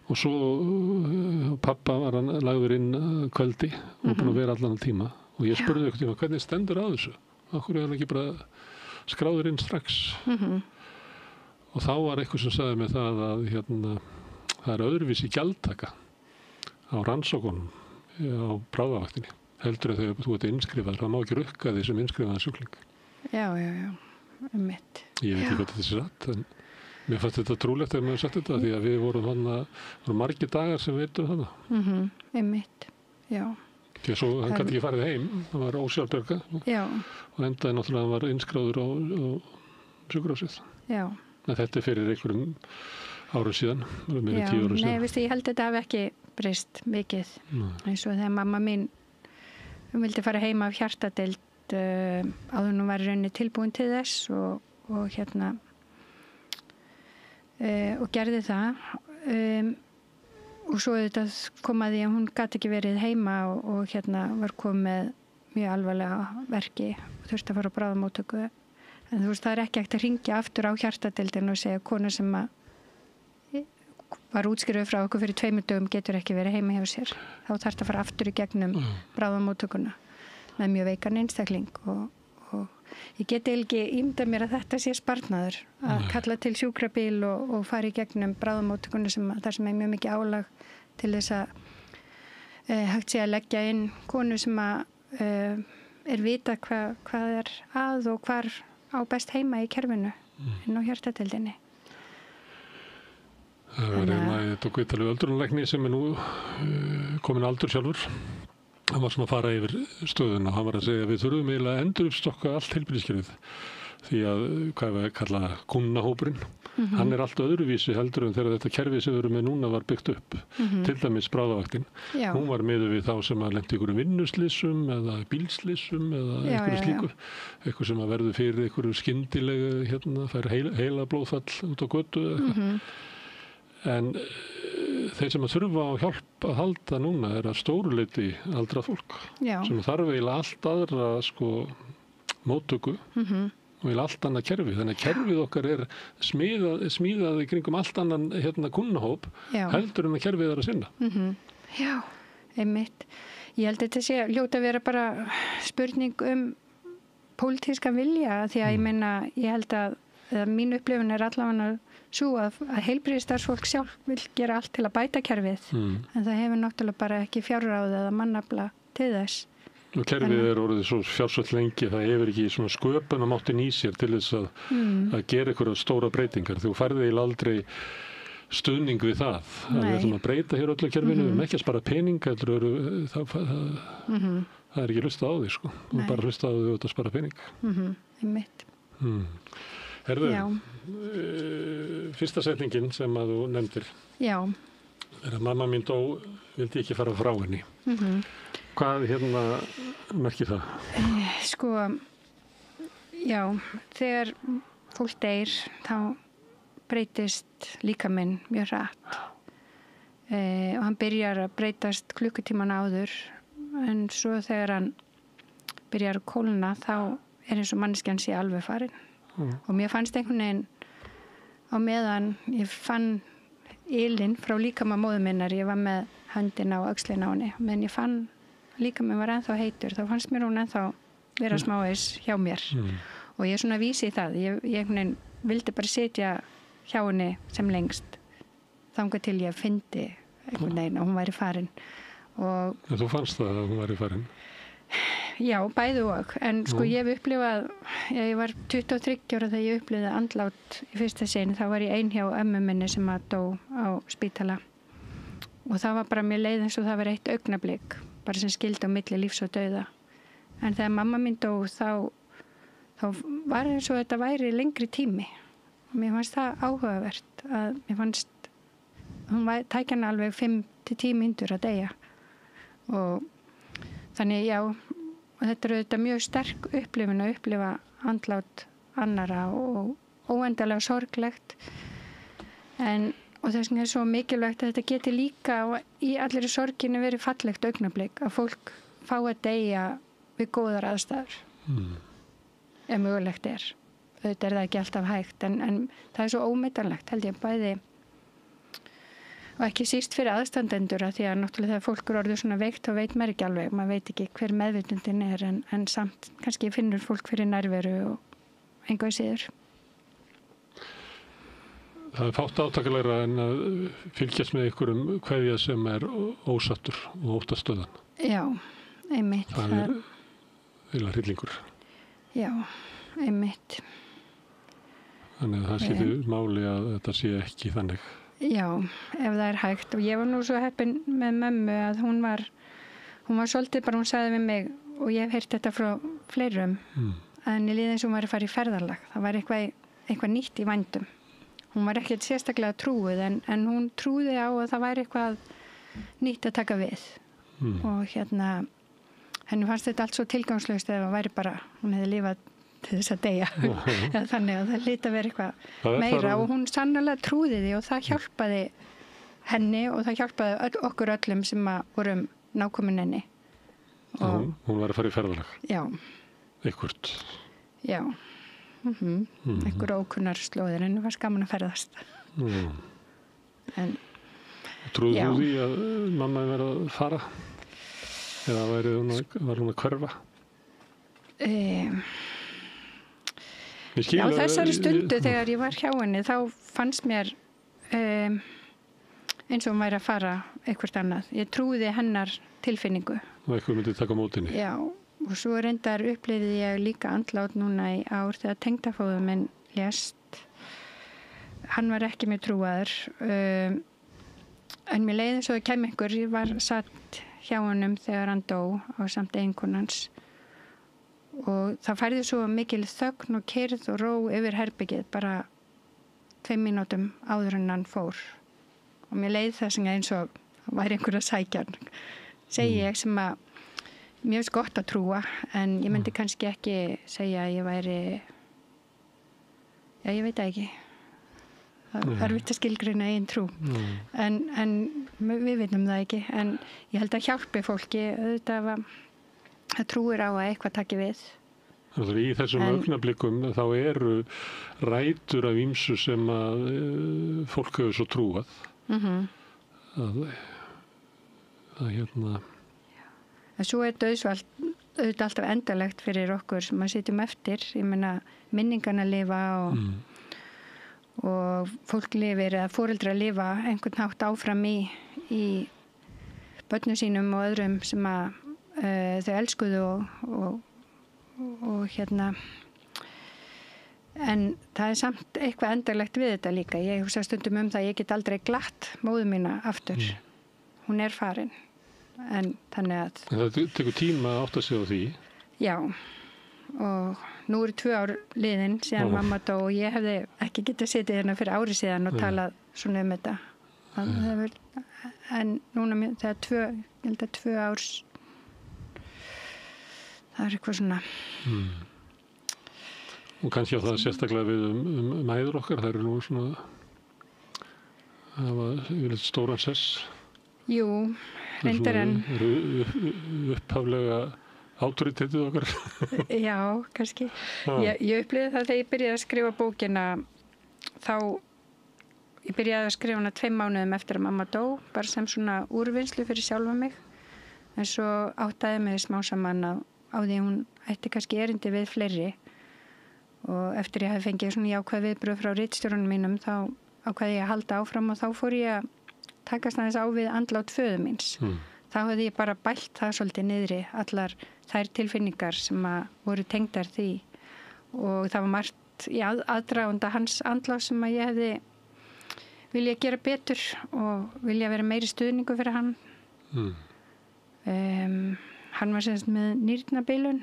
og svo pappa var hann lagður inn kvöldi og búin að vera allan tíma og ég spurði einhvern tíma hvernig stendur á þessu? Akkur er hann ekki bara skráður inn strax? Og þá var eitthvað sem sagði mig það að það er öðruvísi gjaldtaka á rannsóknum á bráðavaktinni heldur þegar þú ert innskrifaður, það má ekki rukka því sem innskrifaðan sjúkling. Já, mitt. Ég veit ekki hvað þetta er satt, en mér fannst þetta trúlegt þegar maður sagt þetta, því að við vorum margir dagar sem veitum þarna. Mitt, já. Því að svo hann gæti ekki farið heim, það var ósjálfbjarga og endaði náttúrulega að hann var innskráður á sjúkrahúsið. Já. En þetta er fyrir einhverjum árum síðan, meira 10 árum síðan. Nei, veistu, ég held að þetta hafi ekki breyst mikið. Eins og þegar mamma mín vildi fara heima af hjartadeild áður nú var í rauninni tilbúin til þess og gerði það og svo þetta kom að því að hún gat ekki verið heima og var komið með mjög alvarlega verki og þurfti að fara á bráðamóttöku en þú veist það er ekki hægt að hringja aftur á hjartadeildinu og segja kona sem var útskrifuð frá okkur fyrir 2 dögum getur ekki verið heima hjá sér. Þá þarf það að fara aftur í gegnum bráðamóttökuna með mjög veikan einstakling og ég geti ekki ímyndað mér að þetta sé sparnaður að kalla til sjúkrabíl og fara í gegnum bráðamóttökuna þar sem er mjög mikið álag til þess að hægt sé að leggja inn konu sem er vita hvað er að og hvar á best heima í kerfinu inn á hjartadeildinni. Það var ég tók viðtal við öldrunarlækni sem er nú komin aldur sjálfur. Hann var svona að fara yfir stöðuna og hann var að segja að við þurfum eiginlega að enduruppstokka allt heilbrigðiskerfið því að, hvað við kalla kunnahópurinn, hann allt öðruvísi heldur en þegar þetta kerfi sem við erum með núna var byggt upp. Til dæmis bráðavaktin. Hún var miðuð við þá sem að lenti ykkur vinnuslysum eða bílslysum eða einhverju slíku. Eitthvað sem að verður fyrir einhverju skyndilega fær heila blóðfall út á götu eða eitthvað. En þeir sem að þurfa á hjálp að halda núna að stóruleyti aldrað fólk sem þarf eiginlega allt aðra móttöku og eiginlega allt annað kerfi. Þannig að kerfið okkar smíðað í kringum allt annan kunnahóp heldur en að kerfið að sinna. Já, einmitt. Ég held að þetta sé hljóta að vera bara spurning pólitíska vilja því að ég held að mín upplifun allavega svo að heilbrigðisstarfsfólk sjálf vil gera allt til að bæta kerfið en það hefur náttúrulega bara ekki fjárráð eða mannafla til þess. Og kerfið orðið svo fjársvöld lengi, það hefur ekki svona sköpunarmáttin í sér til þess að gera einhverja stóra breytingar. Þú færði eiginlega aldrei stuðning við það. Við ætlum að breyta hér öllu kerfinu, við erum ekki að spara pening, það ekki hlustað á því sko. Þú bara hlustað á því að spara pening. Einmitt. Herðu, fyrsta setningin sem að þú nefndir að mamma mín dó, vildi ekki fara frá henni. Hvað merkir það? Sko, já, þegar fólk deyr þá breytist líkaminn mjög hratt og hann byrjar að breytast klukkutíman áður en svo þegar hann byrjar að kólna þá eins og manneskjan sé alveg farin. Og mér fannst einhvern veginn á meðan ég fann ylinn frá líkama móður minnar, ég var með höndina á öxlina á henni, menn ég fann líkaminn var ennþá heitur, þá fannst mér hún ennþá vera smávegis hjá mér og ég svona vísi í það, ég einhvern veginn vildi bara sitja hjá henni sem lengst þangað til ég fyndi einhvern veginn að hún væri farin. Og þú fannst það að hún væri farin? Já, bæði og, en sko ég hef upplifað, ég var 23 ára þegar ég upplifaði andlát í fyrsta sinn, þá var ég ein hjá ömmu minni sem að dó á spítala og það var bara mér leið eins og það var eitt augnablik, bara sem skildi á milli lífs og dauða. En þegar mamma mín dó þá var eins og þetta væri lengri tími og mér fannst það áhugavert að mér fannst, hún tækja hana alveg 5-10 mínútur að deyja og þannig já, og þetta auðvitað mjög sterk upplifun að upplifa andlát annara og óendalega sorglegt og þess vegna svo mikilvægt að þetta geti líka í allir sorginu verið fallegt augnablik að fólk fá að deyja við góðar aðstæður ef mögulegt auðvitað það ekki alltaf hægt en það svo ómetanlegt held ég bæði og ekki síst fyrir aðstandendur að því að náttúrulega þegar fólk orðið svona veikt þá veit maður ekki alveg, maður veit ekki hver meðvitundin en samt kannski finnur fólk fyrir nærveru og einhvað síður. Það fátt átakalega en að fylgjast með einhverjum kveðja sem ósattur og óttastöðan. Já, einmitt. Það eiginlega hryllingur. Já, einmitt. Þannig að það skiptir máli að þetta sé ekki þannig. Já, ef það hægt og ég var nú svo heppin með mömmu að hún var svolítið bara, hún sagði við mig og ég hef heyrt þetta frá fleirum að henni líði eins og hún var að fara í ferðarlag, það var eitthvað nýtt í vændum. Hún var ekkert sérstaklega trúið en hún trúði á að það væri eitthvað nýtt að taka við og henni fannst þetta allt svo tilgangslaust eða það væri bara, hún hefði lifað til þess að deyja þannig að það hlyti að vera eitthvað meira og hún sannarlega trúði því og það hjálpaði henni og það hjálpaði okkur öllum sem vorum nákomin henni og hún var að fara í ferðalag eitthvert já einhver ókunnar slóðir en það var skaman að ferðast en trúði þú því að mamma verið að fara eða var hún að hverfa? Já, þessari stundu þegar ég var hjá henni þá fannst mér eins og hún væri að fara eitthvað annað. Ég trúði hennar tilfinningu. Og eitthvað myndi taka mótinni. Já, og svo reyndar upplifði ég líka andlát núna í ár þegar tengdafóður minn lést. Hann var ekki með trúaður en mér leiði svo að kem einhver, ég var satt hjá honum þegar hann dó á samt einkonans og það færði svo mikil þögn og kyrrð og ró yfir herbyggið bara 2 mínútum áður en hann fór og mér leið þess að eins og væri einhver að sækja hann, segi ég sem að mér finnst gott að trúa en ég myndi kannski ekki segja að ég væri ég veit ekki það er erfitt að skilgreina eigin trú en við veitum það ekki en ég held að hjálpi fólki auðvitað að trúir á að eitthvað taki við. Í þessum augnablikum þá eru rætur af ýmsu sem að fólk hefur svo trúað að hérna en svo er dauðsvald auðvitað alltaf endalegt fyrir okkur sem að sitjum eftir, ég meina minningarna lifa og fólk lifir eða foreldrar lifa einhvern hátt áfram í börnum sínum og öðrum sem að þau elskuðu og hérna en það er samt eitthvað endalegt við þetta líka, ég hugsa stundum það að ég get aldrei glatt móður mína aftur hún er farin en þannig að það tekur tíma að átta sig á því já og nú eru 2 ár liðin síðan mamma dó og ég hefði ekki getað setið hérna fyrir ári síðan og talað svona þetta en núna þegar ég held að 2 árs það er eitthvað svona og kannski á það sérstaklega við mæður okkar, það eru nú svona það var stóran sess jú, reyndar en upphaflega autoritetið okkar já, kannski ég upplifði það þegar ég byrjaði að skrifa bókina þá ég byrjaði að skrifa hana 2 mánuðum eftir að mamma dó, bara sem svona úrvinnslu fyrir sjálfa mig en svo áttaði mig smá saman á því hún ætti kannski erindi við fleiri og eftir ég hafi fengið svona jákvæð viðbröð frá ritstjórunum mínum þá ákvaði ég að halda áfram og þá fór ég að takast aðeins á við andlát föður míns þá hefði ég bara bælt það svolítið niðri allar þær tilfinningar sem að voru tengdar því og það var margt í aðdraganda hans andlát sem að ég hefði vilja gera betur og vilja vera meiri stuðningu fyrir hann hann var semst með nýrnabilun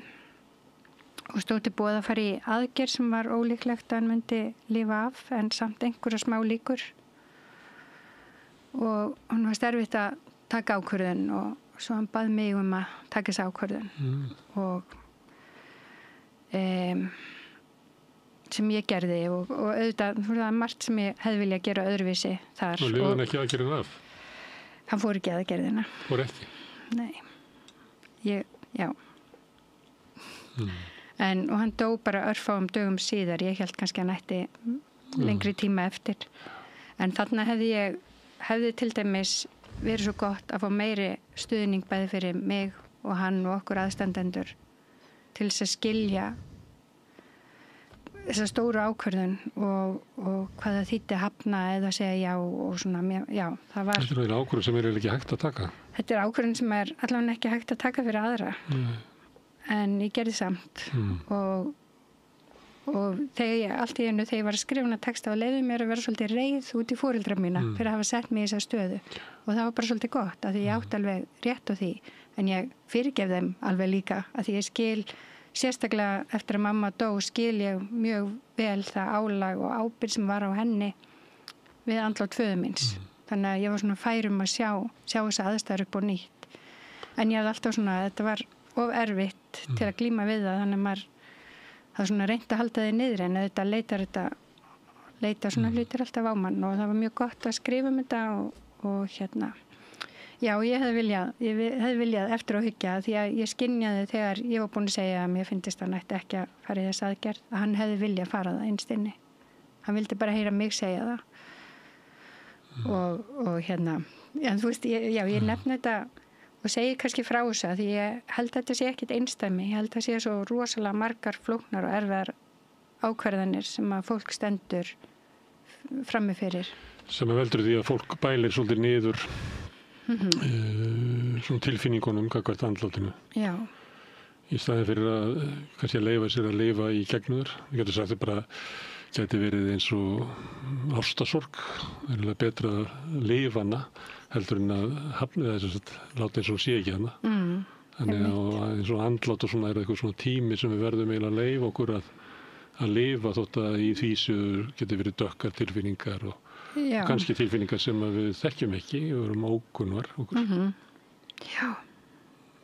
og stóð til boða að fara í aðgerð sem var ólíklegt að hann myndi lifa af en samt einhverja smá líkur og hann var erfitt að taka ákvörðun og svo hann bað mig að taka þessi ákvörðun og sem ég gerði og auðvitað það er margt sem ég hefði viljað gera öðruvísi þar og lifði hann ekki aðgerðina af? Hann fór ekki aðgerðina fór ekki? Nei já og hann dó bara örfáum dögum síðar ég held kannski að hann ætti lengri tíma eftir en þarna hefði til dæmis verið svo gott að fá meiri stuðning bæði fyrir mig og hann og okkur aðstandendur til þess að skilja þessa stóru ákvörðun og hvað það þýddi að hafna eða segja já og svona, já, það var Þetta er ákvörðun sem er ekki hægt að taka Þetta er ákvörðun sem er allavega ekki hægt að taka fyrir aðra en ég gerði samt og allt í einu þegar ég var að skrifa hana texta og leiði mér að vera svolítið reið út í foreldra mína fyrir að hafa sett mig í þessa stöðu og það var bara svolítið gott að því ég átti alveg rétt á því en ég fyrirgef þeim alveg líka að því ég skil sérstaklega eftir að mamma dó skil ég mjög vel það álag og ábyrgð sem var á henni við andlát föður míns þannig að ég var svona færum að sjá þessa aðstæður upp og nýtt en ég hafði alltaf svona þetta var of erfitt til að glíma við það þannig að maður það svona reyndi að halda þig niður en þetta leita svona hlutir alltaf á mann og það var mjög gott að skrifa þetta og hérna já, ég hefði viljað eftir að hyggja því að ég skynjaði þegar ég var búin að segja að mér finnst hann ætti ekki að fara í þess aðgerð að hann hefði viljað fara það innst inni hann vildi bara heyra mig segja það og hérna já, þú veist, ég nefni þetta og segi kannski frá þessu að því ég held að þetta sé ekkit einstæmi, ég held að þetta sé svo rosalega margar flóknar og erfiðar ákvarðanir sem að fólk stendur frammi fyrir. Sem að veldur því að fólk bælir svolítið niður svona tilfinningunum gagnvart andlátinu. Já. Í staðin fyrir að kannski að leyfa sér að lifa í gegnum þér. Við getum sagt að bara gæti verið eins og ástasorg, það er betra að lifa hana heldur en að hafna þess að láta eins og sé ekki hana. Þannig að eins og andlát og svona er eitthvað svona tími sem við verðum eiginlega að leyfa okkur að að lifa þótt að í því getur verið dökkar tilfinningar og kannski tilfinningar sem við þekkjum ekki og erum ókunnar okkur. Já,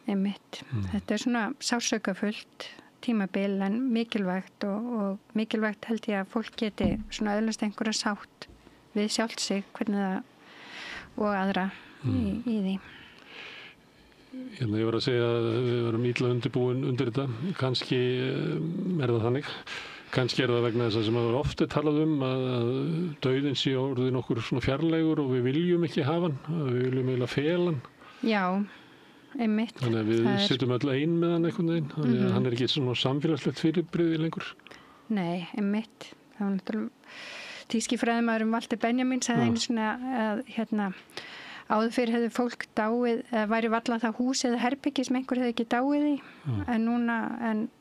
einmitt. Þetta svona sársökafullt tímabil en mikilvægt og mikilvægt held ég að fólk geti svona öðlast einhverja sátt við sjálft sig, hvernig það og aðra í því. Ég var að segja að við varum illa undirbúin undir þetta. Kannski það þannig. Kannski það vegna þess að sem að ofta talað að dauðinn sé orðinn okkur svona fjarlægur og við viljum ekki hafa hann, við viljum eiginlega fela hann. Já, einmitt. Þannig að við sitjum öll ein með hann einhvern veginn, þannig að hann ekki svona samfélagslegt fyrirbrigði lengur. Nei, einmitt. Það var náttúrulega tískifræðimaðurinn Walter Benjamin sagði einu svona að áður fyrir hefði fólk dáið, eða væri varla það hús eða herbyggi sem einhver hefði ekki dáið í, en núna,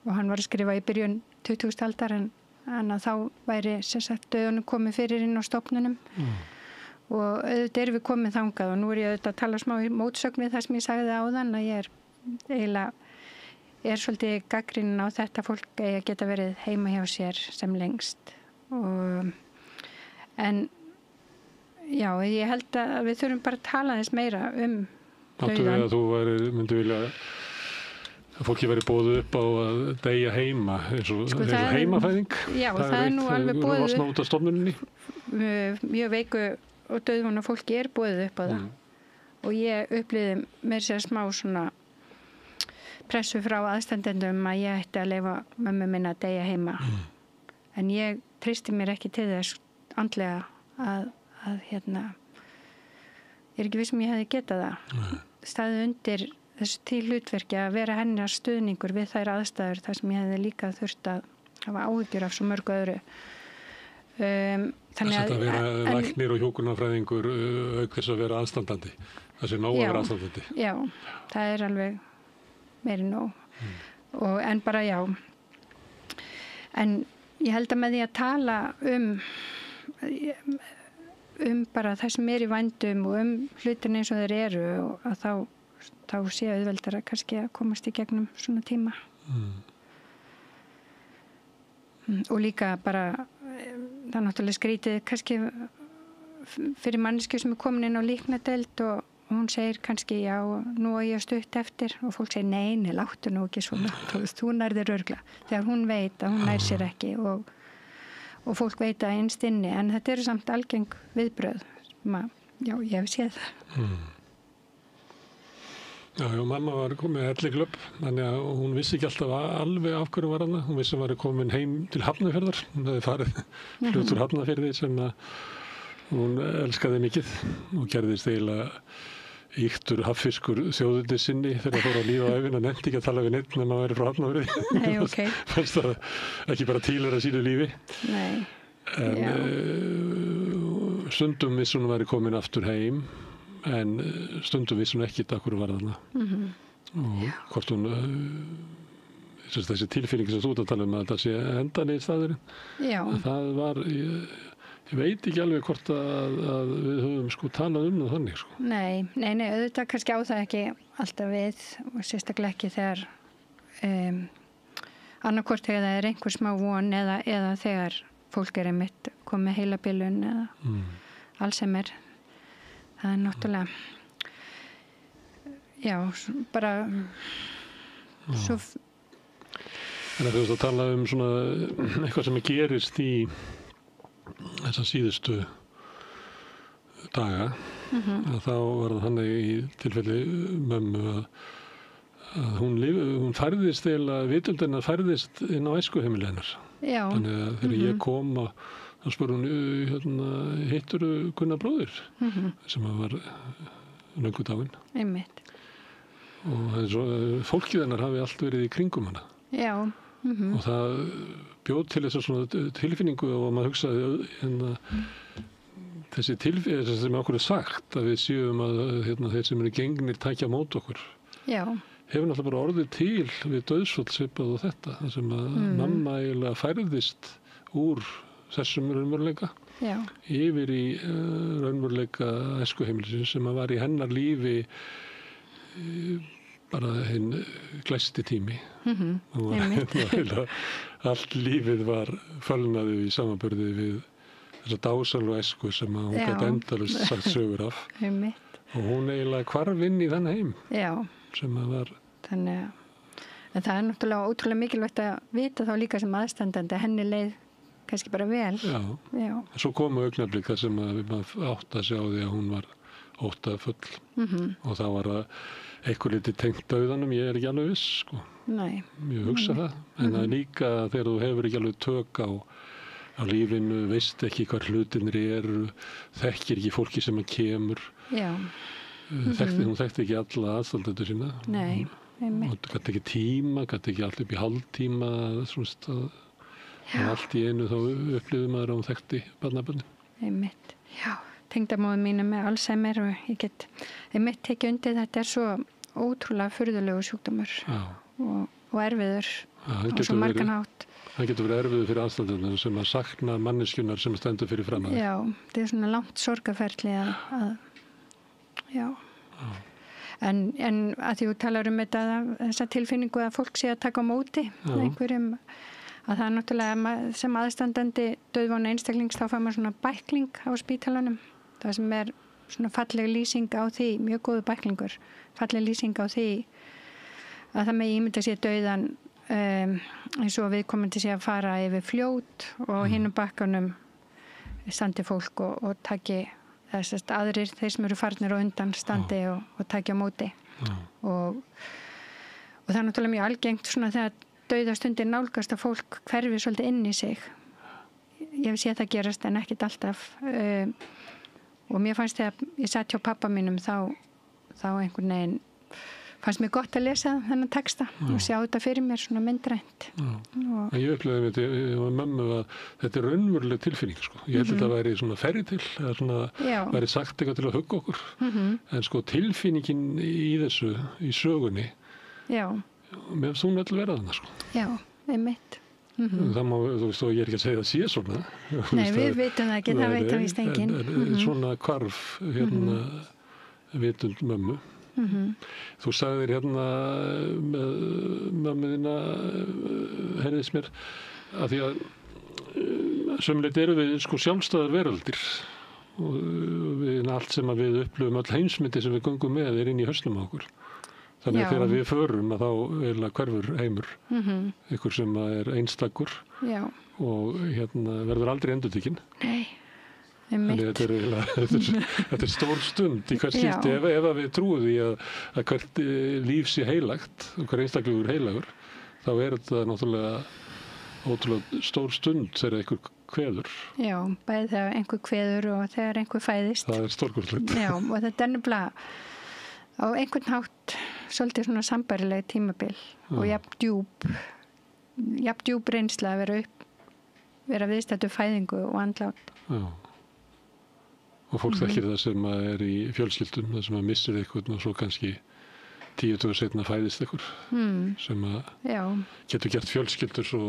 og hann var að skrifa í byrjun 20. aldar, en að þá væri sérsagt döðunum komið fyrir inn á stofnunum og auðvitað erum við komið þangað og nú ég auðvitað að tala smá í mótsögn við það sem ég sagði áðan, að ég er svolítið gagnrýnin á þetta fólk að geta verið heima hjá sér sem lengst en já, ég held að við þurfum bara að tala þess meira dauðan. Áttu við að þú myndi vilja að fólki væri boðið upp á að deyja heima eins og heimafæðing? Já, það er nú alveg boðið upp. Út af stofnuninni? Mjög veiku og dauðvona fólki er boðið upp á það. Og ég upplýði mér sér smá svona pressu frá aðstandendum að ég ætti að leyfa mömmu minna að deyja heima. En ég treysti mér ekki til þess andlega að ég er ekki viss ég hefði getað það. Staðið undir þessu til hlutverki að vera hennar stuðningur við þær aðstæður þar sem ég hefði líka þurft að hafa áhyggjur af svo mörgu öðru. Þess að vera læknir og hjúkrunarfræðingur auk þess að vera aðstandandi. Það sé nóg að vera aðstandandi. Já, það er alveg meiri nóg. En bara já. En ég held að með því að tala bara það sem er í vændum og hlutin eins og þeir eru og að þá sé auðveldara kannski að komast í gegnum svona tíma. Og líka bara það er náttúrulega skrítið kannski fyrir manneski sem er komin inn á líknadeild og hún segir kannski já, nú er ég stutt eftir og fólk segir nei, láttu nú ekki svona þú nærðir örgla þegar hún veit að hún nær sér ekki og fólk veit að innst inni, en þetta eru samt algeng viðbröð. Já, ég hef séð það. Já, mamma var komin elliglöpp, þannig að hún vissi ekki alltaf alveg af hverju var hana. Hún vissi að hún var komin heim til Hafnarfjarðar. Hún hefði farið hlutur Hafnarfjarði sem hún elskaði mikið og gerðist eiginlega ýktur haffiskur þjóðundi sinni þegar það fór að lífa á æfina, nefndi ekki að tala við neitt nema að væri frá Hafnarfirði. Nei, ok. Fannst það ekki bara tílera sínu lífi. Nei. En stundum viss hún væri komin aftur heim, en stundum viss hún ekkit af hverju var þarna. Og hvort hún, þessi tilfinning sem þú ert að tala að þetta sé endanlega í staðurinn. Já. Það var... Ég veit ekki alveg hvort að við höfum talað það þannig. Nei, auðvitað kannski á það ekki alltaf við og sérstaklega ekki þegar annarkvort þegar það er einhver smá von eða þegar fólk er einmitt komið heilabilun eða Alzheimer. Það er náttúrulega bara svo... En þú veist að tala svona eitthvað sem gerist í þessa síðustu daga að þá var það hann í tilfelli mömmu að hún færðist eða vitundin að færðist inn á æskuheimili hennar. Já. Þannig að þegar ég kom þá spurði hún hittur Gunnar bróðir sem var löngu dáinn. Einmitt. Og fólkið hennar hafi allt verið í kringum hana. Já. Og það bjóð til þess að tilfinningu og maður hugsaði þessi tilfinningu sem okkur sagt að við séum að þeir sem eru gengnir tækja mót okkur. Já. Hefur náttúrulega bara orðið til við dauðsfall svipað og þetta, þar sem að mamma eiginlega færðist úr þessum raunveruleika yfir í raunveruleika æskuheimilisins sem að var í hennar lífi bara hinn glæsti tími. Einmitt. Allt lífið var fölnaði í samanburði við þessa dásalgu æsku sem hún gat endalaust sagt sögur af. Einmitt. Og hún eiginlega hvarf inn í þann heim. Já. Sem var... Þannig að, en það er náttúrulega ótrúlega mikilvægt að vita þá líka sem aðstandandi, henni leið kannski bara vel. Já. Svo komu augnablik þar sem að maður átt að sjá því að hún var óttafull. Og það var að eitthvað liti tengt dauðanum, ég er ekki alveg viss, sko. Nei. Ég hugsa það. En það er líka þegar þú hefur ekki alveg tök á lífinu, veist ekki hvað hlutinir eru, þekkir ekki fólki sem að kemur. Já. Hún þekkti ekki alla aðstandendur sína. Nei, einmitt. Og gæti ekki tíma, gæti ekki allt upp í hálftíma, allt í einu þá upplifði maður að hún þekkti barnabörnin. Einmitt, já. Tengdamóðin mín með Alzheimer og ég get einmitt tekið undir þetta er svo ótrúlega furðulegu sjúkdómur og erfiður og svo margan hátt. Það getur verið erfiður fyrir aðstandendur sem að sakna manneskjunar sem stendur fyrir fram að. Já, þetta er svona langt sorgarferli að já. En að því þú talar þetta, þessa tilfinningu að fólk sé að taka á móti einhverjum, að það er náttúrulega sem aðstandandi dauðvona einstaklings þá fær maður svona bækling á spítalanum. Það sem er svona falleg lýsing á því, mjög góðu bæklingur, falleg lýsing á því að það megi ímynda sér dauðan eins og viðkomandi sé að fara yfir fljót og hinum bakkanum standi fólk og taki þessast aðrir, þeir sem eru farnir á undan standi og taki á móti. Og það er náttúrulega mjög algengt svona þegar dauðastundir nálgast að fólk hverfi svolítið inn í sig. Ég hef séð það gerast en ekkert alltaf. Og mér fannst þegar ég satt hjá pappa mínum þá einhvern veginn fannst mér gott að lesa þennan texta og sjá þetta fyrir mér svona myndrænt. En ég upplifði þetta, ég var mömmu að þetta er raunveruleg tilfinning, sko. Ég held að þetta væri svona ferri til, eða svona væri sagt eitthvað til að hugga okkur. En sko tilfinningin í þessu, í sögunni, mér finnst hún öll verða þarna, sko. Já, einmitt. Það má, þú veist, og ég er ekki að segja að það sé svona. Nei, við vitum það ekki, það veit að víst enginn. Svona hvarf, vitund mömmu. Þú sagðir hérna með mömmuðina, herðis mér, að því að sömulegt eru við sko sjálfstæðar veraldir og við allt sem að við upplifum, öll heimsmyndi sem við göngum með er inn í hausnum á okkur. Þannig að þegar við förum að þá eiginlega hverfur heimur, ykkur sem er einstakur og verður aldrei endurtekinn. Nei, einmitt. Þetta er stór stund í hvert skipti. Ef við trúum því að hvert líf sé heilagt og hver einstaklegur heilagur, þá er þetta náttúrulega ótrúlega stór stund þegar einhver kveður. Já, bæði þegar einhver kveður og þegar einhver fæðist. Það er stórkostlegt. Já, og þetta er nefnilega á einhvern hátt svolítið svona sambærileg tímabil og jafn djúp reynsla að vera viðstættu fæðingu og andlát. Já. Og fólk þekkir það sem að er í fjölskyldum, það sem að missir eitthvað og svo kannski 10 dagar seinna fæðist eitthvað sem að getur gert fjölskyldur svo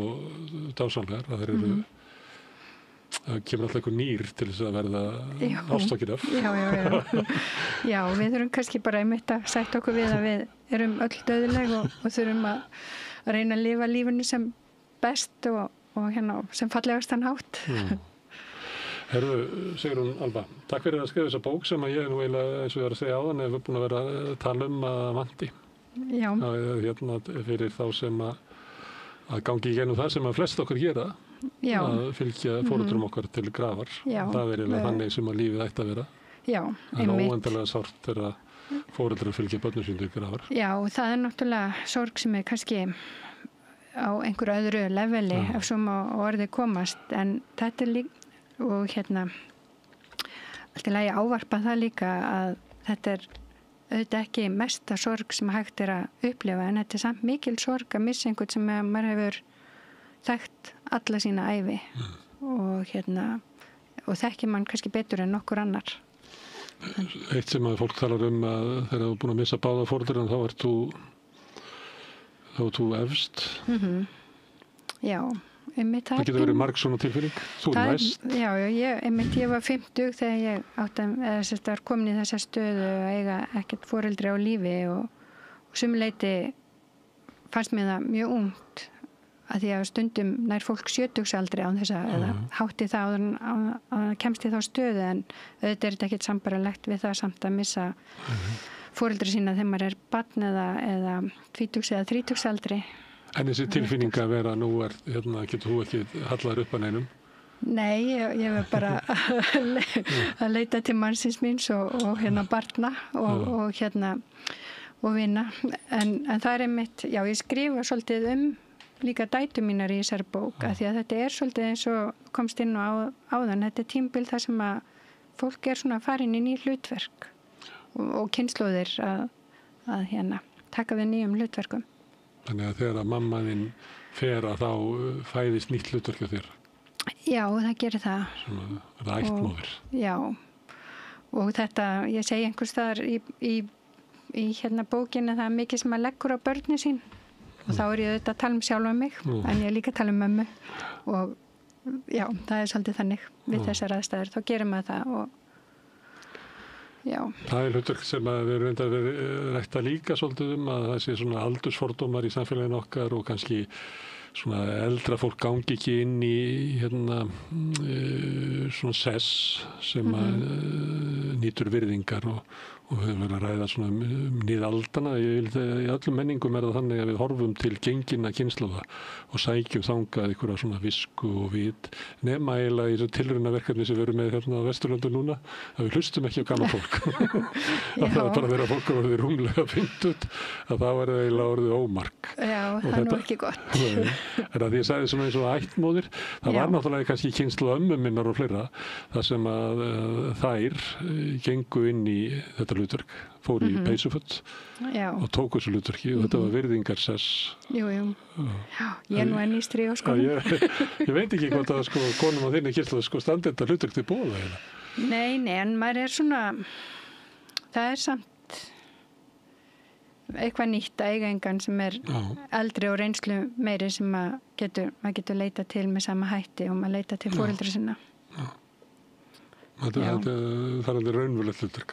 dásamlegar að þeir eru það kemur alltaf eitthvað nýr til þess að verða ástokkin af. Já, við þurfum kannski bara einmitt að sætta okkur við að við erum öll döðleg og þurfum að reyna að lifa lífinu sem best og sem fallegastan hátt. Herðu, Sigrún Alba, takk fyrir að skrifa þessa bók sem að ég nú eiginlega, eins og ég var að segja áðan, hefur búin að vera að tala að vanti. Já. Fyrir þá sem að gangi í genum það sem að flest okkur gera. Já. Að fylgja foreldrum okkar til grafar. Já. Það er eiginlega þannig sem að lífið ætti að vera. Já, einmitt. Það er óendanlega sárt þegar foreldrar fylgja börnum sín til grafar. Já, það er náttúrulega sorg sem er kannski á einhverju öðru leveli ef svo má orðið komast, en þetta er líka, og allt í lagi ávarpa það líka að þetta er auðvitað ekki mesta sorg sem hægt er að upplifa, en þetta er samt mikil sorg að missa einhvern sem maður hefur þekkt alla sína ævi og þekkir mann kannski betur en nokkur annar. Eitt sem að fólk talar að þegar þú er búin að missa báða foreldra þá ert þú efst. Já, einmitt. Það getur verið marg svona tilfinning. Þú er næst. Já, ég var 50 þegar ég var komin í þessa stöðu að eiga ekkert foreldri á lífi og sumuleyti fannst mér það mjög ungt að því að stundum nær fólk 70-aldri án þess að eða hátti það að kemst í þá stöðu en auðvitað er þetta ekkert sambaralegt við það samt að missa foreldri sína þegar maður er barn eða 20 eða 30-aldri. En þessi tilfinning að vera nú getur þú ekki hallar upp að neinum? Nei, ég var bara að leita til mannsins míns og barna og vinna. En það er einmitt, já, ég skrifa svolítið líka dætur mínar í þessari bók af því að þetta er svolítið eins og komst inn á áðan, þetta er tímabil þar sem að fólk er svona farin í ný hlutverk og kynslóðir að taka við nýjum hlutverkum. Þannig að þegar að mamma þín fer að þá fæðist nýtt hlutverk á þér? Já, það gerir það. Svona, það er ættmóðir. Já, og þetta, ég segi einhvers staðar í bókinni það er mikið sem að leggur á börnin sín og þá er ég auðvitað að tala um sjálfa mig en ég er líka að tala um mömmu og já, það er svolítið þannig við þessar aðstæður, þá gerir maður það og já. Það er hlutverk sem að við erum reyndar verið rætta líka svolítið að það sé svona aldursfordómar í samfélaginu okkar og kannski svona eldra fólk gangi ekki inn í svona sess sem að nýtur virðingar og við höfum verið að ræða svona nýðaldana. Í öllum menningum er það þannig að við horfum til gengina kynslóða og sækjum þangað einhverja svona visku og vit nema eiginlega í þessu tilraunaverkefni sem við erum með á Vesturlöndu núna að við hlustum ekki á gamla fólk. Að það er bara þegar fólk er orðið rúmlega fyndut að það var eiginlega orðið ómark. Já, það er nú ekki gott. Er að því ég sagði svona eins og ættmóðir, það var náttúrulega kannski kynslóð ömmu minnar og fleira þar sem að þær gengu inn í þetta hlutverk, fóru í peysuföt og tóku þessu hlutverki og þetta var virðingarsess. Jú. Já, ég er nú enn í stríð og ég veit ekki hvort að konum á þinni kynslóð standi þetta hlutverk til boða. Nei, en maður er svona, það er samt eitthvað nýtt að eiga engan sem er eldri og reynslu meiri sem maður getur leita til með sama hætti og maður leita til foreldra sinna. Það er alveg raunverulegt hlutverk.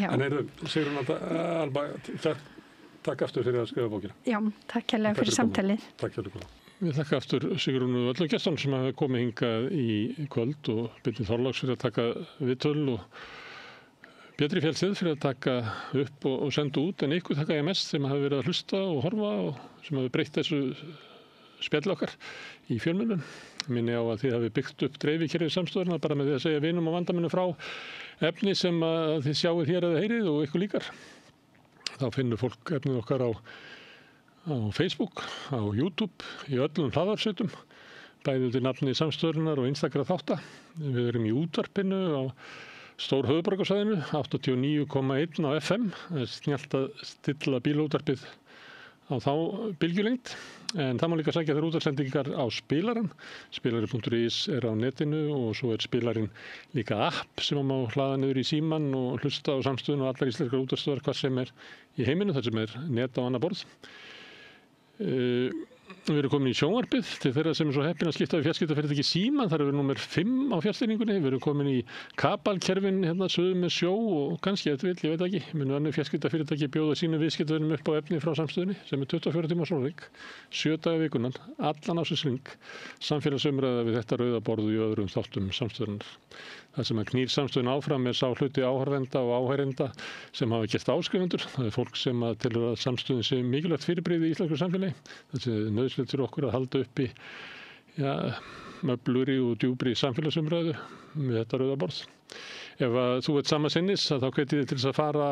En Sigrún Alba, takk aftur fyrir að skrifa bókina. Já, takk hérlega fyrir samtalið. Takk hérlega. Við þakka aftur Sigrúnu öllu gestunum sem hafa komið hingað í kvöld og Birnir Þorláks fyrir að taka viðtöl og Pétri Fjallsið fyrir að taka upp og senda út en ykkur þakka ég mest sem hafa verið að hlusta og horfa og sem hafa breytt þessu spjall okkar í fjölmiðlum. Minni á að þið hafi byggt upp dreifikerfið samstöðuna bara með því að segja vinum og vandamönnum frá efni sem að þið sjáuð hér eða heyrið og ykkur líkar. Þá finnur fólk efnið okkar á Facebook, á YouTube, í öllum hlaðarsveitum, bæði undir nafni samstöðunar og einstakra þátta. Við erum í útvarpinu á Stór höfuðborgarsvæðinu, 89,1 á FM. Það er snjallt að stilla bílaútvarpið á þá bylgjulengd. En það má líka sækja þær útarsendingar á spilaran. Spilari.is er á netinu og svo er spilarinn líka app sem má hlaða niður í síman og hlusta á samstöðun og allar íslenskar útarstöðar hvað sem er í heiminu, þar sem er net á annað borð. Við erum komin í sjónvarpið til þeirra sem er svo heppin að skipta við fjarskiptafyrirtæki Síman. Þar erum við númer 5 á fjarstýringunni. Við erum komin í kabalkerfin suður með sjó og kannski ég veit ekki. Munu önnur fjarskiptafyrirtæki bjóða sínum viðskiptavinum upp á efni frá samstöðunni sem er 24 tíma sólarhring, 7 daga vikunnar, allan ásins hring. Samfélagsumræða við þetta rauða borðu í öðrum þáttum samstöðunar. Það sem að knýr samstöðun áfram er sá hluti áhorfenda og áheyrenda sem hafa gert áskrifundur. Það er fólk sem telur að samstöðun sé mikilvægt fyrirbrigði í íslensku samfélagi. Það er nauðsynlegt fyrir okkur að halda uppi öflugri og djúpri samfélagsumræðu með þetta rauða borð. Ef þú ert sama sinnis þá hvet ég þig til þess að fara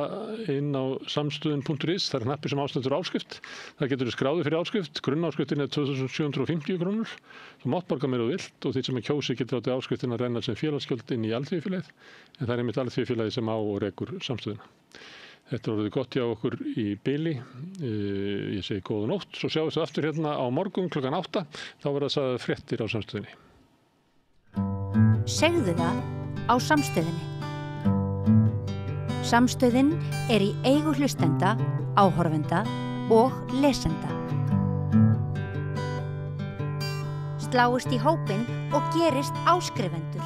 inn á samstöðun.is. Það er hnappi sem ástendur áskrift. Það getur skráði fyrir áskrift. Grunnáskriftinn er 2.750 krónur. Þú mátt borga meira og vilt og því sem kjósi getur átti áskriftin að renna sem félagsgjöld inn í Alþýðufélagið. En það er einmitt Alþýðufélagið sem á og rekur samstöðuna. Þetta er orðið gott hjá okkur í bili. Ég segi góða nótt. Svo sjáumst við aftur hérna á morgun klukkan 8. Þá verða það fréttir á samstöðunni. Segðu það á samstöðunni. Samstöðin er í eigu hlustenda, áhorfenda og lesenda. Sláist í hópinn og gerist áskrifendur.